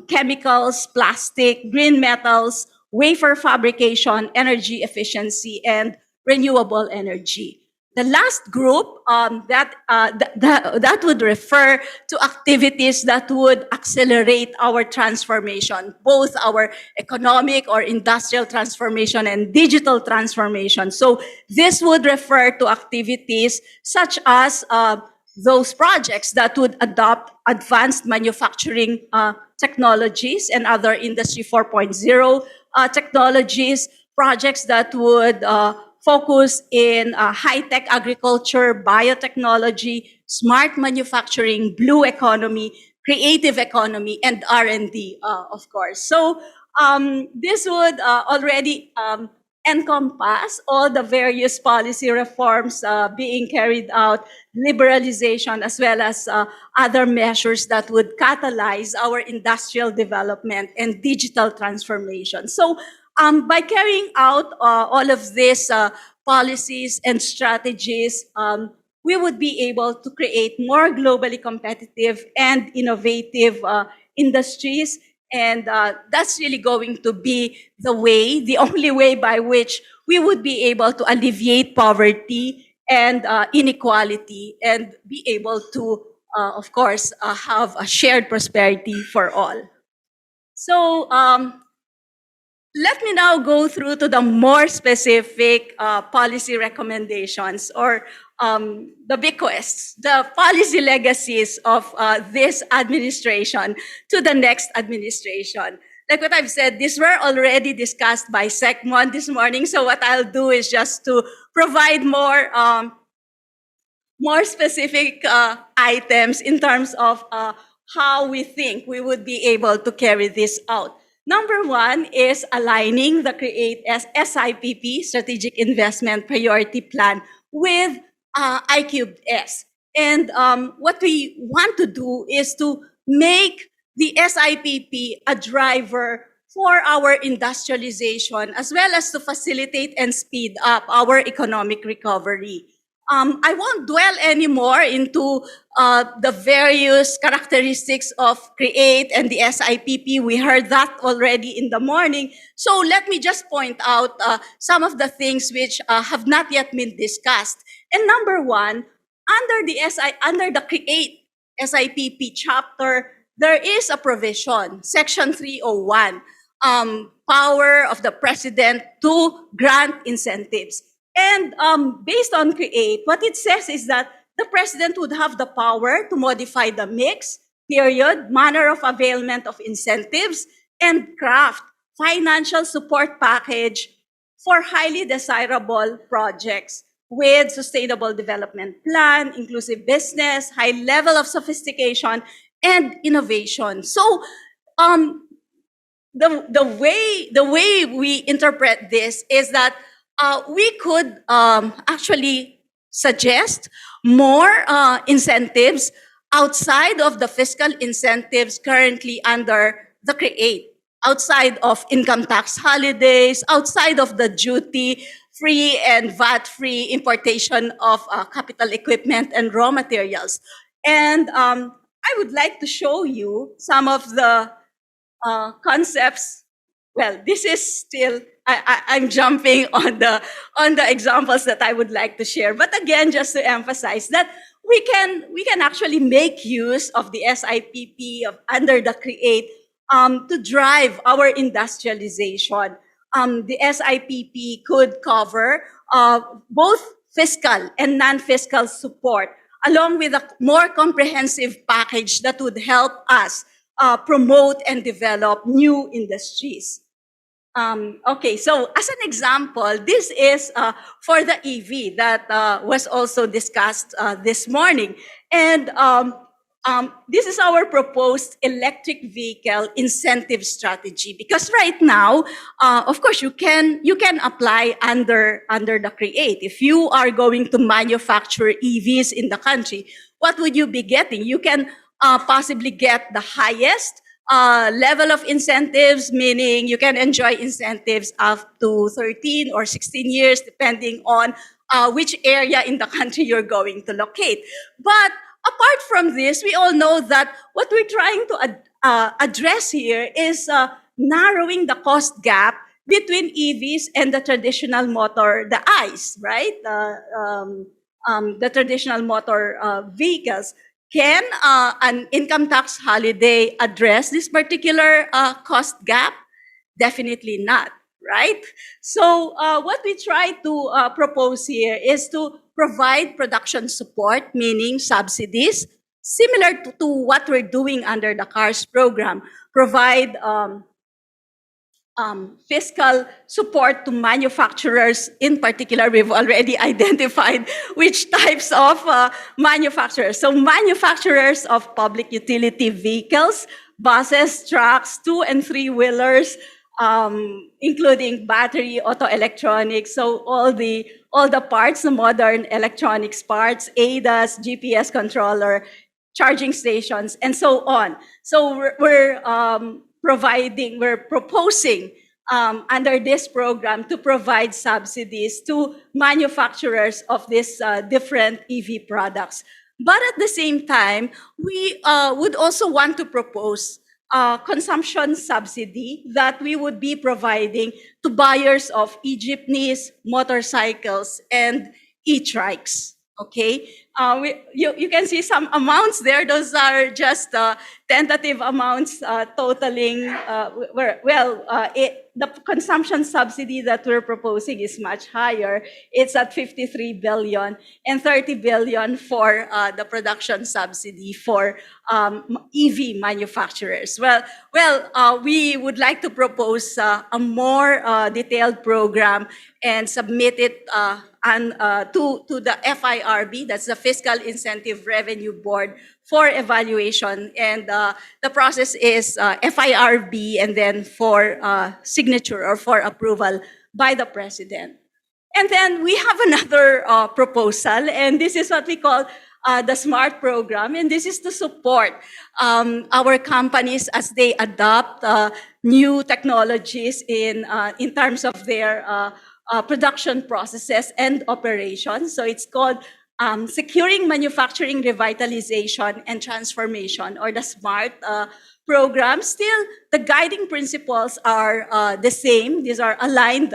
S11: chemicals, plastic, green metals, wafer fabrication, energy efficiency, and renewable energy. The last group that would refer to activities that would accelerate our transformation, both our economic or industrial transformation and digital transformation. So this would refer to activities such as those projects that would adopt advanced manufacturing technologies and other Industry 4.0 technologies, projects that would focus in high-tech agriculture, biotechnology, smart manufacturing, blue economy, creative economy, and R&D, of course. So this would already encompass all the various policy reforms being carried out, liberalization, as well as other measures that would catalyze our industrial development and digital transformation. So by carrying out all of these policies and strategies, we would be able to create more globally competitive and innovative industries. And that's really going to be the only way by which we would be able to alleviate poverty and inequality and be able to, of course, have a shared prosperity for all. So let me now go through to the more specific policy recommendations or the bequests, the policy legacies of this administration to the next administration. Like what I've said, these were already discussed by SecMon this morning. So what I'll do is just to provide more specific items in terms of how we think we would be able to carry this out. Number one is aligning the CREATE SIPP, Strategic Investment Priority Plan, with I3S. And what we want to do is to make the SIPP a driver for our industrialization, as well as to facilitate and speed up our economic recovery. I won't dwell anymore into the various characteristics of CREATE and the SIPP. We heard that already in the morning. So let me just point out some of the things which have not yet been discussed. And number one, under the CREATE SIPP chapter, there is a provision, Section 301, power of the President to grant incentives. And based on CREATE, what it says is that the President would have the power to modify the mix, period, manner of availment of incentives, and craft financial support package for highly desirable projects with sustainable development plan, inclusive business, high level of sophistication, and innovation. So the way we interpret this is that we could actually suggest more incentives outside of the fiscal incentives currently under the CREATE, outside of income tax holidays, outside of the duty-free and VAT-free importation of capital equipment and raw materials. And I would like to show you some of the concepts. Well, this is still, I'm jumping on the examples that I would like to share. But again, just to emphasize that we can actually make use of the SIPP under the CREATE to drive our industrialization. The SIPP could cover both fiscal and non-fiscal support, along with a more comprehensive package that would help us promote and develop new industries. Okay, so as an example, this is for the EV that was also discussed this morning. And this is our proposed electric vehicle incentive strategy. Because right now, of course, you can apply under the CREATE. If you are going to manufacture EVs in the country, what would you be getting? You can possibly get the highest level of incentives, meaning you can enjoy incentives up to 13 or 16 years, depending on which area in the country you're going to locate. But apart from this, we all know that what we're trying to address here is narrowing the cost gap between EVs and the traditional motor, the ICE, right? The traditional motor vehicles. Can an income tax holiday address this particular cost gap? Definitely not, right? So what we try to propose here is to provide production support, meaning subsidies, similar to what we're doing under the CARS program, provide fiscal support to manufacturers. In particular, we've already identified which types of manufacturers. So manufacturers of public utility vehicles, buses, trucks, 2- and 3-wheelers, including battery, auto electronics, so all the parts, the modern electronics parts, ADAS, GPS controller, charging stations, and so on. So we're proposing under this program to provide subsidies to manufacturers of these different EV products. But at the same time, we would also want to propose consumption subsidy that we would be providing to buyers of e-jeepneys, motorcycles, and e-trikes. Okay, you can see some amounts there. Those are just tentative amounts totaling, the consumption subsidy that we're proposing is much higher. It's at 53 billion and 30 billion for the production subsidy for EV manufacturers. We would like to propose a more detailed program and submit it to the FIRB, that's the Fiscal Incentive Revenue Board, for evaluation. And the process is FIRB and then for signature or for approval by the President. And then we have another proposal, and this is what we call the SMART program, and this is to support our companies as they adopt new technologies in terms of their production processes and operations. So it's called Securing Manufacturing Revitalization and Transformation, or the SMART program. Still, the guiding principles are the same. These are aligned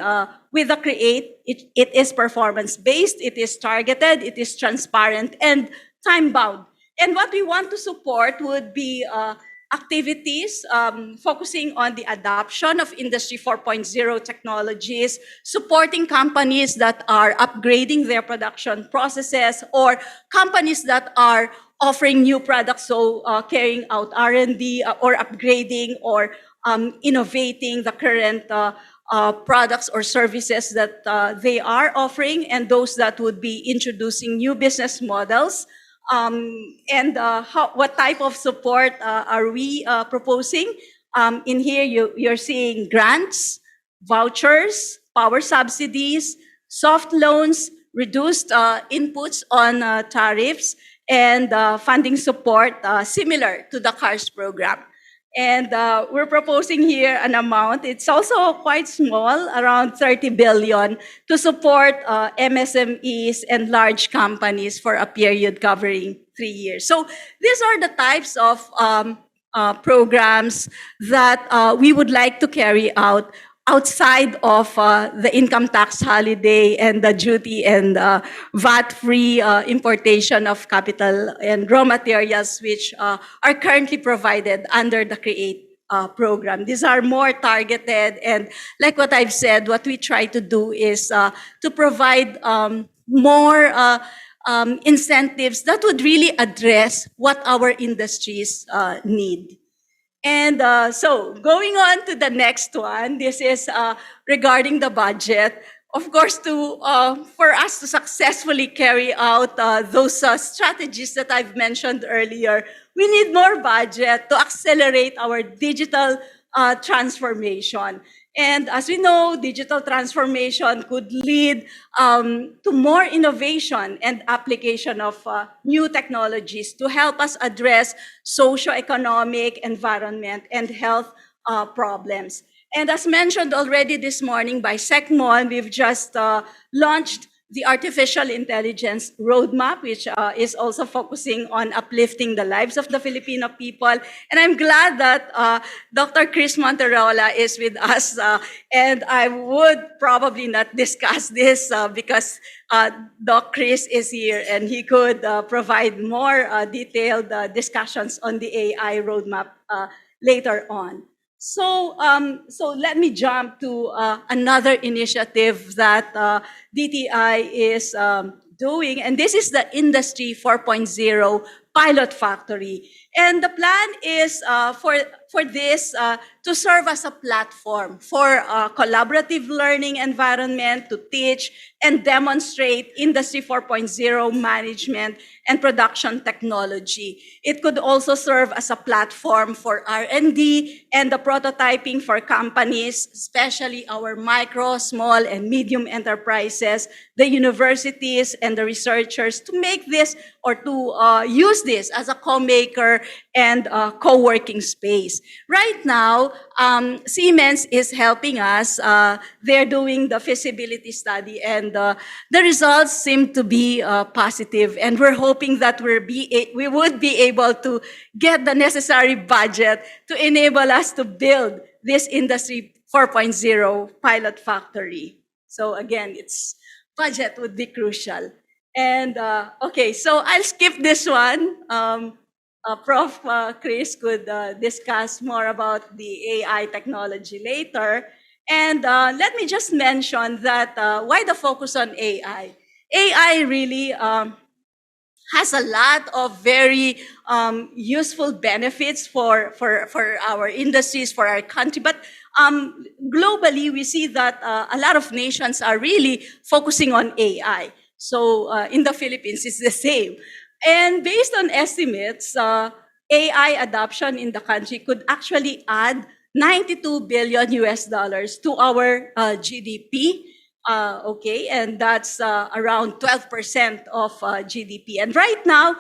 S11: with the CREATE. It is performance-based, it is targeted, it is transparent, and time-bound. And what we want to support would be activities focusing on the adoption of Industry 4.0 technologies, supporting companies that are upgrading their production processes, or companies that are offering new products, so carrying out R&D or upgrading or innovating the current products or services that they are offering, and those that would be introducing new business models. What type of support are we proposing? In here, you're seeing grants, vouchers, power subsidies, soft loans, reduced inputs on tariffs, and funding support similar to the CARS program. And we're proposing here an amount. It's also quite small, around 30 billion, to support MSMEs and large companies for a period covering 3 years. So these are the types of programs that we would like to carry out outside of the income tax holiday and the duty and VAT-free importation of capital and raw materials, which are currently provided under the CREATE program. These are more targeted, and like what I've said, what we try to do is to provide more incentives that would really address what our industries need. And so going on to the next one, this is regarding the budget. Of course, for us to successfully carry out those strategies that I've mentioned earlier, we need more budget to accelerate our digital transformation. And as we know, digital transformation could lead to more innovation and application of new technologies to help us address socio-economic, environment, and health problems. And as mentioned already this morning by SecMon, we've just launched the Artificial Intelligence Roadmap, which is also focusing on uplifting the lives of the Filipino people. And I'm glad that Dr. Chris Monterola is with us. And I would probably not discuss this because Doc Chris is here and he could provide more detailed discussions on the AI roadmap later on. So let me jump to another initiative that DTI is doing, and this is the Industry 4.0 Pilot Factory. And the plan is for this to serve as a platform for a collaborative learning environment to teach and demonstrate Industry 4.0 management and production technology. It could also serve as a platform for R&D and the prototyping for companies, especially our micro, small, and medium enterprises, the universities, and the researchers to make this or to use this as a co-maker and co-working space. Right now, Siemens is helping us. They're doing the feasibility study, and the results seem to be positive. And we're hoping that we would be able to get the necessary budget to enable us to build this Industry 4.0 pilot factory. So again, budget would be crucial. And okay, so I'll skip this one. Prof. Chris could discuss more about the AI technology later. And let me just mention that why the focus on AI? AI really has a lot of very useful benefits for our industries, for our country. But globally, we see that a lot of nations are really focusing on AI. So in the Philippines, it's the same. And based on estimates, AI adoption in the country could actually add 92 billion US dollars to our GDP. Okay, and that's around 12% of GDP. And right now,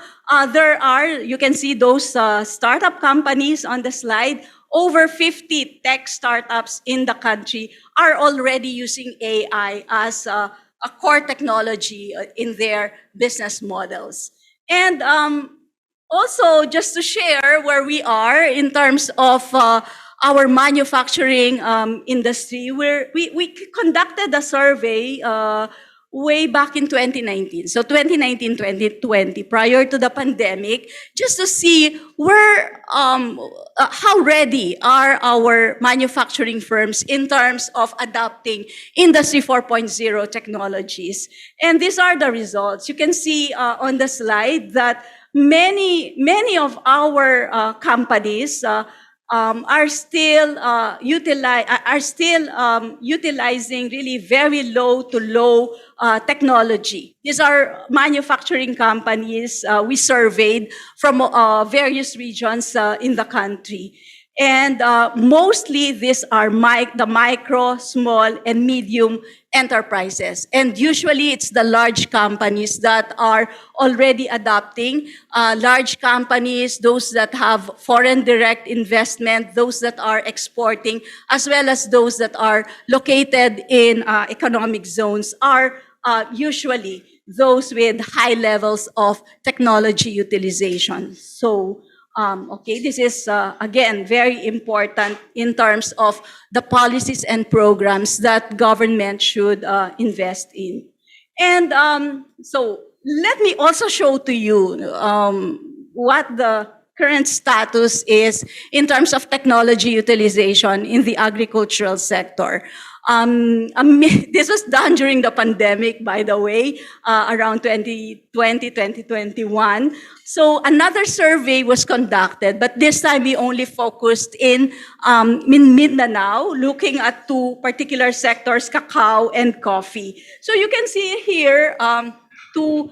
S11: there are, you can see those startup companies on the slide. Over 50 tech startups in the country are already using AI as a core technology in their business models. And also, just to share where we are in terms of our manufacturing industry, we conducted a survey way back in 2019. So 2019, 2020, prior to the pandemic, just to see where, how ready are our manufacturing firms in terms of adopting Industry 4.0 technologies. And these are the results. You can see on the slide that many of our companies are still utilizing really very low to low technology. These are manufacturing companies we surveyed from various regions in the country. And mostly these are the micro, small, and medium enterprises. And usually it's the large companies that are already adopting. Large companies, those that have foreign direct investment, those that are exporting, as well as those that are located in economic zones are usually those with high levels of technology utilization. So, okay, this is, again, very important in terms of the policies and programs that government should invest in. And so let me also show to you what the current status is in terms of technology utilization in the agricultural sector. This was done during the pandemic, by the way, around 2020, 2021. So another survey was conducted, but this time we only focused in Mindanao, looking at two particular sectors, cacao and coffee. So you can see here two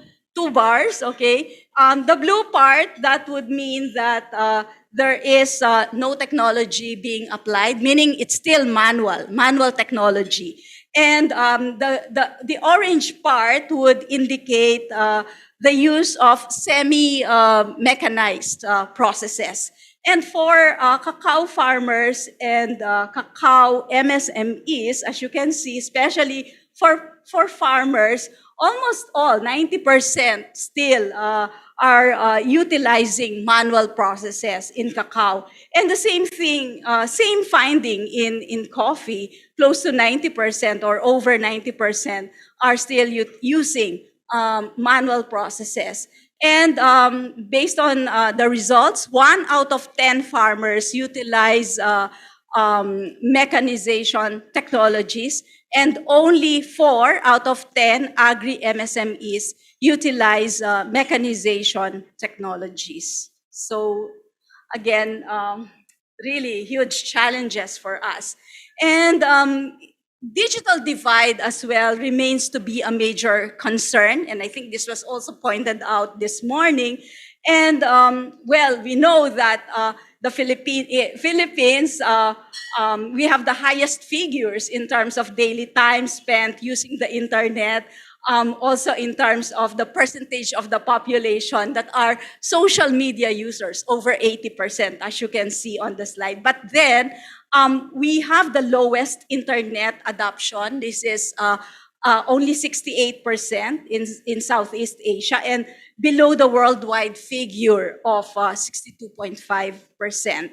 S11: bars, okay? The blue part, that would mean that there is no technology being applied, meaning it's still manual technology. And the orange part would indicate the use of semi-mechanized processes. And for cacao farmers and cacao MSMEs, as you can see, especially for farmers, almost all, 90% still are utilizing manual processes in cacao. And the same thing, same finding in coffee, close to 90% or over 90% are still using manual processes. And based on the results, 1 out of 10 farmers utilize mechanization technologies, and only 4 out of 10 agri-MSMEs utilize mechanization technologies. So again, really huge challenges for us. And digital divide as well remains to be a major concern. And I think this was also pointed out this morning. And well, we know that the Philippines, we have the highest figures in terms of daily time spent using the internet, also in terms of the percentage of the population that are social media users, over 80%, as you can see on the slide. But then we have the lowest internet adoption. This is only 68% in Southeast Asia, and below the worldwide figure of 62.5%.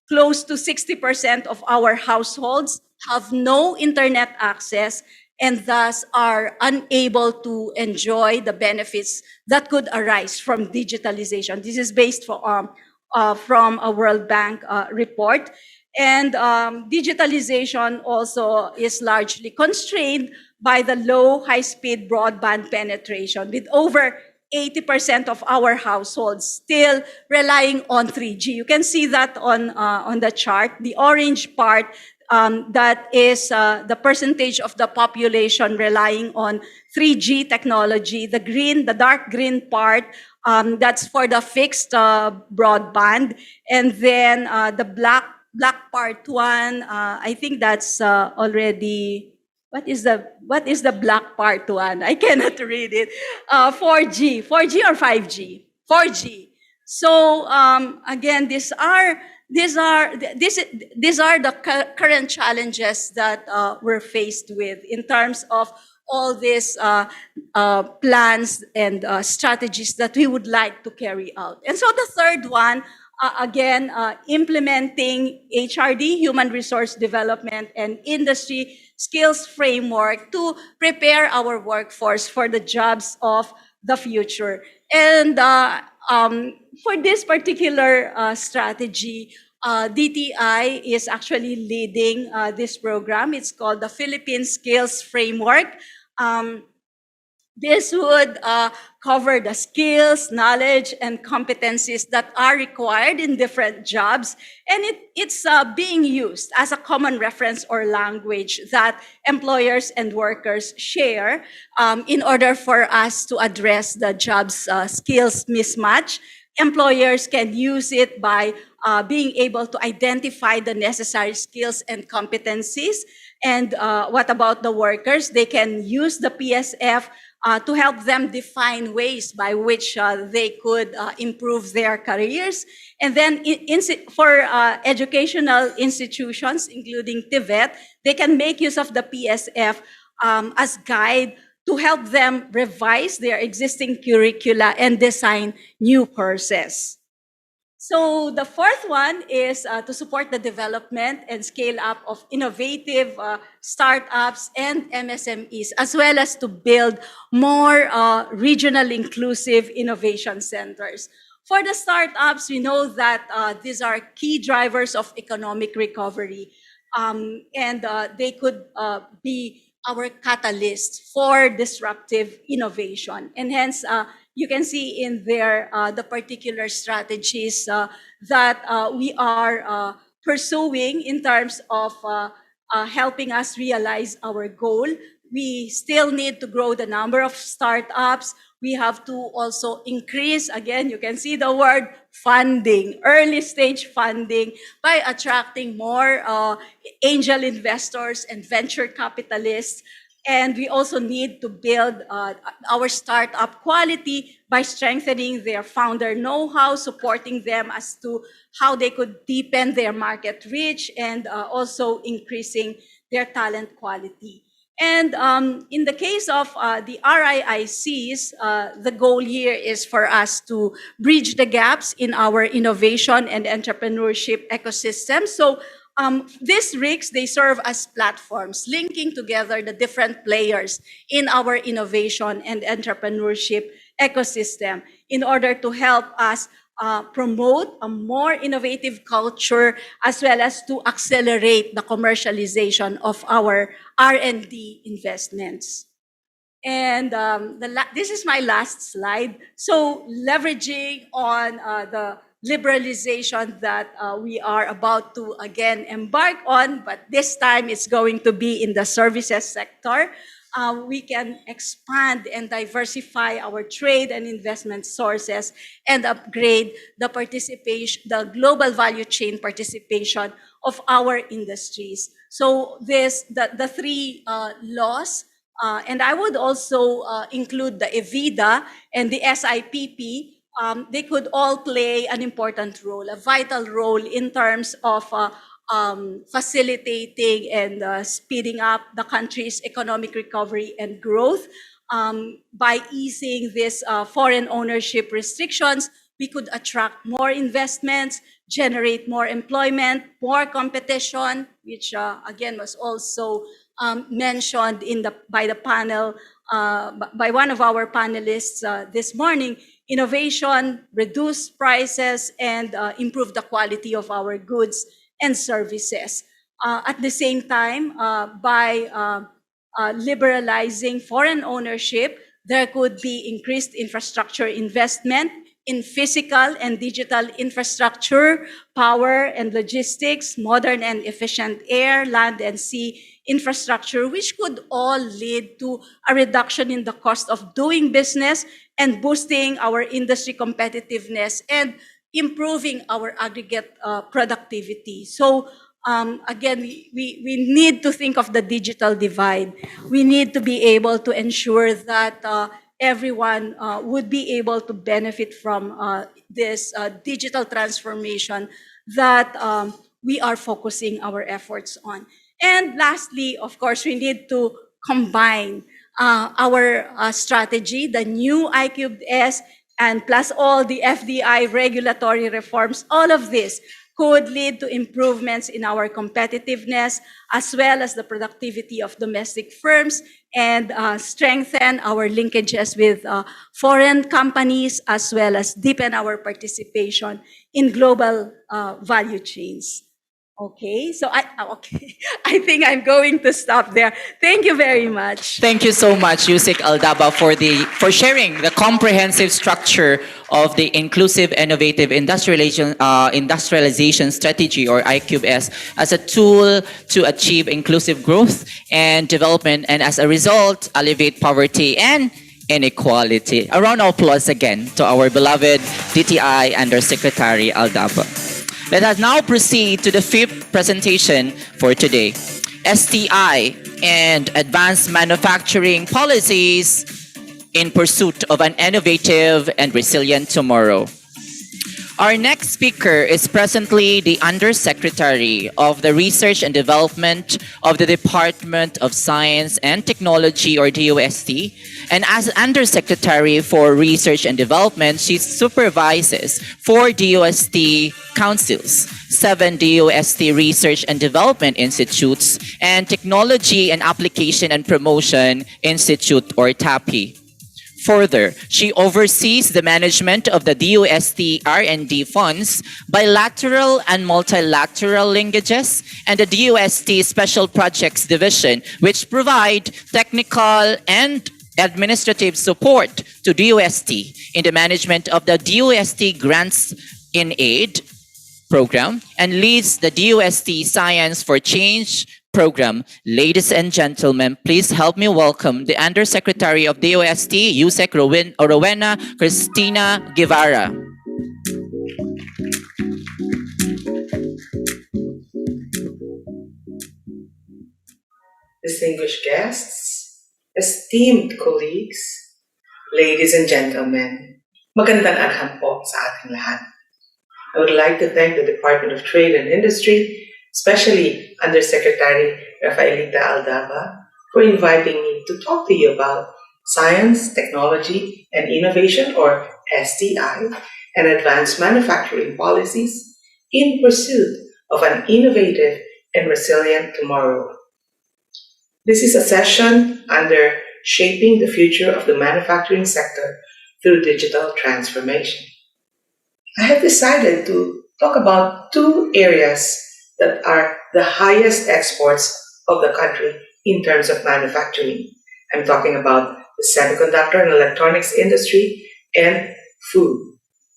S11: Close to 60% of our households have no internet access, and thus are unable to enjoy the benefits that could arise from digitalization. This is based from a World Bank report. And digitalization also is largely constrained by the low high-speed broadband penetration, with over 80% of our households still relying on 3G. You can see that on the chart. The orange part, that is the percentage of the population relying on 3G technology. The dark green part, that's for the fixed broadband. And then the black part one, I think that's already, what is the black part one? I cannot read it. 4G or 5G? 4G. So again, these are the current challenges that we're faced with in terms of all these plans and strategies that we would like to carry out. And so the third one, again, implementing HRD, Human Resource Development, and Industry Skills Framework to prepare our workforce for the jobs of the future. And for this particular strategy, DTI is actually leading this program. It's called the Philippine Skills Framework. This would cover the skills, knowledge, and competencies that are required in different jobs. And it's being used as a common reference or language that employers and workers share in order for us to address the jobs skills mismatch. Employers can use it by being able to identify the necessary skills and competencies. And what about the workers? They can use the PSF to help them define ways by which they could improve their careers. And then for educational institutions, including TVET, they can make use of the PSF as guide to help them revise their existing curricula and design new courses. So the fourth one is to support the development and scale up of innovative startups and MSMEs, as well as to build more regional inclusive innovation centers. For the startups, we know that these are key drivers of economic recovery, and they could be our catalyst for disruptive innovation. And hence, you can see in there the particular strategies that we are pursuing in terms of helping us realize our goal. We still need to grow the number of startups. We have to also increase, again, you can see the word funding, early stage funding, by attracting more angel investors and venture capitalists. And we also need to build our startup quality by strengthening their founder know-how, supporting them as to how they could deepen their market reach, and also increasing their talent quality. And in the case of the RIICs, the goal here is for us to bridge the gaps in our innovation and entrepreneurship ecosystem. So these RICs, they serve as platforms linking together the different players in our innovation and entrepreneurship ecosystem in order to help us promote a more innovative culture, as well as to accelerate the commercialization of our R&D investments. And this is my last slide. So leveraging on the liberalization that we are about to again embark on, but this time it's going to be in the services sector. We can expand and diversify our trade and investment sources and upgrade the participation, the global value chain participation of our industries. So the three laws, and I would also include the EVIDA and the SIPP. They could all play an important role, a vital role in terms of facilitating and speeding up the country's economic recovery and growth. By easing these foreign ownership restrictions, we could attract more investments, generate more employment, more competition, which again was also mentioned by the panel, by one of our panelists this morning, innovation, reduce prices, and improve the quality of our goods and services. At the same time, by liberalizing foreign ownership, there could be increased infrastructure investment in physical and digital infrastructure, power and logistics, modern and efficient air, land, and sea infrastructure, which could all lead to a reduction in the cost of doing business and boosting our industry competitiveness and improving our aggregate productivity. So again, we need to think of the digital divide. We need to be able to ensure that everyone would be able to benefit from this digital transformation that we are focusing our efforts on. And lastly, of course, we need to combine our strategy, the new I3S, and plus all the FDI regulatory reforms. All of this could lead to improvements in our competitiveness as well as the productivity of domestic firms and strengthen our linkages with foreign companies as well as deepen our participation in global value chains. Okay, so I think I'm going to stop there. Thank you very much.
S3: Thank you so much, Yusek Aldaba, for sharing the comprehensive structure of the inclusive, innovative industrialization strategy, or I3S, as a tool to achieve inclusive growth and development, and as a result, alleviate poverty and inequality. A round of applause again to our beloved DTI Undersecretary Aldaba. Let us now proceed to the fifth presentation for today. STI and Advanced Manufacturing Policies in Pursuit of an Innovative and Resilient Tomorrow. Our next speaker is presently the Undersecretary of the Research and Development of the Department of Science and Technology, or DOST. And as Undersecretary for Research and Development, she supervises 4 DOST councils, 7 DOST Research and Development Institutes, and Technology and Application and Promotion Institute, or TAPI. Further, she oversees the management of the DOST R&D funds, bilateral and multilateral linkages, and the DOST Special Projects Division, which provide technical and administrative support to DOST in the management of the DOST Grants in Aid program, and leads the DOST Science for Change program. Ladies and gentlemen, please help me welcome the Undersecretary of DOST, Yusek Rowena Cristina Guevara.
S13: Distinguished guests, esteemed colleagues, ladies and gentlemen, magandang adhan po sa ating lahat. I would like to thank the Department of Trade and Industry, especially Undersecretary Rafaelita Aldaba, for inviting me to talk to you about Science, Technology, and Innovation, or STI, and Advanced Manufacturing Policies in Pursuit of an Innovative and Resilient Tomorrow. This is a session under Shaping the Future of the Manufacturing Sector through Digital Transformation. I have decided to talk about 2 areas that are the highest exports of the country in terms of manufacturing. I'm talking about the semiconductor and electronics industry and food.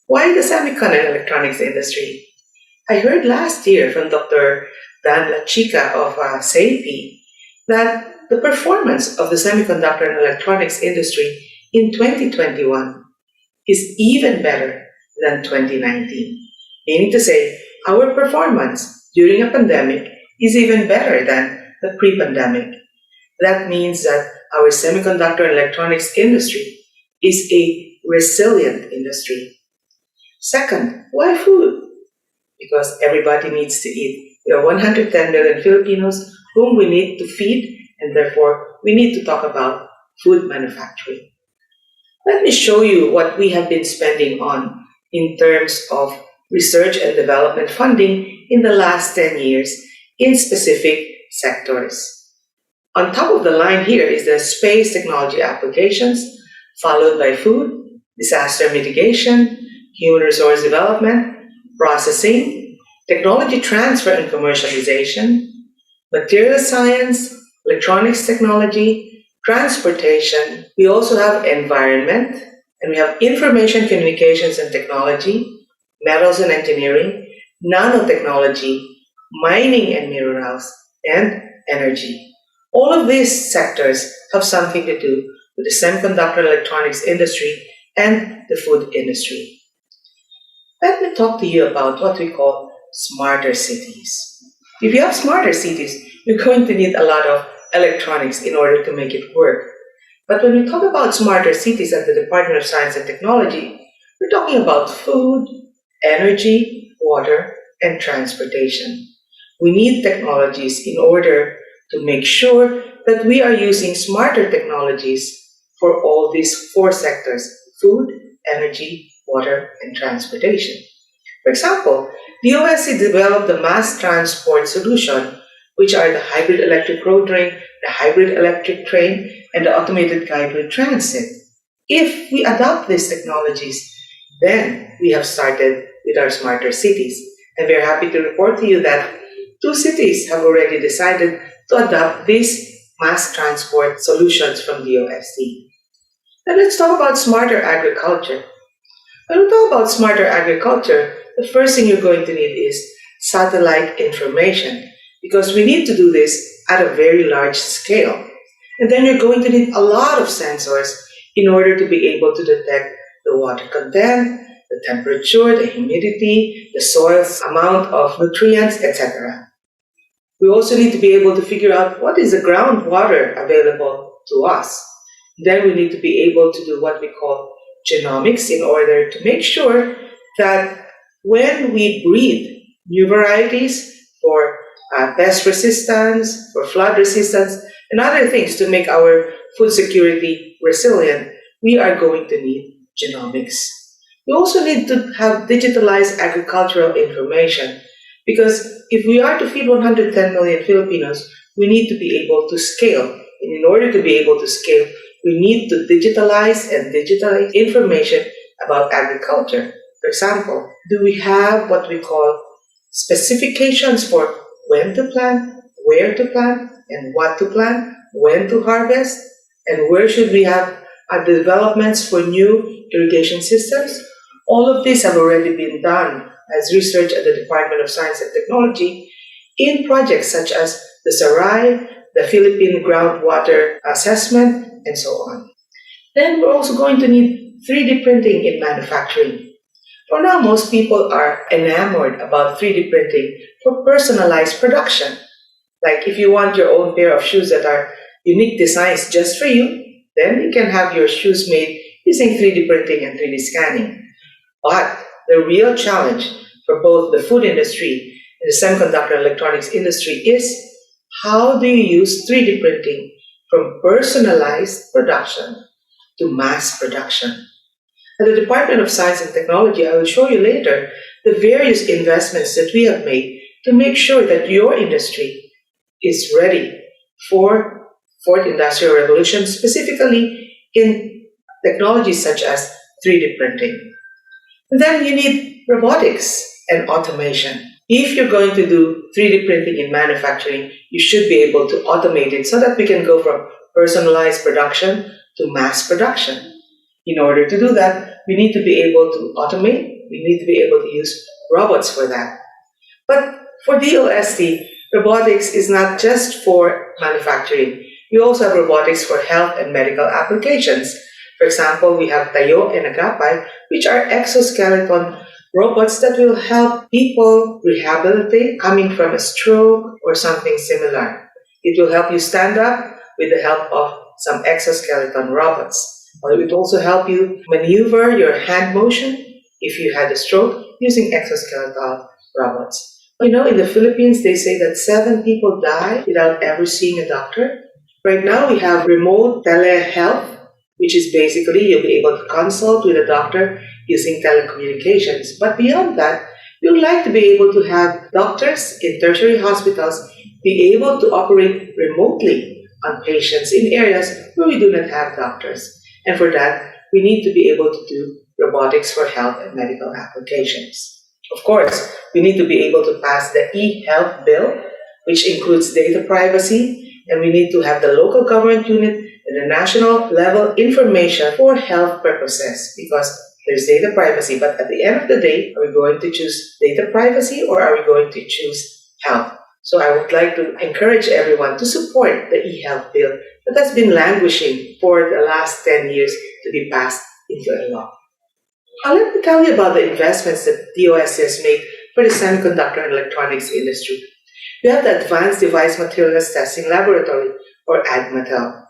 S13: Why the semiconductor and electronics industry? I heard last year from Dr. Dan Lachica of SAPI that the performance of the semiconductor and electronics industry in 2021 is even better than 2019. Meaning to say, our performance during a pandemic is even better than the pre-pandemic. That means that our semiconductor and electronics industry is a resilient industry. Second, why food? Because everybody needs to eat. There are 110 million Filipinos whom we need to feed, and therefore we need to talk about food manufacturing. Let me show you what we have been spending on in terms of research and development funding in the last 10 years in specific sectors. On top of the line here is the space technology applications, followed by food, disaster mitigation, human resource development, processing, technology transfer and commercialization, material science, electronics technology, transportation. We also have environment, and we have information communications and technology, metals and engineering, nanotechnology, mining and minerals, and energy. All of these sectors have something to do with the semiconductor electronics industry and the food industry. Let me talk to you about what we call smarter cities. If you have smarter cities, you're going to need a lot of electronics in order to make it work. But when we talk about smarter cities at the Department of Science and Technology, we're talking about food, energy, water, and transportation. We need technologies in order to make sure that we are using smarter technologies for all these four sectors: food, energy, water, and transportation. For example, the OSC developed the mass transport solution, which are the hybrid electric road ring, the hybrid electric train, and the automated hybrid transit. If we adopt these technologies, then we have started with our smarter cities. And we're happy to report to you that 2 cities have already decided to adopt these mass transport solutions from the OSC. Now let's talk about smarter agriculture. When we talk about smarter agriculture, the first thing you're going to need is satellite information, because we need to do this at a very large scale. And then you're going to need a lot of sensors in order to be able to detect the water content, the temperature, the humidity, the soil's amount of nutrients, etc. We also need to be able to figure out what is the groundwater available to us. Then we need to be able to do what we call genomics in order to make sure that when we breed new varieties for pest resistance, for flood resistance, and other things to make our food security resilient, we are going to need genomics. We also need to have digitalized agricultural information, because if we are to feed 110 million Filipinos, we need to be able to scale. And in order to be able to scale, we need to digitalize information about agriculture. For example, do we have what we call specifications for when to plant, where to plant, and what to plant, when to harvest, and where should we have developments for new irrigation systems? All of these have already been done as research at the Department of Science and Technology in projects such as the SARAI, the Philippine Groundwater Assessment, and so on. Then we're also going to need 3D printing in manufacturing. For now, most people are enamored about 3D printing for personalized production. Like if you want your own pair of shoes that are unique designs just for you, then you can have your shoes made using 3D printing and 3D scanning. But the real challenge for both the food industry and the semiconductor electronics industry is, how do you use 3D printing from personalized production to mass production? At the Department of Science and Technology, I will show you later the various investments that we have made to make sure that your industry is ready for Fourth Industrial Revolution, specifically in technologies such as 3D printing. And then you need robotics and automation. If you're going to do 3D printing in manufacturing, you should be able to automate it so that we can go from personalized production to mass production. In order to do that, we need to be able to automate, we need to be able to use robots for that. But for DOST, robotics is not just for manufacturing. We also have robotics for health and medical applications. For example, we have Tayo and Agapay, which are exoskeleton robots that will help people rehabilitate coming from a stroke or something similar. It will help you stand up with the help of some exoskeleton robots. Or it will also help you maneuver your hand motion if you had a stroke using exoskeletal robots. You know, in the Philippines, they say that 7 people die without ever seeing a doctor. Right now, we have remote telehealth, which is basically you'll be able to consult with a doctor using telecommunications. But beyond that, we would like to be able to have doctors in tertiary hospitals be able to operate remotely on patients in areas where we do not have doctors. And for that, we need to be able to do robotics for health and medical applications. Of course, we need to be able to pass the e-health bill, which includes data privacy, and we need to have the local government unit and the national level information for health purposes, because there's data privacy, but at the end of the day, are we going to choose data privacy or are we going to choose health? So I would like to encourage everyone to support the e-health bill that has been languishing for the last 10 years to be passed into a law. Now let me tell you about the investments that DOS has made for the semiconductor and electronics industry. We have the Advanced Device Materials Testing Laboratory, or ADMATEL.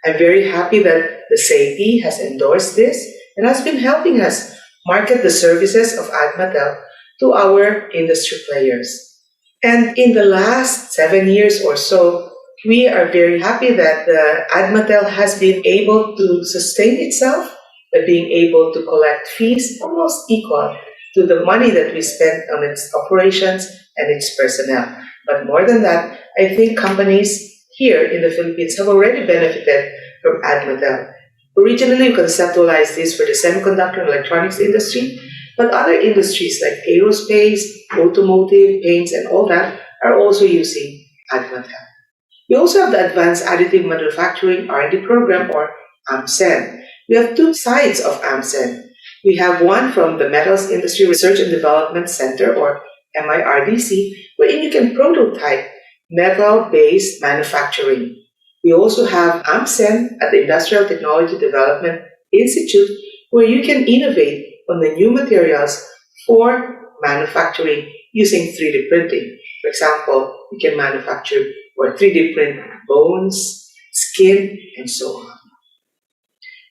S13: I'm very happy that the SAP has endorsed this and has been helping us market the services of ADMATEL to our industry players. And in the last 7 years or so, we are very happy that the ADMATEL has been able to sustain itself by being able to collect fees almost equal to the money that we spent on its operations and its personnel. But more than that, I think companies here in the Philippines have already benefited from ADMATEL. Originally, we conceptualized this for the semiconductor and electronics industry, but other industries like aerospace, automotive, paints, and all that are also using ADMATEL. We also have the Advanced Additive Manufacturing R&D Program, or AMSEN. We have two sides of AMSEN. We have one from the Metals Industry Research and Development Center, or MIRDC, wherein you can prototype metal-based manufacturing. We also have AMSEN at the Industrial Technology Development Institute, where you can innovate on the new materials for manufacturing using 3D printing. For example, you can manufacture or 3D print bones, skin, and so on.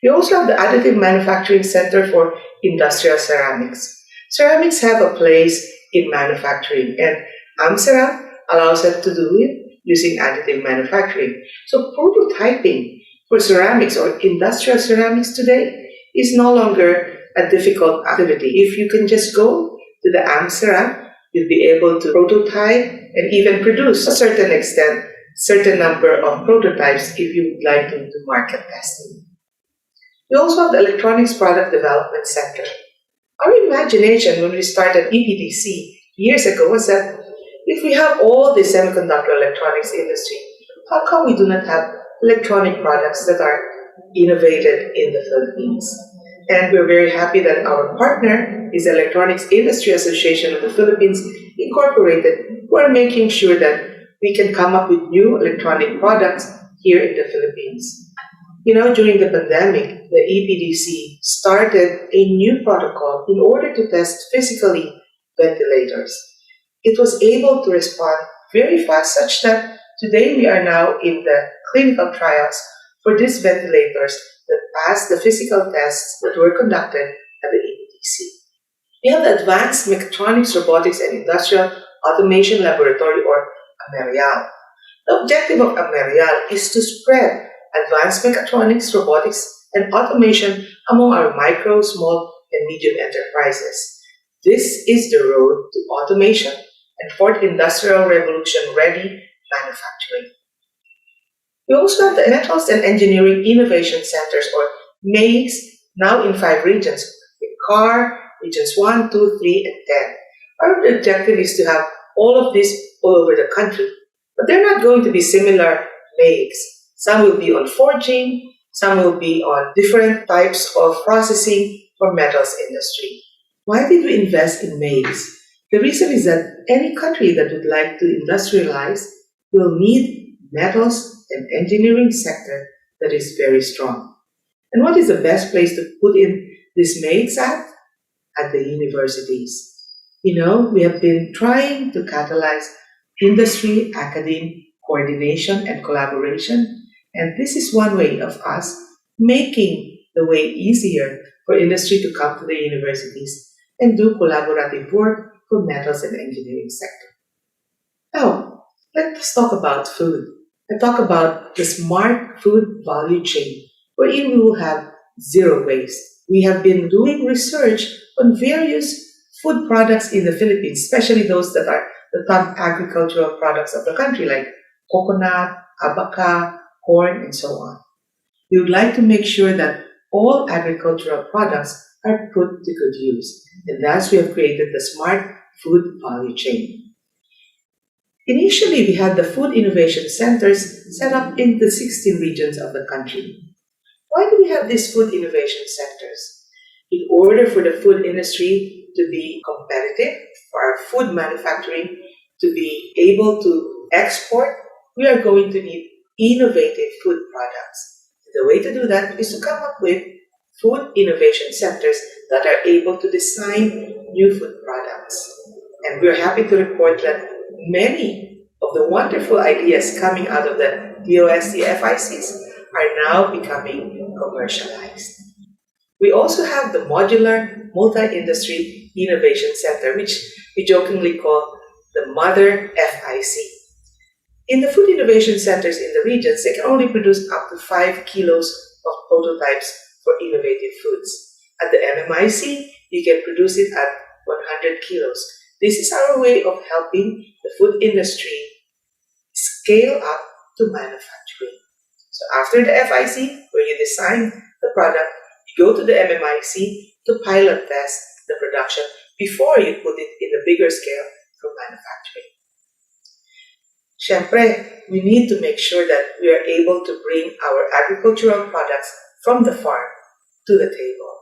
S13: We also have the Additive Manufacturing Center for Industrial Ceramics. Ceramics have a place in manufacturing, and AMCERAM allows us to do it using additive manufacturing. So prototyping for ceramics or industrial ceramics today is no longer a difficult activity. If you can just go to the AMCERAM, you'll be able to prototype and even produce a certain number of prototypes if you would like to do market testing. We also have the Electronics Product Development Center. Our imagination when we started EPDC years ago was that if we have all the semiconductor electronics industry, how come we do not have electronic products that are innovated in the Philippines? And we're very happy that our partner is the Electronics Industry Association of the Philippines Incorporated, who are making sure that we can come up with new electronic products here in the Philippines. You know, during the pandemic, the EPDC started a new protocol in order to test physically ventilators. It was able to respond very fast, such that today we are now in the clinical trials for these ventilators that passed the physical tests that were conducted at the EPDC. We have the Advanced Mechatronics, Robotics, and Industrial Automation Laboratory, or AMERIAL. The objective of AMERIAL is to spread advanced mechatronics, robotics, and automation among our micro, small, and medium enterprises. This is the road to automation and fourth industrial revolution ready manufacturing. We also have the Metals and Engineering Innovation Centers, or MAICs, now in 5 regions: CAR, regions 1, 2, 3, and 10. Our objective is to have all of this all over the country, but they're not going to be similar MAICs. Some will be on forging, some will be on different types of processing for metals industry. Why did we invest in MAICs? The reason is that any country that would like to industrialize will need metals and engineering sector that is very strong. And what is the best place to put in these MAICs at? At the universities. You know, we have been trying to catalyze industry, academic coordination and collaboration. And this is one way of us making the way easier for industry to come to the universities and do collaborative work for metals and engineering sector. Now, let's talk about food. Let's talk about the smart food value chain, wherein we will have zero waste. We have been doing research on various food products in the Philippines, especially those that are the top agricultural products of the country, like coconut, abaca, corn, and so on. We would like to make sure that all agricultural products are put to good use, and thus we have created the Smart Food Value Chain. Initially, we had the Food Innovation Centers set up in the 16 regions of the country. Why do we have these Food Innovation Centers? In order for the food industry to be competitive, for our food manufacturing to be able to export, we are going to need innovative food products. The way to do that is to come up with food innovation centers that are able to design new food products. And we're happy to report that many of the wonderful ideas coming out of the DOST FICs are now becoming commercialized. We also have the Modular Multi-Industry Innovation Center, which we jokingly call the Mother FIC. In the food innovation centers in the regions, they can only produce up to 5 kilos of prototypes for innovative foods. At the MMIC, you can produce it at 100 kilos. This is our way of helping the food industry scale up to manufacturing. So after the FIC, where you design the product, you go to the MMIC to pilot test the production before you put it in a bigger scale for manufacturing. Siyempre, we need to make sure that we are able to bring our agricultural products from the farm to the table.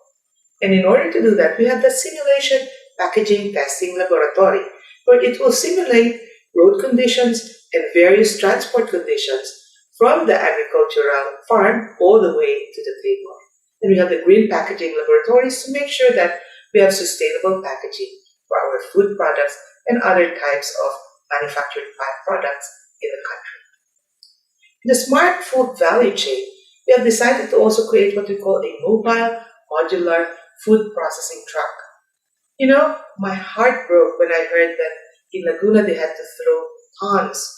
S13: And in order to do that, we have the Simulation Packaging Testing Laboratory, where it will simulate road conditions and various transport conditions from the agricultural farm all the way to the table. And we have the Green Packaging Laboratories to make sure that we have sustainable packaging for our food products and other types of manufactured products in the country. In the Smart Food Value Chain, we have decided to also create what we call a mobile modular food processing truck. You know, my heart broke when I heard that in Laguna they had to throw tons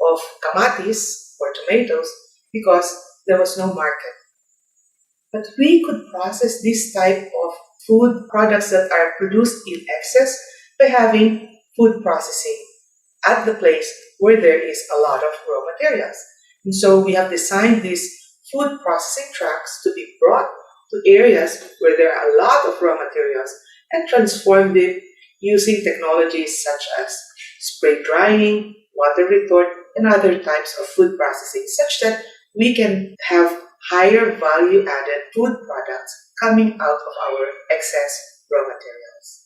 S13: of kamatis or tomatoes because there was no market. But we could process this type of food products that are produced in excess by having food processing at the place where there is a lot of raw materials. And so we have designed these food processing trucks to be brought to areas where there are a lot of raw materials and transformed it using technologies such as spray drying, water retort, and other types of food processing, such that we can have higher value added food products coming out of our excess raw materials.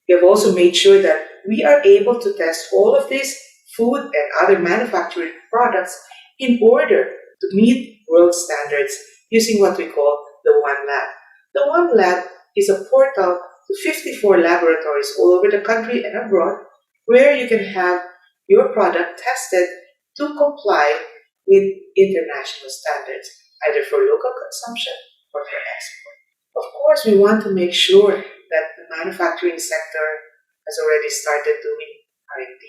S13: We have also made sure that we are able to test all of these food and other manufacturing products in order to meet world standards using what we call the One Lab. The One Lab is a portal to 54 laboratories all over the country and abroad where you can have your product tested to comply with international standards, either for local consumption or for export. Of course, we want to make sure that the manufacturing sector has already started doing R&D.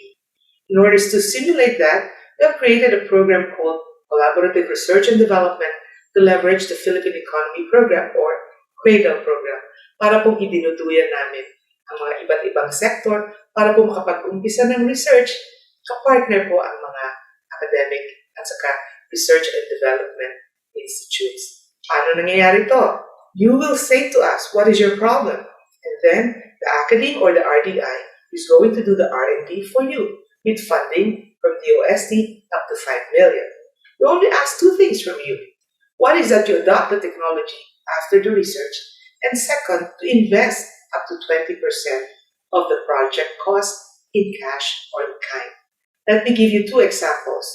S13: In order to simulate that, we have created a program called Collaborative Research and Development to leverage the Philippine Economy Program or CRADLE program para pong idinuduyan namin ang mga iba't ibang sektor para po makapag-umpisa ng research, kapartner po ang mga academic at saka research and development institutes. Paano nangyayari to? You will say to us, what is your problem? And then the academe or the RDI is going to do the R&D for you with funding from DOST up to 5 million. We only ask two things from you. One is that you adopt the technology after the research, and second, to invest up to 20% of the project cost in cash or in kind. Let me give you two examples.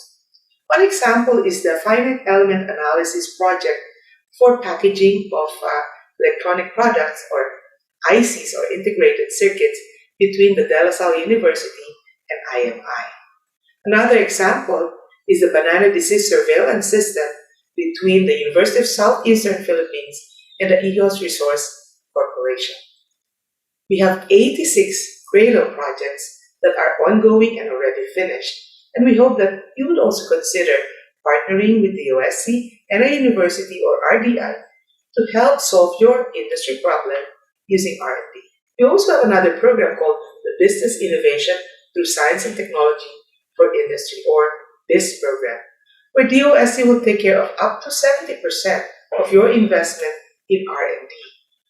S13: One example is the finite element analysis project for packaging of electronic products or ICs or integrated circuits between the De La Salle University and IMI. Another example is the banana disease surveillance system between the University of Southeastern Philippines and the EOS Resource Corporation. We have 86 CRADLE projects that are ongoing and already finished, and we hope that you would also consider partnering with the OSC and a university or RDI to help solve your industry problem using R&D. We also have another program called the Business Innovation through Science and Technology for Industry, or BIS program. where DOST will take care of up to 70% of your investment in R&D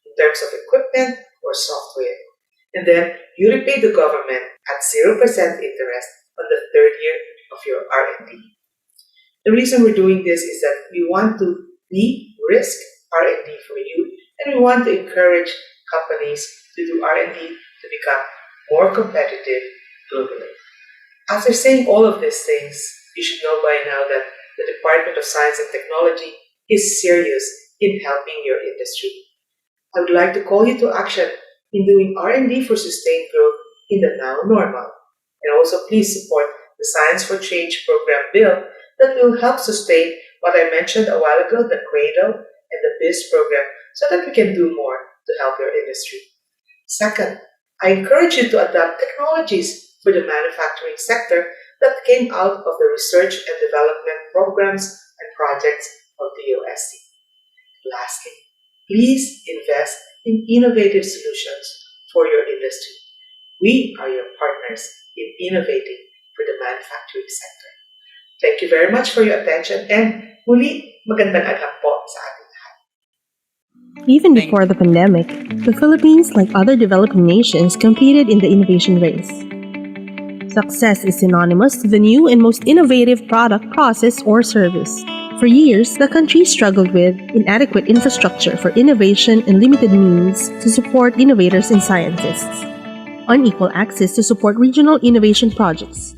S13: in terms of equipment or software. And then you repay the government at 0% interest on the third year of your R&D. The reason we're doing this is that we want to de-risk R&D for you, and we want to encourage companies to do R&D to become more competitive globally. After saying all of these things, you should know by now that the Department of Science and Technology is serious in helping your industry. I would like to call you to action in doing R&D for sustained growth in the now normal. And also please support the Science for Change program bill that will help sustain what I mentioned a while ago, the CRADLE and the BIS program, so that we can do more to help your industry. Second, I encourage you to adopt technologies for the manufacturing sector that came out of the research and development programs and projects of DOST. Lastly, please invest in innovative solutions for your industry. We are your partners in innovating for the manufacturing sector. Thank you very much for your attention, and muli, magandang adham po sa ating lahat.
S5: Even before the pandemic, the Philippines, like other developing nations, competed in the innovation race. Success is synonymous to the new and most innovative product, process, or service. For years, the country struggled with inadequate infrastructure for innovation and limited means to support innovators and scientists. Unequal access to support regional innovation projects.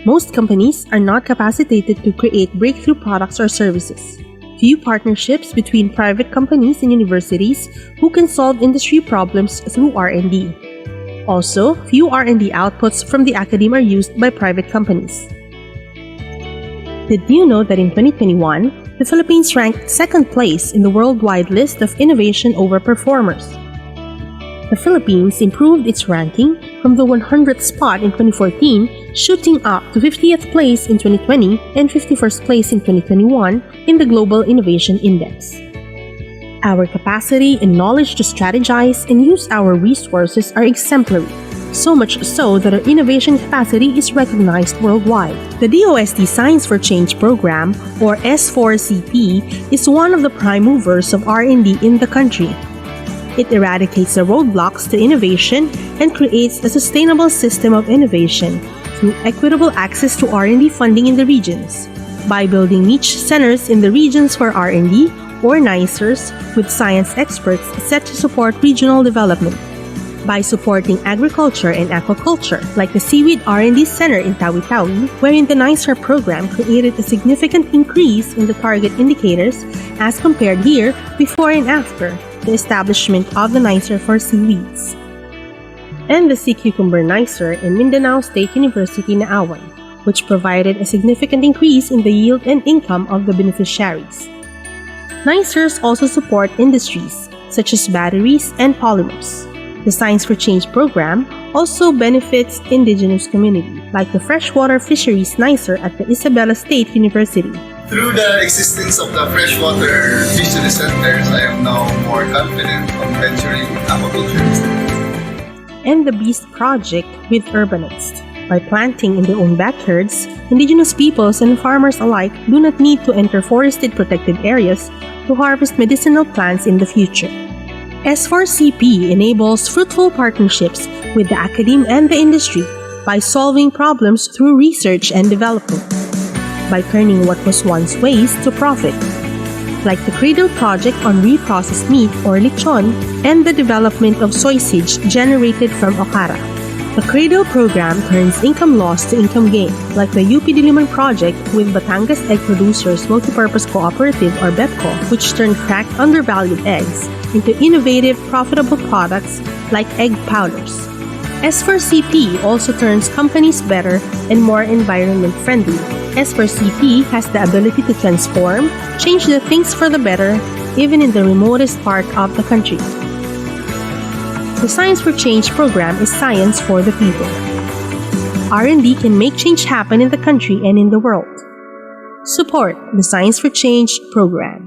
S5: Most companies are not capacitated to create breakthrough products or services. Few partnerships between private companies and universities who can solve industry problems through R&D. Also, few R&D outputs from the academe are used by private companies. Did you know that in 2021, the Philippines ranked second place in the worldwide list of innovation over performers? The Philippines improved its ranking from the 100th spot in 2014, shooting up to 50th place in 2020 and 51st place in 2021 in the Global Innovation Index. Our capacity and knowledge to strategize and use our resources are exemplary, so much so that our innovation capacity is recognized worldwide. The DOST Science for Change program, or S4CP, is one of the prime movers of R&D in the country. It eradicates the roadblocks to innovation and creates a sustainable system of innovation through equitable access to R&D funding in the regions. By building niche centers in the regions for R&D, or NICERs, with science experts set to support regional development. By supporting agriculture and aquaculture, like the Seaweed R&D Center in Tawi-Tawi, wherein the NICER program created a significant increase in the target indicators as compared here before and after the establishment of the NICER for seaweeds. And the Sea Cucumber NICER in Mindanao State University, Naawan, which provided a significant increase in the yield and income of the beneficiaries. NICERs also support industries such as batteries and polymers. The Science for Change program also benefits indigenous community, like the Freshwater Fisheries NICER at the Isabela State University.
S14: Through the existence of the freshwater fishery centers, I am now more confident on venturing aquaculture.
S5: And the Beast Project with Urbanists. By planting in their own backyards, indigenous peoples and farmers alike do not need to enter forested protected areas to harvest medicinal plants in the future. S4CP enables fruitful partnerships with the academe and the industry by solving problems through research and development, by turning what was once waste to profit, like the Cradle project on reprocessed meat or lechon and the development of sausage generated from okara. The Cradle program turns income loss to income gain, like the UP Diliman project with Batangas Egg Producers Multipurpose Cooperative or BEPCO, which turned cracked undervalued eggs into innovative, profitable products like egg powders. S4CP also turns companies better and more environment friendly. S4CP has the ability to transform, change the things for the better, even in the remotest part of the country. The Science for Change program is science for the people. R&D can make change happen in the country and in the world. Support the Science for Change program.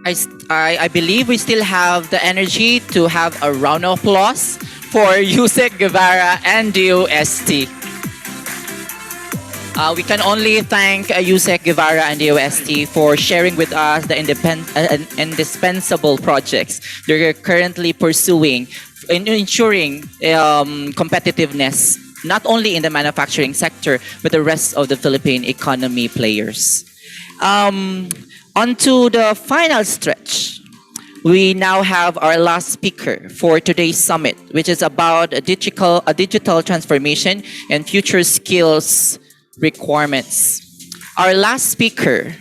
S3: I believe we still have the energy to have a round of applause for Yusek Guevara and DOST. We can only thank Yusek Guevara and the OST for sharing with us the indispensable projects they're currently pursuing in ensuring competitiveness, not only in the manufacturing sector, but the rest of the Philippine economy players. On to the final stretch. We now have our last speaker for today's summit, which is about a digital transformation and future skills requirements. Our last speaker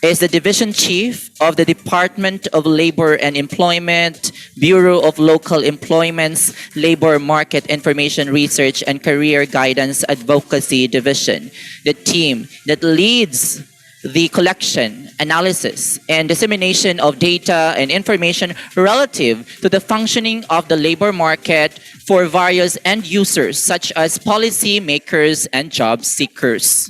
S3: is the Division Chief of the Department of Labor and Employment, Bureau of Local Employment's Labor Market Information Research and Career Guidance Advocacy Division, the team that leads the collection, analysis, and dissemination of data and information relative to the functioning of the labor market for various end users such as policy makers and job seekers.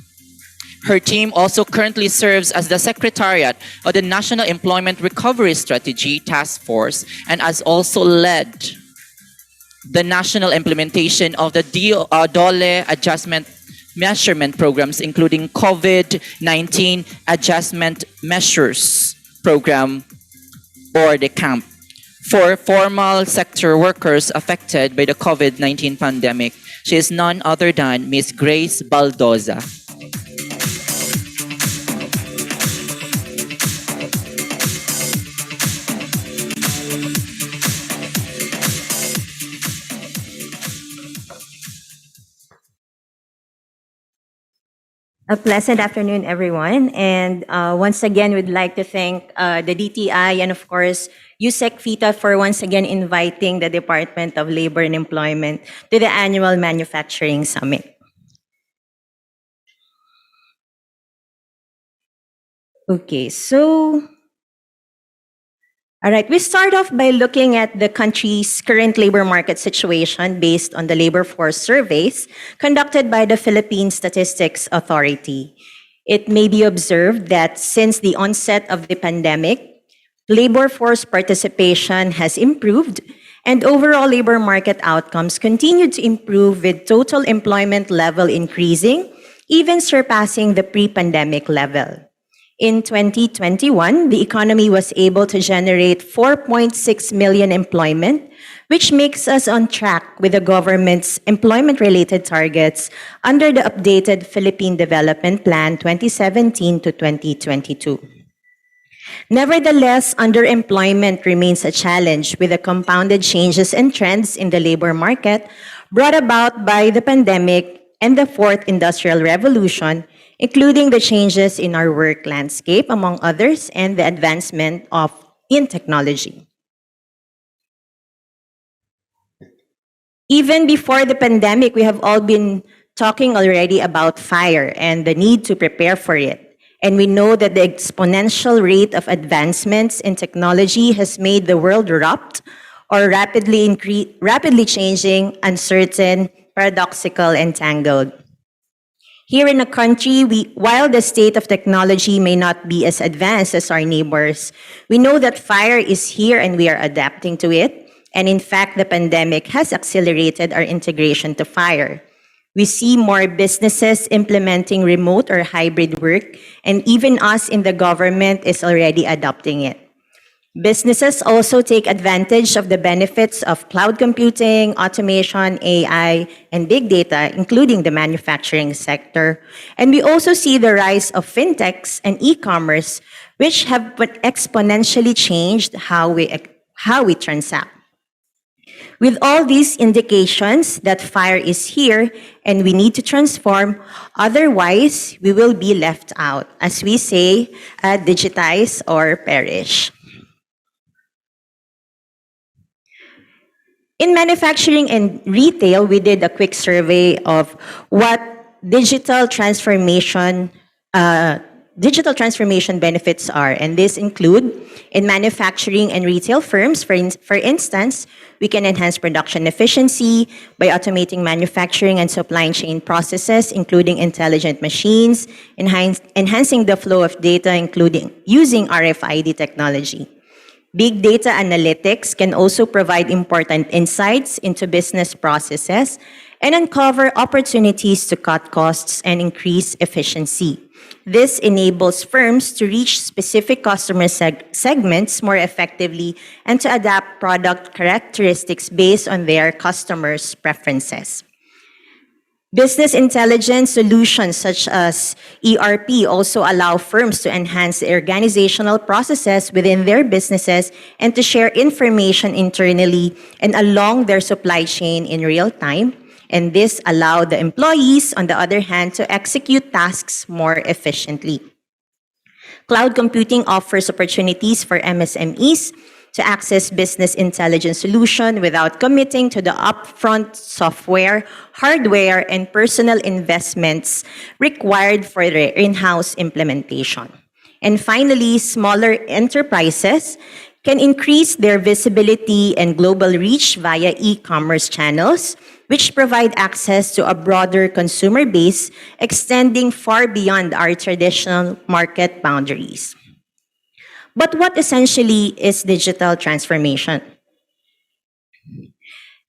S3: Her team also currently serves as the Secretariat of the National Employment Recovery Strategy Task Force and has also led the national implementation of the DOLE adjustment measurement programs, including COVID-19 Adjustment Measures Program, or the CAMP, for formal sector workers affected by the COVID-19 pandemic. She is none other than Ms. Grace Baldoza.
S6: A pleasant afternoon, everyone. And once again, we'd like to thank the DTI and, of course, USEC FITA for once again inviting the Department of Labor and Employment to the annual Manufacturing Summit. Okay, so all right, we start off by looking at the country's current labor market situation based on the labor force surveys conducted by the Philippine Statistics Authority. It may be observed that since the onset of the pandemic, labor force participation has improved and overall labor market outcomes continue to improve, with total employment level increasing, even surpassing the pre-pandemic level. In 2021, the economy was able to generate 4.6 million employment, which makes us on track with the government's employment-related targets under the updated Philippine Development Plan 2017 to 2022. Nevertheless, underemployment remains a challenge, with the compounded changes and trends in the labor market brought about by the pandemic and the Fourth Industrial Revolution, including the changes in our work landscape, among others, and the advancement in technology. Even before the pandemic, we have all been talking already about fire and the need to prepare for it. And we know that the exponential rate of advancements in technology has made the world rapt, or rapidly changing, uncertain, paradoxical, and tangled. Here in a country, while the state of technology may not be as advanced as our neighbors, we know that fire is here and we are adapting to it. And in fact, the pandemic has accelerated our integration to fire. We see more businesses implementing remote or hybrid work, and even us in the government is already adopting it. Businesses also take advantage of the benefits of cloud computing, automation, AI, and big data, including the manufacturing sector. And we also see the rise of fintechs and e-commerce, which have exponentially changed how we transact. With all these indications that fire is here and we need to transform, otherwise we will be left out, as we say, digitize or perish. In manufacturing and retail, we did a quick survey of what digital transformation benefits are, and these include in manufacturing and retail firms. For instance, we can enhance production efficiency by automating manufacturing and supply chain processes, including intelligent machines, enhancing the flow of data, including using RFID technology. Big data analytics can also provide important insights into business processes and uncover opportunities to cut costs and increase efficiency. This enables firms to reach specific customer segments more effectively and to adapt product characteristics based on their customers' preferences. Business intelligence solutions such as ERP also allow firms to enhance the organizational processes within their businesses and to share information internally and along their supply chain in real time. And this allowed the employees, on the other hand, to execute tasks more efficiently. Cloud computing offers opportunities for MSMEs to access business intelligence solution without committing to the upfront software, hardware, and personal investments required for their in-house implementation. And finally, smaller enterprises can increase their visibility and global reach via e-commerce channels, which provide access to a broader consumer base extending far beyond our traditional market boundaries. But what essentially is digital transformation?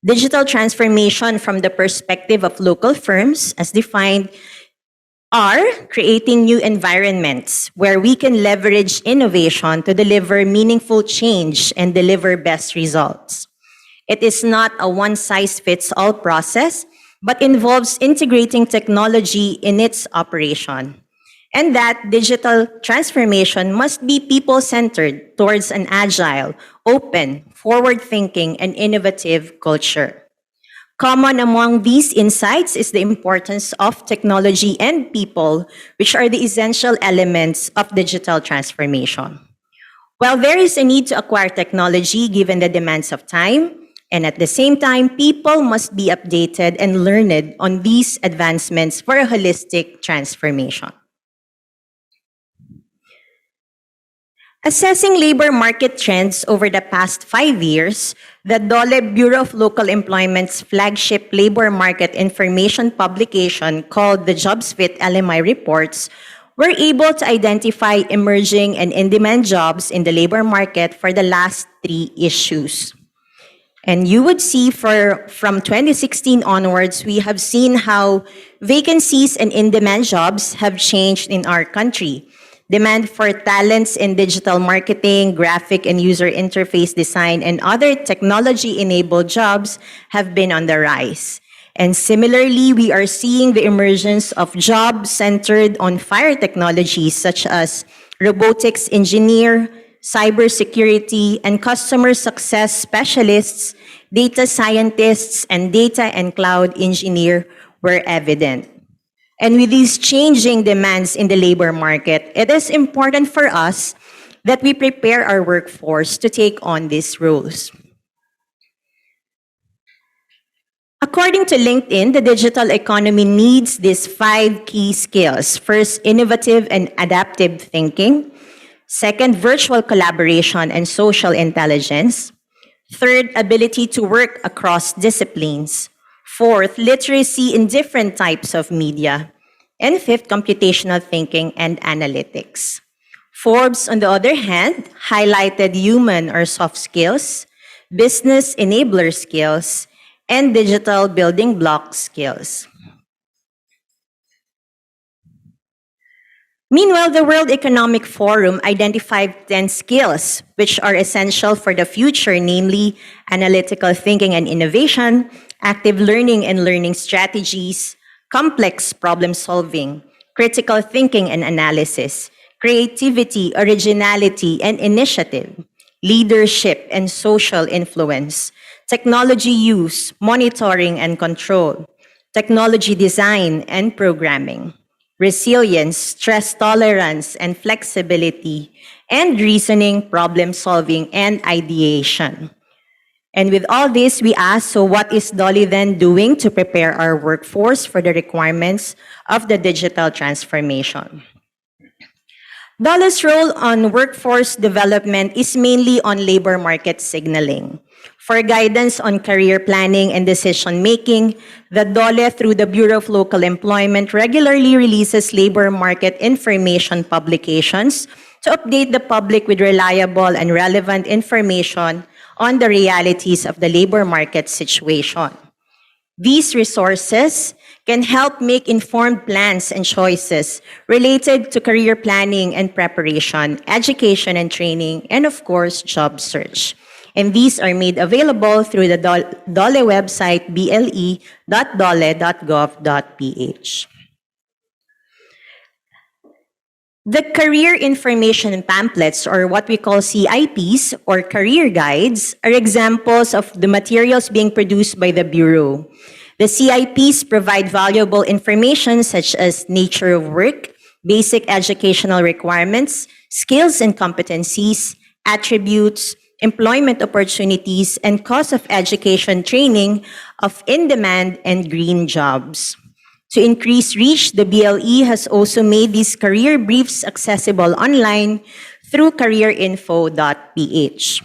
S6: Digital transformation from the perspective of local firms, as defined, are creating new environments where we can leverage innovation to deliver meaningful change and deliver best results. It is not a one-size-fits-all process, but involves integrating technology in its operation. And that digital transformation must be people-centered towards an agile, open, forward-thinking, and innovative culture. Common among these insights is the importance of technology and people, which are the essential elements of digital transformation. While there is a need to acquire technology given the demands of time, and at the same time, people must be updated and learned on these advancements for a holistic transformation. Assessing labor market trends over the past 5 years, the DOLE Bureau of Local Employment's flagship labor market information publication called the JobsFit LMI Reports were able to identify emerging and in-demand jobs in the labor market for the last 3 issues. And you would see from 2016 onwards, we have seen how vacancies and in-demand jobs have changed in our country. Demand for talents in digital marketing, graphic and user interface design, and other technology-enabled jobs have been on the rise. And similarly, we are seeing the emergence of jobs centered on FIRE technologies such as robotics engineer, cybersecurity, and customer success specialists, data scientists, and data and cloud engineer were evident. And with these changing demands in the labor market, it is important for us that we prepare our workforce to take on these roles. According to LinkedIn, the digital economy needs these 5 key skills. First, innovative and adaptive thinking. Second, virtual collaboration and social intelligence. Third, ability to work across disciplines. Fourth, literacy in different types of media. And fifth, computational thinking and analytics. Forbes, on the other hand, highlighted human or soft skills, business enabler skills, and digital building block skills. Meanwhile, the World Economic Forum identified 10 skills which are essential for the future, namely analytical thinking and innovation, active learning and learning strategies, complex problem solving, critical thinking and analysis, creativity, originality and initiative, leadership and social influence, technology use, monitoring and control, technology design and programming, resilience, stress tolerance and flexibility, and reasoning, problem solving, and ideation. And with all this, we ask, so what is DOLE then doing to prepare our workforce for the requirements of the digital transformation? DOLE's role on workforce development is mainly on labor market signaling. For guidance on career planning and decision-making, the DOLE, through the Bureau of Local Employment, regularly releases labor market information publications to update the public with reliable and relevant information on the realities of the labor market situation. These resources can help make informed plans and choices related to career planning and preparation, education and training, and of course, job search. And these are made available through the DOLE website, ble.dole.gov.ph. The career information pamphlets, or what we call CIPs, or career guides, are examples of the materials being produced by the Bureau. The CIPs provide valuable information such as nature of work, basic educational requirements, skills and competencies, attributes, employment opportunities, and cost of education training of in-demand and green jobs. To increase reach, the BLE has also made these career briefs accessible online through careerinfo.ph.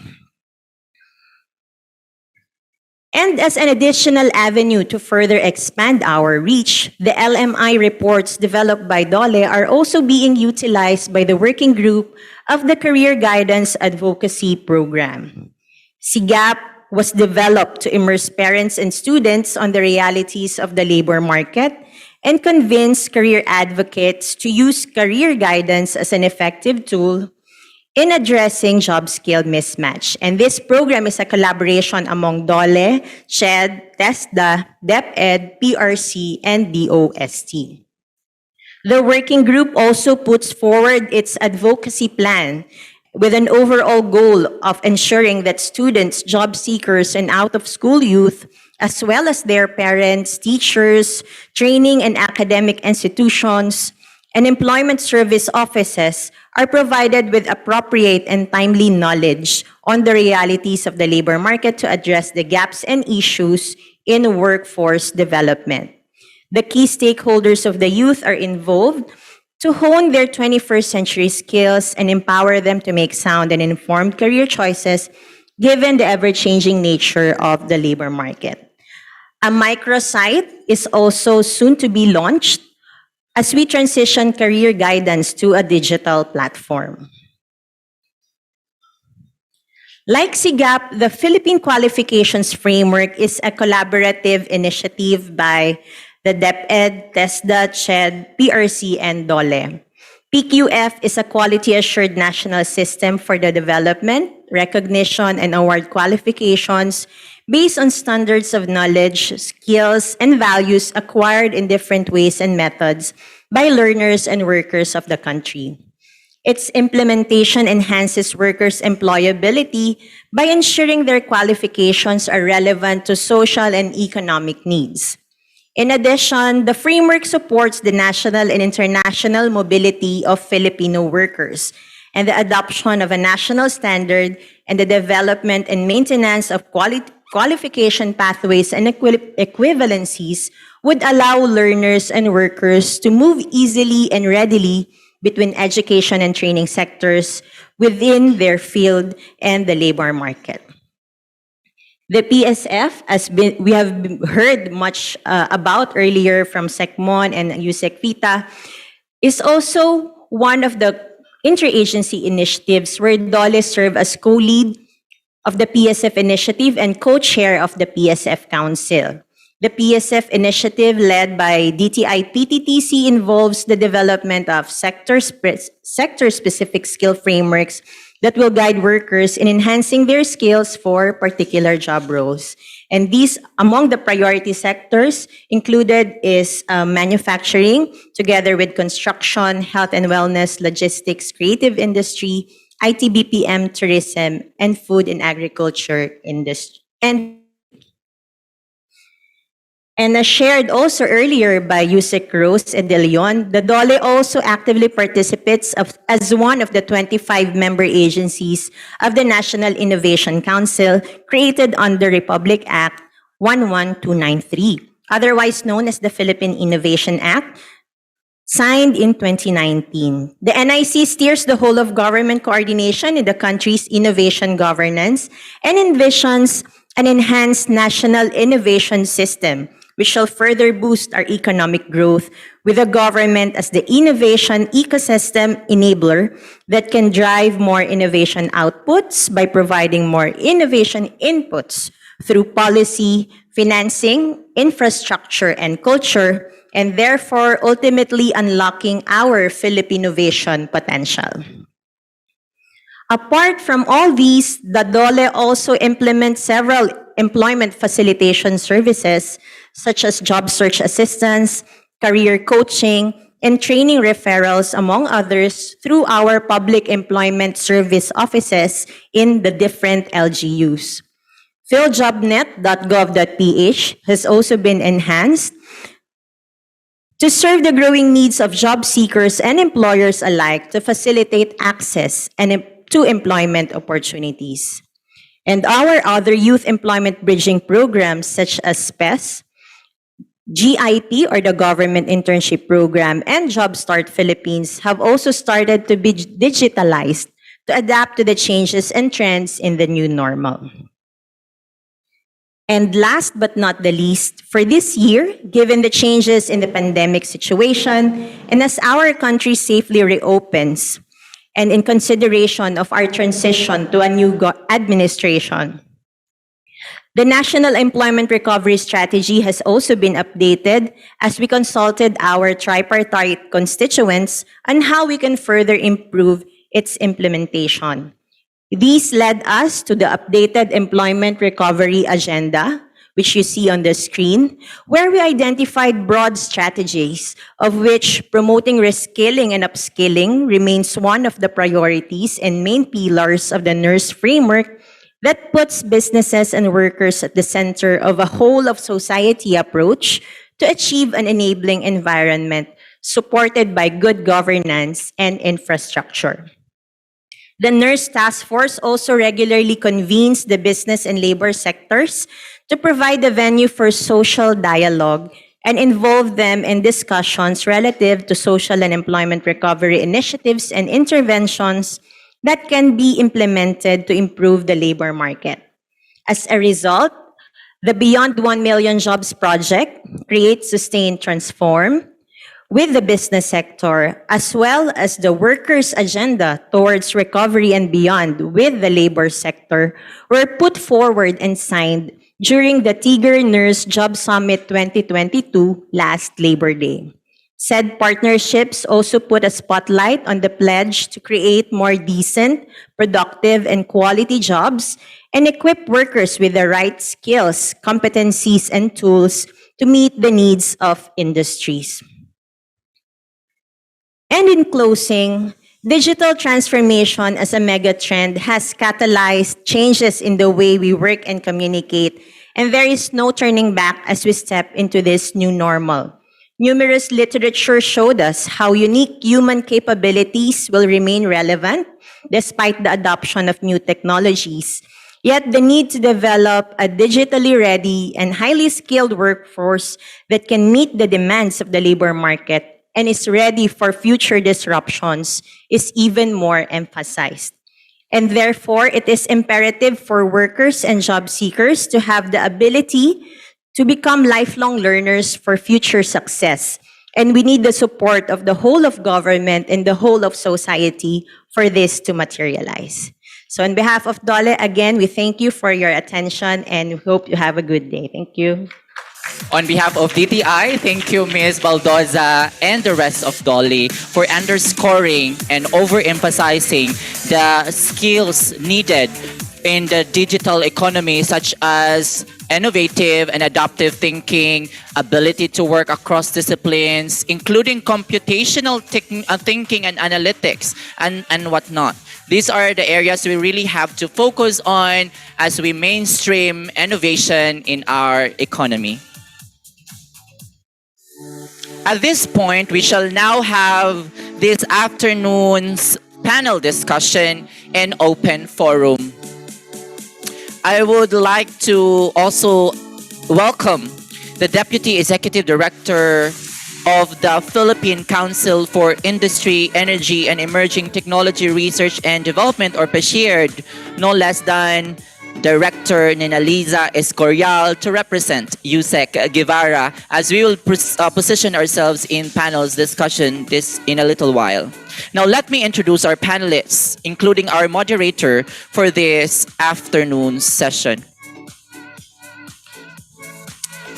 S6: And as an additional avenue to further expand our reach, the LMI reports developed by DOLE are also being utilized by the working group of the Career Guidance Advocacy Program. SIGAP was developed to immerse parents and students on the realities of the labor market and convince career advocates to use career guidance as an effective tool in addressing job skill mismatch. And this program is a collaboration among DOLE, CHED, TESDA, DepEd, PRC, and DOST. The working group also puts forward its advocacy plan with an overall goal of ensuring that students, job seekers, and out-of-school youth, as well as their parents, teachers, training and academic institutions, and employment service offices are provided with appropriate and timely knowledge on the realities of the labor market to address the gaps and issues in workforce development. The key stakeholders of the youth are involved to hone their 21st century skills and empower them to make sound and informed career choices given the ever-changing nature of the labor market. A microsite is also soon to be launched as we transition career guidance to a digital platform. Like SIGAP, the Philippine Qualifications Framework is a collaborative initiative by the DepEd, TESDA, CHED, PRC, and DOLE. PQF is a quality-assured national system for the development, recognition, and award qualifications based on standards of knowledge, skills, and values acquired in different ways and methods by learners and workers of the country. Its implementation enhances workers' employability by ensuring their qualifications are relevant to social and economic needs. In addition, the framework supports the national and international mobility of Filipino workers and the adoption of a national standard and the development and maintenance of qualification pathways and equivalencies would allow learners and workers to move easily and readily between education and training sectors within their field and the labor market. The PSF, we have heard much about earlier from Secmon and Yusek Vita, is also one of the interagency initiatives where DOLE serve as co-lead of the PSF initiative and co-chair of the PSF Council. The PSF initiative led by DTI PTTC involves the development of sector-specific skill frameworks that will guide workers in enhancing their skills for particular job roles. And these, among the priority sectors included is manufacturing, together with construction, health and wellness, logistics, creative industry, IT BPM, tourism, and food and agriculture industry. And as shared also earlier by Yusek Rose and De Leon, the DOLE also actively participates as one of the 25 member agencies of the National Innovation Council created under Republic Act 11293, otherwise known as the Philippine Innovation Act, signed in 2019. The NIC steers the whole of government coordination in the country's innovation governance and envisions an enhanced national innovation system, which shall further boost our economic growth with the government as the innovation ecosystem enabler that can drive more innovation outputs by providing more innovation inputs through policy, financing, infrastructure, and culture, and therefore ultimately unlocking our Philippinovation potential. Apart from all these, the DOLE also implements several employment facilitation services such as job search assistance, career coaching, and training referrals, among others, through our public employment service offices in the different LGUs. philjobnet.gov.ph has also been enhanced to serve the growing needs of job seekers and employers alike to facilitate access to employment opportunities. And our other youth employment bridging programs such as SPES, GIP or the Government Internship Program, and Jumpstart Philippines have also started to be digitalized to adapt to the changes and trends in the new normal. And last but not the least, for this year, given the changes in the pandemic situation, and as our country safely reopens, and in consideration of our transition to a new administration, the National Employment Recovery Strategy has also been updated as we consulted our tripartite constituents on how we can further improve its implementation. These led us to the updated Employment Recovery Agenda, which you see on the screen, where we identified broad strategies, of which promoting reskilling and upskilling remains one of the priorities and main pillars of the NERS framework that puts businesses and workers at the center of a whole of society approach to achieve an enabling environment supported by good governance and infrastructure. The NERS Task Force also regularly convenes the business and labor sectors to provide a venue for social dialogue and involve them in discussions relative to social and employment recovery initiatives and interventions that can be implemented to improve the labor market. As a result, the Beyond 1 Million Jobs project, Create, Sustain, Transform, with the business sector, as well as the workers' agenda towards recovery and beyond with the labor sector, were put forward and signed during the Tiger NERS Job Summit 2022 last Labor Day. Said partnerships also put a spotlight on the pledge to create more decent, productive, and quality jobs and equip workers with the right skills, competencies, and tools to meet the needs of industries. And in closing, digital transformation as a megatrend has catalyzed changes in the way we work and communicate, and there is no turning back as we step into this new normal. Numerous literature showed us how unique human capabilities will remain relevant despite the adoption of new technologies. Yet the need to develop a digitally ready and highly skilled workforce that can meet the demands of the labor market and is ready for future disruptions is even more emphasized. And therefore, it is imperative for workers and job seekers to have the ability to become lifelong learners for future success. And we need the support of the whole of government and the whole of society for this to materialize. So on behalf of DOLE, again, we thank you for your attention and we hope you have a good day. Thank you.
S3: On behalf of DTI, thank you, Ms. Baldoza and the rest of DOLE for underscoring and overemphasizing the skills needed in the digital economy, such as innovative and adaptive thinking, ability to work across disciplines, including computational thinking and analytics and whatnot. These are the areas we really have to focus on as we mainstream innovation in our economy. At this point, we shall now have this afternoon's panel discussion in open forum. I would like to also welcome the Deputy Executive Director of the Philippine Council for Industry, Energy, and Emerging Technology Research and Development, or PASHIRD, no less than Director Ninaliza Escorial, to represent USEC Guevara, as we will position ourselves in panels discussion this in a little while. Now let me introduce our panelists, including our moderator for this afternoon session.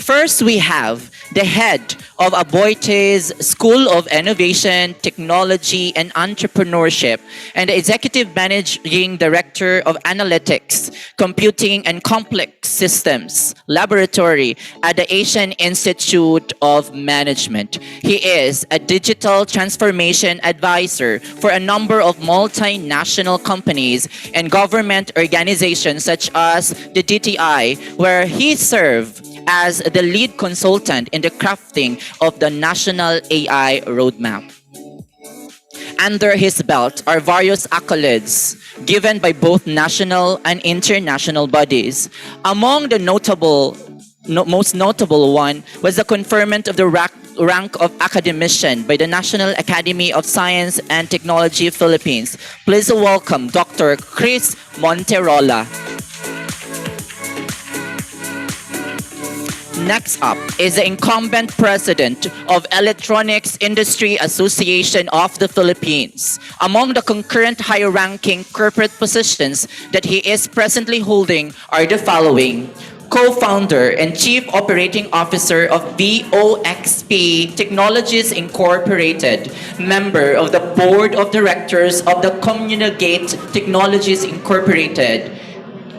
S3: First, we have the head of Aboite's School of Innovation, Technology, and Entrepreneurship, and the Executive Managing Director of Analytics, Computing, and Complex Systems Laboratory at the Asian Institute of Management. He is a digital transformation advisor for a number of multinational companies and government organizations such as the DTI, where he served as the lead consultant in the crafting of the national AI roadmap. Under his belt are various accolades given by both national and international bodies. Among the most notable one was the conferment of the rank of academician by the National Academy of Science and Technology Philippines. Please welcome Dr. Chris Monterola. Next up is the incumbent president of Electronics Industry Association of the Philippines. Among the concurrent high-ranking corporate positions that he is presently holding are the following: co-founder and chief operating officer of BOXP Technologies Incorporated, member of the board of directors of the Communicate Technologies Incorporated,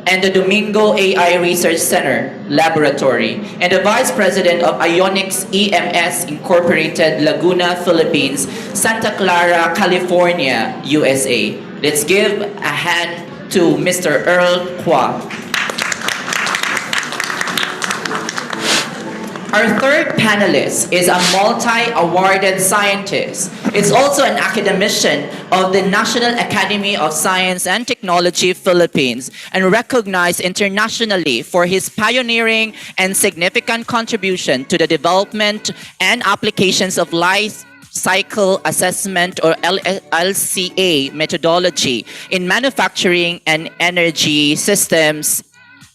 S3: and the Domingo AI Research Center Laboratory, and the Vice President of Ionics EMS Incorporated, Laguna, Philippines, Santa Clara, California, USA. Let's give a hand to Mr. Earl Hua. Our third panelist is a multi-awarded scientist. It's also an academician of the National Academy of Science and Technology Philippines and recognized internationally for his pioneering and significant contribution to the development and applications of life cycle assessment or LCA methodology in manufacturing and energy systems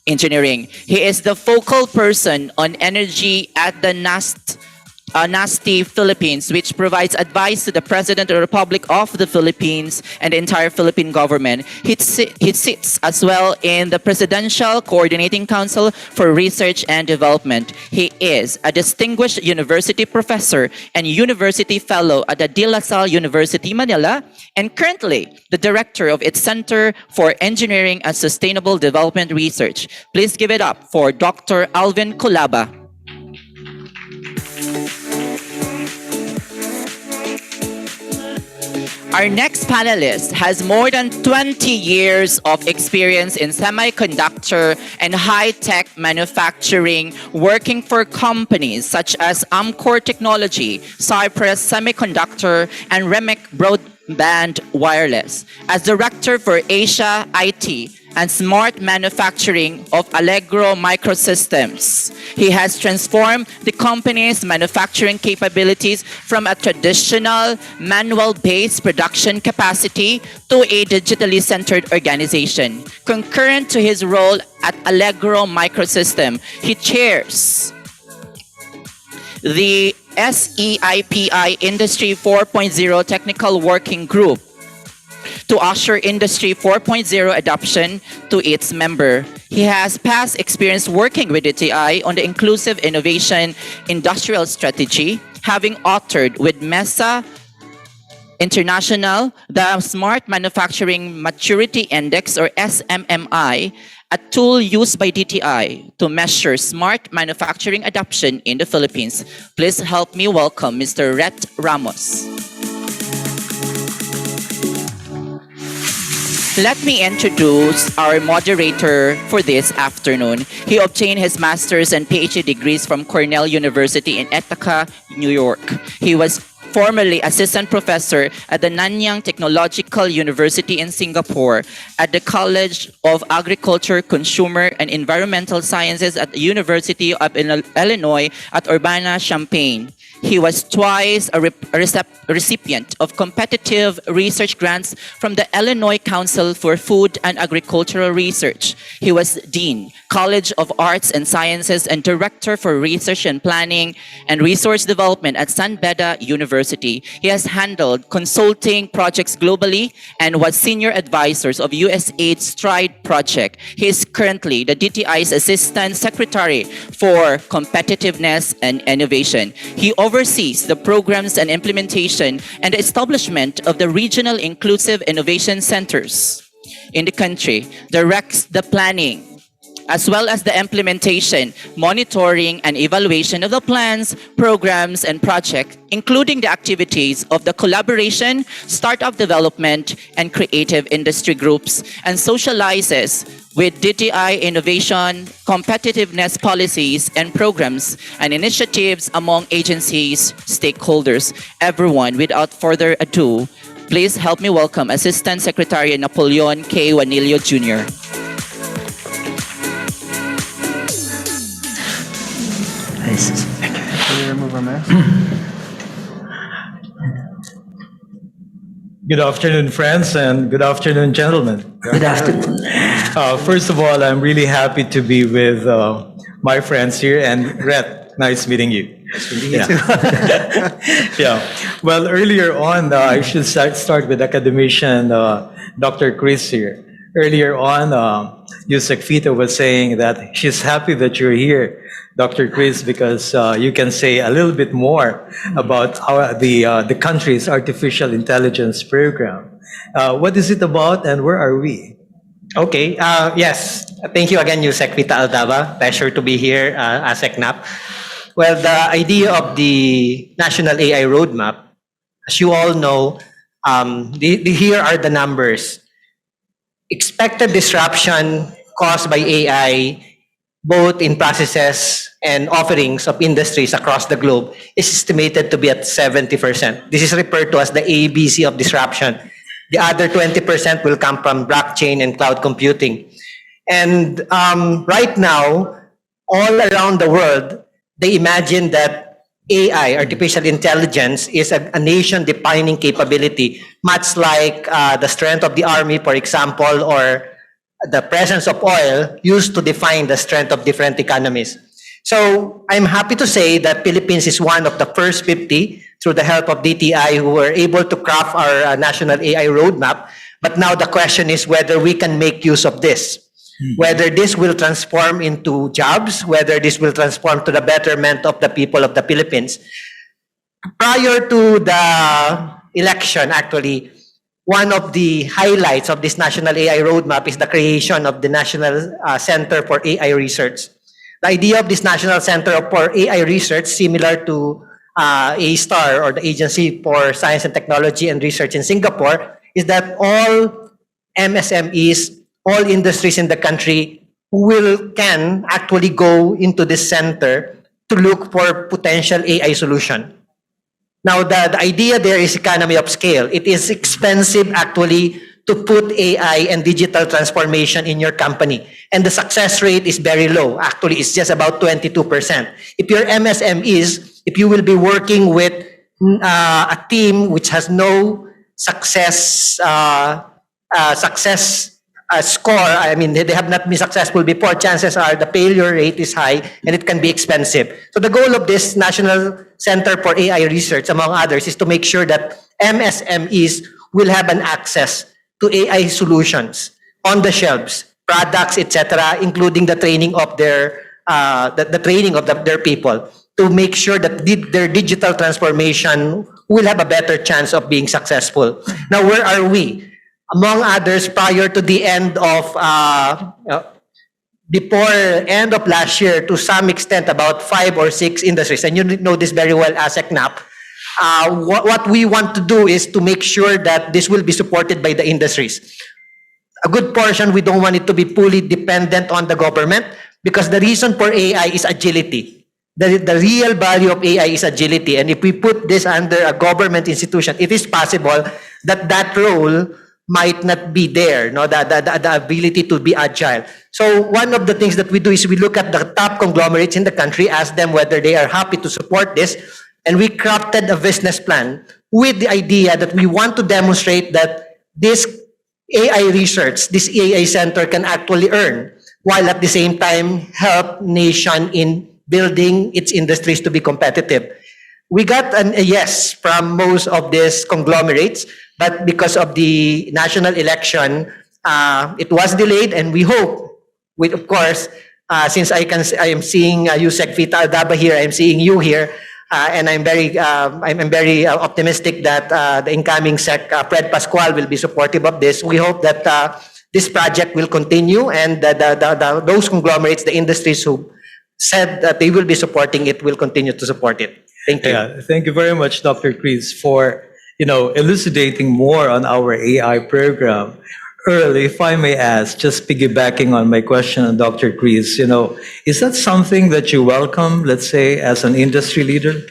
S3: engineering. He is the focal person on energy at the NASTI Philippines, which provides advice to the President of the Republic of the Philippines and the entire Philippine government. He sits as well in the Presidential Coordinating Council for Research and Development. He is a distinguished university professor and university fellow at the De La Salle University, Manila, and currently the director of its Center for Engineering and Sustainable Development Research. Please give it up for Dr. Alvin Colaba. Our next panelist has more than 20 years of experience in semiconductor and high-tech manufacturing, working for companies such as Amcor Technology, Cypress Semiconductor, and Remic Broadband Wireless. As Director for Asia IT and Smart Manufacturing of Allegro Microsystems, he has transformed the company's manufacturing capabilities from a traditional manual-based production capacity to a digitally centered organization. Concurrent to his role at Allegro Microsystems, he chairs the SEIPI Industry 4.0 Technical Working Group to usher Industry 4.0 adoption to its member. He has past experience working with DTI on the Inclusive Innovation Industrial Strategy, having authored with MESA International the Smart Manufacturing Maturity Index, or SMMI, a tool used by DTI to measure smart manufacturing adoption in the Philippines. Please help me welcome Mr. Rhett Ramos. Let me introduce our moderator for this afternoon. He obtained his master's and PhD degrees from Cornell University in Ithaca, New York. He was formerly assistant professor at the Nanyang Technological University in Singapore, at the College of Agriculture, Consumer, and Environmental Sciences at the University of Illinois at Urbana-Champaign. He was twice a recipient of competitive research grants from the Illinois Council for Food and Agricultural Research. He was Dean, College of Arts and Sciences, and Director for Research and Planning and Resource Development at San Beda University. He has handled consulting projects globally and was Senior Advisors of USAID's STRIDE project. He is currently the DTI's Assistant Secretary for Competitiveness and Innovation. He oversees the programs and implementation and the establishment of the regional inclusive innovation centers in the country, directs the planning as well as the implementation, monitoring, and evaluation of the plans, programs, and projects, including the activities of the collaboration, startup development, and creative industry groups, and socializes with DTI innovation, competitiveness policies, and programs and initiatives among agencies, stakeholders. Everyone, without further ado, please help me welcome Assistant Secretary Napoleon K. Wanilio Jr.
S7: Can you remove our mask?
S15: Good afternoon, friends, and good afternoon, gentlemen.
S7: Good afternoon.
S15: First of all, I'm really happy to be with my friends here, and Rhett, nice meeting you. Yeah. Well, earlier on, I should start with academician Dr. Chris here. Earlier on, Yusek Fita was saying that she's happy that you're here, Dr. Chris, because you can say a little bit more about how the country's artificial intelligence program. What is it about, and where are we?
S16: Okay, yes. Thank you again, Yusek Vita Aldaba. Pleasure to be here as ECNAP. Well, the idea of the National AI Roadmap, as you all know, here are the numbers. Expected disruption caused by AI, both in processes and offerings of industries across the globe, is estimated to be at 70%. This is referred to as the ABC of disruption. The other 20% will come from blockchain and cloud computing. And right now, all around the world, they imagine that AI, artificial intelligence, is a nation-defining capability, much like the strength of the army, for example, or the presence of oil used to define the strength of different economies. So I'm happy to say that Philippines is one of the first 50 through the help of DTI who were able to craft our national AI roadmap. But now the question is whether we can make use of this, whether this will transform into jobs, whether this will transform to the betterment of the people of the Philippines. Prior to the election, actually, one of the highlights of this National AI Roadmap is the creation of the National Center for AI Research. The idea of this National Center for AI Research, similar to A-STAR, or the Agency for Science and Technology and Research in Singapore, is that all MSMEs, all industries in the country can actually go into this center to look for potential AI solution. Now, the idea there is economy of scale. It is expensive actually to put AI and digital transformation in your company. And the success rate is very low. Actually, it's just about 22%. If your MSMEs, if you will be working with a team which has no success score, I mean, they have not been successful before, chances are the failure rate is high and it can be expensive. So the goal of this National Center for AI Research, among others, is to make sure that MSMEs will have an access to AI solutions on the shelves, products, etc., including the training of their their people, to make sure that their digital transformation will have a better chance of being successful. Now, where are we? Among others, prior to the end of last year, to some extent, about 5 or 6 industries, and you know this very well as ECNAP, what we want to do is to make sure that this will be supported by the industries. A good portion, we don't want it to be fully dependent on the government, because the reason for AI is agility. The real value of AI is agility. And if we put this under a government institution, it is possible that that role might not be there, no, the ability to be agile. So one of the things that we do is we look at the top conglomerates in the country, ask them whether they are happy to support this. And we crafted a business plan with the idea that we want to demonstrate that this AI research, this AI center can actually earn, while at the same time help nation in building its industries to be competitive. We got a yes from most of these conglomerates, but because of the national election, it was delayed, and we hope, with of course, since I am seeing Yusek Vita Aldaba here, I'm seeing you here, and I'm very optimistic that the incoming Sec Fred Pascual will be supportive of this. We hope that this project will continue, and those conglomerates, the industries who said that they will be supporting it, will continue to support it. Thank you.
S15: Yeah, thank you very much, Dr. Chris, for elucidating more on our AI program. Earl, if I may ask, just piggybacking on my question on Dr. Chris, is that something that you welcome, let's say, as an industry leader?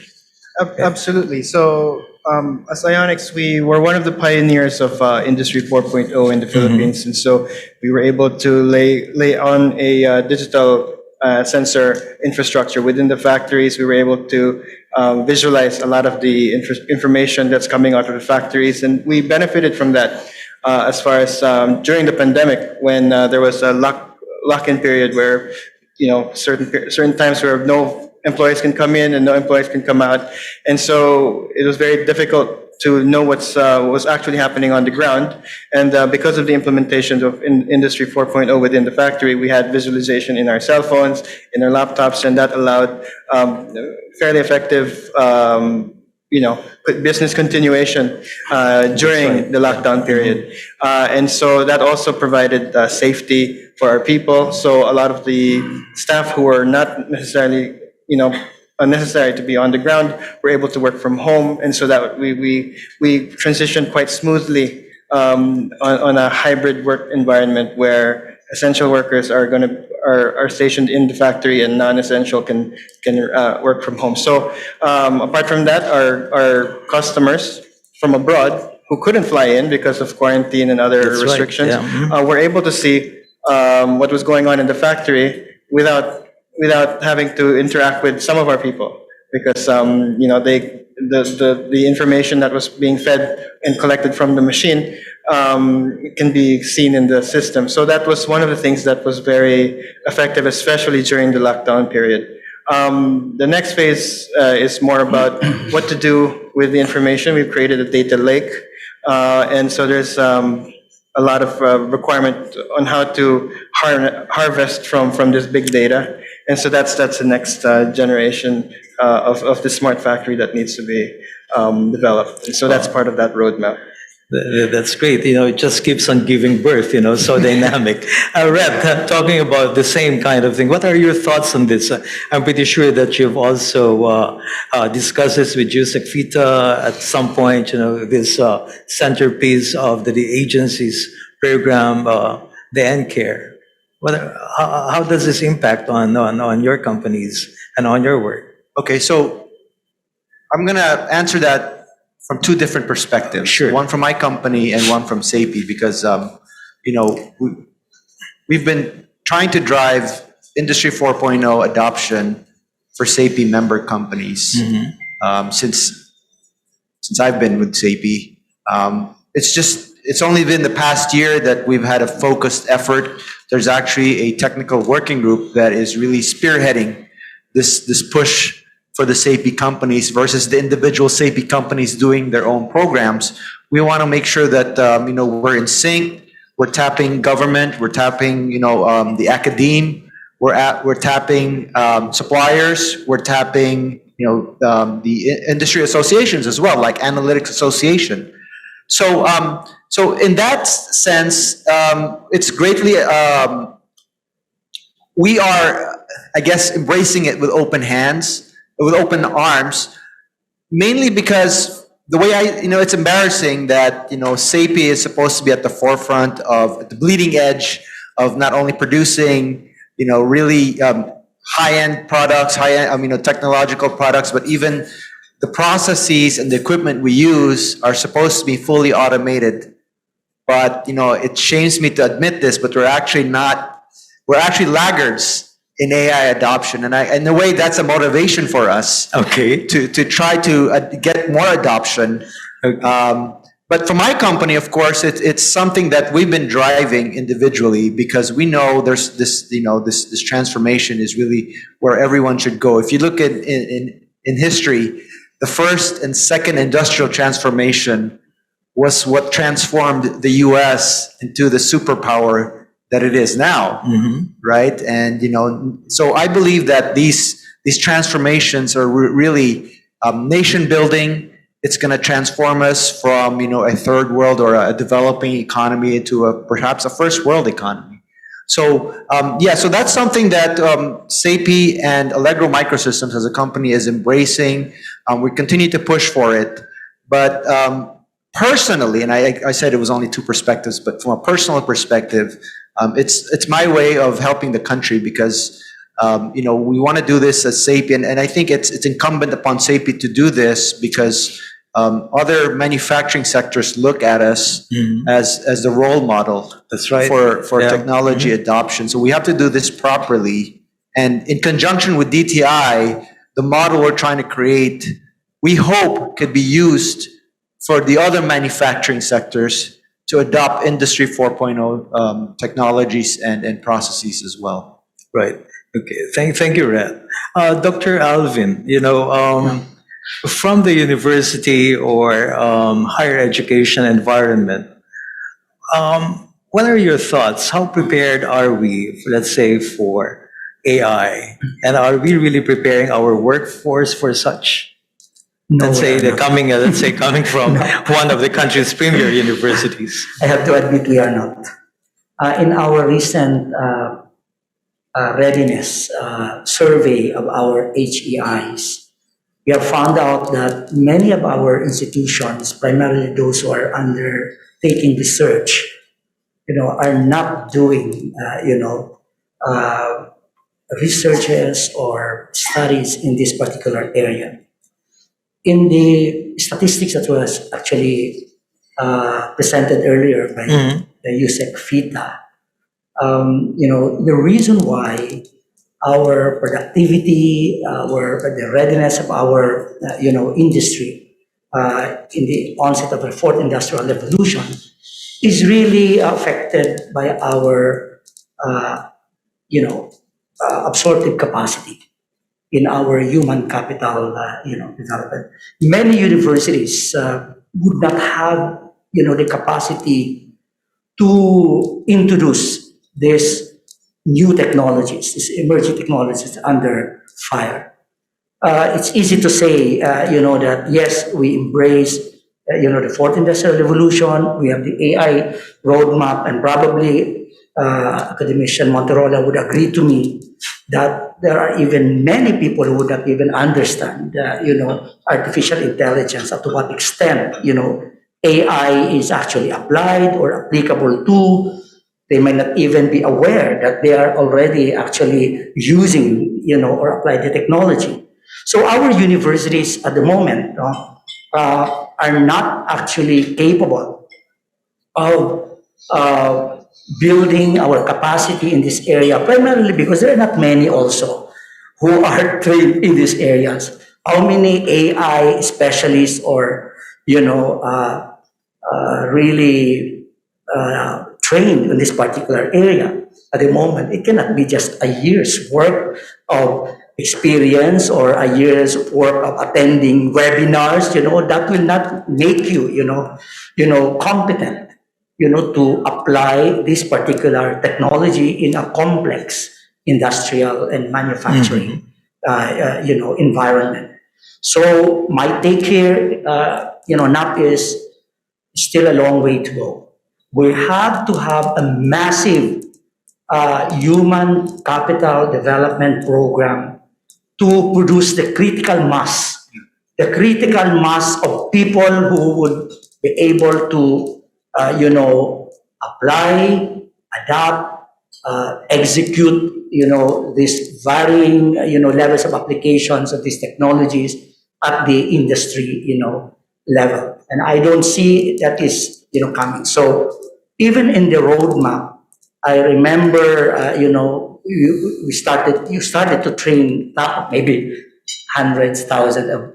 S7: Absolutely. So, as Ionics, we were one of the pioneers of Industry 4.0 in the Philippines, and so we were able to lay on a digital sensor infrastructure within the factories. We were able to visualize a lot of the information that's coming out of the factories, and we benefited from that. As far as during the pandemic, when there was a lock-in period where certain times where no employees can come in and no employees can come out, and so it was very difficult to know what was actually happening on the ground. And because of the implementation of Industry 4.0 within the factory, we had visualization in our cell phones, in our laptops, and that allowed fairly effective business continuation during the lockdown period. And so that also provided safety for our people. So a lot of the staff who were not necessarily, unnecessary to be on the ground were able to work from home. And so that we transitioned quite smoothly on a hybrid work environment where essential workers are stationed in the factory and non-essential can work from home. So apart from that, our customers from abroad who couldn't fly in because of quarantine and other restrictions were able to see what was going on in the factory without having to interact with some of our people, because the information that was being fed and collected from the machine can be seen in the system. So that was one of the things that was very effective, especially during the lockdown period. The next phase is more about what to do with the information. We've created a data lake, and so there's a lot of requirement on how to harvest from this big data. And so that's the next generation of the smart factory that needs to be developed. And so that's part of that roadmap.
S15: That's great. It just keeps on giving birth, so dynamic. Red, talking about the same kind of thing, what are your thoughts on this? I'm pretty sure that you've also discussed this with Yusek Vita at some point, this centerpiece of the agency's program, the NCARE. How does this impact on your companies and on your work?
S8: Okay, so I'm going to answer that from two different perspectives.
S15: Sure.
S8: One from my company and one from SAPI, because we've been trying to drive Industry 4.0 adoption for SAPI member companies since I've been with SAPI. It's only been the past year that we've had a focused effort. There's actually a technical working group that is really spearheading this push for the SAPI companies versus the individual SAPI companies doing their own programs. We want to make sure that we're in sync. We're tapping government. We're tapping the academe. We're tapping suppliers. We're tapping the industry associations as well, like Analytics Association. So in that sense, it's greatly. We are, I guess, embracing it with open hands, with open arms, mainly because the way it's embarrassing that, SAPI is supposed to be at the forefront of the bleeding edge of not only producing, really high-end products, technological products, but even the processes and the equipment we use are supposed to be fully automated. But, it shames me to admit this, but we're actually laggards in AI adoption. And in a way, that's a motivation for us.
S15: Okay.
S8: To try to get more adoption. But for my company, of course, it's something that we've been driving individually because we know there's this, this transformation is really where everyone should go. If you look at in history, the first and second industrial transformation was what transformed the U.S. into the superpower that it is now, right? And so I believe that these transformations are really nation building. It's going to transform us from a third world or a developing economy into perhaps a first world economy. So so that's something that SAPI and Allegro Microsystems as a company is embracing. We continue to push for it, but personally, and I said it was only two perspectives, but from a personal perspective, it's my way of helping the country because we want to do this as SAPI, and I think it's incumbent upon SAPI to do this because other manufacturing sectors look at us as the role model.
S15: That's right.
S8: For technology adoption. So we have to do this properly, and in conjunction with DTI, the model we're trying to create, we hope could be used for the other manufacturing sectors to adopt Industry 4.0 technologies and processes as well.
S15: Right. Okay. Thank you, Red. Dr. Alvin, from the university or higher education environment, what are your thoughts? How prepared are we, let's say, for AI? And are we really preparing our workforce for such? Let's say coming from one of the country's premier universities.
S1: I have to admit we are not. In our recent readiness survey of our HEIs, we have found out that many of our institutions, primarily those who are undertaking research, are not doing, researches or studies in this particular area. In the statistics that was actually presented earlier by the USEC FITA, the reason why our productivity, the readiness of our industry in the onset of the fourth industrial revolution is really affected by our absorptive capacity in our human capital development. Many universities would not have the capacity to introduce these new technologies, these emerging technologies under fire. It's easy to say, that yes, we embrace, the fourth industrial revolution. We have the AI roadmap, and probably academician Monterola would agree to me that there are even many people who would not even understand, artificial intelligence, up to what extent, AI is actually applied or applicable to. They may not even be aware that they are already actually using, or apply the technology. So our universities at the moment are not actually capable of building our capacity in this area, primarily because there are not many also who are trained in these areas. How many AI specialists or, really trained in this particular area at the moment? It cannot be just a year's work of experience or a year's work of attending webinars. That will not make you, competent, to apply this particular technology in a complex industrial and manufacturing, environment. So my take here, NAP is still a long way to go. We have to have a massive human capital development program to produce the critical mass of people who would be able to, apply, adapt, execute, these varying, levels of applications of these technologies at the industry, level. And I don't see that is, coming. So even in the roadmap, I remember, you started to train maybe hundreds, thousands of,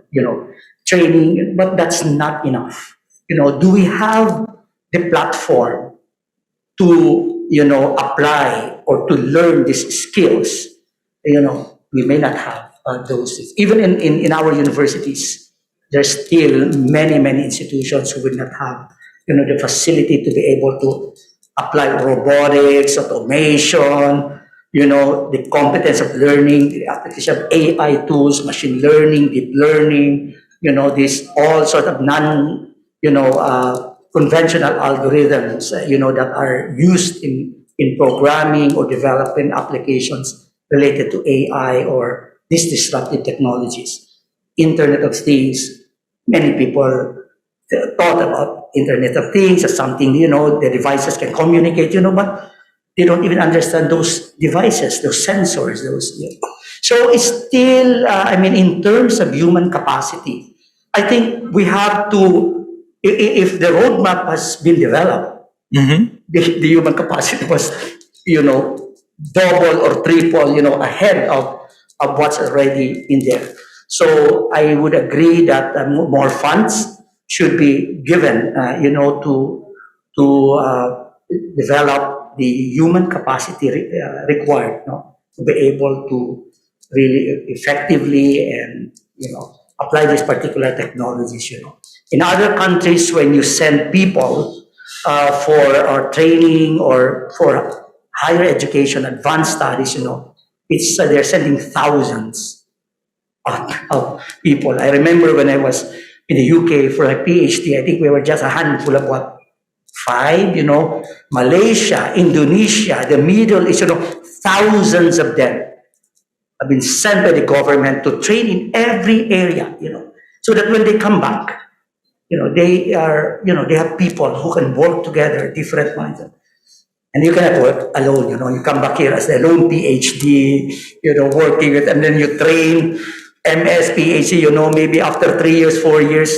S1: training, but that's not enough. Do we have the platform to, apply or to learn these skills? We may not have those. Even in our universities, there's still many institutions who would not have, the facility to be able to apply robotics, automation, the competence of learning, the application of AI tools, machine learning, deep learning, this all sort of conventional algorithms, that are used in programming or developing applications related to AI or these disruptive technologies. Internet of Things, many people thought about Internet of Things as something, the devices can communicate, but they don't even understand those devices, those sensors, So it's still, in terms of human capacity, I think we have to, if the roadmap has been developed, the human capacity was, double or triple, ahead of what's already in there. So I would agree that more funds should be given, to develop the human capacity required, to be able to really effectively and, apply these particular technologies. In other countries, when you send people for training or for higher education, advanced studies, it's they're sending thousands of people. I remember when I was in the UK for a PhD, I think we were just a handful of what, five, Malaysia, Indonesia, the Middle East, thousands of them have been sent by the government to train in every area, so that when they come back, they are, they have people who can work together, different minds. And you cannot work alone, you come back here as a lone PhD, working with, and then you train MS, PhD, maybe after 3 years, 4 years,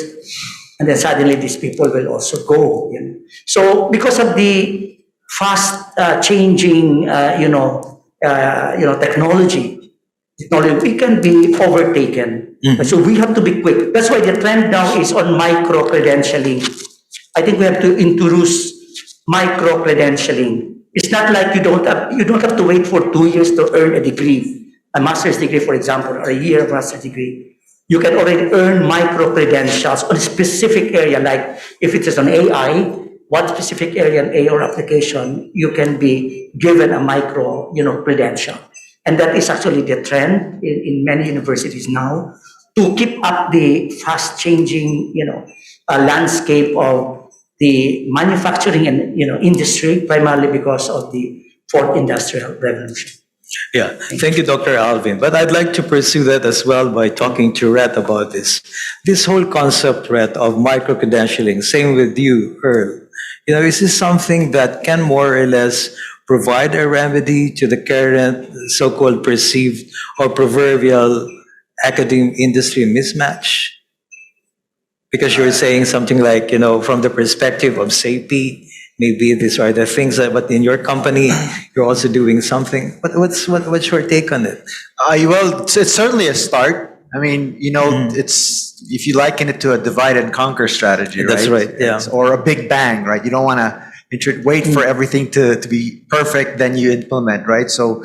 S1: and then suddenly these people will also go. So because of the fast changing, technology, we can be overtaken. So we have to be quick. That's why the trend now is on micro credentialing. I think we have to introduce micro credentialing. It's not like you don't have to wait for 2 years to earn a degree, a master's degree, for example, or a year of master's degree. You can already earn micro credentials on a specific area, like if it is on AI, what specific area in AI or application, you can be given a micro, credential. And that is actually the trend in many universities now to keep up the fast changing, landscape of the manufacturing and, industry, primarily because of the fourth industrial revolution.
S15: Yeah, thank you, Dr. Alvin. But I'd like to pursue that as well by talking to Rhett about this. This whole concept, Rhett, of micro-credentialing, same with you, Earl. Is this something that can more or less provide a remedy to the current so-called perceived or proverbial academic industry mismatch? Because you're saying something like, from the perspective of safety, maybe these are the things that, but in your company, you're also doing something. But what's your take on it?
S8: Well, it's certainly a start. It's, if you liken it to a divide and conquer strategy, right?
S15: That's right, yeah.
S8: Or a big bang, right? You don't want to wait for everything to be perfect, then you implement, right? So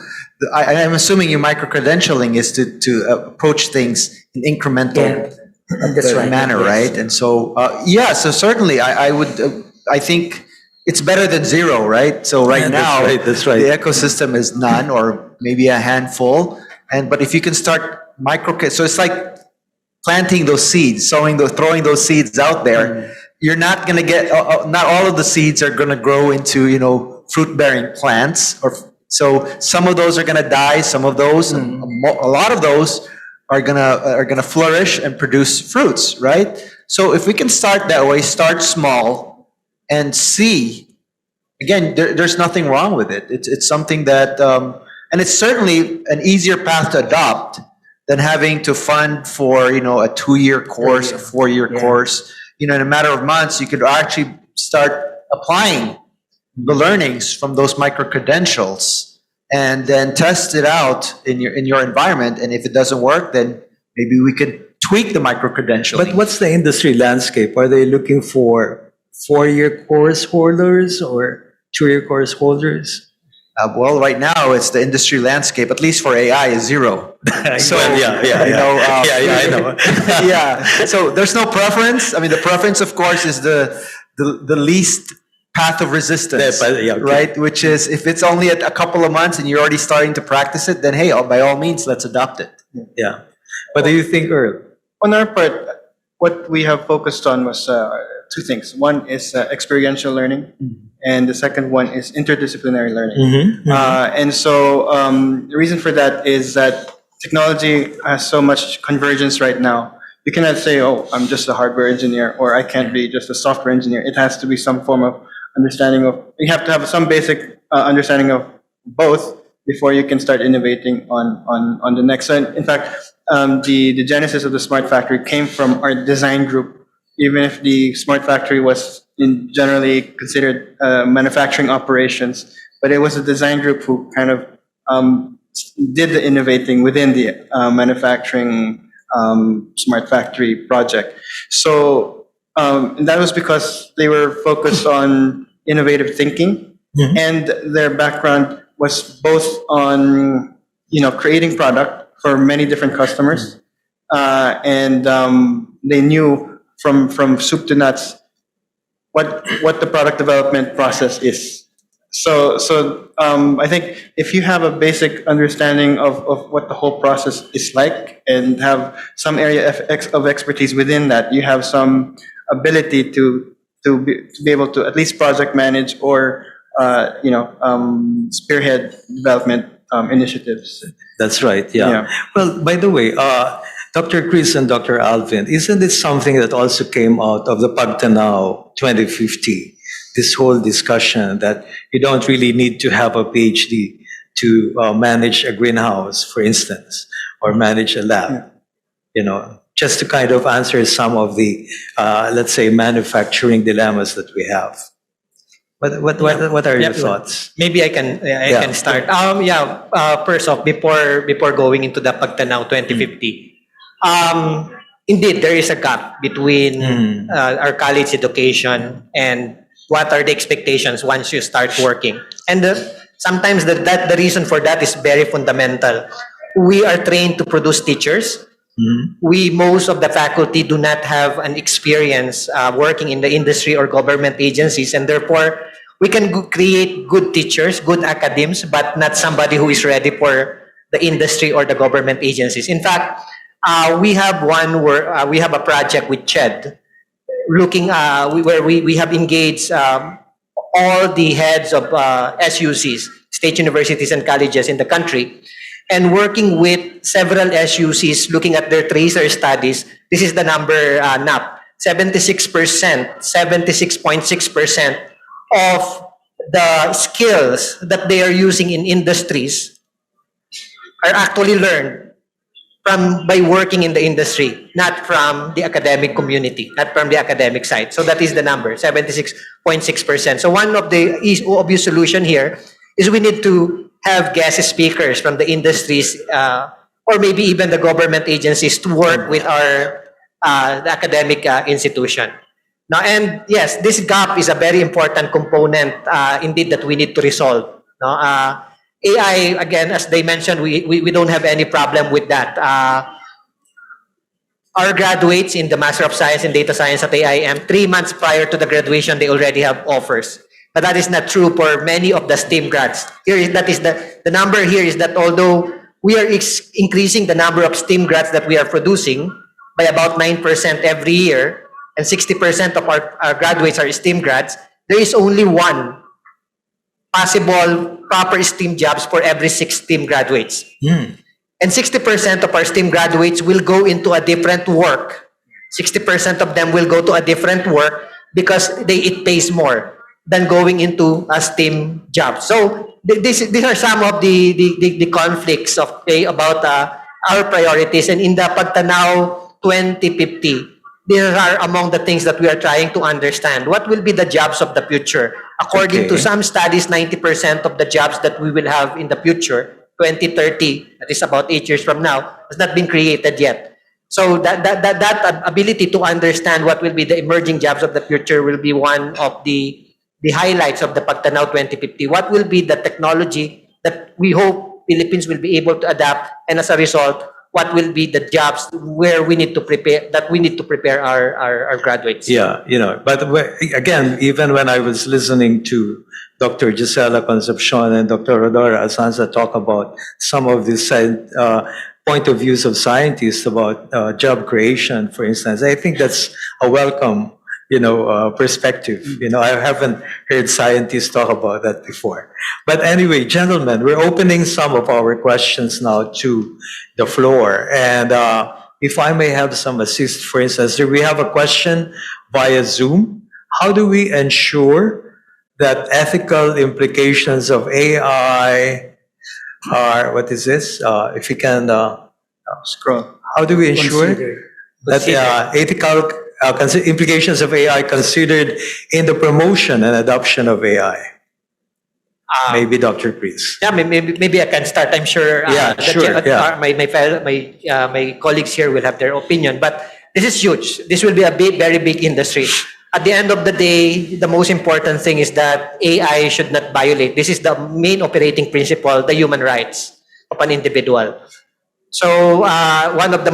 S8: I'm assuming your micro-credentialing is to approach things in incremental
S1: That's right.
S8: manner,
S1: Yes.
S8: right? And so, so certainly I would, I think it's better than zero, right? So right now,
S15: that's right.
S8: the ecosystem is none or maybe a handful. But if you can start so it's like planting those seeds, throwing those seeds out there. You're not going to get, not all of the seeds are going to grow into, fruit-bearing plants. So some of those are going to die, some of those, a lot of those are going to flourish and produce fruits, right? So if we can start that way, start small and see, again, there's nothing wrong with it. It's something that, and it's certainly an easier path to adopt than having to fund for, a 2-year course, a 4-year course. In a matter of months, you could actually start applying the learnings from those micro credentials and then test it out in your environment. And if it doesn't work, then maybe we could tweak the micro credentialing.
S15: But what's the industry landscape? Are they looking for 4-year course holders or 2-year course holders?
S8: Well, right now it's the industry landscape, at least for AI, is zero. So
S15: I know.
S8: yeah. So there's no preference. I mean, the preference, of course, is the least path of resistance, right? Which is if it's only a couple of months and you're already starting to practice it, then hey, by all means, let's adopt it.
S15: Yeah. What do you think, Earl?
S7: On our part, what we have focused on was two things. One is experiential learning, and the second one is interdisciplinary learning. And so the reason for that is that technology has so much convergence right now. You cannot say, oh, I'm just a hardware engineer, or I can't be just a software engineer. It has to be some form of understanding of, you have to have some basic understanding of both before you can start innovating on the next. So in fact, the genesis of the Smart Factory came from our design group. Even if the Smart Factory was generally considered manufacturing operations, but it was a design group who kind of did the innovating within the manufacturing Smart Factory project. So and that was because they were focused on innovative thinking, and their background was both on creating product for many different customers, and they knew from soup to nuts what the product development process is. So I think if you have a basic understanding of what the whole process is like and have some area of expertise within that, you have some ability to be able to at least project manage or spearhead development initiatives.
S15: That's right. Yeah. Well, by the way, Dr. Chris and Dr. Alvin, isn't it something that also came out of the Pagtanaw 2050? This whole discussion that you don't really need to have a PhD to manage a greenhouse, for instance, or manage a lab. Just to kind of answer some of the, let's say, manufacturing dilemmas that we have. What are your thoughts?
S16: Maybe I can start. First off, before going into the Pagtanaw 2050, indeed there is a gap between our college education and what are the expectations once you start working. And sometimes the reason for that is very fundamental. We are trained to produce teachers. Most of the faculty do not have an experience working in the industry or government agencies, and therefore we can create good teachers, good academics, but not somebody who is ready for the industry or the government agencies. In fact, we have a project with CHED looking where we have engaged all the heads of SUCs, state universities and colleges in the country, and working with several SUCs looking at their tracer studies. This is the number NAP. 76.6% of the skills that they are using in industries are actually learned by working in the industry, not from the academic community, not from the academic side. So that is the number, 76.6%. So one of the obvious solution here is we need to have guest speakers from the industries or maybe even the government agencies to work with our the academic institution. Now, and yes, this gap is a very important component indeed that we need to resolve. No? AI, again, as they mentioned, we don't have any problem with that. Our graduates in the Master of Science in Data Science at AIM, 3 months prior to the graduation, they already have offers. But that is not true for many of the STEM grads. The number here is that although we are increasing the number of STEM grads that we are producing by about 9% every year, and 60% of our graduates are STEM grads, there is only one possible proper STEM jobs for every 6 STEM graduates. And 60% of our STEM graduates will go into a different work. 60% of them will go to a different work because it pays more than going into a STEM job. So these are some of the conflicts about our priorities. And in the Pagtanaw 2050, these are among the things that we are trying to understand. What will be the jobs of the future? According to
S15: Okay.
S16: some studies, 90% of the jobs that we will have in the future, 2030, that is about 8 years from now, has not been created yet. So that ability to understand what will be the emerging jobs of the future will be one of the highlights of the Pagtanaw 2050. What will be the technology that we hope Philippines will be able to adapt, and as a result, what will be the jobs where we need to prepare our graduates.
S15: Yeah, but again, even when I was listening to Dr. Gisela Concepcion and Dr. Rodora Asanza talk about some of these point of views of scientists about job creation, for instance, I think that's a welcome, perspective. I haven't heard scientists talk about that before. But anyway, gentlemen, we're opening some of our questions now to the floor. And if I may have some assist, for instance, we have a question via Zoom. How do we ensure that ethical implications of AI are, what is this? If you can scroll. How do we ensure that ethical implications of AI considered in the promotion and adoption of AI? Maybe Dr. Chris.
S16: Yeah, maybe I can start. I'm sure. My colleagues here will have their opinion, but this is huge. This will be a very big industry. At the end of the day, the most important thing is that AI should not violate. This is the main operating principle, the human rights of an individual. So one of the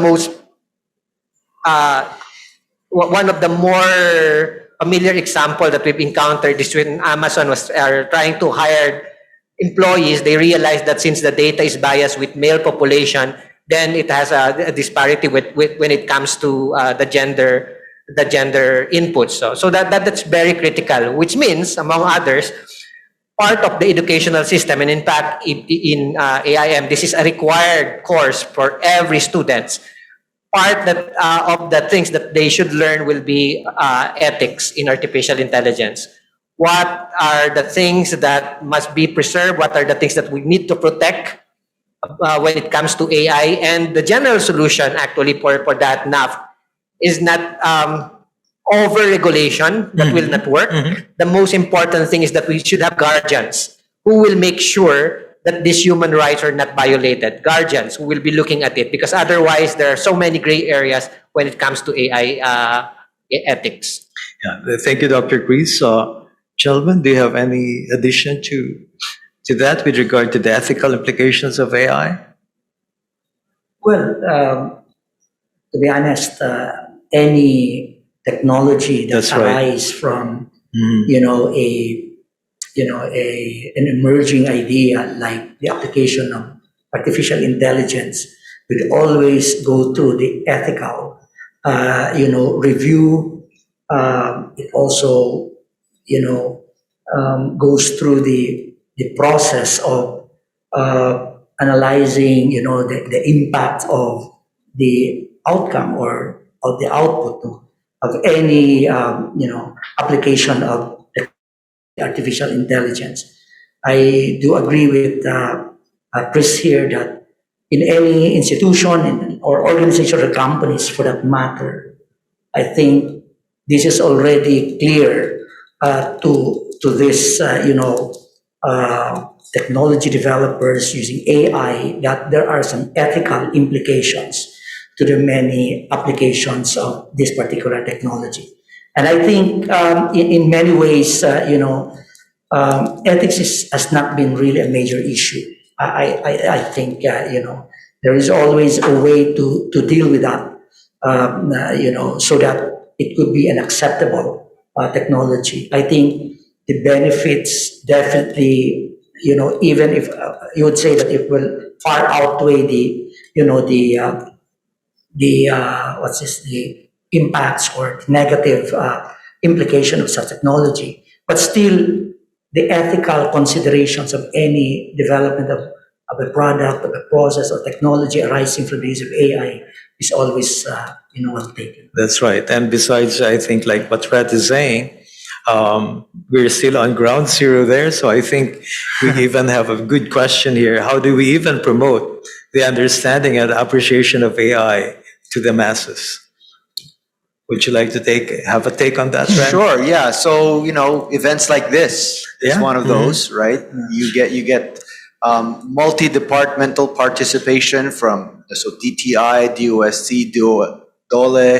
S16: more familiar example that we've encountered is when Amazon was trying to hire employees. They realized that since the data is biased with male population, then it has a disparity with when it comes to the gender inputs. So that's very critical, which means, among others, part of the educational system, and in fact, in AIM, this is a required course for every student. Part of the things that they should learn will be ethics in artificial intelligence. What are the things that must be preserved? What are the things that we need to protect when it comes to AI? And the general solution, actually, for that, NAF, is not over-regulation. That will not work. The most important thing is that we should have guardians who will make sure that these human rights are not violated. Guardians who will be looking at it, because otherwise there are so many gray areas when it comes to AI ethics.
S15: Yeah, thank you, Dr. Chris. Gentlemen, do you have any addition to that with regard to the ethical implications of AI?
S1: Well, to be honest, any technology that
S15: That's right.
S1: arises from an emerging idea like the application of artificial intelligence will always go through the ethical review. It also goes through the process of analyzing the impact of the outcome or of the output of any application of artificial intelligence. I do agree with Chris here that in any institution or organization or companies for that matter, I think this is already clear to this technology developers using AI that there are some ethical implications to the many applications of this particular technology. And I think in many ways, ethics has not been really a major issue. I think, there is always a way to deal with that, so that it could be an acceptable technology. I think the benefits definitely, even if you would say that it will far outweigh the impacts or negative implication of such technology, but still the ethical considerations of any development of a product, of a process or technology arising from the use of AI is always well taken.
S15: That's right. And besides, I think like what Fred is saying, we're still on ground zero there. So I think we even have a good question here. How do we even promote the understanding and appreciation of AI to the masses? Would you like to have a take on that, Ren?
S8: Sure, yeah. So, events like this is
S15: Yeah.
S8: one of those, right? You get multi-departmental participation from DTI, DOST, DOLE,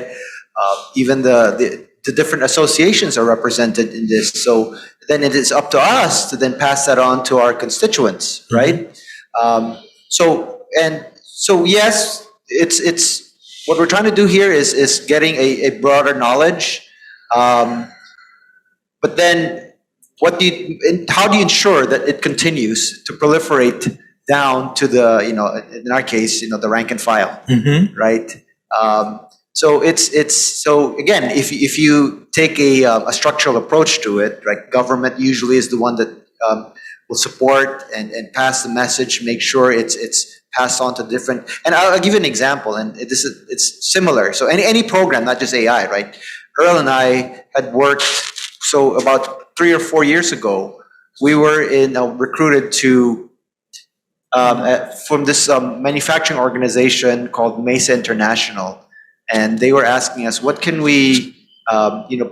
S8: even the different associations are represented in this. So then it is up to us to then pass that on to our constituents, right? So yes, it's what we're trying to do here is getting a broader knowledge. But then how do you ensure that it continues to proliferate down to in our case, the rank and file, right? So again, if you take a structural approach to it, right? Government usually is the one that will support and pass the message, make sure it's passed on to different. And I'll give you an example, and it's similar. So any program, not just AI, right? Earl and I had worked. So about 3 or 4 years ago, we were recruited to from this manufacturing organization called Mesa International, and they were asking us, what can we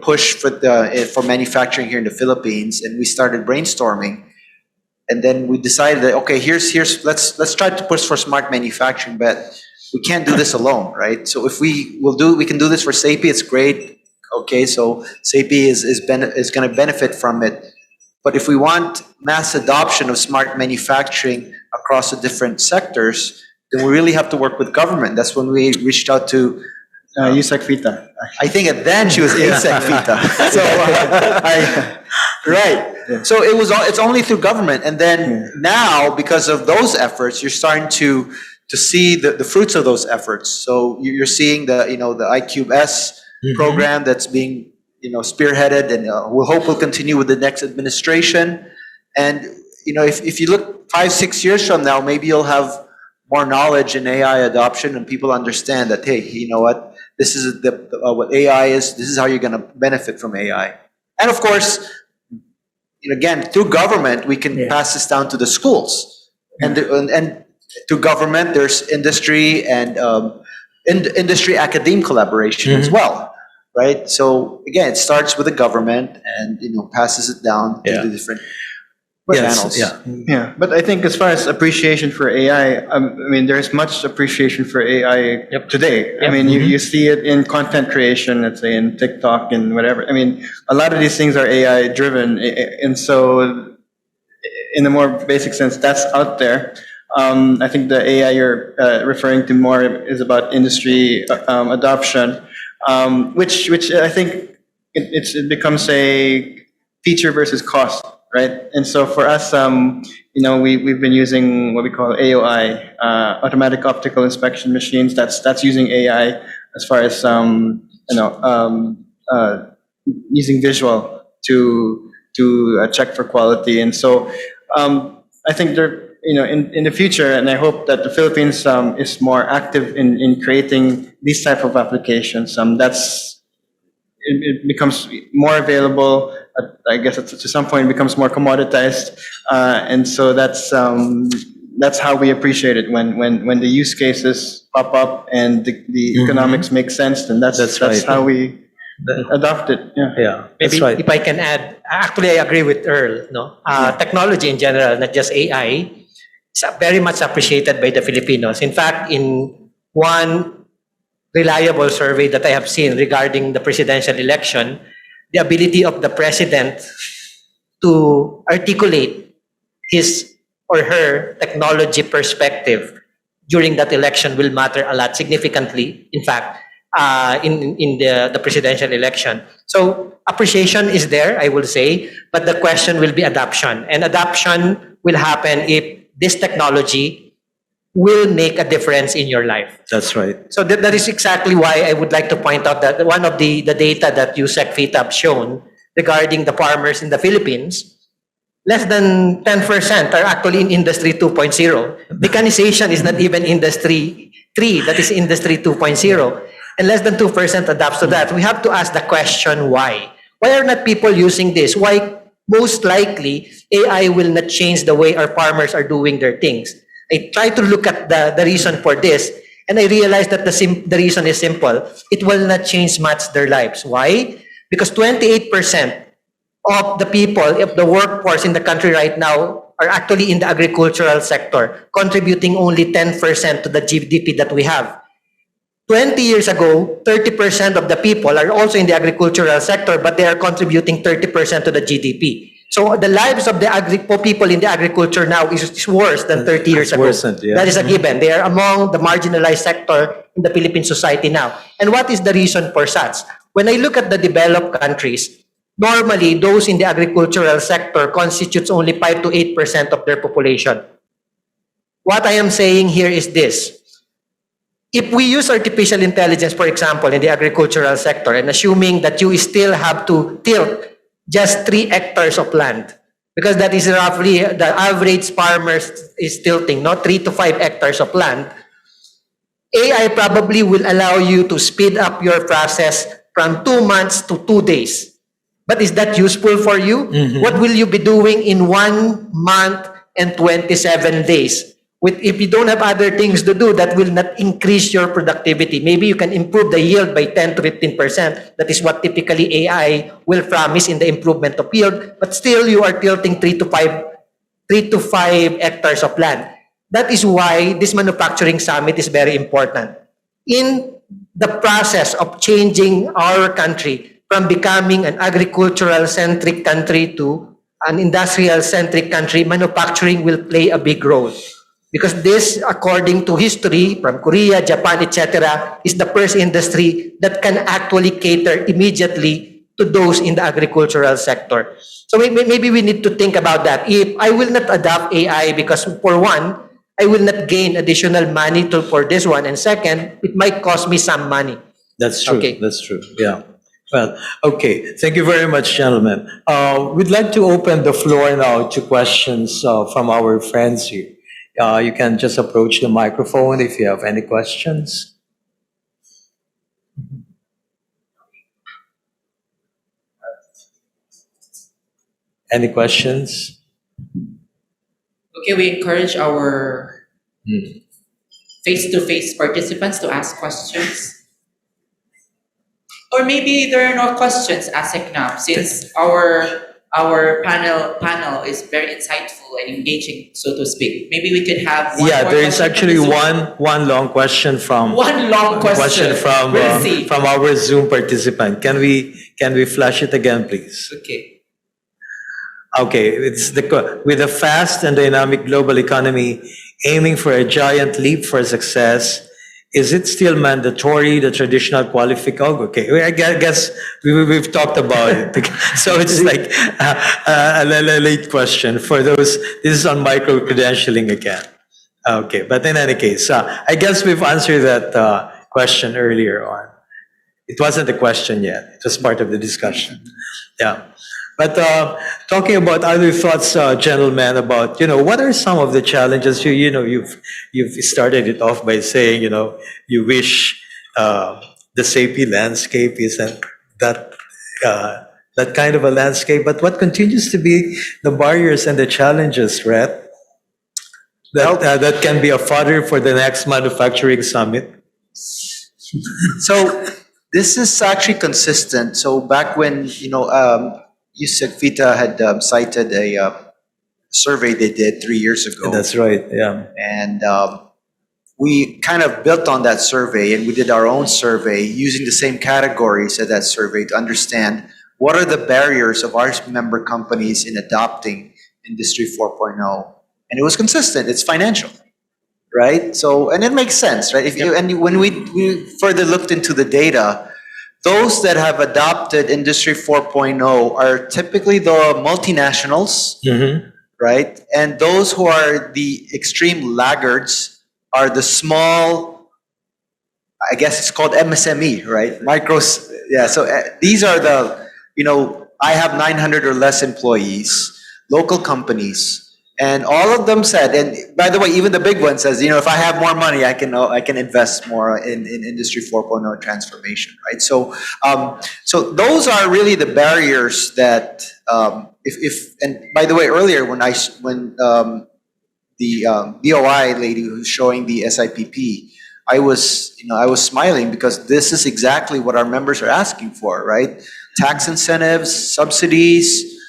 S8: push for manufacturing here in the Philippines? And we started brainstorming, and then we decided that okay, let's try to push for smart manufacturing, but we can't do this alone, right? So if we can do this for SAPI, it's great. Okay, so SAPI is going to benefit from it. But if we want mass adoption of smart manufacturing across the different sectors, then we really have to work with government. That's when we reached out to
S7: Yusek Fita.
S8: I think then she was ASEC Fita. So right. So it's only through government, and then now because of those efforts, you're starting to see the fruits of those efforts. So you're seeing the iCubeS program that's being spearheaded, and we'll hope will continue with the next administration. And if you look 5-6 years from now, maybe you'll have more knowledge in AI adoption, and people understand that hey, you know what, this is what AI is. This is how you're going to benefit from AI. And of course, again, through government, we can pass this down to the schools, and through government, there's industry and industry academe collaboration as well. Right. So again, it starts with the government and passes it down to the different channels.
S7: Yeah. But I think as far as appreciation for AI, I mean, there's much appreciation for AI today. I mean, you see it in content creation, let's say in TikTok and whatever. I mean, a lot of these things are AI driven, and so in a more basic sense, that's out there. I think the AI you're referring to more is about industry adoption. Which I think it becomes a feature versus cost, right? And so for us, we've been using what we call AOI, automatic optical inspection machines. That's using AI as far as using visual to check for quality. And so I think in the future, and I hope that the Philippines is more active in creating these type of applications. It becomes more available. I guess to some point it becomes more commoditized, and so that's how we appreciate it when the use cases pop up and the economics make sense. Then that's
S16: right.
S7: how we adopt it.
S16: Maybe
S15: That's right.
S16: if I can add, actually I agree with Earl. Technology in general, not just AI, is very much appreciated by the Filipinos. In fact, in one reliable survey that I have seen regarding the presidential election, the ability of the president to articulate his or her technology perspective during that election will matter a lot significantly. In fact, in the presidential election. So appreciation is there, I will say, but the question will be adoption. And adoption will happen if this technology will make a difference in your life.
S15: That's right.
S16: So that is exactly why I would like to point out that one of the data that Yusek Fita have shown regarding the farmers in the Philippines, less than 10% are actually in Industry 2.0. Mechanization is not even Industry 3, that is Industry 2.0. And less than 2% adapts to that. We have to ask the question why. Why are not people using this? Why most likely AI will not change the way our farmers are doing their things? I try to look at the reason for this, And I realized that the reason is simple. It will not change much their lives. Why? Because 28% of the people, of the workforce in the country right now are actually in the agricultural sector, contributing only 10% to the GDP that we have. 20 years ago, 30% of the people are also in the agricultural sector, but they are contributing 30% to the GDP. So the lives of the people in the agriculture now is worse than 30 years ago.
S15: worsened, yeah.
S16: That is a given. They are among the marginalized sector in the Philippine society now. And what is the reason for such? When I look at the developed countries, normally those in the agricultural sector constitutes only 5 to 8% of their population. What I am saying here is this. If we use artificial intelligence, for example, in the agricultural sector, and assuming that you still have to tilt just 3 hectares of land, because that is roughly the average farmer is tilting, not 3 to 5 hectares of land, AI probably will allow you to speed up your process from 2 months to 2 days. But is that useful for you? What will you be doing in 1 month and 27 days? If you don't have other things to do, that will not increase your productivity. Maybe you can improve the yield by 10 to 15%. That is what typically AI will promise in the improvement of yield. But still, you are tilting 3 to 5 hectares of land. That is why this manufacturing summit is very important. In the process of changing our country from becoming an agricultural-centric country to an industrial-centric country, manufacturing will play a big role. Because this, according to history from Korea, Japan, etc., is the first industry that can actually cater immediately to those in the agricultural sector. So maybe we need to think about that. If I will not adopt AI because, for one, I will not gain additional money for this one, and second, it might cost me some money.
S15: That's true.
S16: Okay.
S15: That's true. Yeah. Well, okay. Thank you very much, gentlemen. We'd like to open the floor now to questions from our friends here. You can just approach the microphone if you have any questions. Any questions?
S3: Okay, we encourage our face-to-face participants to ask questions. Or maybe there are no questions as of now, since our panel is very insightful and engaging, so to speak. Maybe we could have one
S15: Yeah,
S3: more
S15: there is
S3: question
S15: actually
S3: from the Zoom.
S15: one long question from
S3: One long question.
S15: from
S3: We'll see.
S15: from our Zoom participant. Can we flash it again, please?
S3: Okay.
S15: Okay, it's with a fast and dynamic global economy aiming for a giant leap for success, is it still mandatory, the traditional qualification? Oh, okay, I guess we've talked about it. So it's like a late question for those. This is on micro-credentialing again. Okay, but in any case, I guess we've answered that question earlier on. It wasn't a question yet. It was part of the discussion. Yeah. But talking about other thoughts, gentlemen, about what are some of the challenges? You've started it off by saying you wish the SAPI landscape isn't that kind of a landscape. But what continues to be the barriers and the challenges, Rhett, that can be a fodder for the next manufacturing summit?
S8: So this is actually consistent. So back when Yusek Vita had cited a survey they did 3 years ago.
S15: That's right. Yeah.
S8: And we kind of built on that survey, and we did our own survey using the same categories of that survey to understand what are the barriers of our member companies in adopting Industry 4.0. And it was consistent. It's financial, right? So, and it makes sense, right? When we further looked into the data, those that have adopted Industry 4.0 are typically the multinationals, right? And those who are the extreme laggards are the small, I guess it's called MSME, right? Micros, yeah. So these are I have 900 or less employees, local companies. And all of them said, and by the way, even the big one says, if I have more money, I can invest more in Industry 4.0 transformation, right? So those are really the barriers that and by the way, earlier when the BOI lady was showing the SIPP, I was smiling because this is exactly what our members are asking for, right? Tax incentives, subsidies,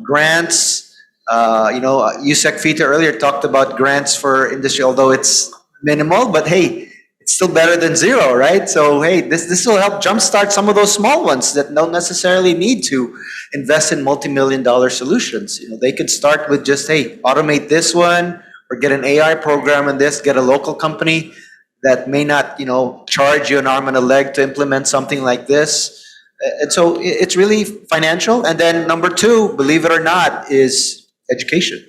S8: grants. Yusek Fita earlier talked about grants for industry, although it's minimal, but hey, it's still better than zero, right? So hey, this will help jumpstart some of those small ones that don't necessarily need to invest in multi-million dollar solutions. They could start with just, hey, automate this one, or get an AI program in this, get a local company that may not, charge you an arm and a leg to implement something like this. And so it's really financial. And then number two, believe it or not, is education.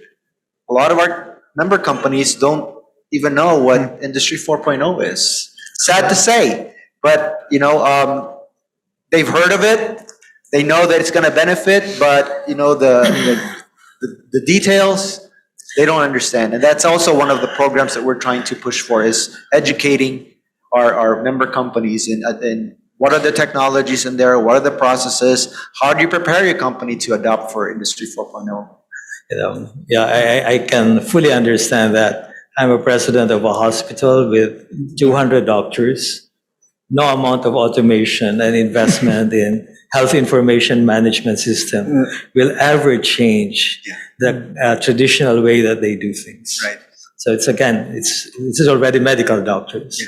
S8: A lot of our member companies don't even know what Industry 4.0 is. Sad to say, but they've heard of it. They know that it's going to benefit, but the details they don't understand. And that's also one of the programs that we're trying to push for, is educating our member companies in what are the technologies in there, what are the processes, how do you prepare your company to adopt for Industry 4.0.
S15: Yeah, I can fully understand that. I'm a president of a hospital with 200 doctors. No amount of automation and investment in health information management system will ever change the traditional way that they do things.
S8: Right.
S15: So it's already medical doctors.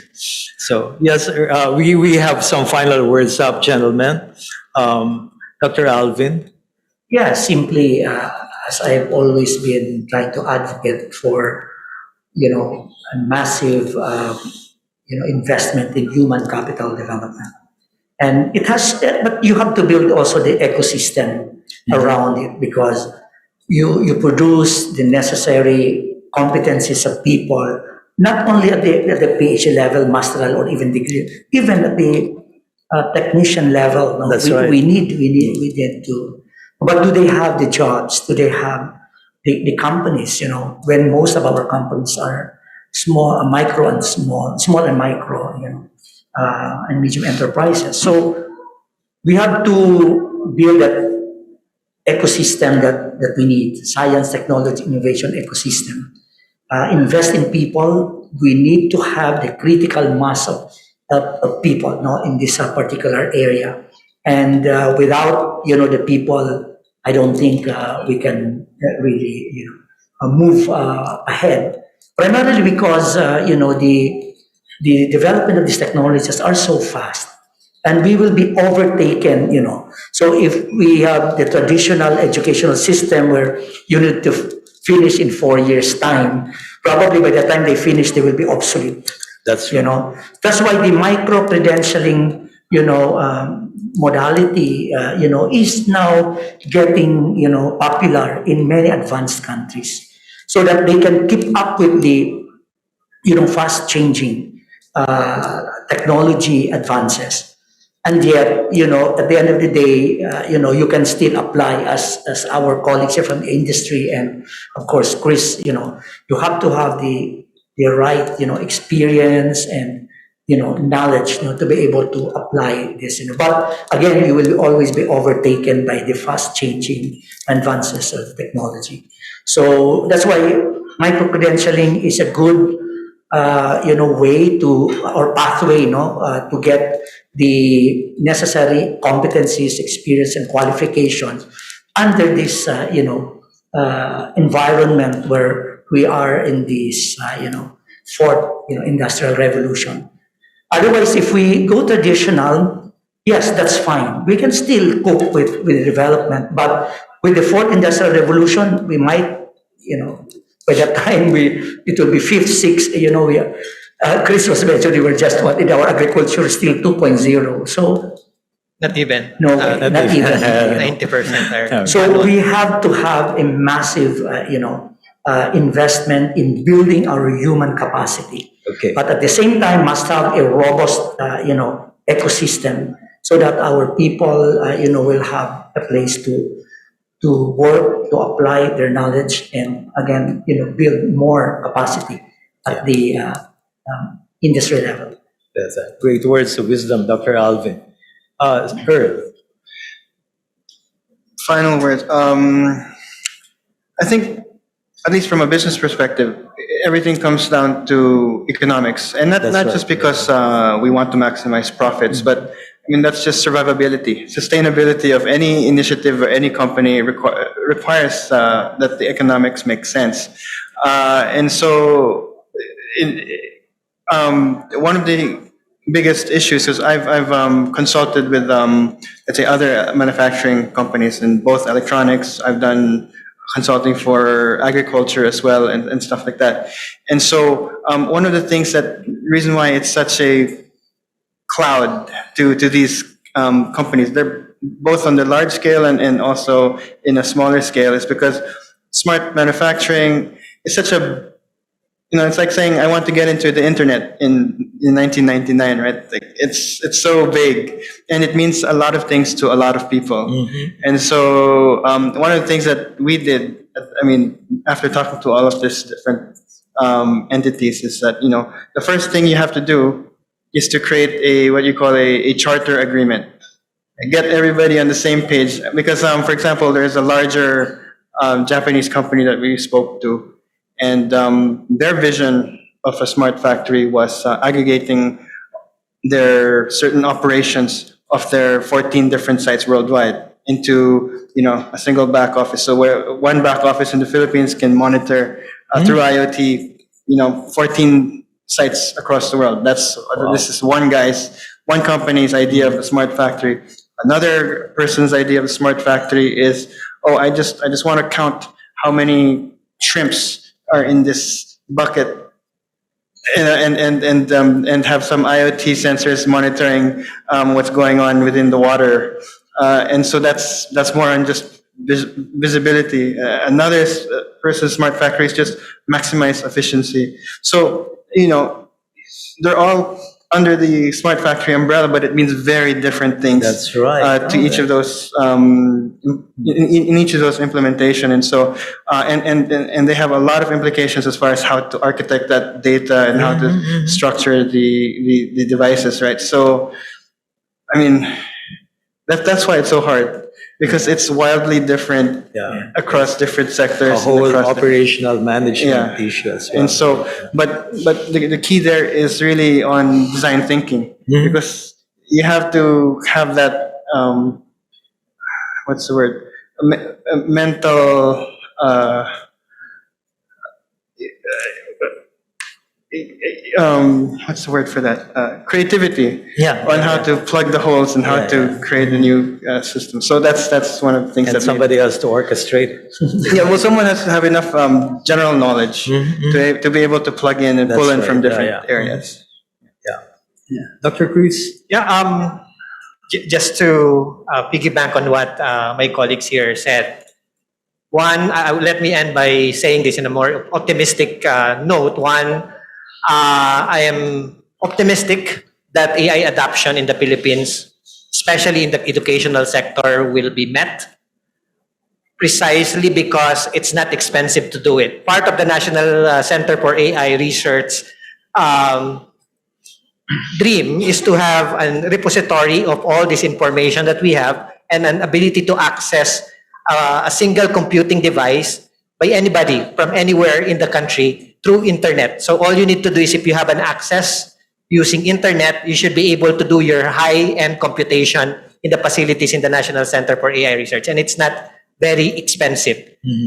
S15: So yes, we have some final words up, gentlemen. Dr. Alvin.
S1: Yeah, simply, as I've always been trying to advocate for, a massive, investment in human capital development. And it has, but you have to build also the ecosystem around it, because you produce the necessary competencies of people, not only at the PhD level, masteral, or even degree, even at the technician level. No?
S15: That's right.
S1: We need to. But do they have the jobs? Do they have the companies? When most of our companies are small, micro and small and micro, and medium enterprises. So we have to build that ecosystem that we need: science, technology, innovation ecosystem. Invest in people. We need to have the critical mass of people, no, in this particular area. And without the people, I don't think we can really move ahead. Primarily because the development of these technologies are so fast, and we will be overtaken. So if we have the traditional educational system where you need to finish in 4 years' time, probably by the time they finish, they will be obsolete.
S15: That's
S1: That's why the micro credentialing, modality, is now getting, popular in many advanced countries, so that they can keep up with the, fast changing technology advances. And yet, at the end of the day, you can still apply, as our colleagues here from the industry, and of course, Chris, you have to have the right, experience and, knowledge, to be able to apply this. But again, you will always be overtaken by the fast changing advances of technology. So that's why micro-credentialing is a good, way to, or pathway, to get the necessary competencies, experience, and qualifications under this, environment where we are in this, fourth, industrial revolution. Otherwise, if we go traditional, yes, that's fine. We can still cope with development, but with the fourth industrial revolution, we might, by that time it will be fifth, sixth. Chris was mentioned we were just what in our agriculture still 2.0. So
S16: Not even.
S1: no, way, not even.
S16: 90% are.
S1: So we have to have a massive, investment in building our human capacity.
S15: Okay.
S1: But at the same time, must have a robust, ecosystem, so that our people, will have a place to work, to apply their knowledge, and again, build more capacity at the industry level.
S15: That's great words of wisdom, Dr. Alvin. Earl.
S7: Final words. I think, at least from a business perspective, everything comes down to economics, and not
S15: That's
S7: just
S15: right.
S7: because we want to maximize profits, but I mean that's just survivability, sustainability of any initiative or any company requires that the economics make sense, and so in, one of the biggest issues is I've consulted with let's say other manufacturing companies in both electronics. I've done consulting for agriculture as well and stuff like that. And so one of the things that reason why it's such a cloud to these companies, they're both on the large scale and also in a smaller scale, is because smart manufacturing is such a it's like saying I want to get into the internet in 1999, right? Like it's so big, and it means a lot of things to a lot of people. And so one of the things that we did, I mean, after talking to all of these different entities, is that the first thing you have to do is to create a what you call a charter agreement. Get everybody on the same page, because for example, there's a larger Japanese company that we spoke to, and their vision of a smart factory was aggregating their certain operations of their 14 different sites worldwide into a single back office. So where one back office in the Philippines can monitor through IoT 14 sites across the world. This is one company's idea of a smart factory. Another person's idea of a smart factory is, I just want to count how many shrimps are in this bucket, and have some IoT sensors monitoring what's going on within the water, and so that's more on just visibility. Another person's smart factory is just maximize efficiency. So they're all under the smart factory umbrella, but it means very different things.
S15: That's right.
S7: To each of those, in each of those implementation, and so and they have a lot of implications as far as how to architect that data and how to structure the devices, right? So, I mean, that's why it's so hard, because it's wildly different across different sectors.
S15: A whole
S7: and across
S15: operational management issue as well.
S7: and so, but the key there is really on design thinking, because you have to have that what's the word, a mental what's the word for that, creativity on how to plug the holes and how to create a new system. So that's one of the things
S15: And
S7: that
S15: somebody else to orchestrate it.
S7: well, someone has to have enough general knowledge to be able to plug in and
S15: That's
S7: pull in
S15: right.
S7: from different
S15: Yeah.
S7: areas.
S15: Dr. Cruz?
S16: Just to piggyback on what my colleagues here said. One, let me end by saying this in a more optimistic note. One, I am optimistic that AI adoption in the Philippines, especially in the educational sector, will be met, precisely because it's not expensive to do it. Part of the National Center for AI Research dream is to have a repository of all this information that we have, and an ability to access a single computing device by anybody from anywhere in the country through internet. So all you need to do is, if you have an access using internet, you should be able to do your high-end computation in the facilities in the National Center for AI Research, and it's not very expensive.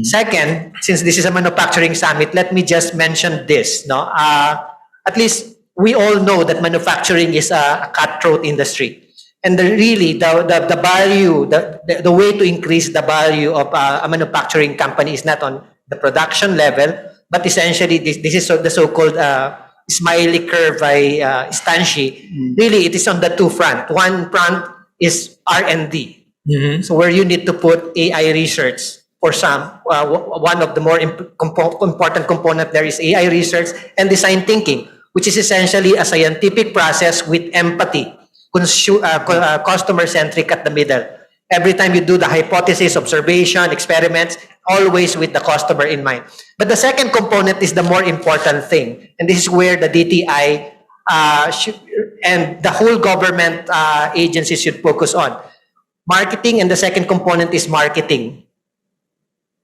S16: Second, since this is a manufacturing summit, let me just mention this. No, at least we all know that manufacturing is a cutthroat industry, and the value, the way to increase the value of a manufacturing company is not on the production level, but essentially this is the so-called smiley curve by Stanchi. Really, it is on the two front. One front is R&D. So where you need to put AI research for some, one of the more important component there is AI research and design thinking, which is essentially a scientific process with empathy, customer-centric at the middle. Every time you do the hypothesis, observation, experiments, always with the customer in mind. But the second component is the more important thing, and this is where the DTI and the whole government agencies should focus on. Marketing, and the second component is marketing.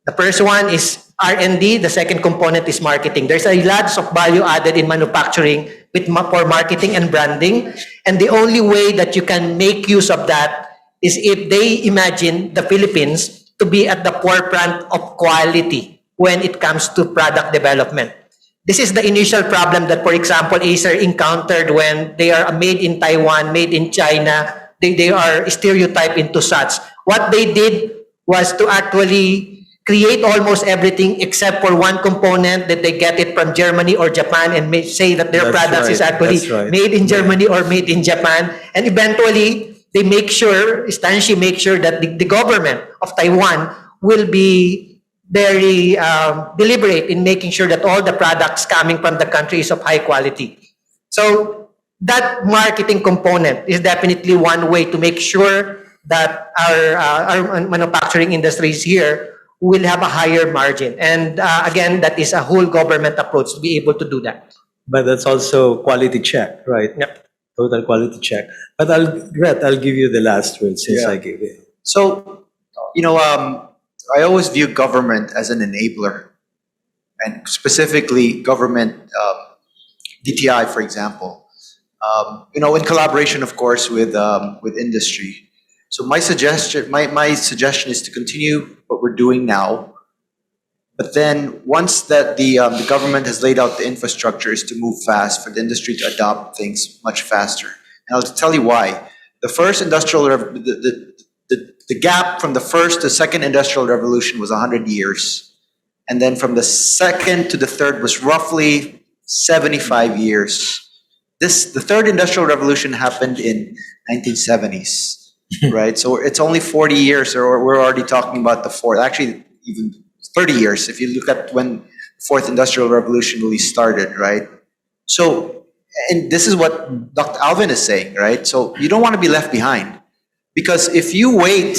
S16: The first one is R&D. The second component is marketing. There's a lot of value added in manufacturing for marketing and branding. And the only way that you can make use of that is if they imagine the Philippines to be at the forefront of quality when it comes to product development. This is the initial problem that, for example, Acer encountered when they are made in Taiwan, made in China. They are stereotyped into such. What they did was to actually create almost everything except for one component that they get it from Germany or Japan and say that their
S15: That's
S16: products is
S15: right,
S16: actually
S15: that's right.
S16: made in Germany or made in Japan. And eventually, they make sure, Stanshi make sure that the government of Taiwan will be very deliberate in making sure that all the products coming from the country is of high quality. So that marketing component is definitely one way to make sure that our manufacturing industries here will have a higher margin. And again, that is a whole government approach to be able to do that.
S15: But that's also quality check, right?
S16: Yep.
S15: Total quality check. But Brett, I'll give you the last word since
S8: Yeah.
S15: I gave it.
S8: So, I always view government as an enabler, and specifically government, DTI, for example. In collaboration, of course, with industry. So my suggestion is to continue what we're doing now, but then once that the government has laid out the infrastructure, is to move fast for the industry to adopt things much faster. And I'll tell you why. The first the gap from the first to second industrial revolution was 100 years. And then from the second to the third was roughly 75 years. The third industrial revolution happened in 1970s, right? So it's only 40 years, or we're already talking about the fourth, actually even 30 years if you look at when the fourth industrial revolution really started, right? So, and this is what Dr. Alvin is saying, right? So you don't want to be left behind. Because if you wait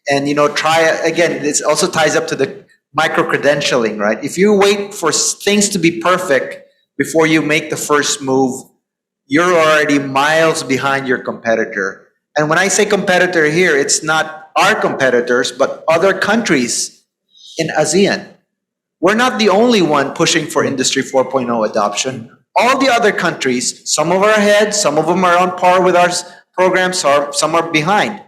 S8: and try again, this also ties up to the micro credentialing, right? If you wait for things to be perfect before you make the first move, you're already miles behind your competitor. And when I say competitor here, it's not our competitors, but other countries in ASEAN. We're not the only one pushing for Industry 4.0 adoption. All the other countries, some of them are ahead, some of them are on par with our programs, some are behind.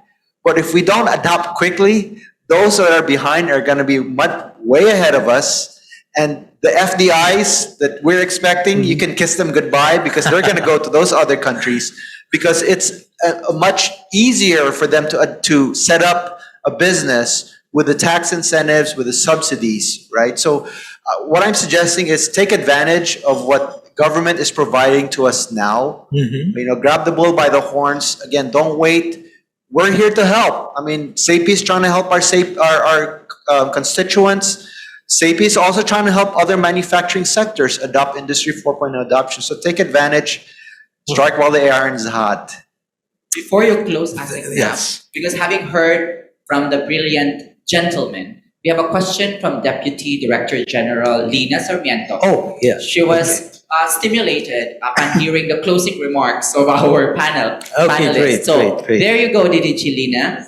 S8: But if we don't adopt quickly, those that are behind are going to be way ahead of us. And the FDIs that we're expecting, you can kiss them goodbye because they're going to go to those other countries because it's much easier for them to set up a business with the tax incentives, with the subsidies, right? So what I'm suggesting is take advantage of what government is providing to us now. Grab the bull by the horns. Again, don't wait. We're here to help. I mean, SAPI is trying to help our constituents. SAPI is also trying to help other manufacturing sectors adopt Industry 4.0 adoption. So take advantage. Strike while the iron is hot.
S3: Before you close, Asik,
S8: Yes.
S3: because having heard from the brilliant gentleman, we have a question from Deputy Director General Lina Sarmiento.
S15: Oh, yeah.
S3: She was stimulated upon hearing the closing remarks of our panelists.
S15: great,
S3: So
S15: great, great.
S3: there you go, DDG Lina.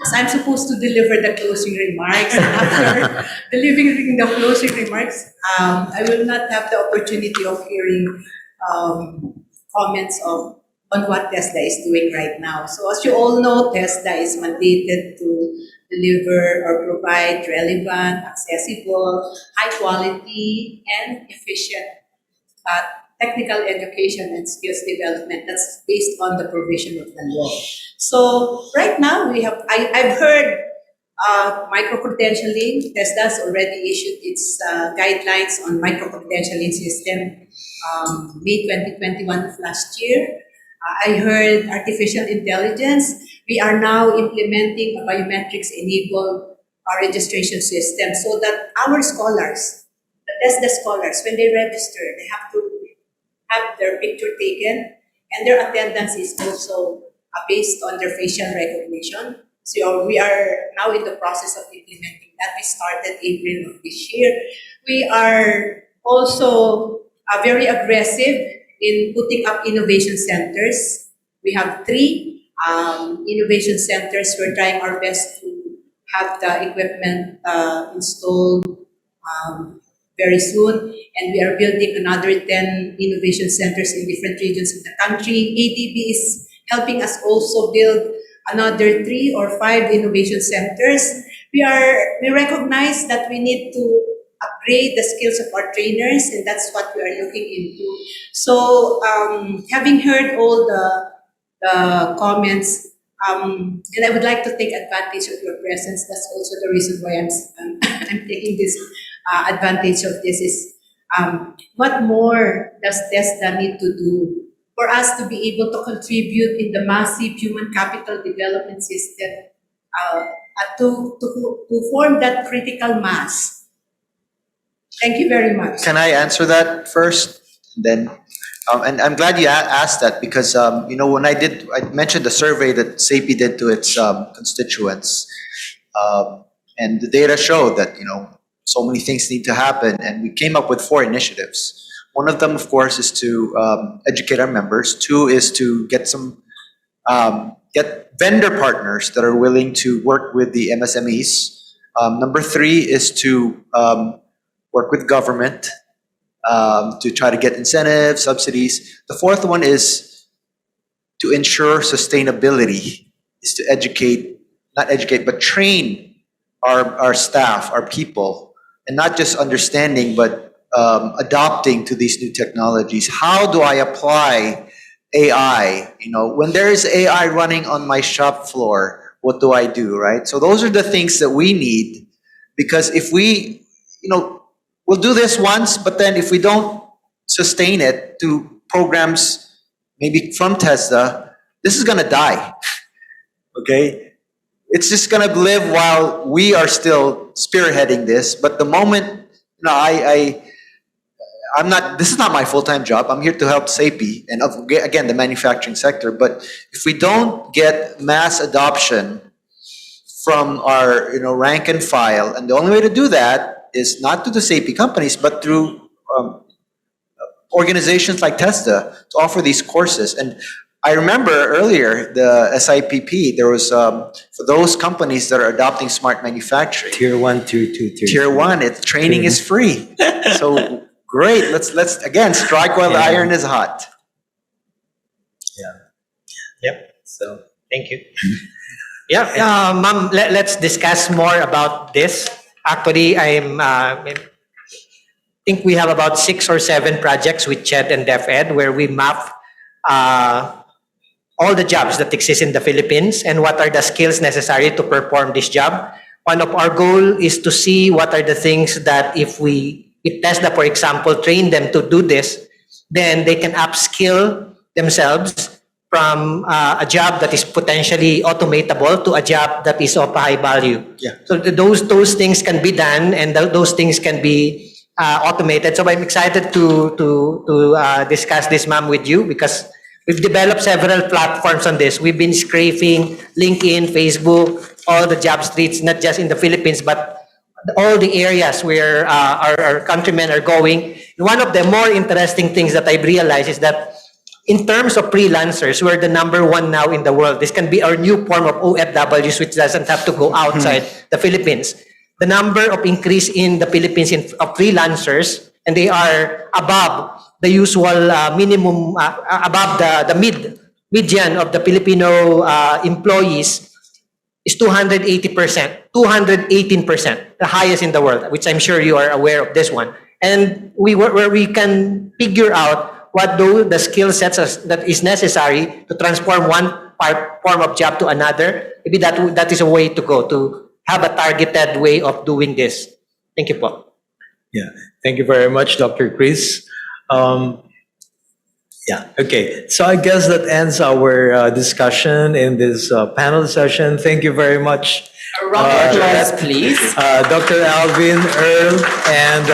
S2: So I'm supposed to deliver the closing remarks. After delivering the closing remarks, I will not have the opportunity of hearing comments on what TESDA is doing right now. So as you all know, TESDA is mandated to deliver or provide relevant, accessible, high quality, and efficient technical education and skills development that's based on the provision of the law. So right now I've heard micro-credentialing. TESDA's already issued its guidelines on micro-credentialing system May 2021 of last year. I heard artificial intelligence. We are now implementing a biometrics-enabled registration system so that our scholars, the TESDA scholars, when they register, they have to have their picture taken, and their attendance is also based on their facial recognition. So we are now in the process of implementing that. We started April of this year. We are also very aggressive in putting up innovation centers. We have 3 innovation centers. We're trying our best to have the equipment installed very soon. And we are building another 10 innovation centers in different regions of the country. ADB is helping us also build another 3 or 5 innovation centers. We recognize that we need to upgrade the skills of our trainers, and that's what we are looking into. So, having heard all the comments, and I would like to take advantage of your presence. That's also the reason why I'm taking this advantage of this. Is what more does TESDA need to do for us to be able to contribute in the massive human capital development system to form that critical mass? Thank you very much.
S8: Can I answer that first? Then, and I'm glad you asked that because when I mentioned the survey that SAPI did to its constituents, and the data showed that so many things need to happen, and we came up with 4 initiatives. One of them, of course, is to educate our members. 2 is to get vendor partners that are willing to work with the MSMEs. Number 3 is to work with government to try to get incentives, subsidies. The 4th one is to ensure sustainability, is to but train our staff, our people, and not just understanding, but adopting to these new technologies. How do I apply AI? When there is AI running on my shop floor, what do I do, right? So those are the things that we need, because if we, we'll do this once, but then if we don't sustain it to programs, maybe from TESDA, this is gonna die, okay? It's just gonna live while we are still spearheading this, but the moment, I'm not, this is not my full-time job. I'm here to help SAPI and again, the manufacturing sector. But if we don't get mass adoption from our, rank and file, and the only way to do that is not through the SAPI companies, but through organizations like TESDA to offer these courses. And I remember earlier, the SIPP, there was, for those companies that are adopting smart manufacturing.
S16: Tier 1, Tier 2,
S8: Tier 1, training is free. So great, let's again, strike while the iron is hot.
S16: Yep. So thank you. Yeah, ma'am. Let's discuss more about this. Actually, I think we have about 6 or 7 projects with CHED and DepEd where we map all the jobs that exist in the Philippines and what are the skills necessary to perform this job. One of our goal is to see what are the things that if TESDA, for example, train them to do this, then they can upskill themselves from a job that is potentially automatable to a job that is of high value.
S8: Yeah.
S16: So those things can be done, and those things can be automated. So I'm excited to discuss this, ma'am, with you, because we've developed several platforms on this. We've been scraping LinkedIn, Facebook, all the job streets, not just in the Philippines, but all the areas where our countrymen are going. And one of the more interesting things that I've realized is that in terms of freelancers, we're the #1 now in the world. This can be our new form of OFWs, which doesn't have to go outside the Philippines. The number of increase in the Philippines of freelancers, and they are above the usual minimum, above the median of the Filipino employees, is 280%, 218%, the highest in the world, which I'm sure you are aware of this one. And where we can figure out what the skill sets that is necessary to transform one form of job to another. Maybe that is a way to go, to have a targeted way of doing this. Thank you po.
S15: Yeah, thank you very much, Dr. Chris. Okay. So I guess that ends our discussion in this panel session. Thank you very much.
S3: A round of applause, please.
S15: Dr. Alvin, Earl, and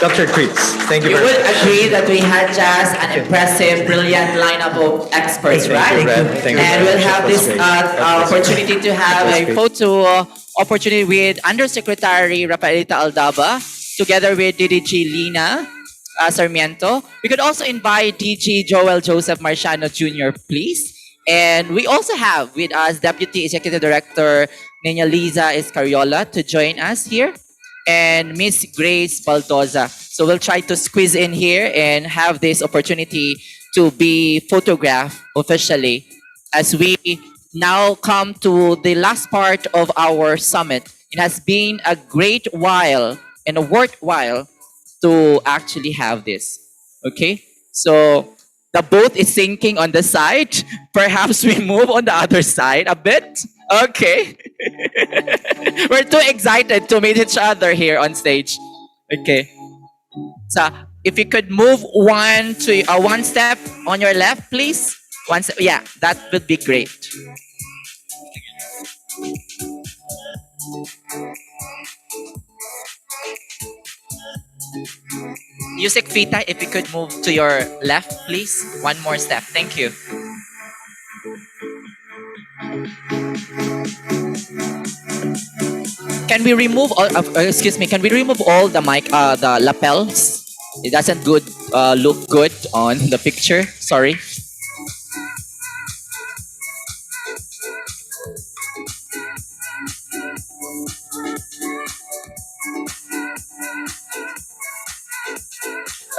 S15: Dr. Chris. Thank you
S3: You
S15: very
S3: would
S15: much.
S3: agree that we had just an impressive, brilliant lineup of experts, right?
S15: Thank you
S3: And
S15: very
S3: we'll
S15: much.
S3: have
S15: That was
S3: this
S15: great.
S3: opportunity to have
S15: That was
S3: a
S15: great.
S3: photo opportunity with Undersecretary Rafaelita Aldaba, together with DDG Lina Sarmiento. We could also invite DG Joel Joseph Marciano Jr., please. And we also have with us Deputy Executive Director Nina Liza Escariola to join us here, and Miss Grace Baldoza. So we'll try to squeeze in here and have this opportunity to be photographed officially as we now come to the last part of our summit. It has been a great while and a worthwhile to actually have this. Okay? So the boat is sinking on the side. Perhaps we move on the other side a bit. Okay. We're too excited to meet each other here on stage. Okay. So if you could move one step on your left, please. Yeah, that would be great. Music Vita, if you could move to your left, please. One more step. Thank you. Can we remove all? Excuse me. Can we remove all the the lapels? It doesn't look good on the picture. Sorry.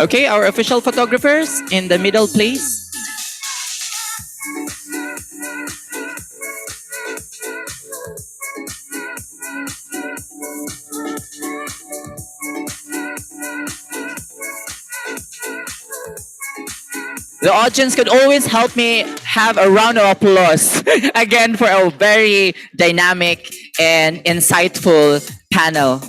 S3: Okay, our official photographers in the middle, please. The audience could always help me have a round of applause again for a very dynamic and insightful panel.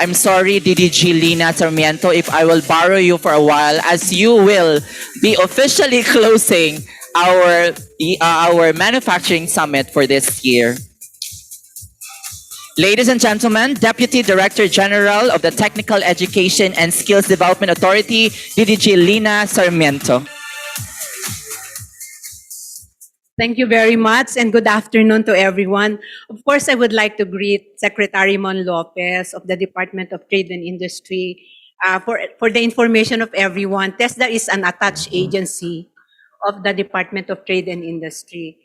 S3: I'm sorry, DDG Lina Sarmiento, if I will borrow you for a while, as you will be officially closing our manufacturing summit for this year. Ladies and gentlemen, Deputy Director General of the Technical Education and Skills Development Authority, DDG Lina Sarmiento.
S2: Thank you very much and good afternoon to everyone. Of course, I would like to greet Secretary Mon Lopez of the Department of Trade and Industry. For the information of everyone, TESDA is an attached agency of the Department of Trade and Industry.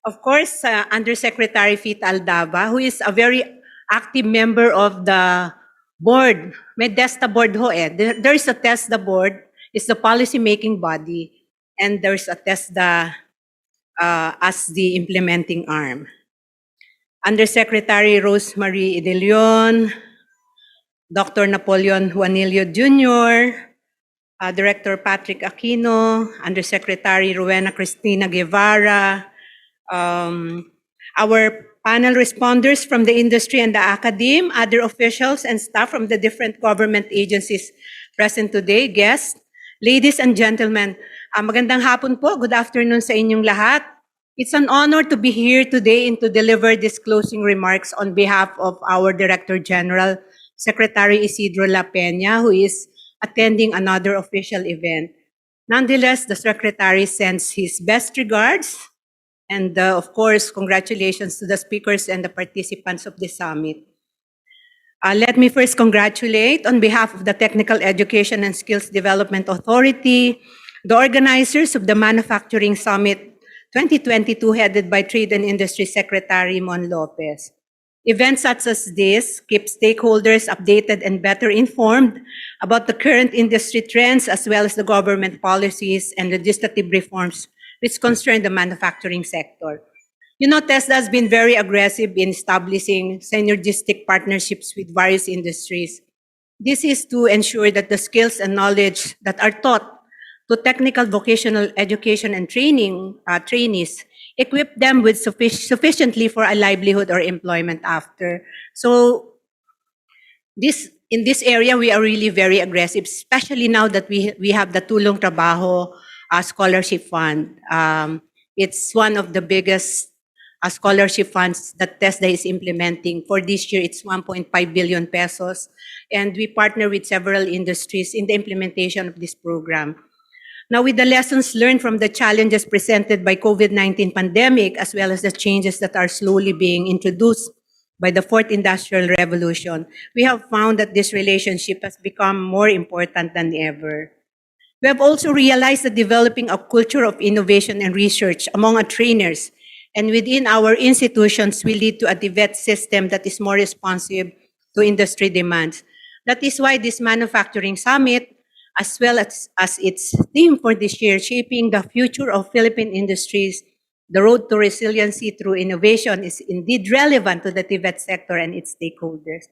S2: Of course, Undersecretary Fita Aldaba, who is a very active member of the board. May TESDA board ho eh. There is a TESDA board, it's the policy-making body, and there's a TESDA as the implementing arm. Undersecretary Rosemary De Leon, Dr. Napoleon Juanillo Jr., Director Patrick Aquino, Undersecretary Rowena Cristina Guevara, our panel responders from the industry and the academe, other officials and staff from the different government agencies present today, guests, ladies and gentlemen, magandang hapon po, good afternoon sa inyong lahat. It's an honor to be here today and to deliver these closing remarks on behalf of our Director General, Secretary Isidro La Peña, who is attending another official event. Nonetheless, the Secretary sends his best regards and of course, congratulations to the speakers and the participants of the summit. Let me first congratulate on behalf of the Technical Education and Skills Development Authority, the organizers of the Manufacturing Summit 2022 headed by Trade and Industry Secretary Mon Lopez. Events such as this keep stakeholders updated and better informed about the current industry trends as well as the government policies and legislative reforms which concern the manufacturing sector. You know, TESDA has been very aggressive in establishing synergistic partnerships with various industries. This is to ensure that the skills and knowledge that are taught to technical vocational education and training trainees equip them with sufficiently for a livelihood or employment after. So in this area, we are really very aggressive, especially now that we have the Tulong Trabajo Scholarship Fund. It's one of the biggest scholarship funds that TESDA is implementing. For this year, it's 1.5 billion pesos. And we partner with several industries in the implementation of this program. Now, with the lessons learned from the challenges presented by COVID-19 pandemic, as well as the changes that are slowly being introduced by the fourth industrial revolution, we have found that this relationship has become more important than ever. We have also realized that developing a culture of innovation and research among our trainers and within our institutions will lead to a DVET system that is more responsive to industry demands. That is why this manufacturing summit, as well as its theme for this year, shaping the future of Philippine industries, the road to resiliency through innovation, is indeed relevant to the DVET sector and its stakeholders.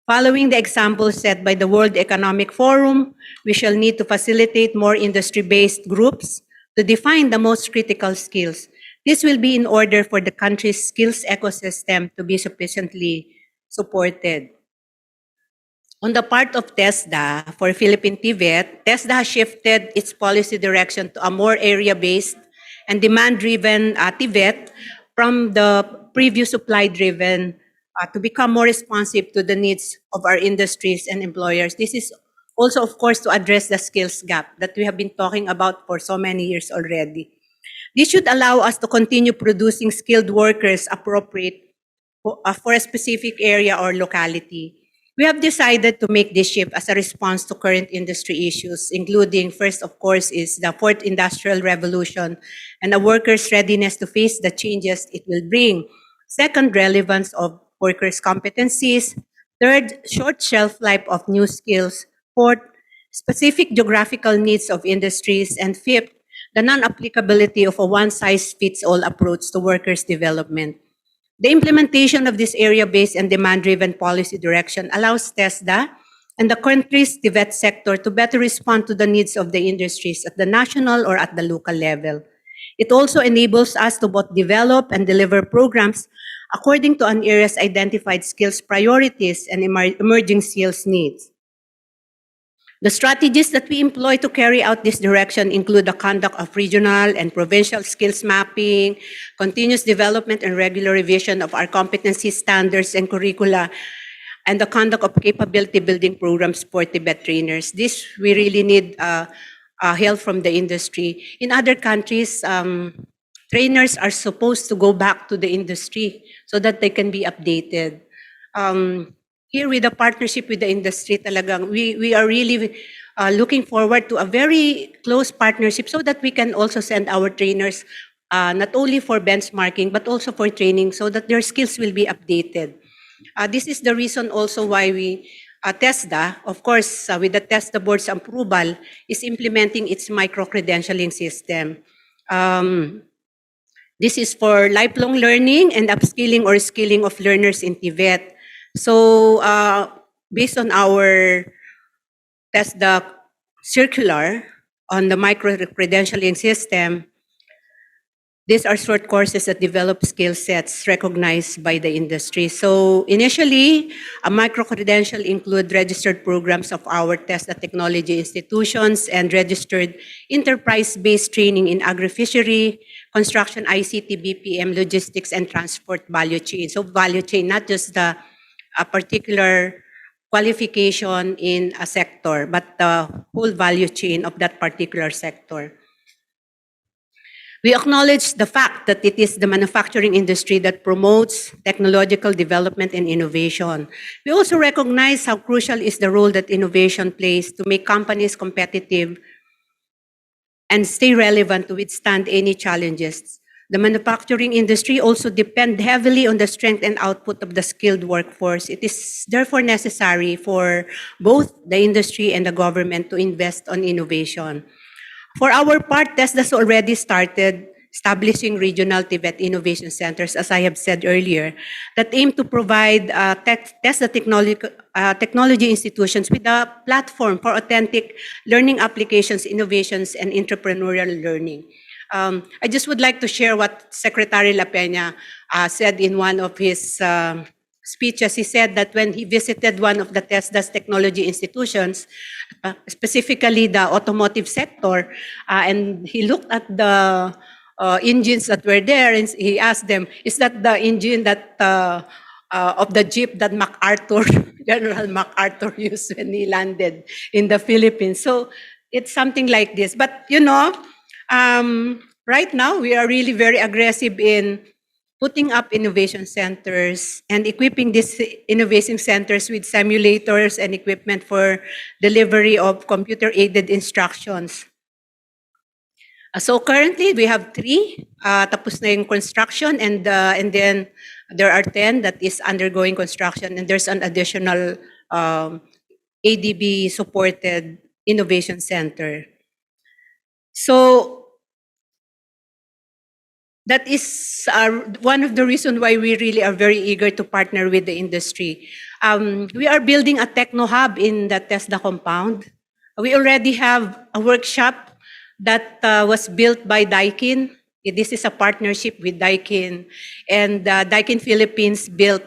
S2: Following the example set by the World Economic Forum, we shall need to facilitate more industry-based groups to define the most critical skills. This will be in order for the country's skills ecosystem to be sufficiently supported. On the part of TESDA, for Philippine TVET, TESDA has shifted its policy direction to a more area-based and demand-driven TVET from the previous supply-driven to become more responsive to the needs of our industries and employers. This is also, of course, to address the skills gap that we have been talking about for so many years already. This should allow us to continue producing skilled workers appropriate for a specific area or locality. We have decided to make this shift as a response to current industry issues, including, first, of course, is the fourth industrial revolution and the workers' readiness to face the changes it will bring. Second, relevance of workers' competencies. Third, short shelf life of new skills. Fourth, specific geographical needs of industries. And fifth, the non-applicability of a one-size-fits-all approach to workers' development. The implementation of this area-based and demand-driven policy direction allows TESDA and the country's DVET sector to better respond to the needs of the industries at the national or at the local level. It also enables us to both develop and deliver programs according to an area's identified skills priorities and emerging skills needs. The strategies that we employ to carry out this direction include the conduct of regional and provincial skills mapping, continuous development and regular revision of our competency standards and curricula, and the conduct of capability building programs for Tibet trainers. This, we really need help from the industry. In other countries, trainers are supposed to go back to the industry so that they can be updated. Here with the partnership with the industry, talagang we are really looking forward to a very close partnership so that we can also send our trainers not only for benchmarking but also for training so that their skills will be updated. This is the reason also why we TESDA, of course, with the TESDA board's approval, is implementing its micro-credentialing system. This is for lifelong learning and upskilling or skilling of learners in Tibet. So based on our TESDA circular on the micro-credentialing system, these are short courses that develop skill sets recognized by the industry. So initially, a micro-credential include registered programs of our TESDA technology institutions and registered enterprise-based training in agri-fishery, construction, ICT, BPM, logistics, and transport value chain. So value chain, not just the a particular qualification in a sector, but the whole value chain of that particular sector. We acknowledge the fact that it is the manufacturing industry that promotes technological development and innovation. We also recognize how crucial is the role that innovation plays to make companies competitive and stay relevant to withstand any challenges. The manufacturing industry also depends heavily on the strength and output of the skilled workforce. It is therefore necessary for both the industry and the government to invest on innovation. For our part, TESDA has already started establishing regional Tibet innovation centers, as I have said earlier, that aim to provide TESDA technology institutions with a platform for authentic learning applications, innovations, and entrepreneurial learning. I just would like to share what Secretary La Peña said in one of his speeches. He said that when he visited one of the TESDA's technology institutions, specifically the automotive sector, and he looked at the engines that were there, and he asked them, "Is that the engine that of the jeep that MacArthur, General MacArthur used when he landed in the Philippines?" So it's something like this. But you know, right now we are really very aggressive in putting up innovation centers and equipping these innovation centers with simulators and equipment for delivery of computer-aided instructions. So currently, we have 3. Tapos na yung construction, and then there are 10 that is undergoing construction, and there's an additional ADB-supported innovation center. So that is one of the reasons why we really are very eager to partner with the industry. We are building a techno hub in the TESDA compound. We already have a workshop that was built by Daikin. This is a partnership with Daikin, and Daikin Philippines built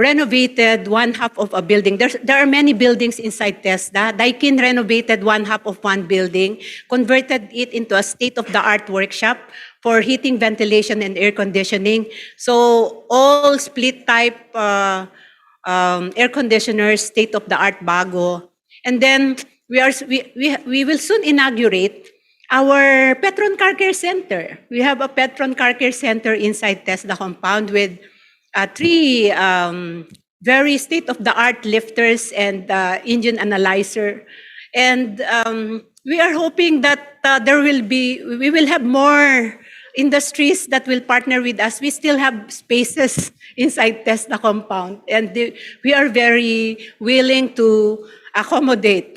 S2: renovated one half of a building. There are many buildings inside TESDA. Daikin renovated one half of one building, converted it into a state-of-the-art workshop for heating, ventilation, and air conditioning. So all split type air conditioners, state-of-the-art bago. And then we will soon inaugurate our Petron Car Care Center. We have a Petron Car Care Center inside TESDA compound with 3 very state-of-the-art lifters and engine analyzer. And we are hoping that we will have more industries that will partner with us. We still have spaces inside TESDA compound, and we are very willing to accommodate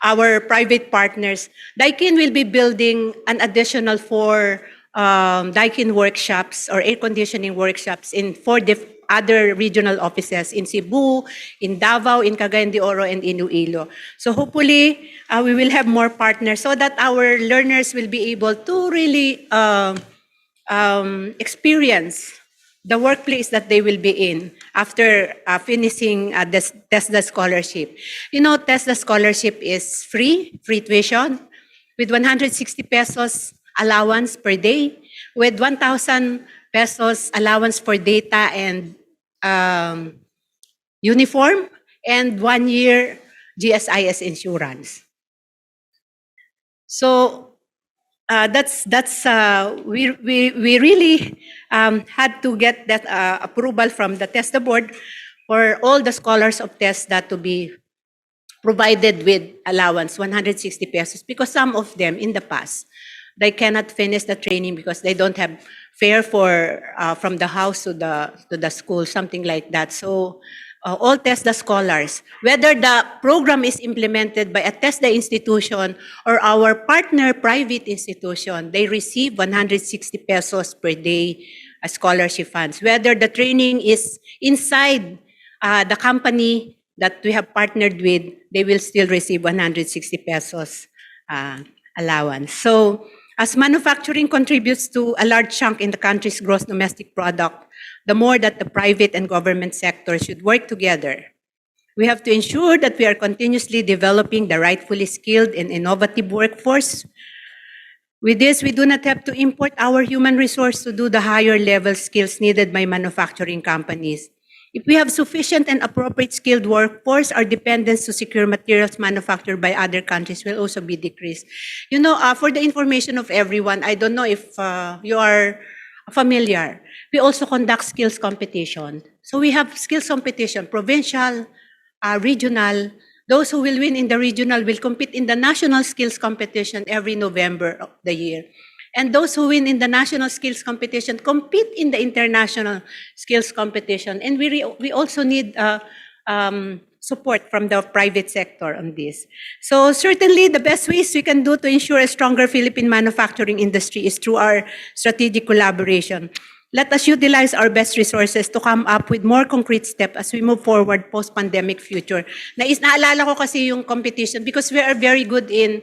S2: our private partners. Daikin will be building an additional 4 Daikin workshops or air conditioning workshops in 4 other regional offices in Cebu, in Davao, in Cagayan de Oro, and Iloilo. So hopefully, we will have more partners so that our learners will be able to really experience the workplace that they will be in after finishing this TESDA scholarship. You know, TESDA scholarship is free tuition, with 160 pesos allowance per day, with 1,000 pesos allowance for data and uniform, and 1 year GSIS insurance. So we really had to get that approval from the TESDA board for all the scholars of TESDA to be provided with allowance, 160 pesos, because some of them in the past, they cannot finish the training because they don't have fare for from the house to the school, something like that. So all TESDA scholars, whether the program is implemented by a TESDA institution or our partner private institution, they receive 160 pesos per day as scholarship funds. Whether the training is inside the company that we have partnered with, they will still receive 160 pesos allowance. So as manufacturing contributes to a large chunk in the country's gross domestic product, the more that the private and government sectors should work together. We have to ensure that we are continuously developing the rightfully skilled and innovative workforce. With this, we do not have to import our human resource to do the higher level skills needed by manufacturing companies. If we have sufficient and appropriate skilled workforce, our dependence to secure materials manufactured by other countries will also be decreased. You know, for the information of everyone, I don't know if you are familiar, we also conduct skills competition. So we have skills competition, provincial, regional. Those who will win in the regional will compete in the national skills competition every November of the year. And those who win in the national skills competition compete in the international skills competition. And we also need support from the private sector on this. So certainly the best ways we can do to ensure a stronger Philippine manufacturing industry is through our strategic collaboration. Let us utilize our best resources to come up with more concrete steps as we move forward post-pandemic future. Naalala ko kasi yung competition because we are very good in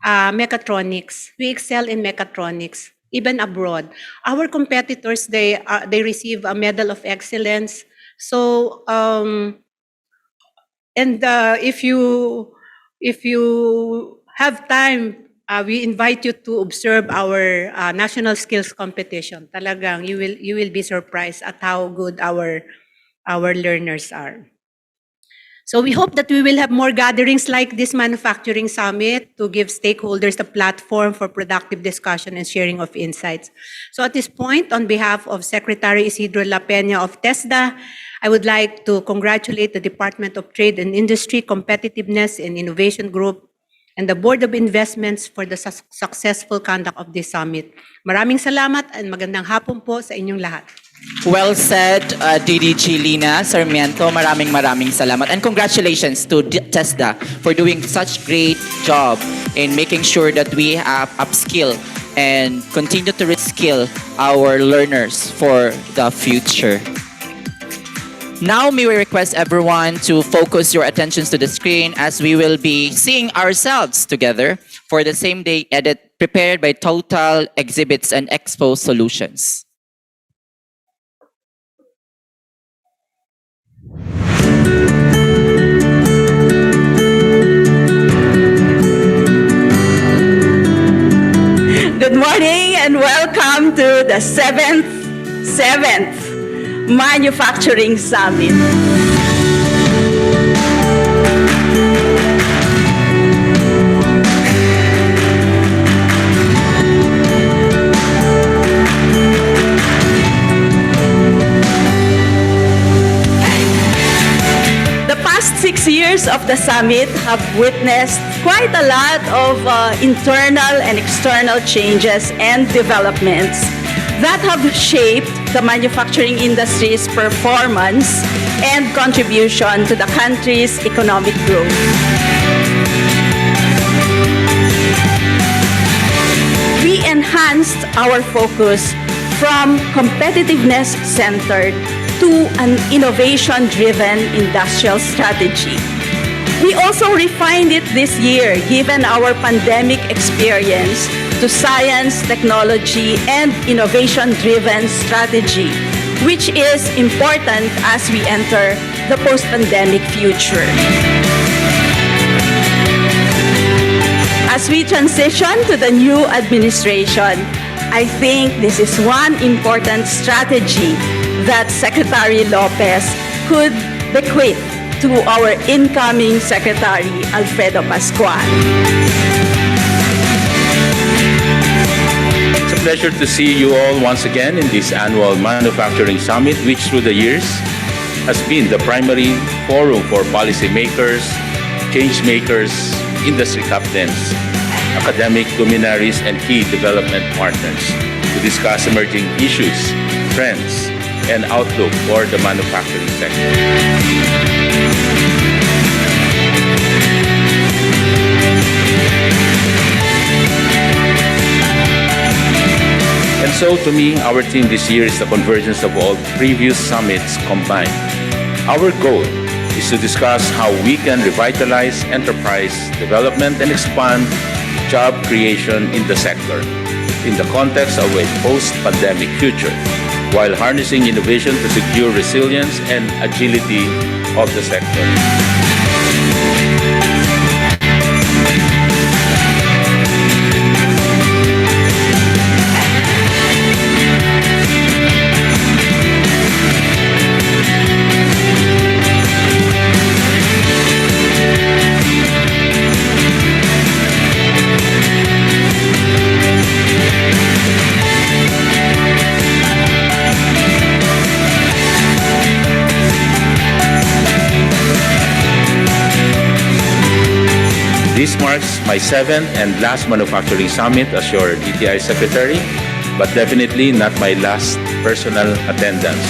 S2: mechatronics. We excel in mechatronics, even abroad. Our competitors, they receive a Medal of Excellence. So, if you have time, we invite you to observe our national skills competition. Talagang you will be surprised at how good our learners are. So we hope that we will have more gatherings like this Manufacturing Summit to give stakeholders a platform for productive discussion and sharing of insights. So at this point, on behalf of Secretary Isidro La Peña of TESDA, I would like to congratulate the Department of Trade and Industry, Competitiveness and Innovation Group and the Board of Investments for the successful conduct of this summit. Maraming salamat at magandang hapon po sa inyong lahat.
S3: Well said, DDG Lina Sarmiento. Maraming salamat. And congratulations to TESDA for doing such great job in making sure that we have upskill and continue to reskill our learners for the future. Now may we request everyone to focus your attentions to the screen as we will be seeing ourselves together for the same day edit prepared by Total Exhibits and Expo Solutions.
S11: Good morning and welcome to the seventh Manufacturing Summit. The past 6 years of the summit have witnessed quite a lot of internal and external changes and developments that have shaped the manufacturing industry's performance and contribution to the country's economic growth. We enhanced our focus from competitiveness-centered to an innovation-driven industrial strategy. We also refined it this year, given our pandemic experience, to science, technology, and innovation-driven strategy, which is important as we enter the post-pandemic future. As we transition to the new administration, I think this is one important strategy that Secretary Lopez could bequeath to our incoming Secretary, Alfredo Pascual.
S4: It's a pleasure to see you all once again in this annual Manufacturing Summit, which through the years has been the primary forum for policymakers, change makers, industry captains, academic luminaries, and key development partners to discuss emerging issues, trends, and outlook for the manufacturing sector. And so to me, our theme this year is the convergence of all previous summits combined. Our goal is to discuss how we can revitalize enterprise development and expand job creation in the sector in the context of a post-pandemic future, while harnessing innovation to secure resilience and agility of the sector. This marks my 7th and last Manufacturing Summit as your DTI Secretary, but definitely not my last personal attendance,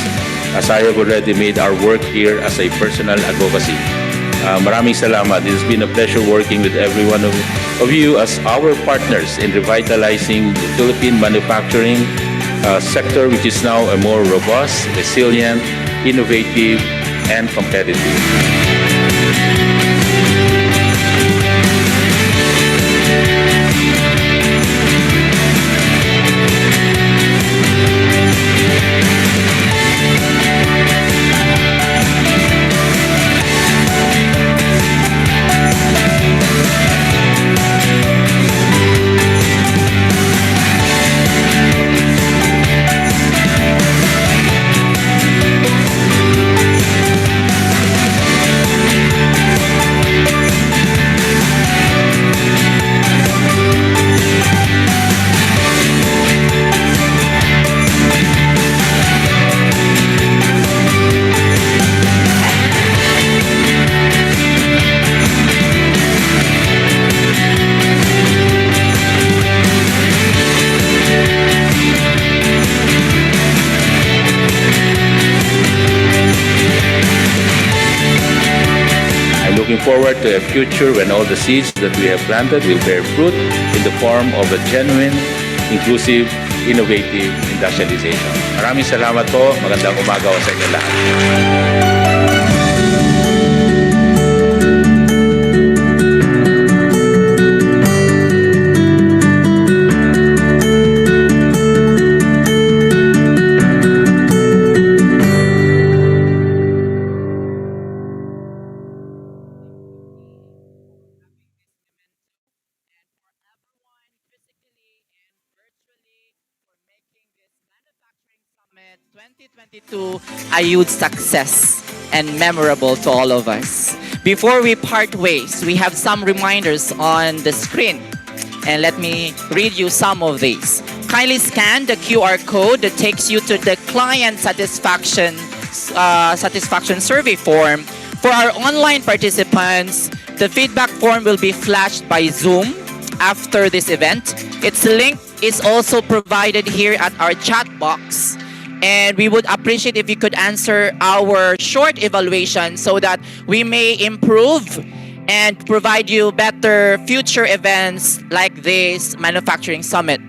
S4: as I have already made our work here as a personal advocacy. Maraming salamat. It has been a pleasure working with every one of you as our partners in revitalizing the Philippine manufacturing sector, which is now a more robust, resilient, innovative, and competitive. forward to a future when all the seeds that we have planted will bear fruit in the form of a genuine, inclusive, innovative industrialization. Maraming salamat po. Magandang umaga sa inyo lahat.
S3: Summit 2022 a huge success and memorable to all of us. Before we part ways, we have some reminders on the screen. And let me read you some of these. Kindly scan the QR code that takes you to the client satisfaction survey form. For our online participants, the feedback form will be flashed by Zoom after this event. Its link is also provided here at our chat box. And we would appreciate if you could answer our short evaluation so that we may improve and provide you better future events like this Manufacturing Summit.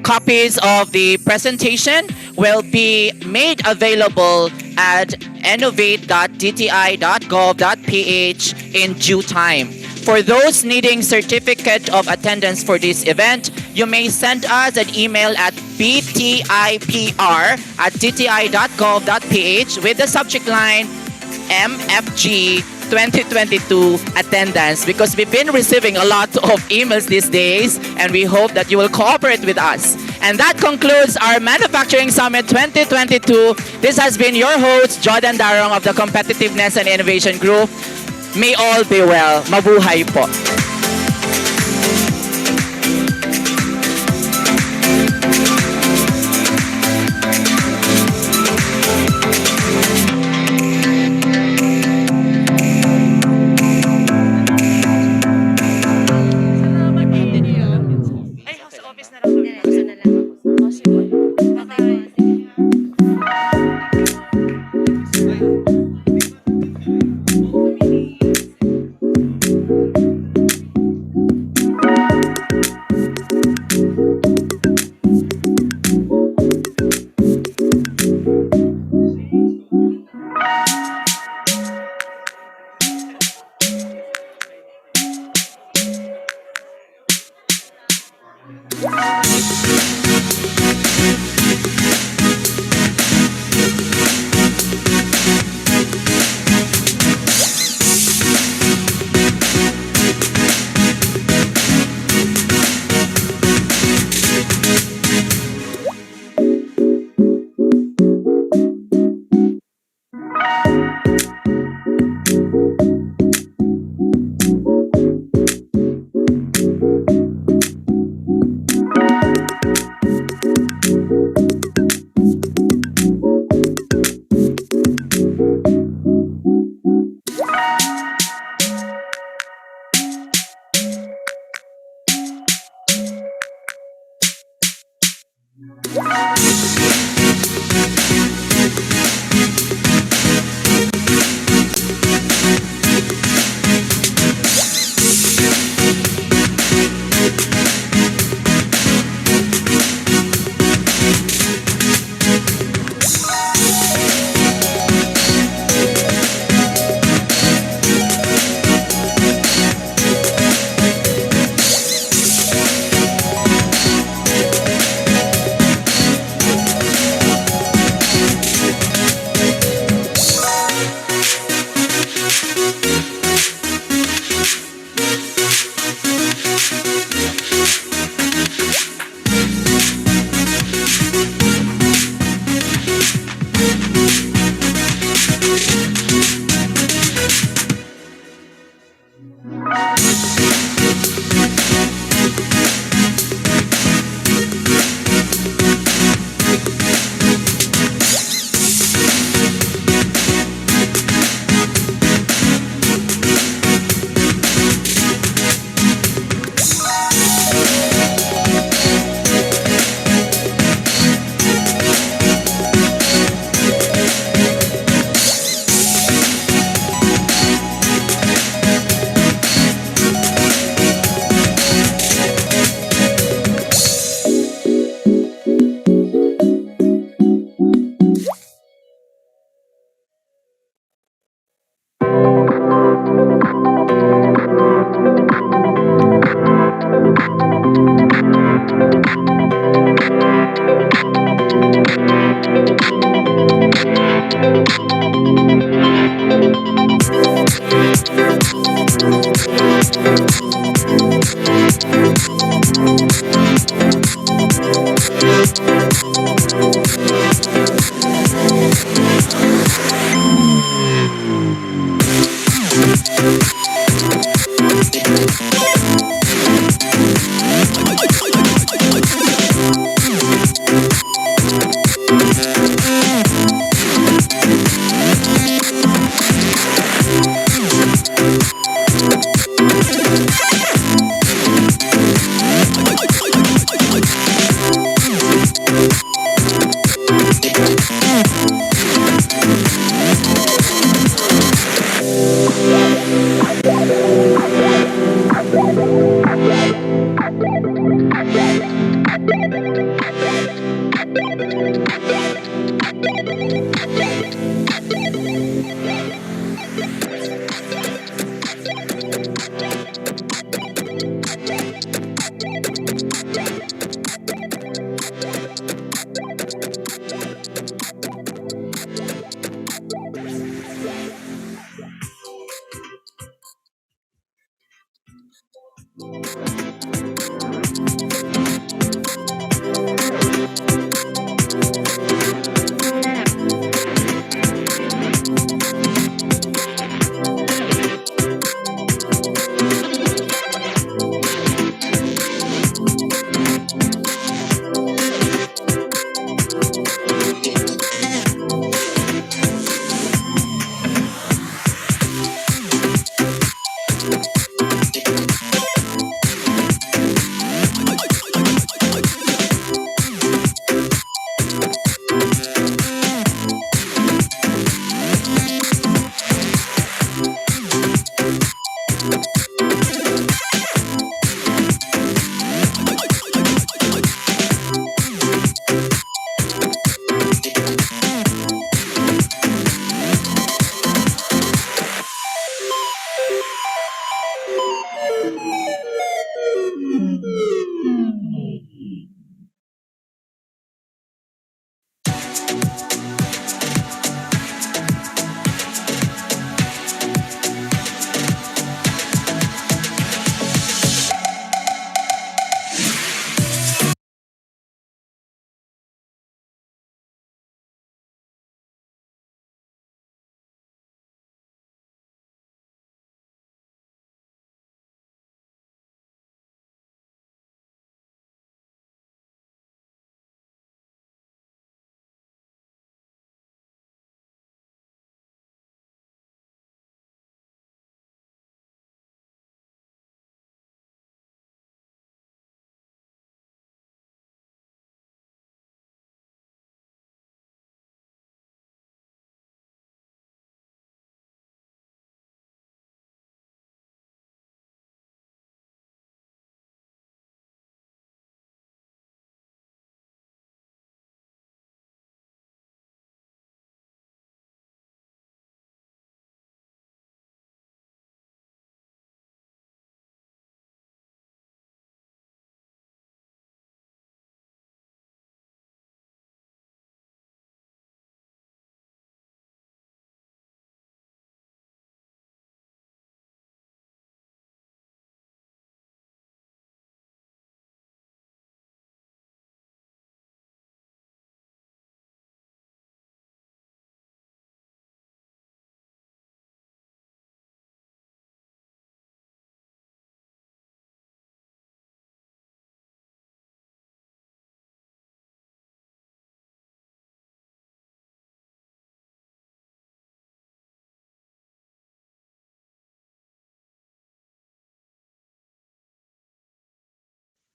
S3: Copies of the presentation will be made available at innovate.dti.gov.ph in due time. For those needing certificate of attendance for this event, you may send us an email at btipr@dti.gov.ph with the subject line MFG 2022 attendance, because we've been receiving a lot of emails these days and we hope that you will cooperate with us. And that concludes our Manufacturing Summit 2022. This has been your host, Jordan Darong of the Competitiveness and Innovation Group. May all be well. Mabuhay po.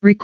S9: Record